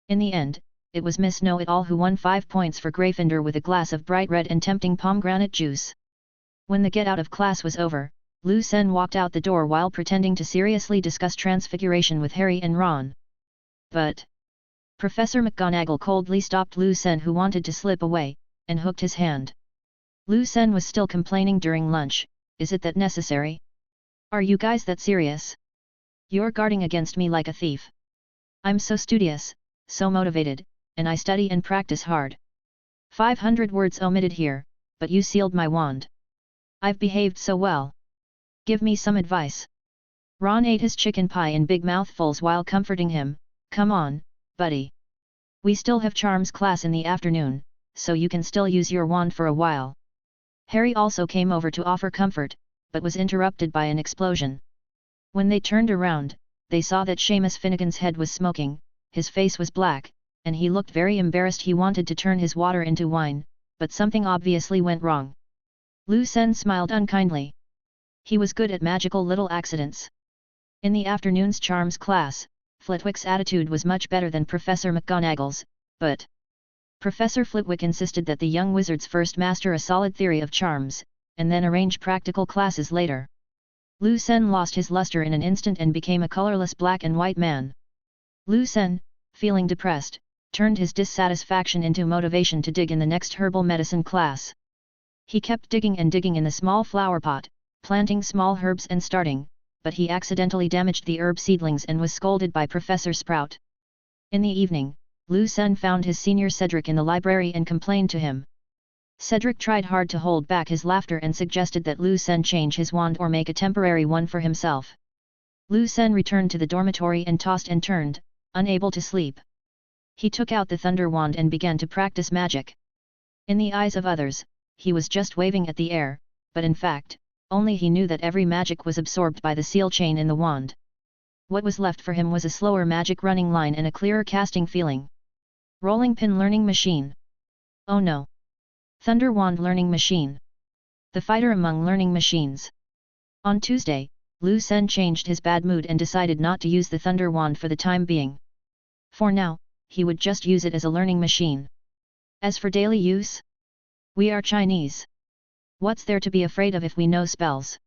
In the end, it was Miss Know-It-All who won 5 points for Gryffindor with a glass of bright red and tempting pomegranate juice. When the get-out of class was over, Lu Sen walked out the door while pretending to seriously discuss Transfiguration with Harry and Ron. But Professor McGonagall coldly stopped Lu Sen, who wanted to slip away, and hooked his hand. Lu Sen was still complaining during lunch, "Is it that necessary? Are you guys that serious? You're guarding against me like a thief. I'm so studious, so motivated, and I study and practice hard. 500 words omitted here, but you sealed my wand. I've behaved so well. Give me some advice." Ron ate his chicken pie in big mouthfuls while comforting him, "Come on, buddy. We still have charms class in the afternoon, so you can still use your wand for a while. Harry also came over to offer comfort, but was interrupted by an explosion. When they turned around, they saw that Seamus Finnegan's head was smoking, his face was black, and he looked very embarrassed. He wanted to turn his water into wine, but something obviously went wrong. Lu Sen smiled unkindly. He was good at magical little accidents. In the afternoon's charms class, Flitwick's attitude was much better than Professor McGonagall's, but Professor Flitwick insisted that the young wizards first master a solid theory of charms, and then arrange practical classes later. Lu Sen lost his luster in an instant and became a colorless black and white man. Lu Sen, feeling depressed, turned his dissatisfaction into motivation to dig in the next herbal medicine class. He kept digging and digging in the small flower pot, planting small herbs and starting, but he accidentally damaged the herb seedlings and was scolded by Professor Sprout. In the evening, Lu Sen found his senior Cedric in the library and complained to him. Cedric tried hard to hold back his laughter and suggested that Lu Sen change his wand or make a temporary one for himself. Lu Sen returned to the dormitory and tossed and turned, unable to sleep. He took out the thunder wand and began to practice magic. In the eyes of others, he was just waving at the air, but in fact, only he knew that every magic was absorbed by the seal chain in the wand. What was left for him was a slower magic running line and a clearer casting feeling. Rolling pin learning machine. Oh no! Thunder wand learning machine. The fighter among learning machines. On Tuesday, Lu Sen changed his bad mood and decided not to use the thunder wand for the time being. For now, he would just use it as a learning machine. As for daily use? We are Chinese. What's there to be afraid of if we know spells?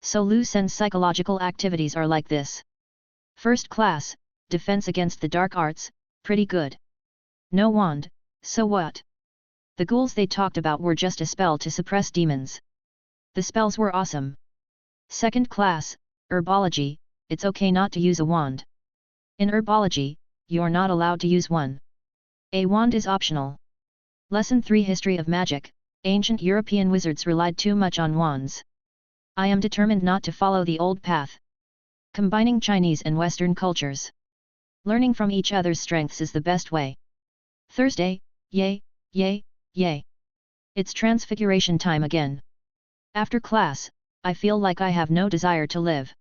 So Lu Sen's psychological activities are like this. First class, defense against the dark arts, pretty good. No wand, so what? The ghouls they talked about were just a spell to suppress demons. The spells were awesome. Second class, herbology, it's okay not to use a wand. In herbology, you're not allowed to use one. A wand is optional. Lesson 3 History of Magic. Ancient European wizards relied too much on wands. I am determined not to follow the old path. Combining Chinese and Western cultures. Learning from each other's strengths is the best way. Thursday, yay, yay, yay. It's transfiguration time again. After class, I feel like I have no desire to live.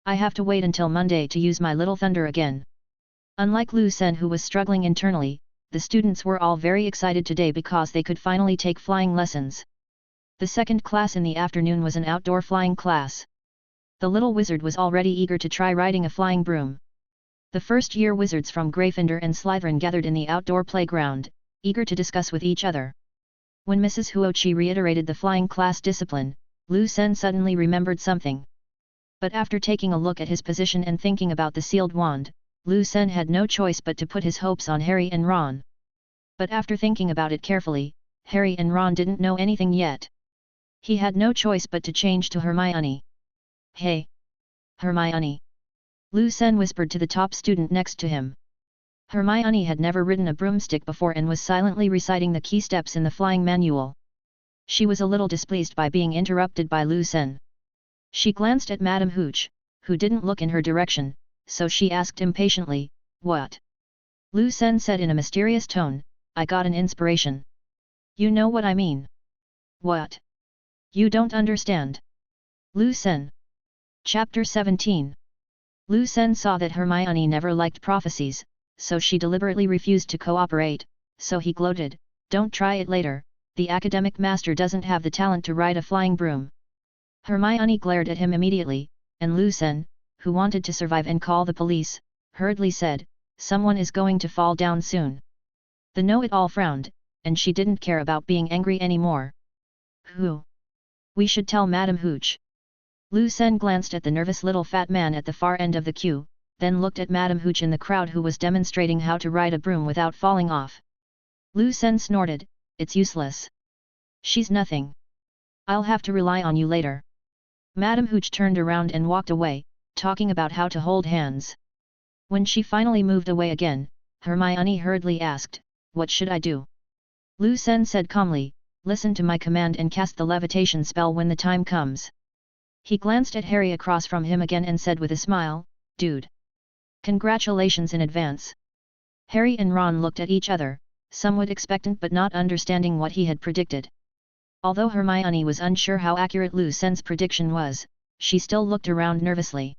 I have to wait until Monday to use my little thunder again. Unlike Lu Sen, who was struggling internally, the students were all very excited today because they could finally take flying lessons. The second class in the afternoon was an outdoor flying class. The little wizard was already eager to try riding a flying broom. The first-year wizards from Gryffindor and Slytherin gathered in the outdoor playground, eager to discuss with each other. When Mrs. Huochi reiterated the flying class discipline, Lu Sen suddenly remembered something. But after taking a look at his position and thinking about the sealed wand, Lu Sen had no choice but to put his hopes on Harry and Ron. But after thinking about it carefully, Harry and Ron didn't know anything yet. He had no choice but to change to Hermione. Hey! Hermione! Lu Sen whispered to the top student next to him. Hermione had never ridden a broomstick before and was silently reciting the key steps in the flying manual. She was a little displeased by being interrupted by Lu Sen. She glanced at Madame Hooch, who didn't look in her direction, so she asked impatiently, "What?" Lu Sen said in a mysterious tone, "I got an inspiration." "You know what I mean." "What?" "You don't understand." Lu Sen. Chapter 17. Lu Sen saw that Hermione never liked prophecies, so she deliberately refused to cooperate, so he gloated, "Don't try it later, the academic master doesn't have the talent to ride a flying broom." Hermione glared at him immediately, and Lu Sen, who wanted to survive and call the police, hurriedly said, "Someone is going to fall down soon." The know-it-all frowned, and she didn't care about being angry anymore. "Who? We should tell Madame Hooch." Lu Sen glanced at the nervous little fat man at the far end of the queue, then looked at Madame Hooch in the crowd who was demonstrating how to ride a broom without falling off. Lu Sen snorted, "It's useless. She's nothing. I'll have to rely on you later." Madame Hooch turned around and walked away, talking about how to hold hands. When she finally moved away again, Hermione hurriedly asked, "What should I do?" Lu Sen said calmly, "Listen to my command and cast the levitation spell when the time comes." He glanced at Harry across from him again and said with a smile, "Dude. Congratulations in advance." Harry and Ron looked at each other, somewhat expectant but not understanding what he had predicted. Although Hermione was unsure how accurate Lu Sen's prediction was, she still looked around nervously.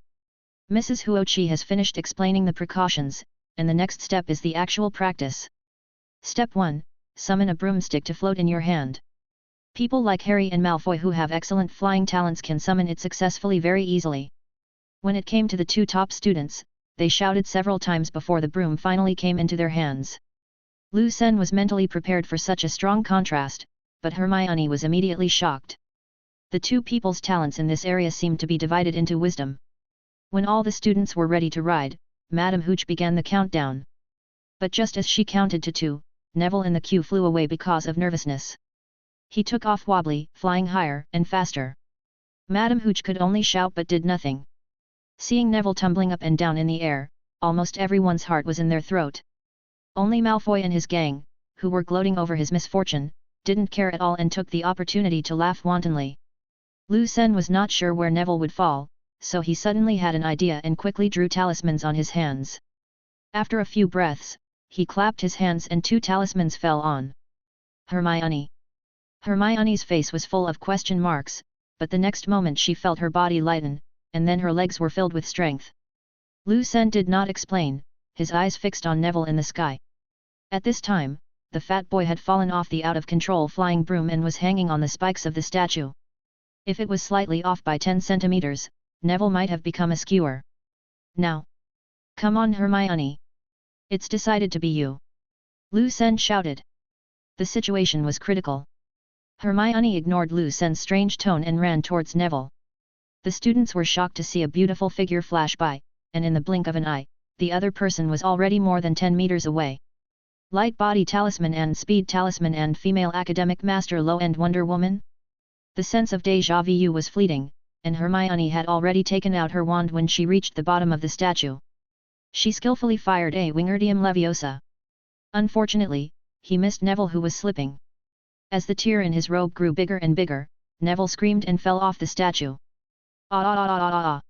Mrs. Huoqi has finished explaining the precautions, and the next step is the actual practice. Step 1. Summon a broomstick to float in your hand. People like Harry and Malfoy who have excellent flying talents can summon it successfully very easily. When it came to the two top students, they shouted several times before the broom finally came into their hands. Lu Sen was mentally prepared for such a strong contrast, but Hermione was immediately shocked. The two people's talents in this area seemed to be divided into wisdom. When all the students were ready to ride, Madame Hooch began the countdown. But just as she counted to 2, Neville in the queue flew away because of nervousness. He took off wobbly, flying higher and faster. Madame Hooch could only shout but did nothing. Seeing Neville tumbling up and down in the air, almost everyone's heart was in their throat. Only Malfoy and his gang, who were gloating over his misfortune, didn't care at all and took the opportunity to laugh wantonly. Lu Sen was not sure where Neville would fall, so he suddenly had an idea and quickly drew talismans on his hands. After a few breaths, he clapped his hands and 2 talismans fell on Hermione. Hermione's face was full of question marks, but the next moment she felt her body lighten, and then her legs were filled with strength. Lu Sen did not explain, his eyes fixed on Neville in the sky. At this time, the fat boy had fallen off the out-of-control flying broom and was hanging on the spikes of the statue. If it was slightly off by 10 centimeters, Neville might have become a skewer. Now! Come on Hermione! It's decided to be you! Lu Sen shouted. The situation was critical. Hermione ignored Lu Sen's strange tone and ran towards Neville. The students were shocked to see a beautiful figure flash by, and in the blink of an eye, the other person was already more than 10 meters away. Light Body Talisman and Speed Talisman and Female Academic Master Low-End Wonder Woman? The sense of déjà vu was fleeting, and Hermione had already taken out her wand when she reached the bottom of the statue. She skillfully fired a Wingardium Leviosa. Unfortunately, he missed Neville who was slipping. As the tear in his robe grew bigger and bigger, Neville screamed and fell off the statue. Ah ah ah ah ah ah!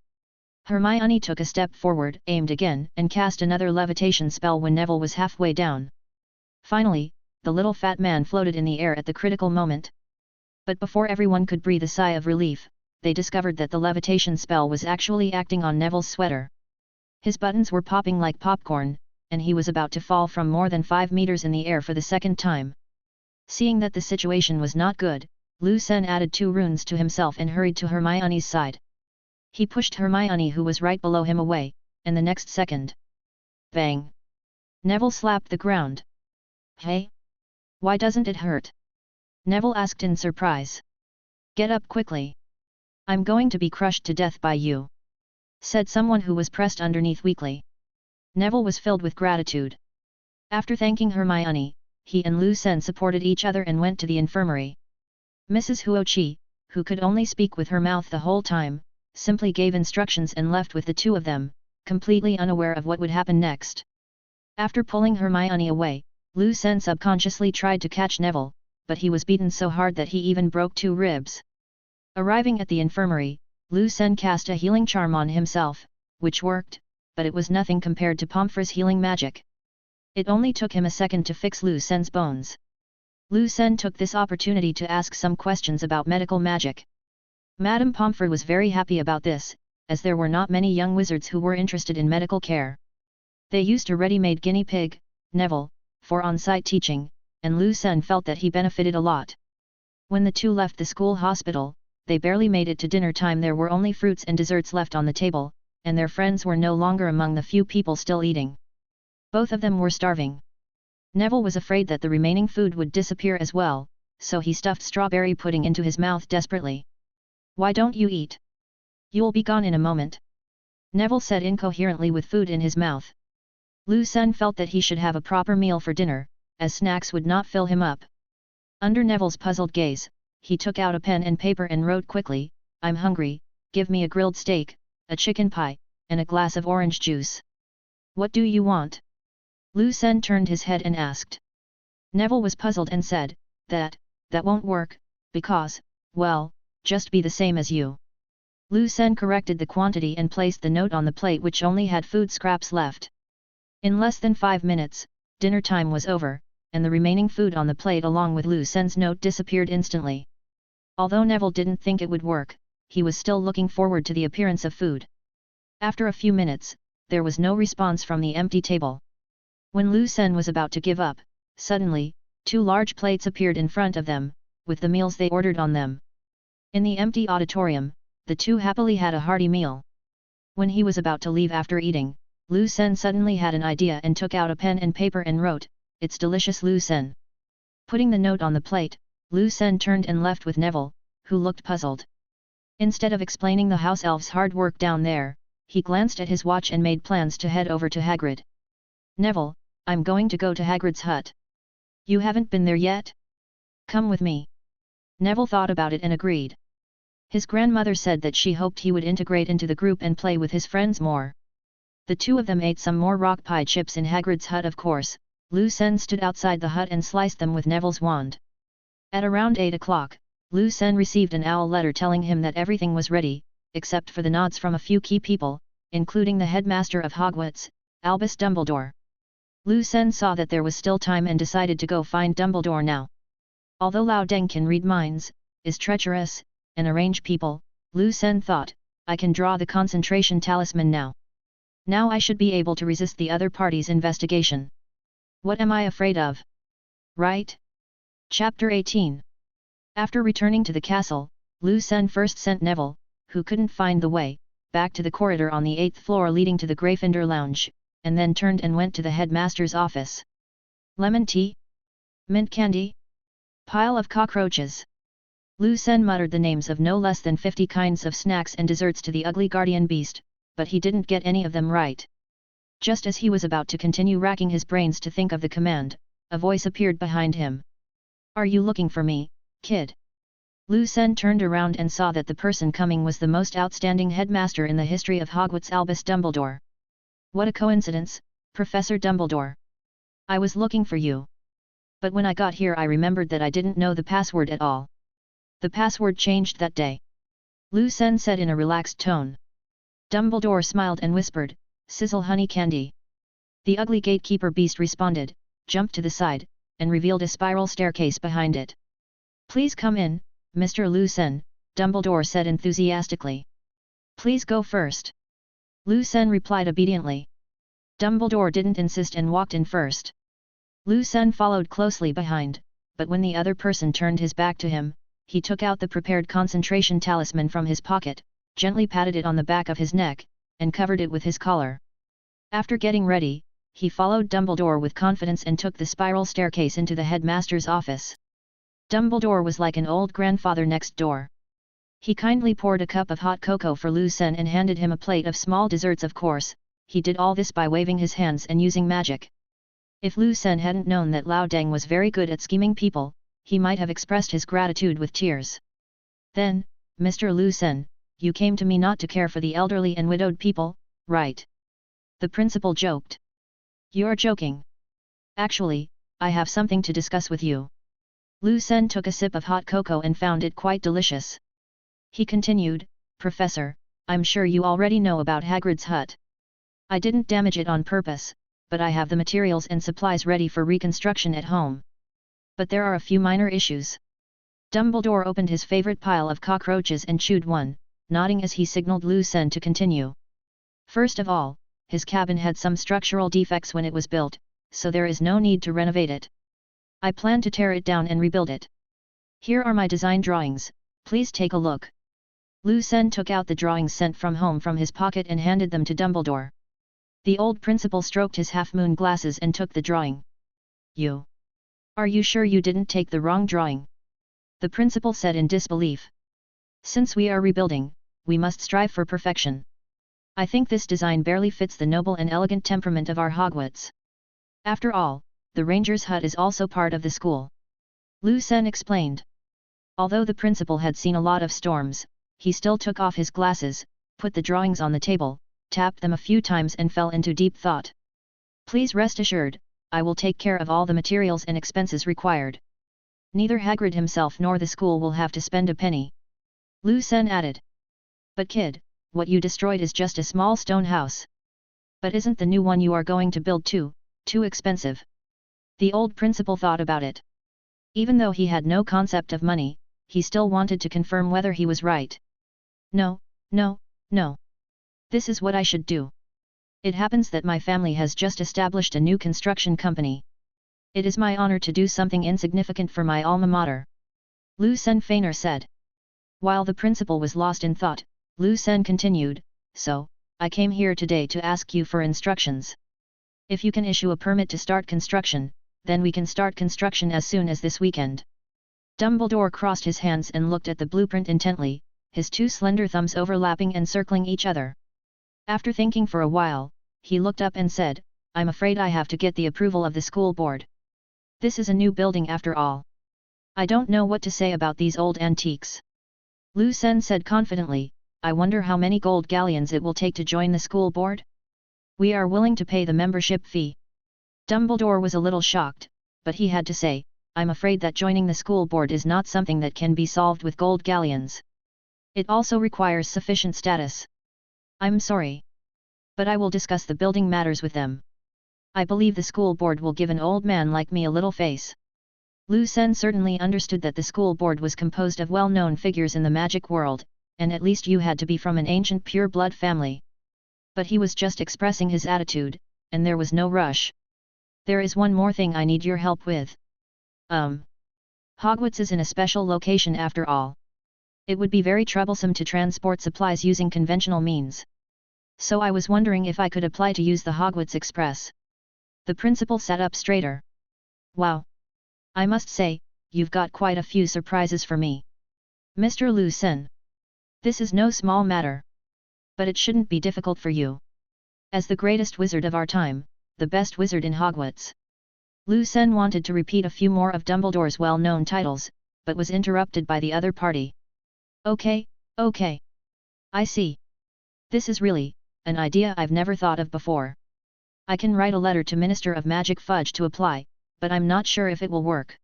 Hermione took a step forward, aimed again, and cast another levitation spell when Neville was halfway down. Finally, the little fat man floated in the air at the critical moment. But before everyone could breathe a sigh of relief, they discovered that the levitation spell was actually acting on Neville's sweater. His buttons were popping like popcorn, and he was about to fall from more than 5 meters in the air for the second time. Seeing that the situation was not good, Lu Sen added 2 runes to himself and hurried to Hermione's side. He pushed Hermione who was right below him away, and the next second. Bang! Neville slapped the ground. Hey? Why doesn't it hurt? Neville asked in surprise. Get up quickly. I'm going to be crushed to death by you, said someone who was pressed underneath weakly. Neville was filled with gratitude. After thanking Hermione, he and Lu Sen supported each other and went to the infirmary. Mrs. Huoqi, who could only speak with her mouth the whole time, simply gave instructions and left with the 2 of them, completely unaware of what would happen next. After pulling Hermione away, Lu Sen subconsciously tried to catch Neville, but he was beaten so hard that he even broke 2 ribs. Arriving at the infirmary, Lu Sen cast a healing charm on himself, which worked, but it was nothing compared to Pomfrey's healing magic. It only took him a second to fix Lu Sen's bones. Lu Sen took this opportunity to ask some questions about medical magic. Madame Pomfrey was very happy about this, as there were not many young wizards who were interested in medical care. They used a ready-made guinea pig, Neville, for on-site teaching, and Lu Sen felt that he benefited a lot. When the 2 left the school hospital, they barely made it to dinner time. There were only fruits and desserts left on the table, and their friends were no longer among the few people still eating. Both of them were starving. Neville was afraid that the remaining food would disappear as well, so he stuffed strawberry pudding into his mouth desperately. Why don't you eat? You'll be gone in a moment, Neville said incoherently with food in his mouth. Lu Sen felt that he should have a proper meal for dinner, as snacks would not fill him up. Under Neville's puzzled gaze, he took out a pen and paper and wrote quickly, I'm hungry, give me a grilled steak, a chicken pie, and a glass of orange juice. What do you want? Lu Sen turned his head and asked. Neville was puzzled and said, that won't work, because, well, just be the same as you. Lu Sen corrected the quantity and placed the note on the plate which only had food scraps left. In less than 5 minutes, dinner time was over, and the remaining food on the plate along with Lu Sen's note disappeared instantly. Although Neville didn't think it would work, he was still looking forward to the appearance of food. After a few minutes, there was no response from the empty table. When Lu Sen was about to give up, suddenly, 2 large plates appeared in front of them, with the meals they ordered on them. In the empty auditorium, the two happily had a hearty meal. When he was about to leave after eating, Lu Sen suddenly had an idea and took out a pen and paper and wrote, "It's delicious, Lu Sen." Putting the note on the plate, Lu Sen turned and left with Neville, who looked puzzled. Instead of explaining the house elf's hard work down there, he glanced at his watch and made plans to head over to Hagrid. "Neville, I'm going to go to Hagrid's hut. You haven't been there yet? Come with me." Neville thought about it and agreed. His grandmother said that she hoped he would integrate into the group and play with his friends more. The two of them ate some more rock pie chips in Hagrid's hut. Of course, Lu Sen stood outside the hut and sliced them with Neville's wand. At around 8 o'clock, Lu Sen received an owl letter telling him that everything was ready, except for the nods from a few key people, including the headmaster of Hogwarts, Albus Dumbledore. Lu Sen saw that there was still time and decided to go find Dumbledore now. Although Lao Deng can read minds, is treacherous, and arrange people, Lu Sen thought, I can draw the concentration talisman now. Now I should be able to resist the other party's investigation. What am I afraid of? Right? Chapter 18. After returning to the castle, Lu Sen first sent Neville, who couldn't find the way, back to the corridor on the 8th floor leading to the Gryffindor lounge, and then turned and went to the headmaster's office. Lemon tea? Mint candy? Pile of cockroaches. Lu Sen muttered the names of no less than 50 kinds of snacks and desserts to the ugly guardian beast, but he didn't get any of them right. Just as he was about to continue racking his brains to think of the command, a voice appeared behind him. "Are you looking for me, kid?" Lu Sen turned around and saw that the person coming was the most outstanding headmaster in the history of Hogwarts, Albus Dumbledore. "What a coincidence, Professor Dumbledore. I was looking for you. But when I got here I remembered that I didn't know the password at all." "The password changed that day," Lu Sen said in a relaxed tone. Dumbledore smiled and whispered, "Sizzle honey candy." The ugly gatekeeper beast responded, jumped to the side, and revealed a spiral staircase behind it. "Please come in, Mr. Lu Sen," Dumbledore said enthusiastically. "Please go first." Lu Sen replied obediently. Dumbledore didn't insist and walked in first. Lu Sen followed closely behind, but when the other person turned his back to him, he took out the prepared concentration talisman from his pocket, gently patted it on the back of his neck, and covered it with his collar. After getting ready, he followed Dumbledore with confidence and took the spiral staircase into the headmaster's office. Dumbledore was like an old grandfather next door. He kindly poured a cup of hot cocoa for Lu Sen and handed him a plate of small desserts. Of course, he did all this by waving his hands and using magic. If Lu Sen hadn't known that Lao Deng was very good at scheming people, he might have expressed his gratitude with tears. "Then, Mr. Lu Sen, you came to me not to care for the elderly and widowed people, right?" the principal joked. "You're joking. Actually, I have something to discuss with you." Lu Sen took a sip of hot cocoa and found it quite delicious. He continued, "Professor, I'm sure you already know about Hagrid's hut. I didn't damage it on purpose, but I have the materials and supplies ready for reconstruction at home. But there are a few minor issues." Dumbledore opened his favorite pile of cockroaches and chewed one, nodding as he signaled Lu Sen to continue. "First of all, his cabin had some structural defects when it was built, so there is no need to renovate it. I plan to tear it down and rebuild it. Here are my design drawings, please take a look." Lu Sen took out the drawings sent from home from his pocket and handed them to Dumbledore. The old principal stroked his half-moon glasses and took the drawing. "You? Are you sure you didn't take the wrong drawing?" the principal said in disbelief. "Since we are rebuilding, we must strive for perfection. I think this design barely fits the noble and elegant temperament of our Hogwarts. After all, the ranger's hut is also part of the school," Lu Sen explained. Although the principal had seen a lot of storms, he still took off his glasses, put the drawings on the table, tapped them a few times and fell into deep thought. "Please rest assured, I will take care of all the materials and expenses required. Neither Hagrid himself nor the school will have to spend a penny," Lu Sen added. "But kid, what you destroyed is just a small stone house. But isn't the new one you are going to build too expensive? The old principal thought about it. Even though he had no concept of money, he still wanted to confirm whether he was right. No, no, no. This is what I should do. It happens that my family has just established a new construction company. It is my honor to do something insignificant for my alma mater. Lu Sen Feiner said. While the principal was lost in thought, Lu Sen continued, so, I came here today to ask you for instructions. If you can issue a permit to start construction, then we can start construction as soon as this weekend. Dumbledore crossed his hands and looked at the blueprint intently, his two slender thumbs overlapping and circling each other. After thinking for a while, he looked up and said, I'm afraid I have to get the approval of the school board. This is a new building after all. I don't know what to say about these old antiques. Lu Sen said confidently, I wonder how many gold galleons it will take to join the school board? We are willing to pay the membership fee. Dumbledore was a little shocked, but he had to say, I'm afraid that joining the school board is not something that can be solved with gold galleons. It also requires sufficient status. I'm sorry. But I will discuss the building matters with them. I believe the school board will give an old man like me a little face. Lu Sen certainly understood that the school board was composed of well-known figures in the magic world, and at least you had to be from an ancient pure-blood family. But he was just expressing his attitude, and there was no rush. There is one more thing I need your help with. Hogwarts is in a special location after all. It would be very troublesome to transport supplies using conventional means. So I was wondering if I could apply to use the Hogwarts Express. The principal sat up straighter. Wow! I must say, you've got quite a few surprises for me. Mr. Lu Sen. This is no small matter. But it shouldn't be difficult for you. As the greatest wizard of our time, the best wizard in Hogwarts. Lu Sen wanted to repeat a few more of Dumbledore's well-known titles, but was interrupted by the other party. Okay. I see. This is really an idea I've never thought of before. I can write a letter to Minister of Magic Fudge to apply, but I'm not sure if it will work.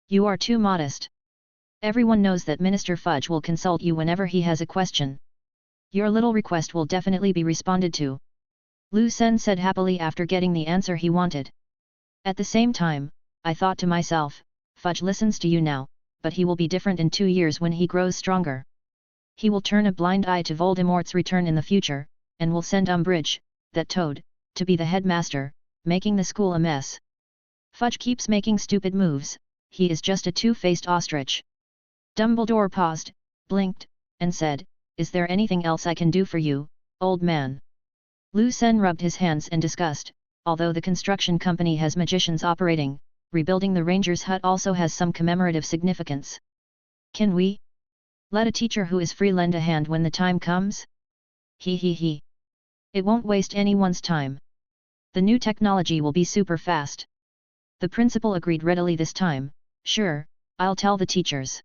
You are too modest. Everyone knows that Minister Fudge will consult you whenever he has a question. Your little request will definitely be responded to. Lu Sen said happily after getting the answer he wanted. At the same time, I thought to myself, Fudge listens to you now, but he will be different in 2 years when he grows stronger. He will turn a blind eye to Voldemort's return in the future, and will send Umbridge, that toad, to be the headmaster, making the school a mess. Fudge keeps making stupid moves, he is just a two-faced ostrich. Dumbledore paused, blinked, and said, Is there anything else I can do for you, old man? Lu Sen rubbed his hands in disgust. Although the construction company has magicians operating, rebuilding the ranger's hut also has some commemorative significance. Can we let a teacher who is free lend a hand when the time comes? He. It won't waste anyone's time. The new technology will be super fast. The principal agreed readily this time, sure, I'll tell the teachers.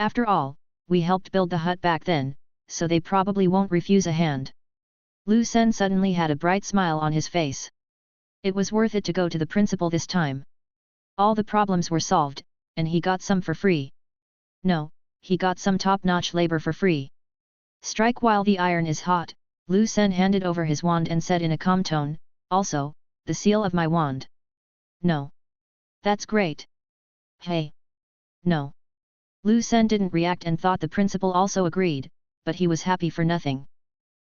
After all, we helped build the hut back then, so they probably won't refuse a hand. Lu Sen suddenly had a bright smile on his face. It was worth it to go to the principal this time. All the problems were solved, and he got some for free. No, he got some top-notch labor for free. Strike while the iron is hot, Lu Sen handed over his wand and said in a calm tone, also, the seal of my wand. No. That's great. Hey. No. Lu Sen didn't react and thought the principal also agreed, but he was happy for nothing.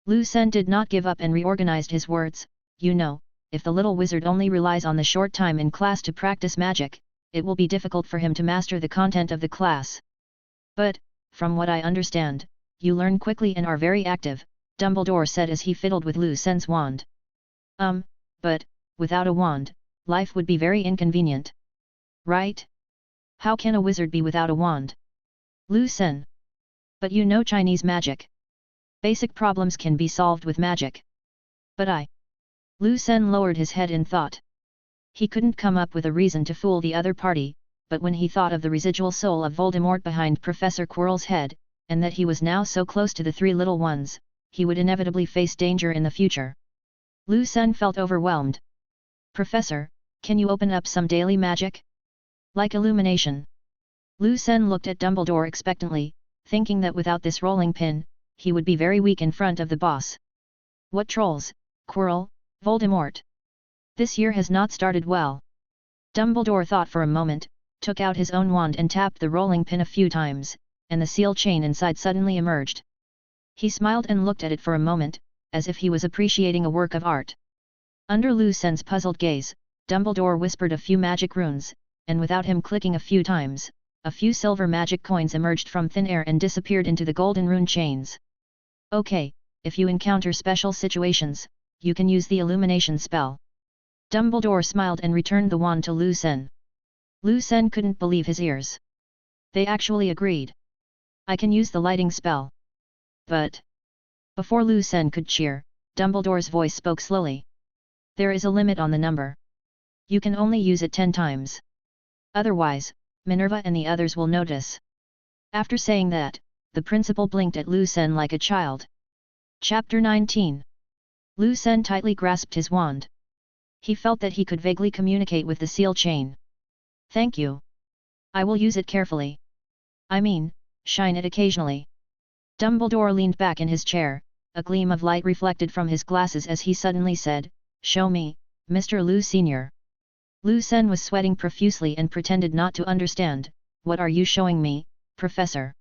Lu Sen did not give up and reorganized his words, you know, if the little wizard only relies on the short time in class to practice magic, it will be difficult for him to master the content of the class. But, from what I understand, you learn quickly and are very active, Dumbledore said as he fiddled with Lu Sen's wand. But, without a wand, life would be very inconvenient. Right? How can a wizard be without a wand? Lu Sen. But you know Chinese magic. Basic problems can be solved with magic. But Lu Sen lowered his head in thought. He couldn't come up with a reason to fool the other party, but when he thought of the residual soul of Voldemort behind Professor Quirrell's head, and that he was now so close to the three little ones, he would inevitably face danger in the future. Lu Sen felt overwhelmed. Professor, can you open up some daily magic? Like illumination. Lu Sen looked at Dumbledore expectantly, thinking that without this rolling pin, he would be very weak in front of the boss. What trolls, Quirrell, Voldemort. This year has not started well. Dumbledore thought for a moment, took out his own wand and tapped the rolling pin a few times, and the seal chain inside suddenly emerged. He smiled and looked at it for a moment, as if he was appreciating a work of art. Under Lucen's puzzled gaze, Dumbledore whispered a few magic runes, and without him clicking a few times, a few silver magic coins emerged from thin air and disappeared into the golden rune chains. Okay, if you encounter special situations, you can use the illumination spell. Dumbledore smiled and returned the wand to Lucen. Lucen couldn't believe his ears. They actually agreed. I can use the lighting spell. But before Lucen could cheer, Dumbledore's voice spoke slowly. There is a limit on the number. You can only use it 10 times. Otherwise, Minerva and the others will notice. After saying that, the principal blinked at Lucen like a child. Chapter 19. Lucen tightly grasped his wand. He felt that he could vaguely communicate with the seal chain. Thank you. I will use it carefully. I mean, shine it occasionally. Dumbledore leaned back in his chair, a gleam of light reflected from his glasses as he suddenly said, "Show me, Mr. Lu Sr." Lucen was sweating profusely and pretended not to understand. What are you showing me, Professor?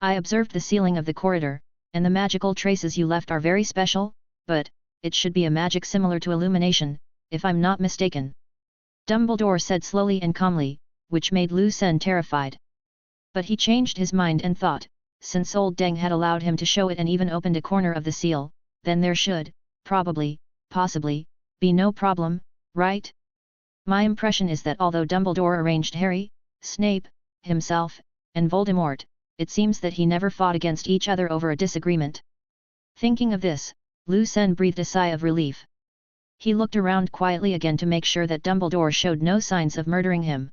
I observed the ceiling of the corridor, and the magical traces you left are very special, but it should be a magic similar to illumination, if I'm not mistaken. Dumbledore said slowly and calmly, which made Lucen terrified. But he changed his mind and thought, since old Deng had allowed him to show it and even opened a corner of the seal, then there should, probably, possibly, be no problem, right? My impression is that although Dumbledore arranged Harry, Snape, himself, and Voldemort, it seems that he never fought against each other over a disagreement. Thinking of this, Lucen breathed a sigh of relief. He looked around quietly again to make sure that Dumbledore showed no signs of murdering him.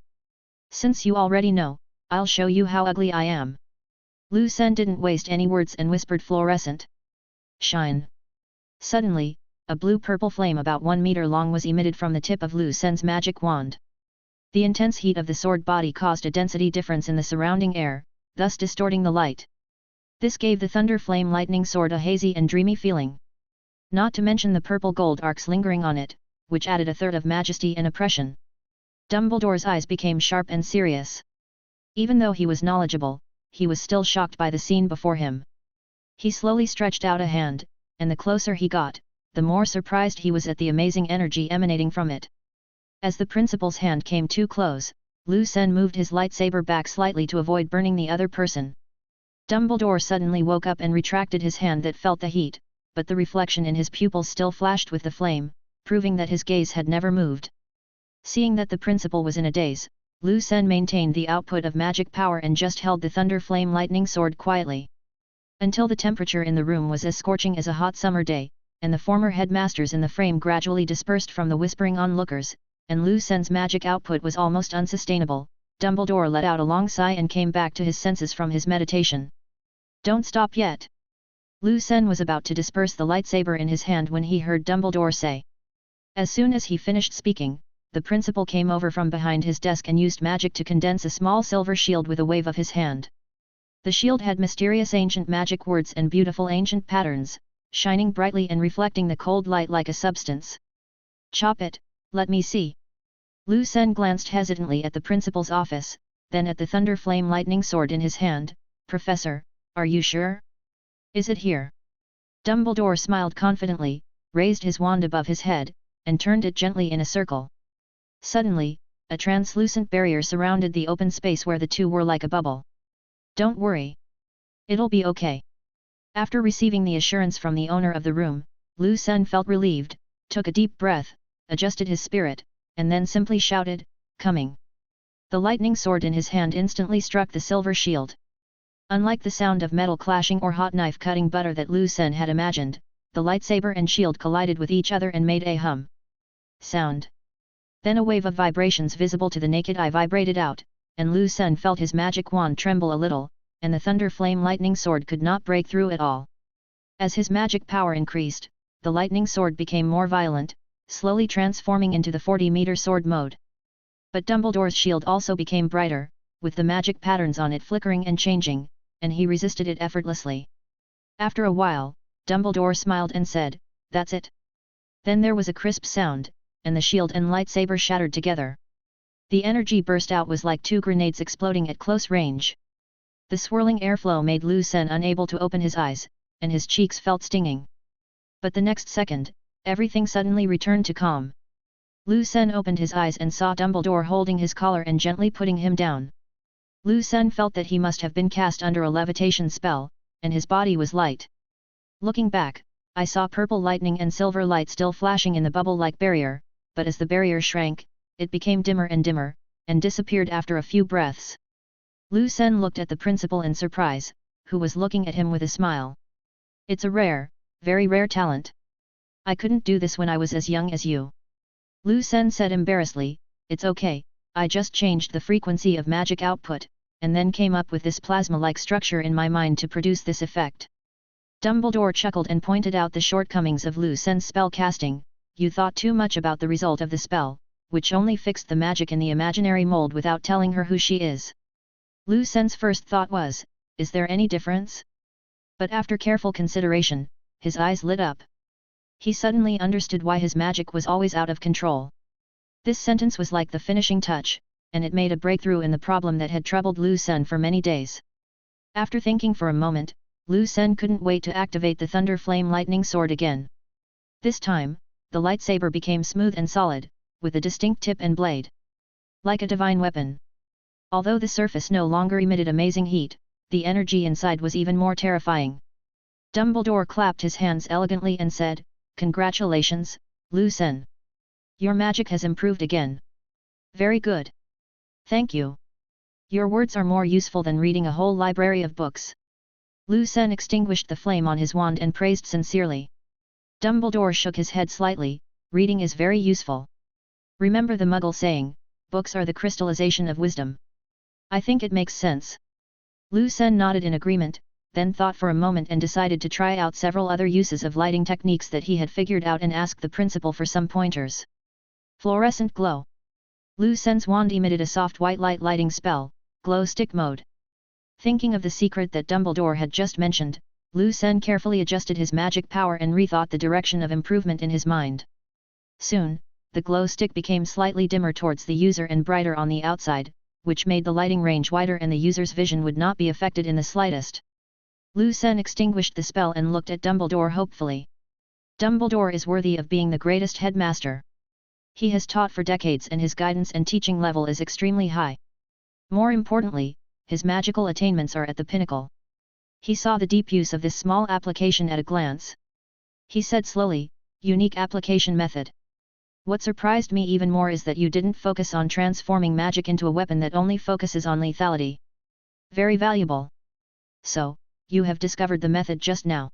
Since you already know, I'll show you how ugly I am. Lucen didn't waste any words and whispered fluorescent. Shine. Suddenly, a blue-purple flame about 1 meter long was emitted from the tip of Lucen's magic wand. The intense heat of the sword body caused a density difference in the surrounding air, thus distorting the light. This gave the thunder flame lightning sword a hazy and dreamy feeling. Not to mention the purple gold arcs lingering on it, which added a third of majesty and oppression. Dumbledore's eyes became sharp and serious. Even though he was knowledgeable, he was still shocked by the scene before him. He slowly stretched out a hand, and the closer he got, the more surprised he was at the amazing energy emanating from it. As the principal's hand came too close, Lucen moved his lightsaber back slightly to avoid burning the other person. Dumbledore suddenly woke up and retracted his hand that felt the heat, but the reflection in his pupils still flashed with the flame, proving that his gaze had never moved. Seeing that the principal was in a daze, Lucen maintained the output of magic power and just held the thunder flame lightning sword quietly. Until the temperature in the room was as scorching as a hot summer day, and the former headmasters in the frame gradually dispersed from the whispering onlookers, and Lucen's magic output was almost unsustainable, Dumbledore let out a long sigh and came back to his senses from his meditation. Don't stop yet. Lucen was about to disperse the lightsaber in his hand when he heard Dumbledore say. As soon as he finished speaking, the principal came over from behind his desk and used magic to condense a small silver shield with a wave of his hand. The shield had mysterious ancient magic words and beautiful ancient patterns, shining brightly and reflecting the cold light like a substance. Chop it, let me see. Lucen glanced hesitantly at the principal's office, then at the thunder flame lightning sword in his hand. Professor, are you sure? Is it here? Dumbledore smiled confidently, raised his wand above his head, and turned it gently in a circle. Suddenly, a translucent barrier surrounded the open space where the two were like a bubble. Don't worry. It'll be okay. After receiving the assurance from the owner of the room, Lucen felt relieved, took a deep breath, adjusted his spirit, and then simply shouted, "Coming!" The lightning sword in his hand instantly struck the silver shield. Unlike the sound of metal clashing or hot knife cutting butter that Lucen had imagined, the lightsaber and shield collided with each other and made a hum sound. Then a wave of vibrations visible to the naked eye vibrated out, and Lucen felt his magic wand tremble a little, and the thunder flame lightning sword could not break through at all. As his magic power increased, the lightning sword became more violent, slowly transforming into the 40-meter sword mode. But Dumbledore's shield also became brighter, with the magic patterns on it flickering and changing, and he resisted it effortlessly. After a while, Dumbledore smiled and said, "That's it. Then there was a crisp sound, and the shield and lightsaber shattered together. The energy burst out was like two grenades exploding at close range. The swirling airflow made Lu Sen unable to open his eyes, and his cheeks felt stinging. But the next second, everything suddenly returned to calm. Lu Sen opened his eyes and saw Dumbledore holding his collar and gently putting him down. Lu Sen felt that he must have been cast under a levitation spell, and his body was light. Looking back, I saw purple lightning and silver light still flashing in the bubble-like barrier, but as the barrier shrank, it became dimmer, and disappeared after a few breaths. Lu Sen looked at the principal in surprise, who was looking at him with a smile. It's a rare, very rare talent. I couldn't do this when I was as young as you. Lu Sen said embarrassedly, it's okay, I just changed the frequency of magic output, and then came up with this plasma-like structure in my mind to produce this effect. Dumbledore chuckled and pointed out the shortcomings of Lu Sen's spell casting. You thought too much about the result of the spell, which only fixed the magic in the imaginary mold without telling her who she is. Lu Sen's first thought was, is there any difference? But after careful consideration, his eyes lit up. He suddenly understood why his magic was always out of control. This sentence was like the finishing touch, and it made a breakthrough in the problem that had troubled Lu Sen for many days. After thinking for a moment, Lu Sen couldn't wait to activate the Thunder Flame Lightning Sword again. This time, the lightsaber became smooth and solid, with a distinct tip and blade. Like a divine weapon. Although the surface no longer emitted amazing heat, the energy inside was even more terrifying. Dumbledore clapped his hands elegantly and said, Congratulations, Lu Sen. Your magic has improved again. Very good. Thank you. Your words are more useful than reading a whole library of books. Lu Sen extinguished the flame on his wand and praised sincerely. Dumbledore shook his head slightly, reading is very useful. Remember the Muggle saying, books are the crystallization of wisdom. I think it makes sense. Lu Sen nodded in agreement, then thought for a moment and decided to try out several other uses of lighting techniques that he had figured out and asked the principal for some pointers. Fluorescent glow. Lu Sen's wand emitted a soft white light lighting spell, glow stick mode. Thinking of the secret that Dumbledore had just mentioned, Lu Sen carefully adjusted his magic power and rethought the direction of improvement in his mind. Soon, the glow stick became slightly dimmer towards the user and brighter on the outside, which made the lighting range wider and the user's vision would not be affected in the slightest. Lu Sen extinguished the spell and looked at Dumbledore hopefully. Dumbledore is worthy of being the greatest headmaster. He has taught for decades and his guidance and teaching level is extremely high. More importantly, his magical attainments are at the pinnacle. He saw the deep use of this small application at a glance. He said slowly, unique application method. What surprised me even more is that you didn't focus on transforming magic into a weapon that only focuses on lethality. Very valuable. So, you have discovered the method just now.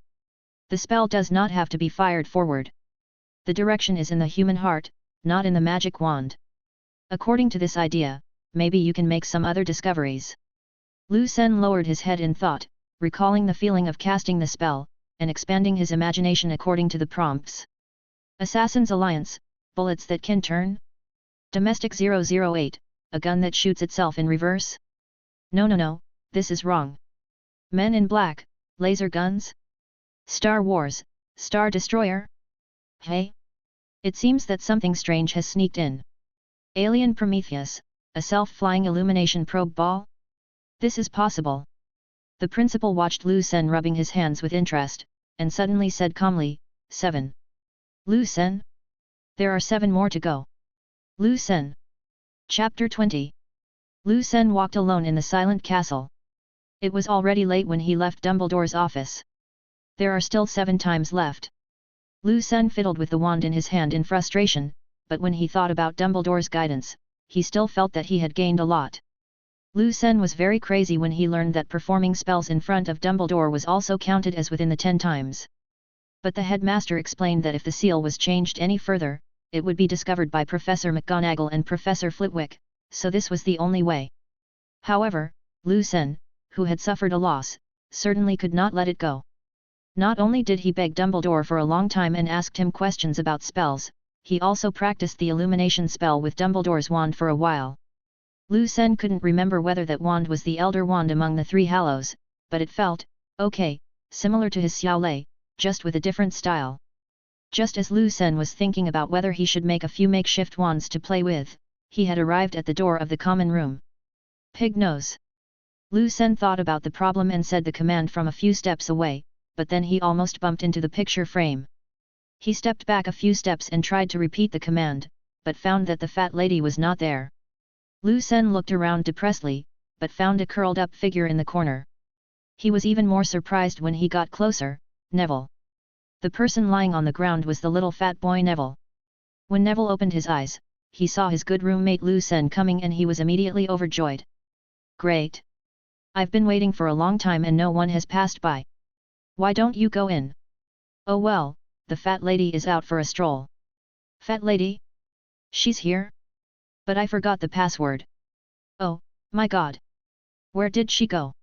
The spell does not have to be fired forward. The direction is in the human heart, not in the magic wand. According to this idea, maybe you can make some other discoveries. Lu Sen lowered his head in thought, recalling the feeling of casting the spell, and expanding his imagination according to the prompts. Assassin's Alliance, bullets that can turn? Domestic 008, a gun that shoots itself in reverse? No, this is wrong. Men in Black, laser guns? Star Wars, Star Destroyer? Hey? It seems that something strange has sneaked in. Alien Prometheus, a self-flying illumination probe ball? This is possible. The principal watched Lu Sen rubbing his hands with interest, and suddenly said calmly, 7. Lu Sen? There are 7 more to go. Lu Sen. Chapter 20. Lu Sen walked alone in the silent castle. It was already late when he left Dumbledore's office. There are still 7 times left. Lu Sen fiddled with the wand in his hand in frustration, but when he thought about Dumbledore's guidance, he still felt that he had gained a lot. Lu Sen was very crazy when he learned that performing spells in front of Dumbledore was also counted as within the 10 times. But the headmaster explained that if the seal was changed any further, it would be discovered by Professor McGonagall and Professor Flitwick, so this was the only way. However, Lu Sen, who had suffered a loss, certainly could not let it go. Not only did he beg Dumbledore for a long time and asked him questions about spells, he also practiced the illumination spell with Dumbledore's wand for a while. Lu Sen couldn't remember whether that wand was the Elder Wand among the 3 Hallows, but it felt, okay, similar to his Xiaolei, just with a different style. Just as Lu Sen was thinking about whether he should make a few makeshift wands to play with, he had arrived at the door of the common room. Pig nose. Lu Sen thought about the problem and said the command from a few steps away, but then he almost bumped into the picture frame. He stepped back a few steps and tried to repeat the command, but found that the fat lady was not there. Lu Sen looked around depressedly, but found a curled-up figure in the corner. He was even more surprised when he got closer. Neville. The person lying on the ground was the little fat boy Neville. When Neville opened his eyes, he saw his good roommate Lu Sen coming and he was immediately overjoyed. Great! I've been waiting for a long time and no one has passed by. Why don't you go in? Oh well, the fat lady is out for a stroll. Fat lady? She's here? But I forgot the password. Oh, my god! Where did she go?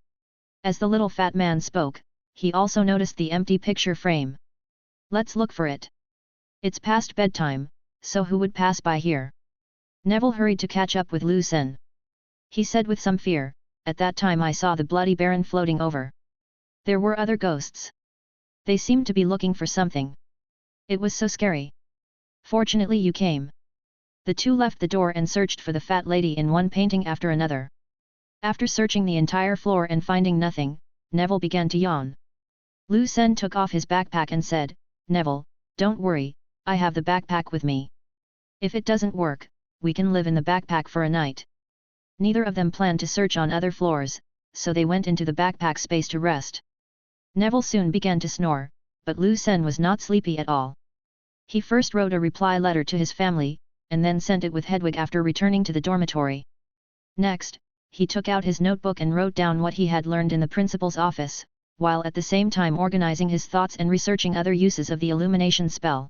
As the little fat man spoke, he also noticed the empty picture frame. Let's look for it. It's past bedtime, so who would pass by here? Neville hurried to catch up with Lu Sen. He said with some fear, at that time I saw the bloody baron floating over. There were other ghosts. They seemed to be looking for something. It was so scary. Fortunately you came. The two left the door and searched for the fat lady in one painting after another. After searching the entire floor and finding nothing, Neville began to yawn. Lu Sen took off his backpack and said, Neville, don't worry, I have the backpack with me. If it doesn't work, we can live in the backpack for a night. Neither of them planned to search on other floors, so they went into the backpack space to rest. Neville soon began to snore, but Lu Sen was not sleepy at all. He first wrote a reply letter to his family, and then sent it with Hedwig after returning to the dormitory. Next, he took out his notebook and wrote down what he had learned in the principal's office, while at the same time organizing his thoughts and researching other uses of the illumination spell.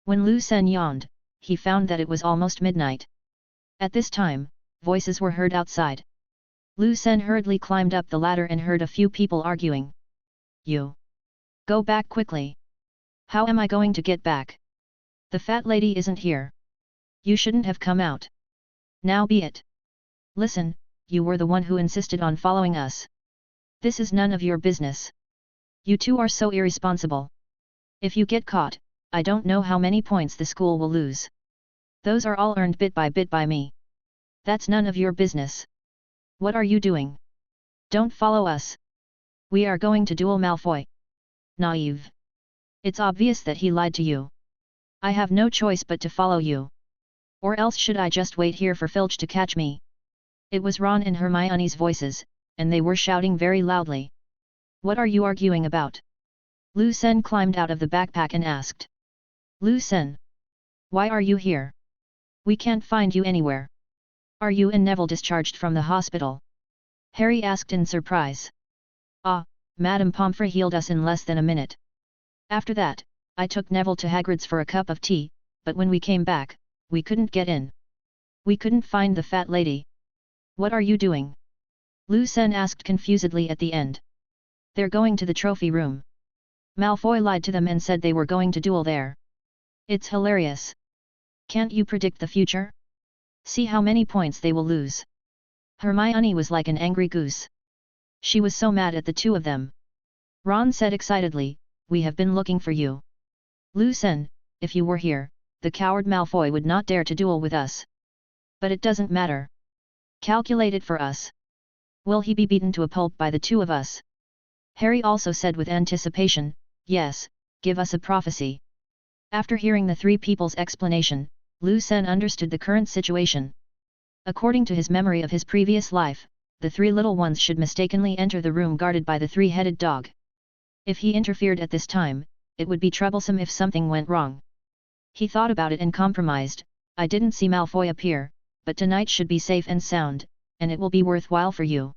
When Lu Sen yawned, he found that it was almost midnight. At this time, voices were heard outside. Lu Sen hurriedly climbed up the ladder and heard a few people arguing. You! Go back quickly! How am I going to get back? The fat lady isn't here. You shouldn't have come out. Now be it. Listen, you were the one who insisted on following us. This is none of your business. You two are so irresponsible. If you get caught, I don't know how many points the school will lose. Those are all earned bit by me. That's none of your business. What are you doing? Don't follow us. We are going to duel Malfoy. Naive. It's obvious that he lied to you. I have no choice but to follow you. Or else should I just wait here for Filch to catch me? It was Ron and Hermione's voices, and they were shouting very loudly. What are you arguing about? Lu Sen climbed out of the backpack and asked. Lu Sen. Why are you here? We can't find you anywhere. Are you and Neville discharged from the hospital? Harry asked in surprise. Ah, Madame Pomfrey healed us in less than a minute. After that, I took Neville to Hagrid's for a cup of tea, but when we came back, we couldn't get in. We couldn't find the fat lady. What are you doing? Lu Sen asked confusedly at the end. They're going to the trophy room. Malfoy lied to them and said they were going to duel there. It's hilarious. Can't you predict the future? See how many points they will lose. Hermione was like an angry goose. She was so mad at the two of them. Ron said excitedly, we have been looking for you. Lu Sen, if you were here, the coward Malfoy would not dare to duel with us. But it doesn't matter. Calculate it for us. Will he be beaten to a pulp by the two of us? Harry also said with anticipation, yes, give us a prophecy. After hearing the three people's explanation, Lu Sen understood the current situation. According to his memory of his previous life, the three little ones should mistakenly enter the room guarded by the three-headed dog. If he interfered at this time, it would be troublesome if something went wrong. He thought about it and compromised, I didn't see Malfoy appear, but tonight should be safe and sound, and it will be worthwhile for you.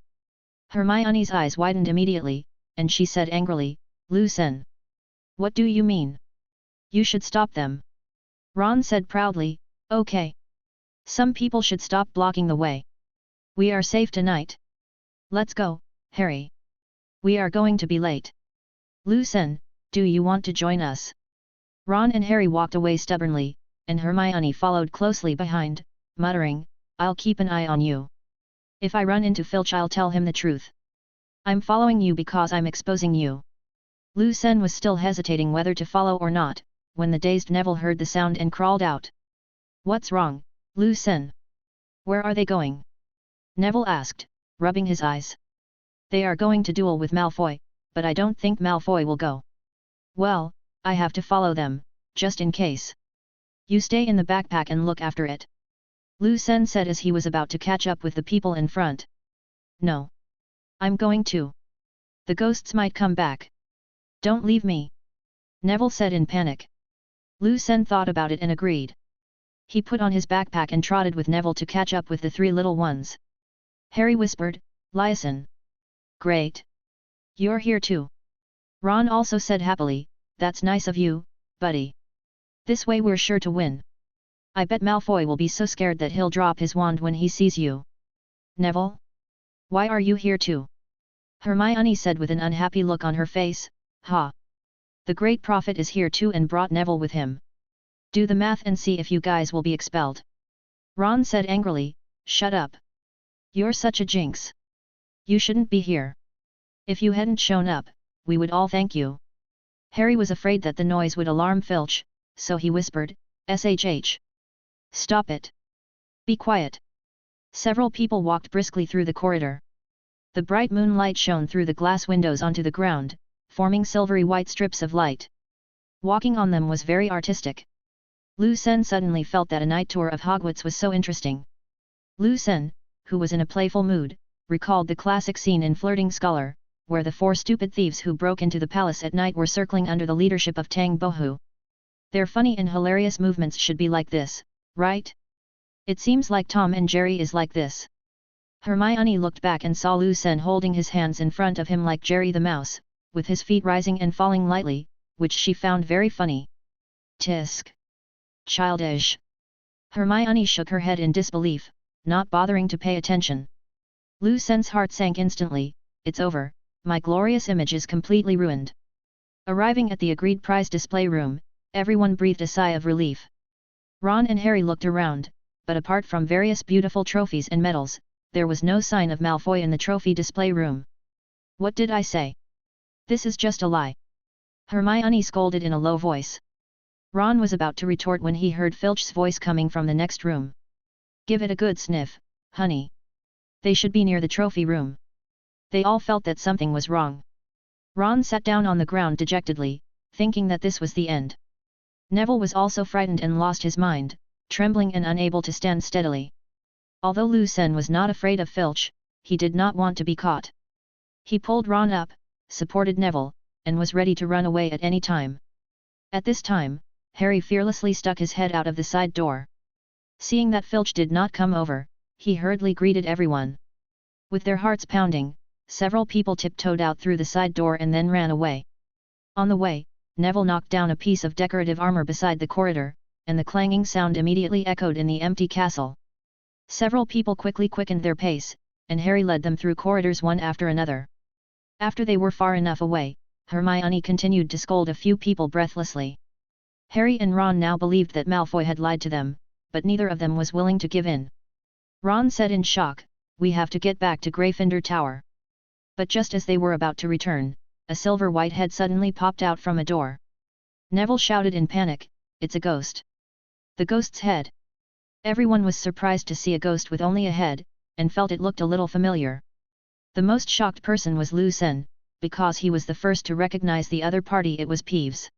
Hermione's eyes widened immediately, and she said angrily, Lu Sen. What do you mean? You should stop them. Ron said proudly, okay. Some people should stop blocking the way. We are safe tonight. Let's go, Harry. We are going to be late. Lu Sen, do you want to join us? Ron and Harry walked away stubbornly, and Hermione followed closely behind, muttering, I'll keep an eye on you. If I run into Filch I'll tell him the truth. I'm following you because I'm exposing you. Lu Sen was still hesitating whether to follow or not, when the dazed Neville heard the sound and crawled out. "What's wrong, Lu Sen? Where are they going?" Neville asked, rubbing his eyes. "They are going to duel with Malfoy, but I don't think Malfoy will go." "Well, I have to follow them, just in case. You stay in the backpack and look after it," Lu Sen said as he was about to catch up with the people in front. "No. I'm going to. The ghosts might come back. Don't leave me," Neville said in panic. Lu Sen thought about it and agreed. He put on his backpack and trotted with Neville to catch up with the three little ones. Harry whispered, "Listen. Great. You're here too." Ron also said happily, "That's nice of you, buddy. This way we're sure to win. I bet Malfoy will be so scared that he'll drop his wand when he sees you." "Neville? Why are you here too?" Hermione said with an unhappy look on her face. "Ha! The Great Prophet is here too and brought Neville with him. Do the math and see if you guys will be expelled." Ron said angrily, "Shut up. You're such a jinx. You shouldn't be here. If you hadn't shown up, we would all thank you." Harry was afraid that the noise would alarm Filch, so he whispered, "Shh. Stop it. Be quiet." Several people walked briskly through the corridor. The bright moonlight shone through the glass windows onto the ground, forming silvery white strips of light. Walking on them was very artistic. Lu Sen suddenly felt that a night tour of Hogwarts was so interesting. Lu Sen, who was in a playful mood, recalled the classic scene in Flirting Scholar, where the four stupid thieves who broke into the palace at night were circling under the leadership of Tang Bohu. Their funny and hilarious movements should be like this, right? It seems like Tom and Jerry is like this. Hermione looked back and saw Lu Sen holding his hands in front of him like Jerry the Mouse, with his feet rising and falling lightly, which she found very funny. Tisk. Childish. Hermione shook her head in disbelief, not bothering to pay attention. Lu Sen's heart sank instantly. "It's over, my glorious image is completely ruined." Arriving at the agreed prize display room, everyone breathed a sigh of relief. Ron and Harry looked around, but apart from various beautiful trophies and medals, there was no sign of Malfoy in the trophy display room. "What did I say? This is just a lie," Hermione scolded in a low voice. Ron was about to retort when he heard Filch's voice coming from the next room. "Give it a good sniff, honey. They should be near the trophy room." They all felt that something was wrong. Ron sat down on the ground dejectedly, thinking that this was the end. Neville was also frightened and lost his mind, trembling and unable to stand steadily. Although Lu Sen was not afraid of Filch, he did not want to be caught. He pulled Ron up, supported Neville, and was ready to run away at any time. At this time, Harry fearlessly stuck his head out of the side door. Seeing that Filch did not come over, he hurriedly greeted everyone. With their hearts pounding, several people tiptoed out through the side door and then ran away. On the way, Neville knocked down a piece of decorative armor beside the corridor, and the clanging sound immediately echoed in the empty castle. Several people quickly quickened their pace, and Harry led them through corridors one after another. After they were far enough away, Hermione continued to scold a few people breathlessly. Harry and Ron now believed that Malfoy had lied to them, but neither of them was willing to give in. Ron said in shock, "We have to get back to Gryffindor Tower." But just as they were about to return, a silver white head suddenly popped out from a door. Neville shouted in panic, "It's a ghost!" The ghost's head. Everyone was surprised to see a ghost with only a head, and felt it looked a little familiar. The most shocked person was Lu Sen, because he was the first to recognize the other party. It was Peeves.